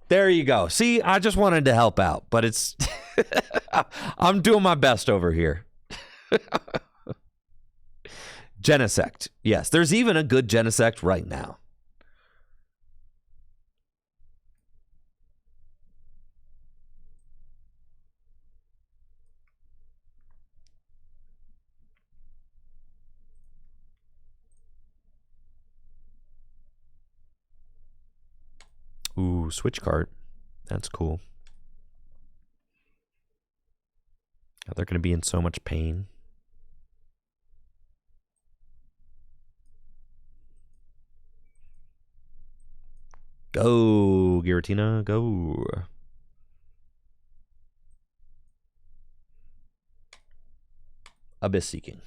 There you go. See, I just wanted to help out, but it's... I'm doing my best over here. Genesect. Yes, there's even a good Genesect right now. Ooh, switch cart. That's cool. Oh, they're going to be in so much pain. Go, Giratina, go. Abyss Seeking.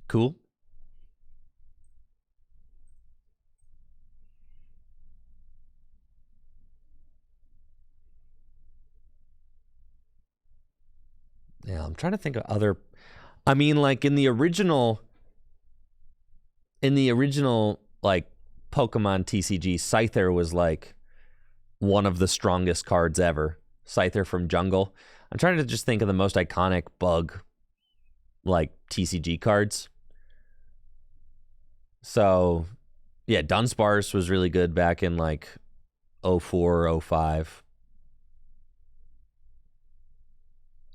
Cool. Yeah, I'm trying to think of other... I mean, like, in the original, like, Pokemon TCG, Scyther was, like, one of the strongest cards ever. Scyther from Jungle. I'm trying to just think of the most iconic bug, like, TCG cards. So, yeah, Dunsparce was really good back in, like, 04, 05.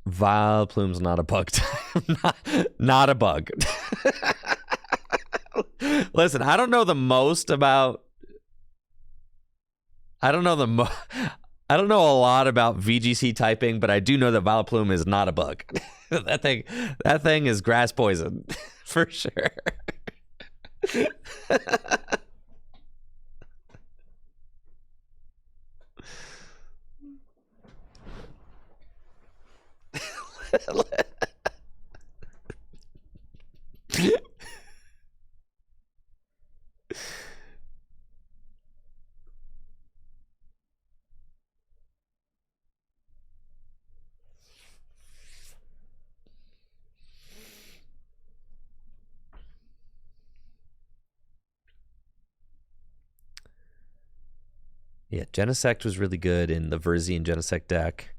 Vileplume's not a bug. not a bug. Listen, I don't know the most about... I don't know a lot about VGC typing, but I do know that Vileplume is not a bug. that thing is grass poison for sure. Yeah, Genesect was really good in the Verzian Genesect deck.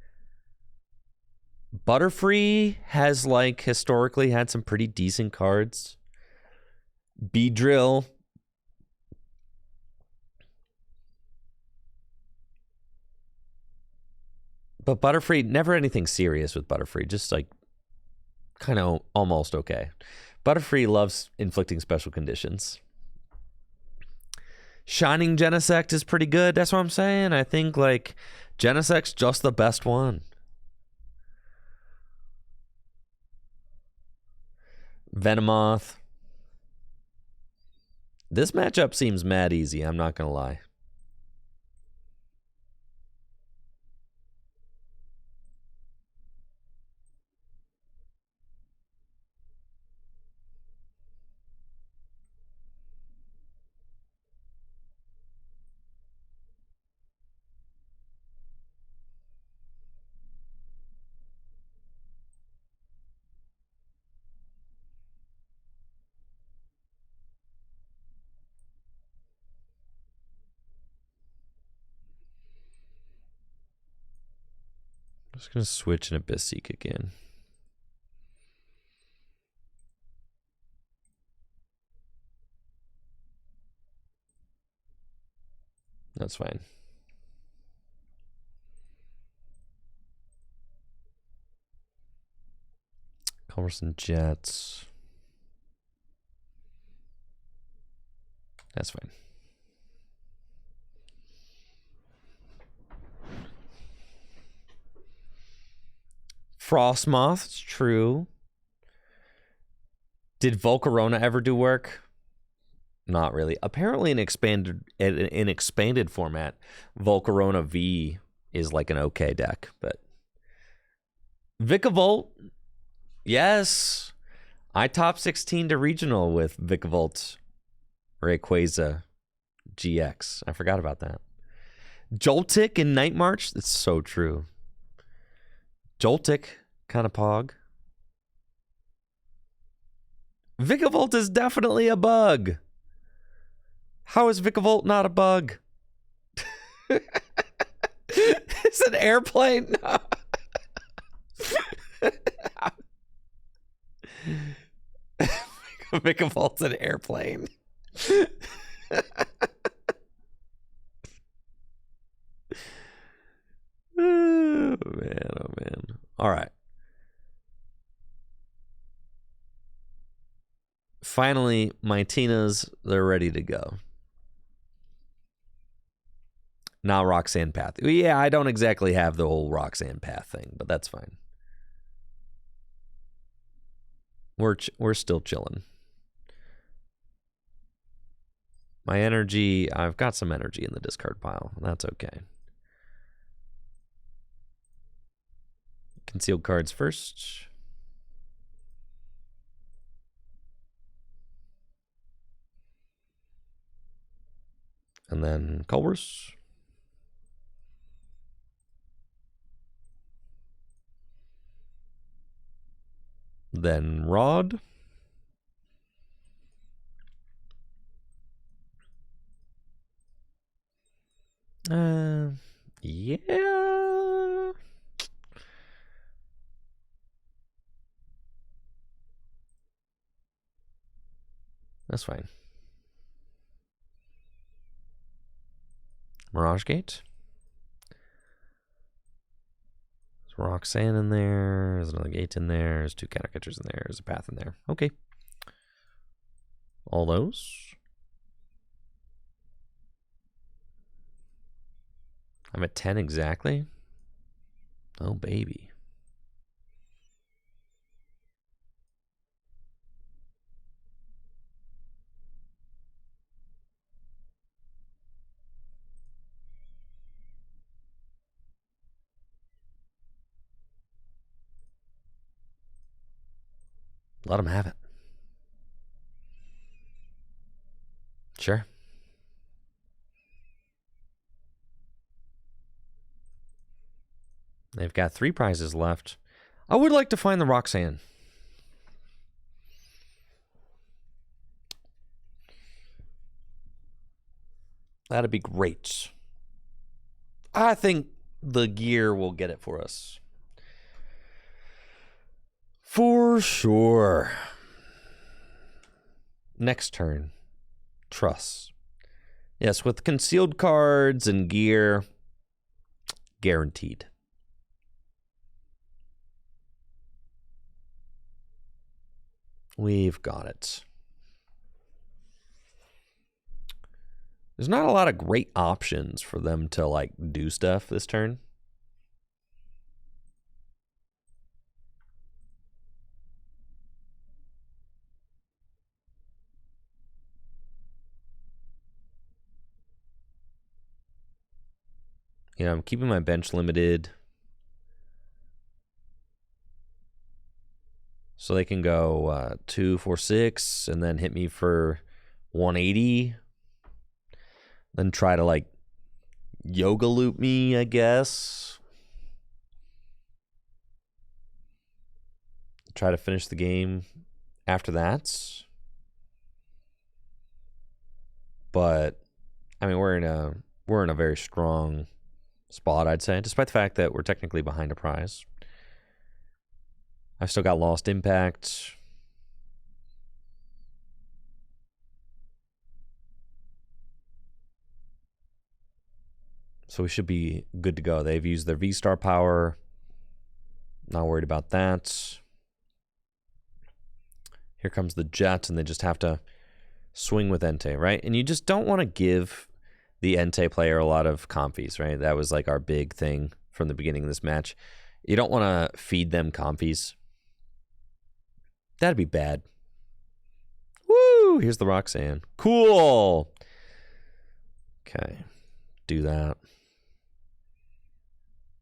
Butterfree has, like, historically had some pretty decent cards. Beedrill. But Butterfree, never anything serious with Butterfree. Just, like, kind of almost okay. Butterfree loves inflicting special conditions. Shining Genesect is pretty good. That's what I'm saying. I think, like, Genesect's just the best one. Venomoth. This matchup seems mad easy. I'm not going to lie. I'm just going to switch an Abyss Seek again. That's fine. Culverson Jets. That's fine. Frostmoth, it's true. Did Volcarona ever do work? Not really. Apparently, in expanded format, Volcarona V is like an okay deck, but Vikavolt, yes, I top 16 to regional with Vikavolt Rayquaza GX. I forgot about that. Joltik in Night March. That's so true. Joltik, kind of pog. Vikavolt is definitely a bug. How is Vikavolt not a bug? It's an airplane. No. Vikavolt's an airplane. Oh man, oh man. All right. Finally, my Tinas, they're ready to go. Now Roxanne Path. Yeah, I don't exactly have the whole Roxanne Path thing, but that's fine. We're still chilling. My energy, I've got some energy in the discard pile. That's okay. Concealed cards first. And then Culver's. Then Rod. Yeah. That's fine. Mirage Gate. There's Roxanne in there. There's another gate in there. There's two counter catchers in there. There's a path in there. Okay. All those. I'm at 10 exactly. Oh, baby. Let them have it. Sure. They've got 3 prizes left. I would like to find the Roxanne. That'd be great. I think the gear will get it for us. For sure. Next turn. Truss. Yes, with concealed cards and gear, guaranteed. We've got it. There's not a lot of great options for them to, like, do stuff this turn. You know, I'm keeping my bench limited. So they can go 2, 4, 6, and then hit me for 180. Then try to, like, yoga loop me, I guess. Try to finish the game after that. But I mean, we're in a very strong spot, I'd say, despite the fact that we're technically behind a prize. I've still got Lost Impact. So we should be good to go. They've used their V-Star power. Not worried about that. Here comes the Jet, and they just have to swing with Entei, right? And you just don't want to give the Entei player a lot of comfies, right? That was like our big thing from the beginning of this match. You don't want to feed them comfies. That'd be bad. Woo! Here's the Roxanne. Cool! Okay. Do that.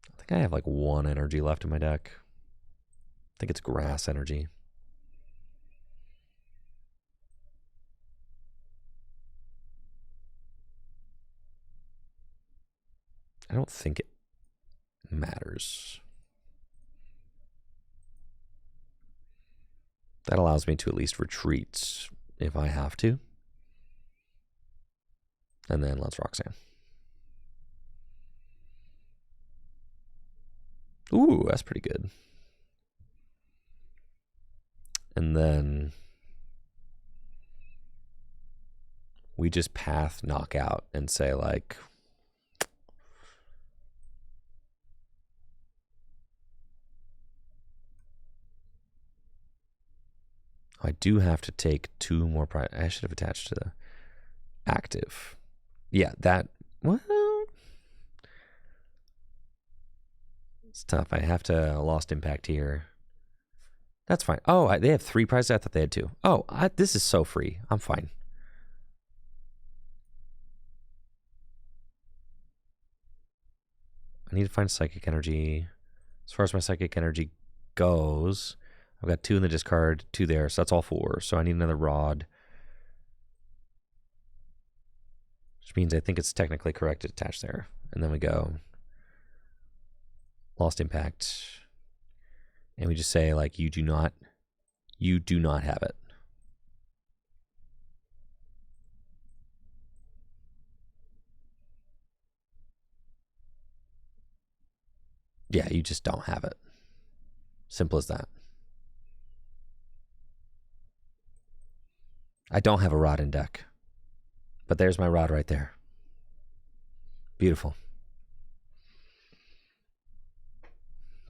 I think I have like 1 energy left in my deck. I think it's grass energy. I don't think it matters. That allows me to at least retreat if I have to. And then let's Roxanne. Ooh, that's pretty good. And then we just path knockout and say like, I do have to take 2 more prize. I should have attached to the active. Yeah, that, well, it's tough. I have to lost impact here. That's fine. Oh, they have 3 prizes? I thought they had 2. Oh, this is so free. I'm fine. I need to find psychic energy. As far as my psychic energy goes, I've got 2 in the discard, 2 there, so that's all 4. So I need another rod. Which means I think it's technically correct to attach there. And then we go lost impact. And we just say like, you do not have it. Yeah, you just don't have it. Simple as that. I don't have a rod in deck. But there's my rod right there. Beautiful.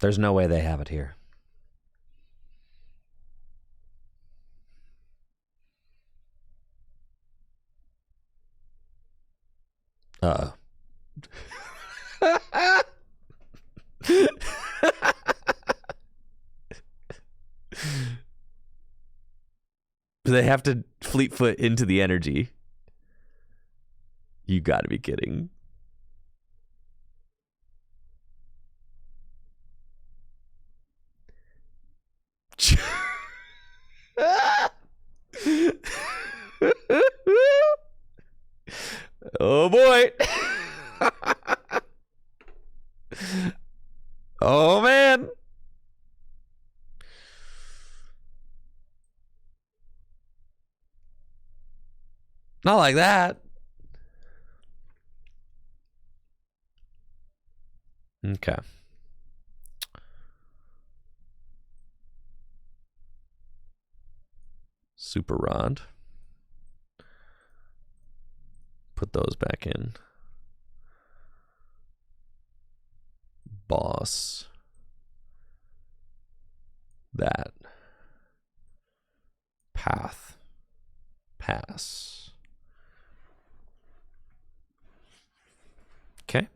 There's no way they have it here. Uh-oh. They have to fleet foot into the energy. You gotta be kidding. Oh boy. Oh man. Not like that. Okay. Super Rod. Put those back in. Boss. That. Path. Pass. Okay.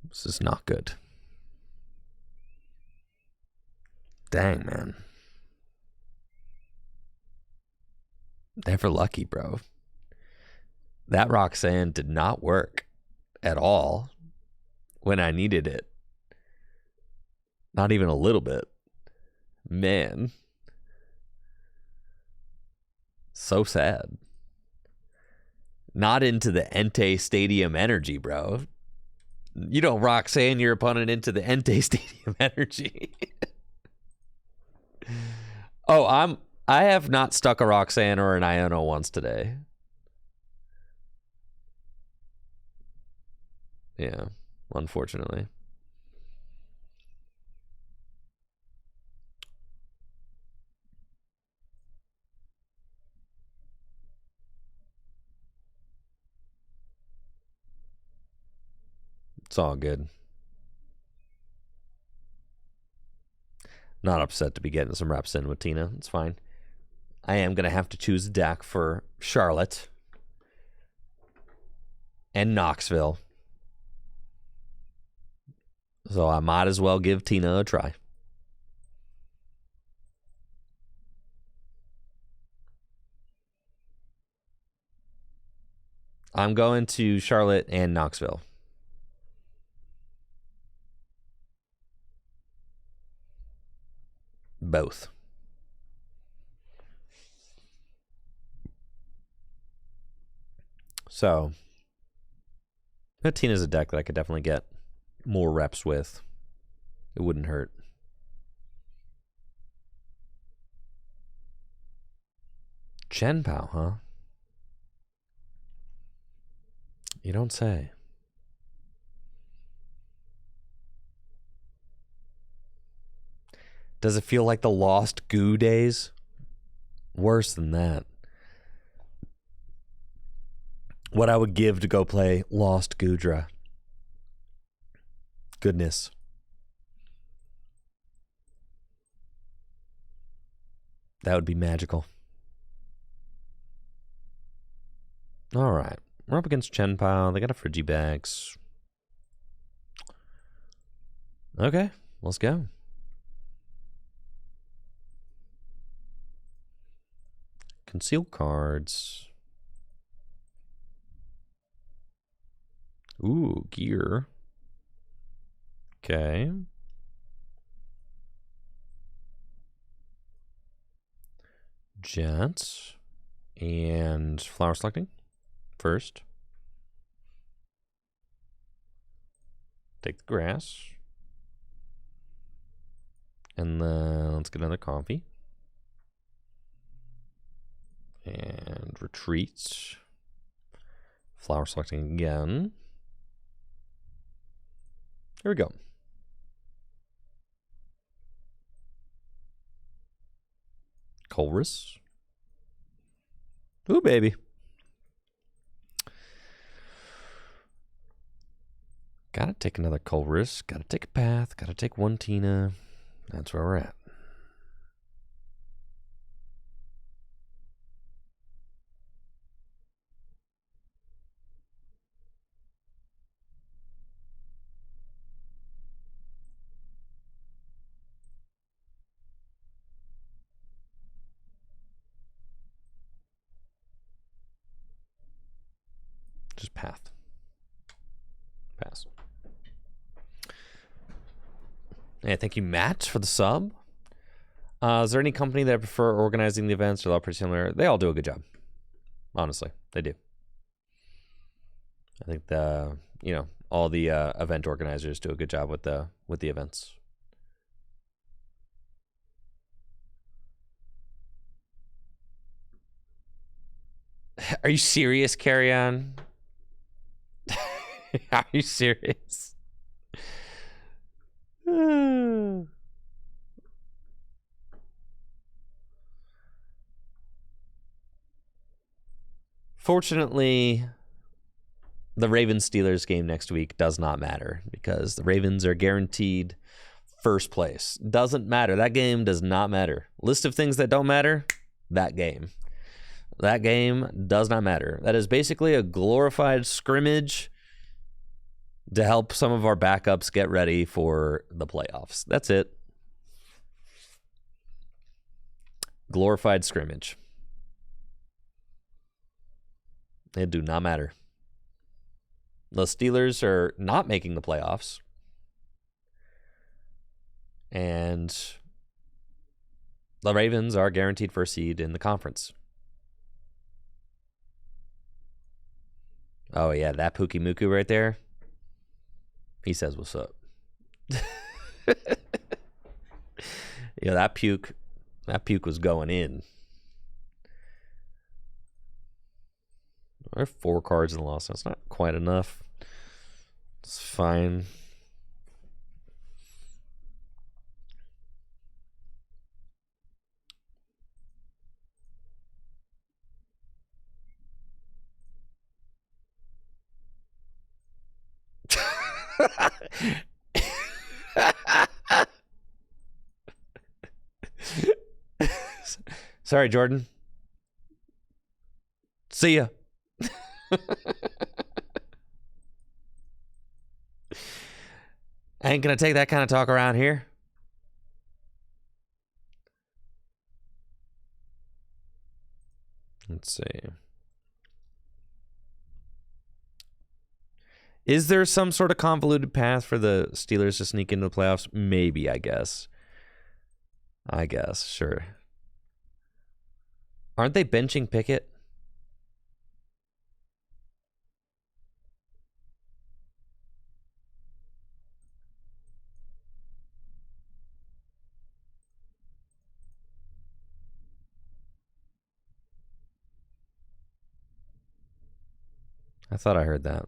This is not good. Dang, man. Never lucky, bro. That Roxanne did not work at all when I needed it. Not even a little bit. Man. So sad. Not into the Entei Stadium energy, bro. You don't Roxanne your opponent into the Entei Stadium energy. Oh, I have not stuck a Roxanne or an Iono once today. Yeah, unfortunately. It's all good. Not upset to be getting some reps in with Tina. It's fine. I am going to have to choose a deck for Charlotte and Knoxville. So I might as well give Tina a try. I'm going to Charlotte and Knoxville. Both. So, Tina's a deck that I could definitely get more reps with. It wouldn't hurt. Chenpao, huh? You don't say. Does it feel like the lost goo days? Worse than that. What I would give to go play Lost Gudra. Goodness. That would be magical. All right. We're up against Chenpao. They got a Frigibax. Okay. Let's go. Conceal cards. Ooh, gear. Okay. Jets. And flower selecting first. Take the grass. And then let's get another coffee. And retreat. Flower selecting again. Here we go. Colress. Ooh, baby. Gotta take another Colress. Gotta take a path. Gotta take one Tina. That's where we're at. Just path. Pass. Hey, thank you, Matt, for the sub. Is there any company that I prefer organizing the events, or they're all pretty similar? They all do a good job. Honestly, they do. I think all the event organizers do a good job with the events. Are you serious, Carry On? Are you serious? Fortunately, the Ravens-Steelers game next week does not matter because the Ravens are guaranteed first place. Doesn't matter. That game does not matter. List of things that don't matter, that game. That game does not matter. That is basically a glorified scrimmage to help some of our backups get ready for the playoffs. That's it. Glorified scrimmage. It do not matter. The Steelers are not making the playoffs. And the Ravens are guaranteed first seed in the conference. Oh, yeah, that Pookie Muku right there. He says, what's up? Yeah, that puke was going in. There are 4 cards in the loss. That's not quite enough. It's fine. Sorry, Jordan. See ya. I ain't gonna take that kind of talk around here. Let's see. Is there some sort of convoluted path for the Steelers to sneak into the playoffs? Maybe, I guess. Sure. Aren't they benching Pickett? I thought I heard that.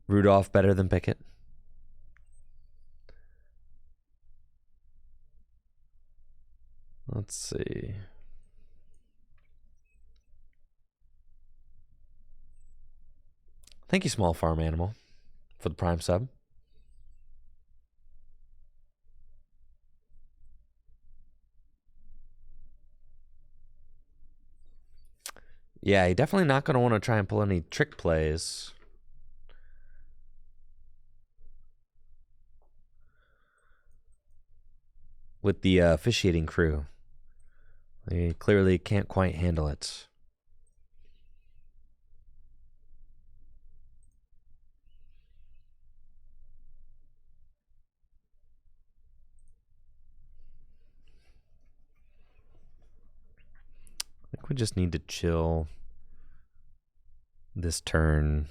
Rudolph better than Pickett? Let's see. Thank you, Small Farm Animal, for the Prime sub. Yeah, you're definitely not going to want to try and pull any trick plays. With the officiating crew. They clearly can't quite handle it. I think we just need to chill this turn.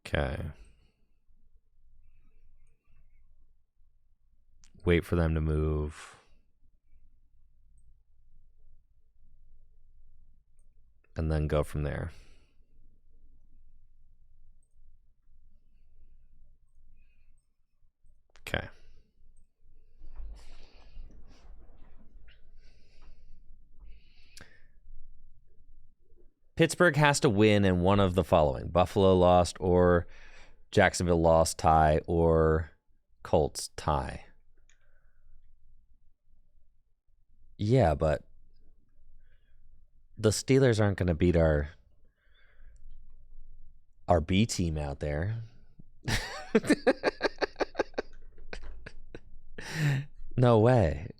Okay. Wait for them to move. And then go from there. Okay. Pittsburgh has to win in one of the following. Buffalo lost, or Jacksonville lost, tie, or Colts tie. Yeah, but the Steelers aren't going to beat our B team out there. No way.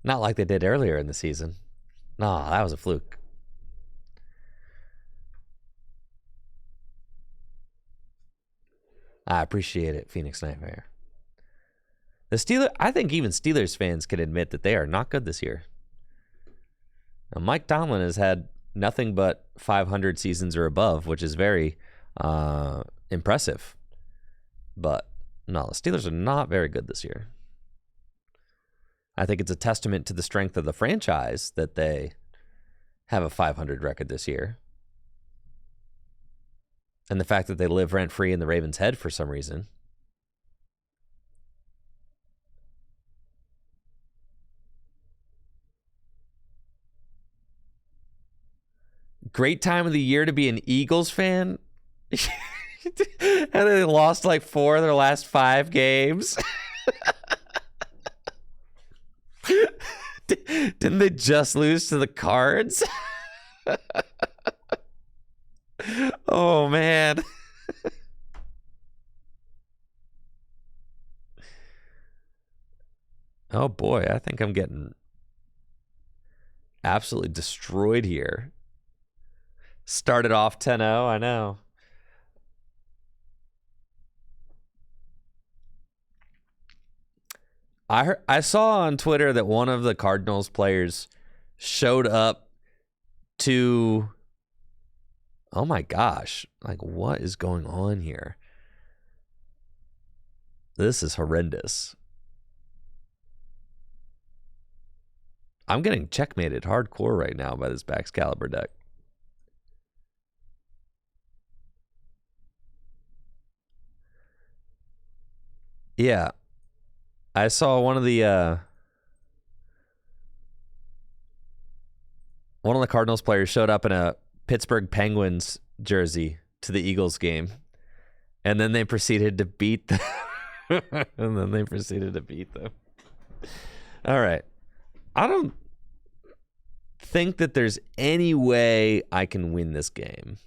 Not like they did earlier in the season. No, that was a fluke. I appreciate it, Phoenix Nightmare. I think even Steelers fans can admit that they are not good this year. Now, Mike Tomlin has had nothing but 500 seasons or above, which is very impressive. But no, the Steelers are not very good this year. I think it's a testament to the strength of the franchise that they have a 500 record this year. And the fact that they live rent-free in the Ravens' head for some reason. Great time of the year to be an Eagles fan. And they lost like 4 of their last 5 games. Didn't they just lose to the Cards? Oh, man. Oh, boy. I think I'm getting absolutely destroyed here. Started off 10-0, I know. I saw on Twitter that one of the Cardinals players showed up to... Oh my gosh. Like, what is going on here? This is horrendous. I'm getting checkmated hardcore right now by this Baxcalibur deck. Yeah. I saw one of the Cardinals players showed up in a Pittsburgh Penguins jersey to the Eagles game, and then they proceeded to beat them. All right. I don't think that there's any way I can win this game.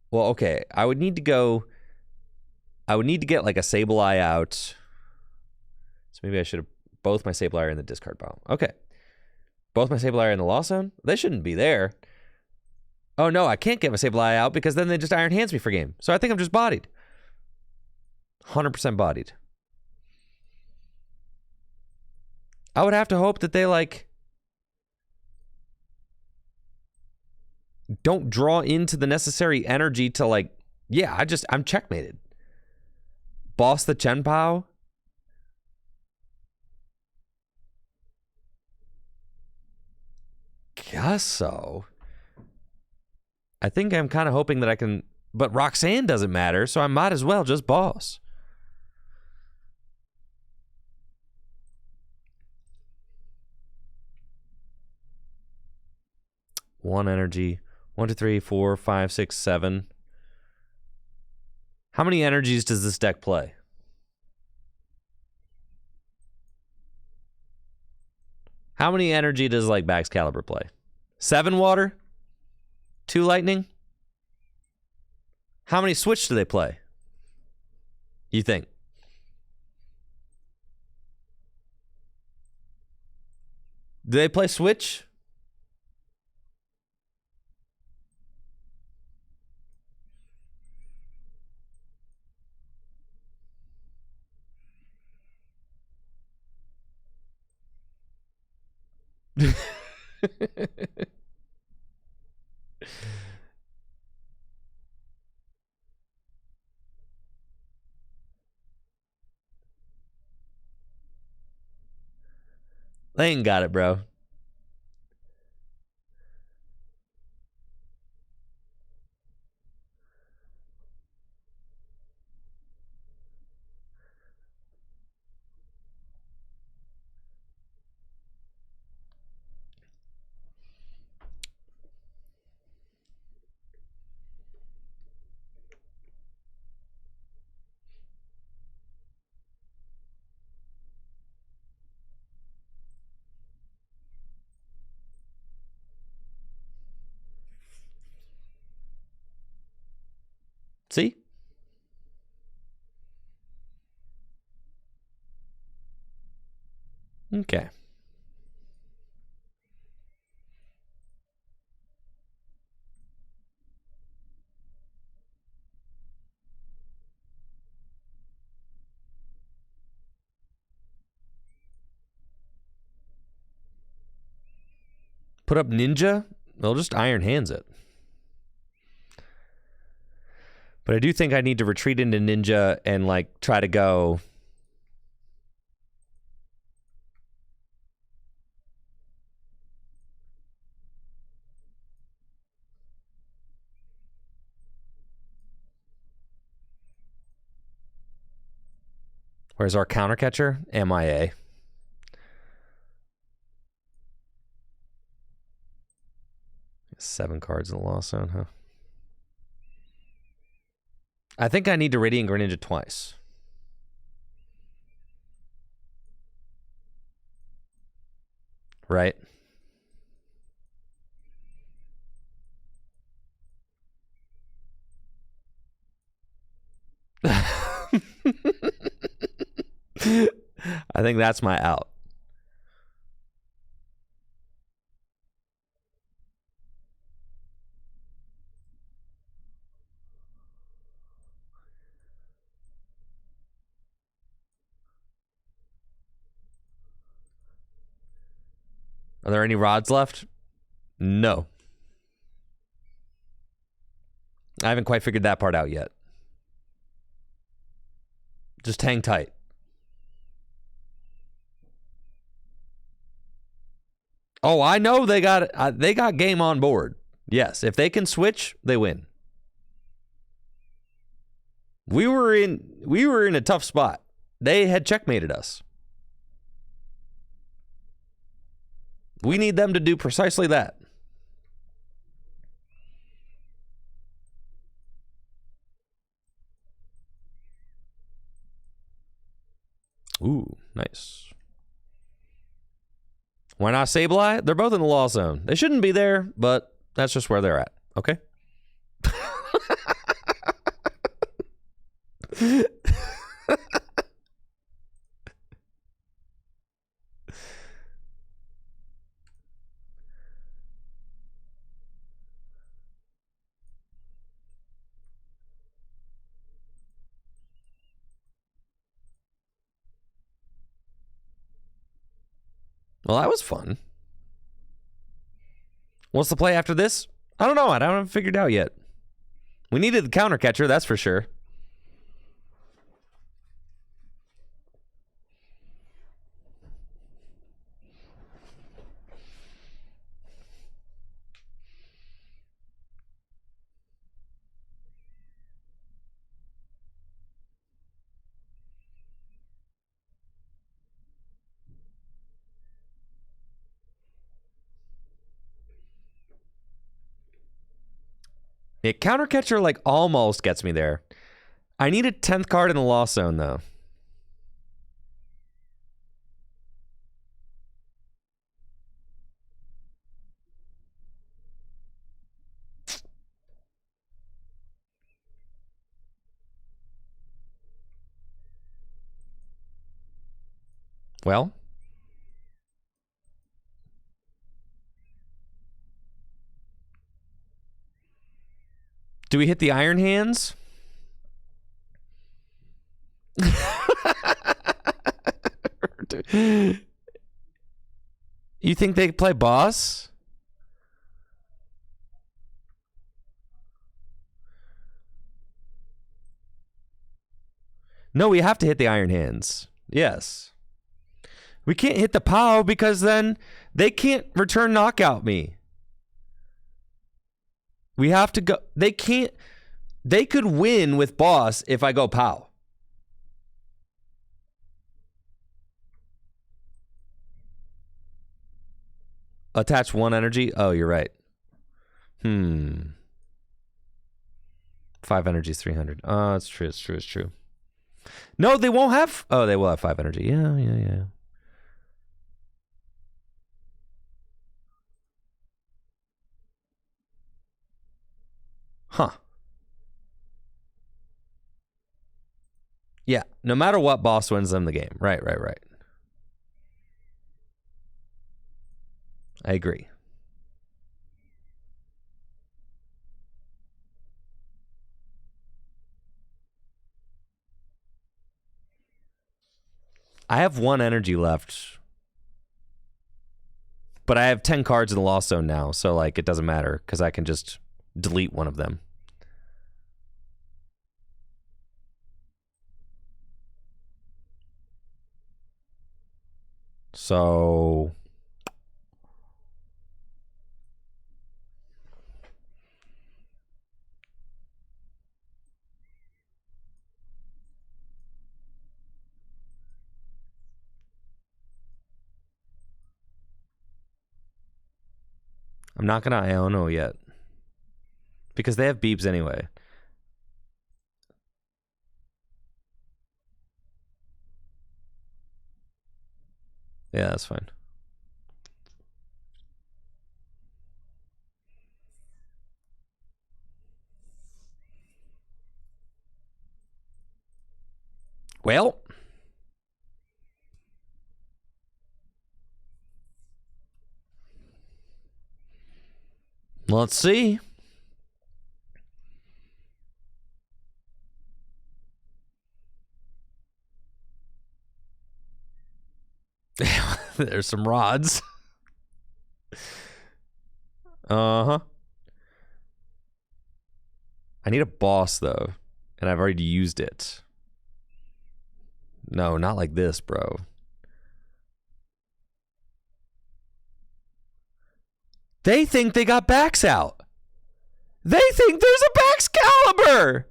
Well, okay. I would need to get like a Sableye out. So maybe I should have both my Sableye are in the discard pile. Okay. Both my Sableye are in the Lost Zone? They shouldn't be there. Oh, no, I can't get my Sableye out because then they just Iron Hands me for game. So I think I'm just bodied. 100% bodied. I would have to hope that they, like, don't draw into the necessary energy to, like, yeah, I'm checkmated. Boss the Chenpao. Guess so. I think I'm kind of hoping that I can, but Roxanne doesn't matter, so I might as well just boss. One energy. 1, 2, 3, 4, 5, 6, 7. How many energies does this deck play? How many energy does like Baxcalibur play? 7 water? 2 lightning? How many switch do they play? You think? Do they play switch? They ain't got it, bro. See? Okay. Put up Ninja? They'll just Iron Hands it. But I do think I need to retreat into Ninja and like try to go. Where's our counter catcher? MIA. Seven cards in the Lost Zone, huh? I think I need to Radiant Greninja twice. Right? I think that's my out. Are there any rods left? No. I haven't quite figured that part out yet. Just hang tight. Oh, I know they got game on board. Yes, if they can switch, they win. We were in a tough spot. They had checkmated us. We need them to do precisely that. Ooh, nice. Why not Sableye? They're both in the loss zone. They shouldn't be there, but that's just where they're at. Okay? Well, that was fun. What's the play after this? I don't know. I haven't figured it out yet. We needed the counter catcher, that's for sure. Yeah, counter catcher like almost gets me there. I need a 10th card in the loss zone though. Well, do we hit the Iron Hands? You think they play boss? No, we have to hit the Iron Hands. Yes. We can't hit the POW because then they can't return knockout me. We have to go. They can't. They could win with boss if I go POW. Attach 1 energy. Oh, you're right. 5 energy is 300. Oh, it's true. It's true. It's true. No, they won't have. Oh, they will have 5 energy. Yeah. Huh. Yeah, no matter what, boss wins them the game. Right. I agree. I have 1 energy left. But I have 10 cards in the lost zone now, so like it doesn't matter because I can just delete one of them. So I'm not gonna Iono yet. Because they have beeps anyway. Yeah, that's fine. Well, let's see. There's some rods. Uh-huh. I need a boss, though. And I've already used it. No, not like this, bro. They think they got backs out. They think there's a Baxcalibur.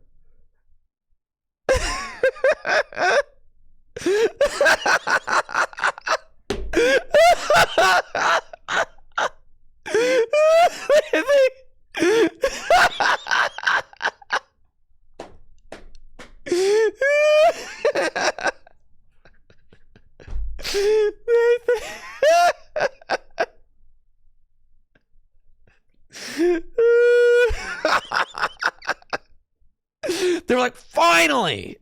They're like, finally!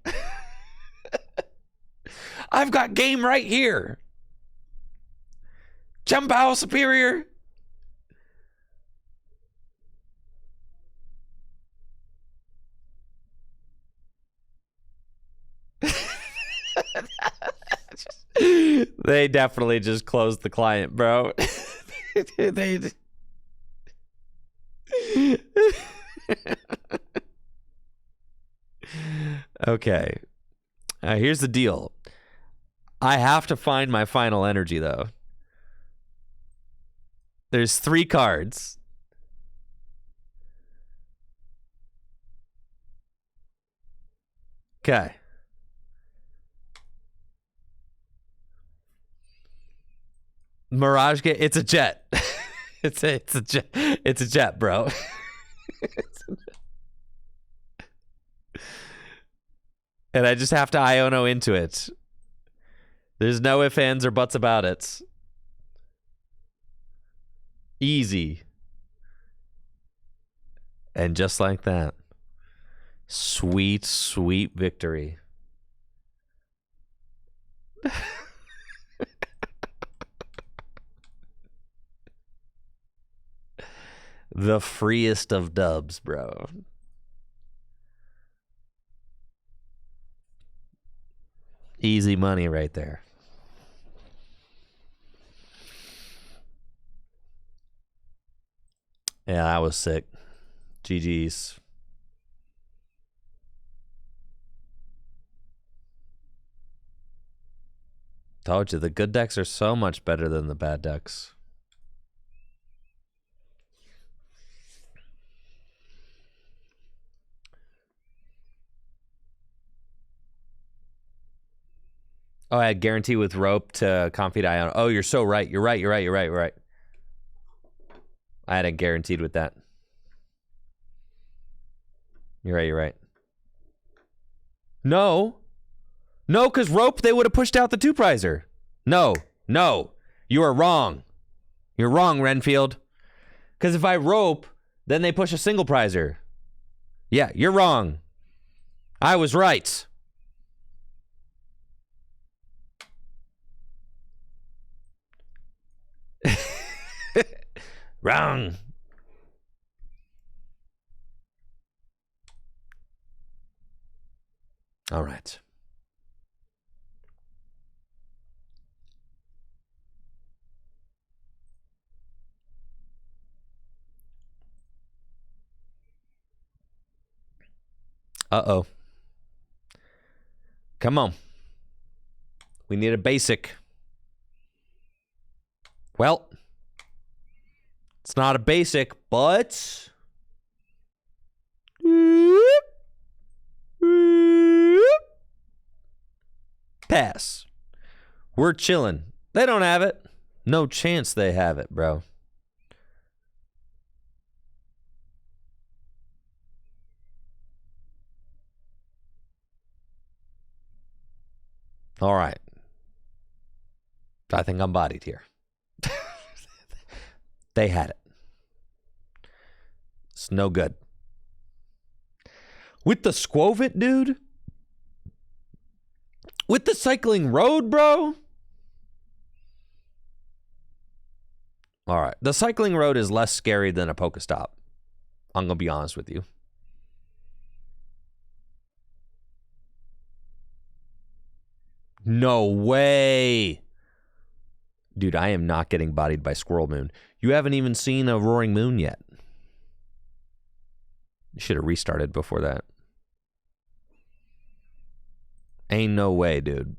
I've got game right here. Jump Owl Superior. They definitely just closed the client, bro. they Okay. Here's the deal. I have to find my final energy, though. There's 3 cards. Okay. Mirage Gate. It's a jet. it's a jet. It's a jet, bro. And I just have to Iono into it. There's no ifs, ands, or buts about it. Easy. And just like that. Sweet, sweet victory. The freest of dubs, bro. Easy money right there. Yeah, that was sick. GG's. Told you, the good decks are so much better than the bad decks. Oh, I had guarantee with rope to Confide Ion. Oh, you're so right. You're right. You're right. You're right. You're right. I had it guaranteed with that. You're right. You're right. No. No, because rope, they would have pushed out the 2-prizer. No. No. You are wrong. You're wrong, Renfield. Because if I rope, then they push a single prizer. Yeah, you're wrong. I was right. Wrong. All right. Uh-oh. Come on. We need a basic. Well, it's not a basic, but... Pass. We're chilling. They don't have it. No chance they have it, bro. All right. I think I'm bodied here. They had it. It's no good. With the Squovit, dude? With the Cycling Road, bro? All right. The Cycling Road is less scary than a Pokestop. I'm going to be honest with you. No way. Dude, I am not getting bodied by Squirrel Moon. You haven't even seen a Roaring Moon yet. You should have restarted before that. Ain't no way, dude.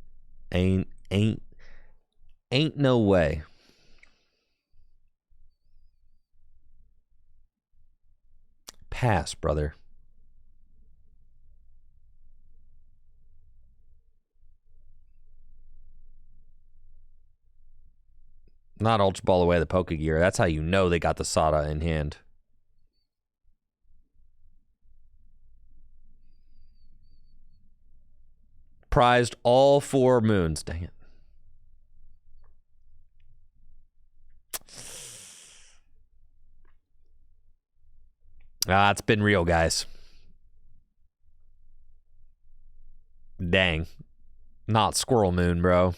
Ain't no way. Pass, brother. Not Ultra Ball away the Pokegear. That's how you know they got the Sada in hand. Prized all 4 moons. Dang it. Ah, it's been real, guys. Dang. Not Squirrel Moon, bro.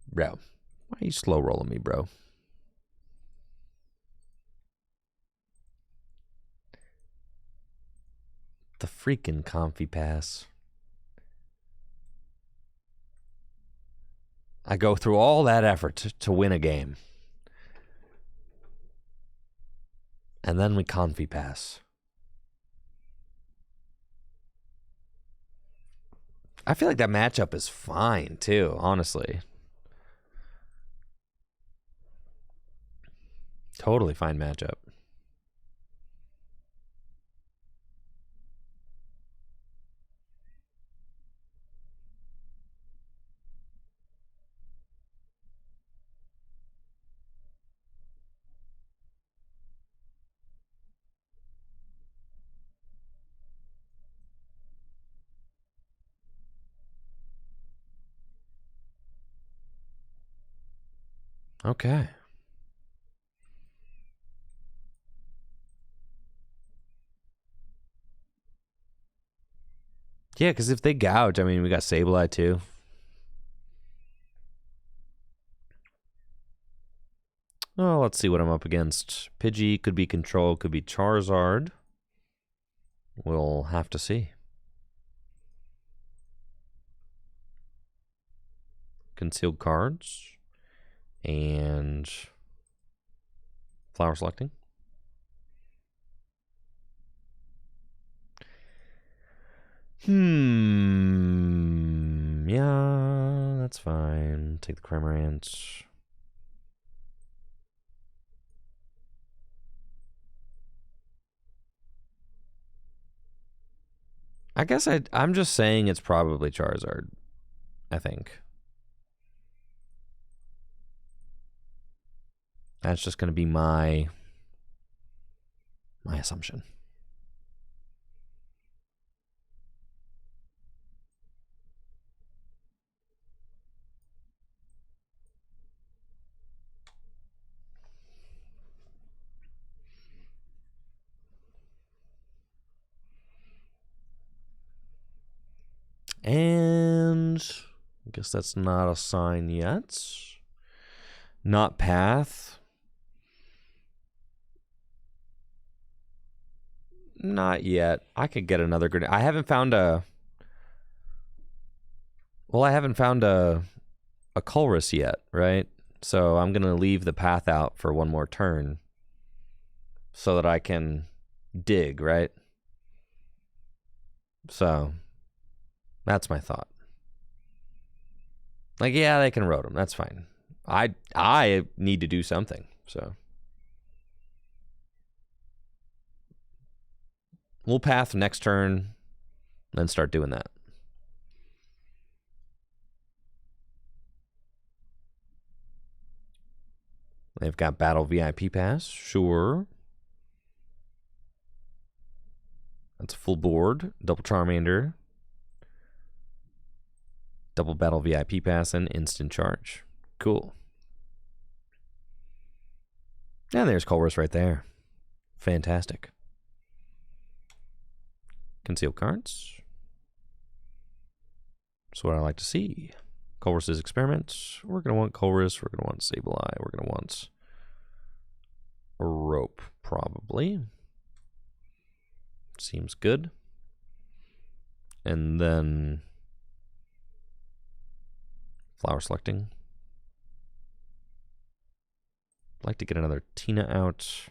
Bro. Why are you slow rolling me, bro? The freaking Comfy Pass. I go through all that effort to win a game. And then we Comfy Pass. I feel like that matchup is fine, too, honestly. Totally fine matchup. Okay. Yeah, because if they gouge, I mean, we got Sableye, too. Oh, let's see what I'm up against. Pidgey could be Control, could be Charizard. We'll have to see. Concealed cards. And flower selecting. Yeah, that's fine. Take the Cramorant. I guess I'm just saying it's probably Charizard, I think. That's just going to be my assumption. And I guess that's not a sign yet. Not Path. Not yet. I could get another grenade. I haven't found a... Well, I haven't found a Colress yet, right? So I'm going to leave the Path out for one more turn so that I can dig, right? So that's my thought. Like, yeah, they can Rotom. That's fine. I need to do something, so... We'll Path next turn, then start doing that. They've got Battle VIP Pass, sure. That's a full board. Double Charmander. Double Battle VIP Pass and Instant Charge. Cool. And there's Colress right there. Fantastic. Concealed cards. That's what I like to see. Colress's Experiment. We're going to want Colress. We're going to want Sableye. We're going to want a Rope, probably. Seems good. And then flower selecting. I'd like to get another Tina out.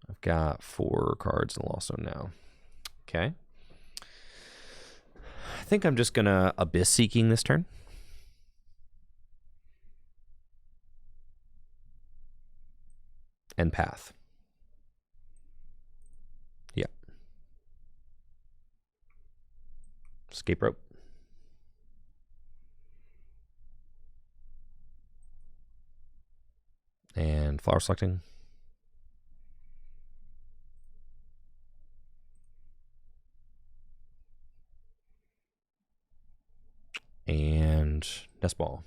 I've got 4 cards in Lost Zone now. Okay. I think I'm just going to Abyss Seeking this turn. and path. Yeah. Escape rope. And flower selecting. And nest ball.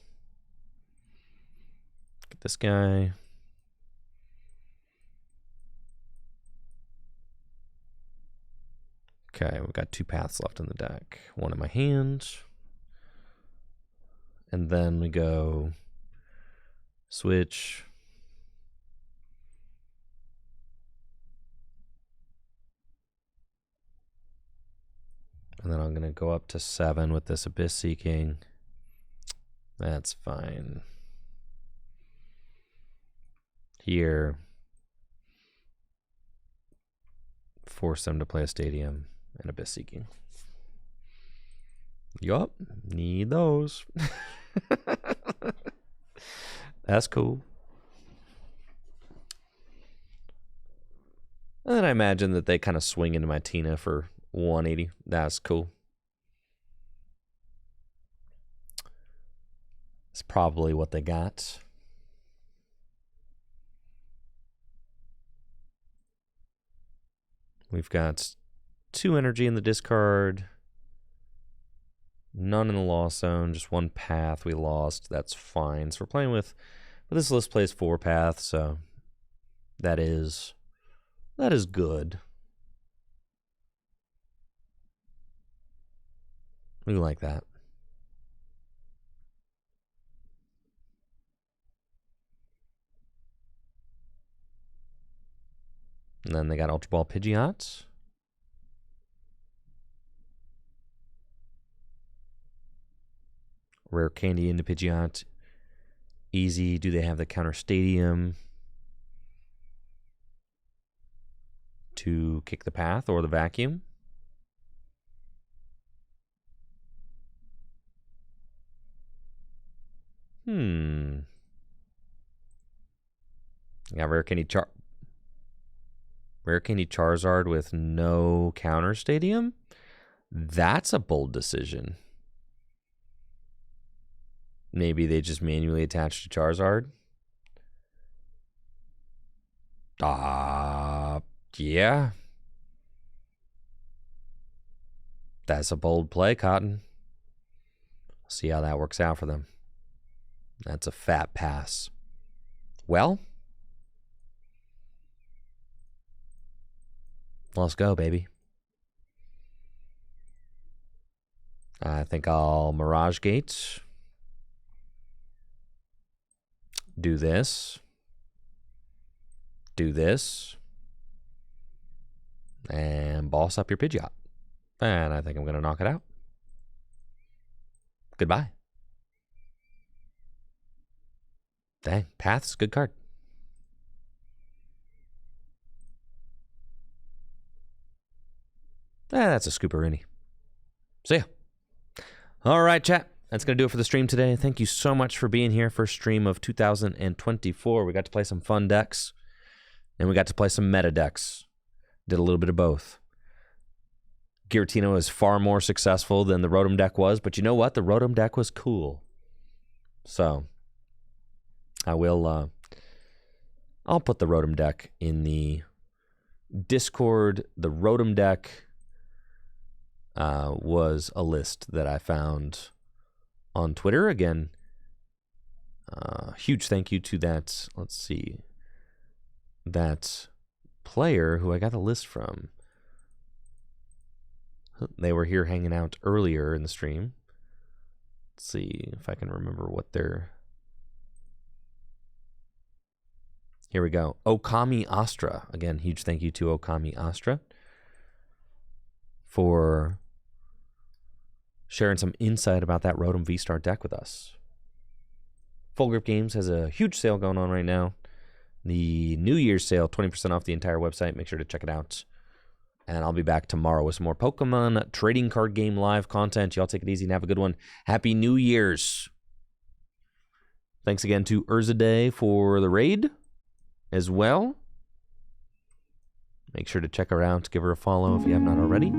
Get this guy. Okay, we've got 2 paths left in the deck. One in my hand. And then we go switch. And then I'm going to go up to 7 with this Abyss Seeking. That's fine. Here. Force them to play a Stadium and Abyss Seeking. Yup, need those. That's cool. And then I imagine that they kind of swing into my Tina for 180. That's cool. It's probably what they got. We've got 2 energy in the discard. None in the lost zone. Just 1 path we lost. That's fine. So we're playing with... But this list plays 4 paths, so... That is good. We like that. And then they got Ultra Ball Pidgeot. Rare Candy into Pidgeot. Easy. Do they have the counter Stadium to kick the path or the vacuum? Yeah, Rare Candy Charizard with no counter Stadium? That's a bold decision. Maybe they just manually attach to Charizard. Yeah. That's a bold play, Cotton. See how that works out for them. That's a fat pass. Well, let's go, baby. I think I'll Mirage Gate. Do this. Do this. And boss up your Pidgeot. And I think I'm going to knock it out. Goodbye. Dang, Path's a good card. That's a Scooperini. See ya. All right, chat. That's going to do it for the stream today. Thank you so much for being here. First stream of 2024. We got to play some fun decks. And we got to play some meta decks. Did a little bit of both. Giratina is far more successful than the Rotom deck was. But you know what? The Rotom deck was cool. So, I will... I'll put the Rotom deck in the Discord. The Rotom deck was a list that I found on Twitter. Again, huge thank you to that, let's see, that player who I got the list from. They were here hanging out earlier in the stream. Let's see if I can remember what their... Here we go. Okami Astra. Again, huge thank you to Okami Astra for sharing some insight about that Rotom VSTAR deck with us. Full Grip Games has a huge sale going on right now. The New Year's sale, 20% off the entire website. Make sure to check it out. And I'll be back tomorrow with some more Pokemon trading card game live content. Y'all take it easy and have a good one. Happy New Year's. Thanks again to Urzaday for the raid as well. Make sure to check her out, give her a follow if you have not already.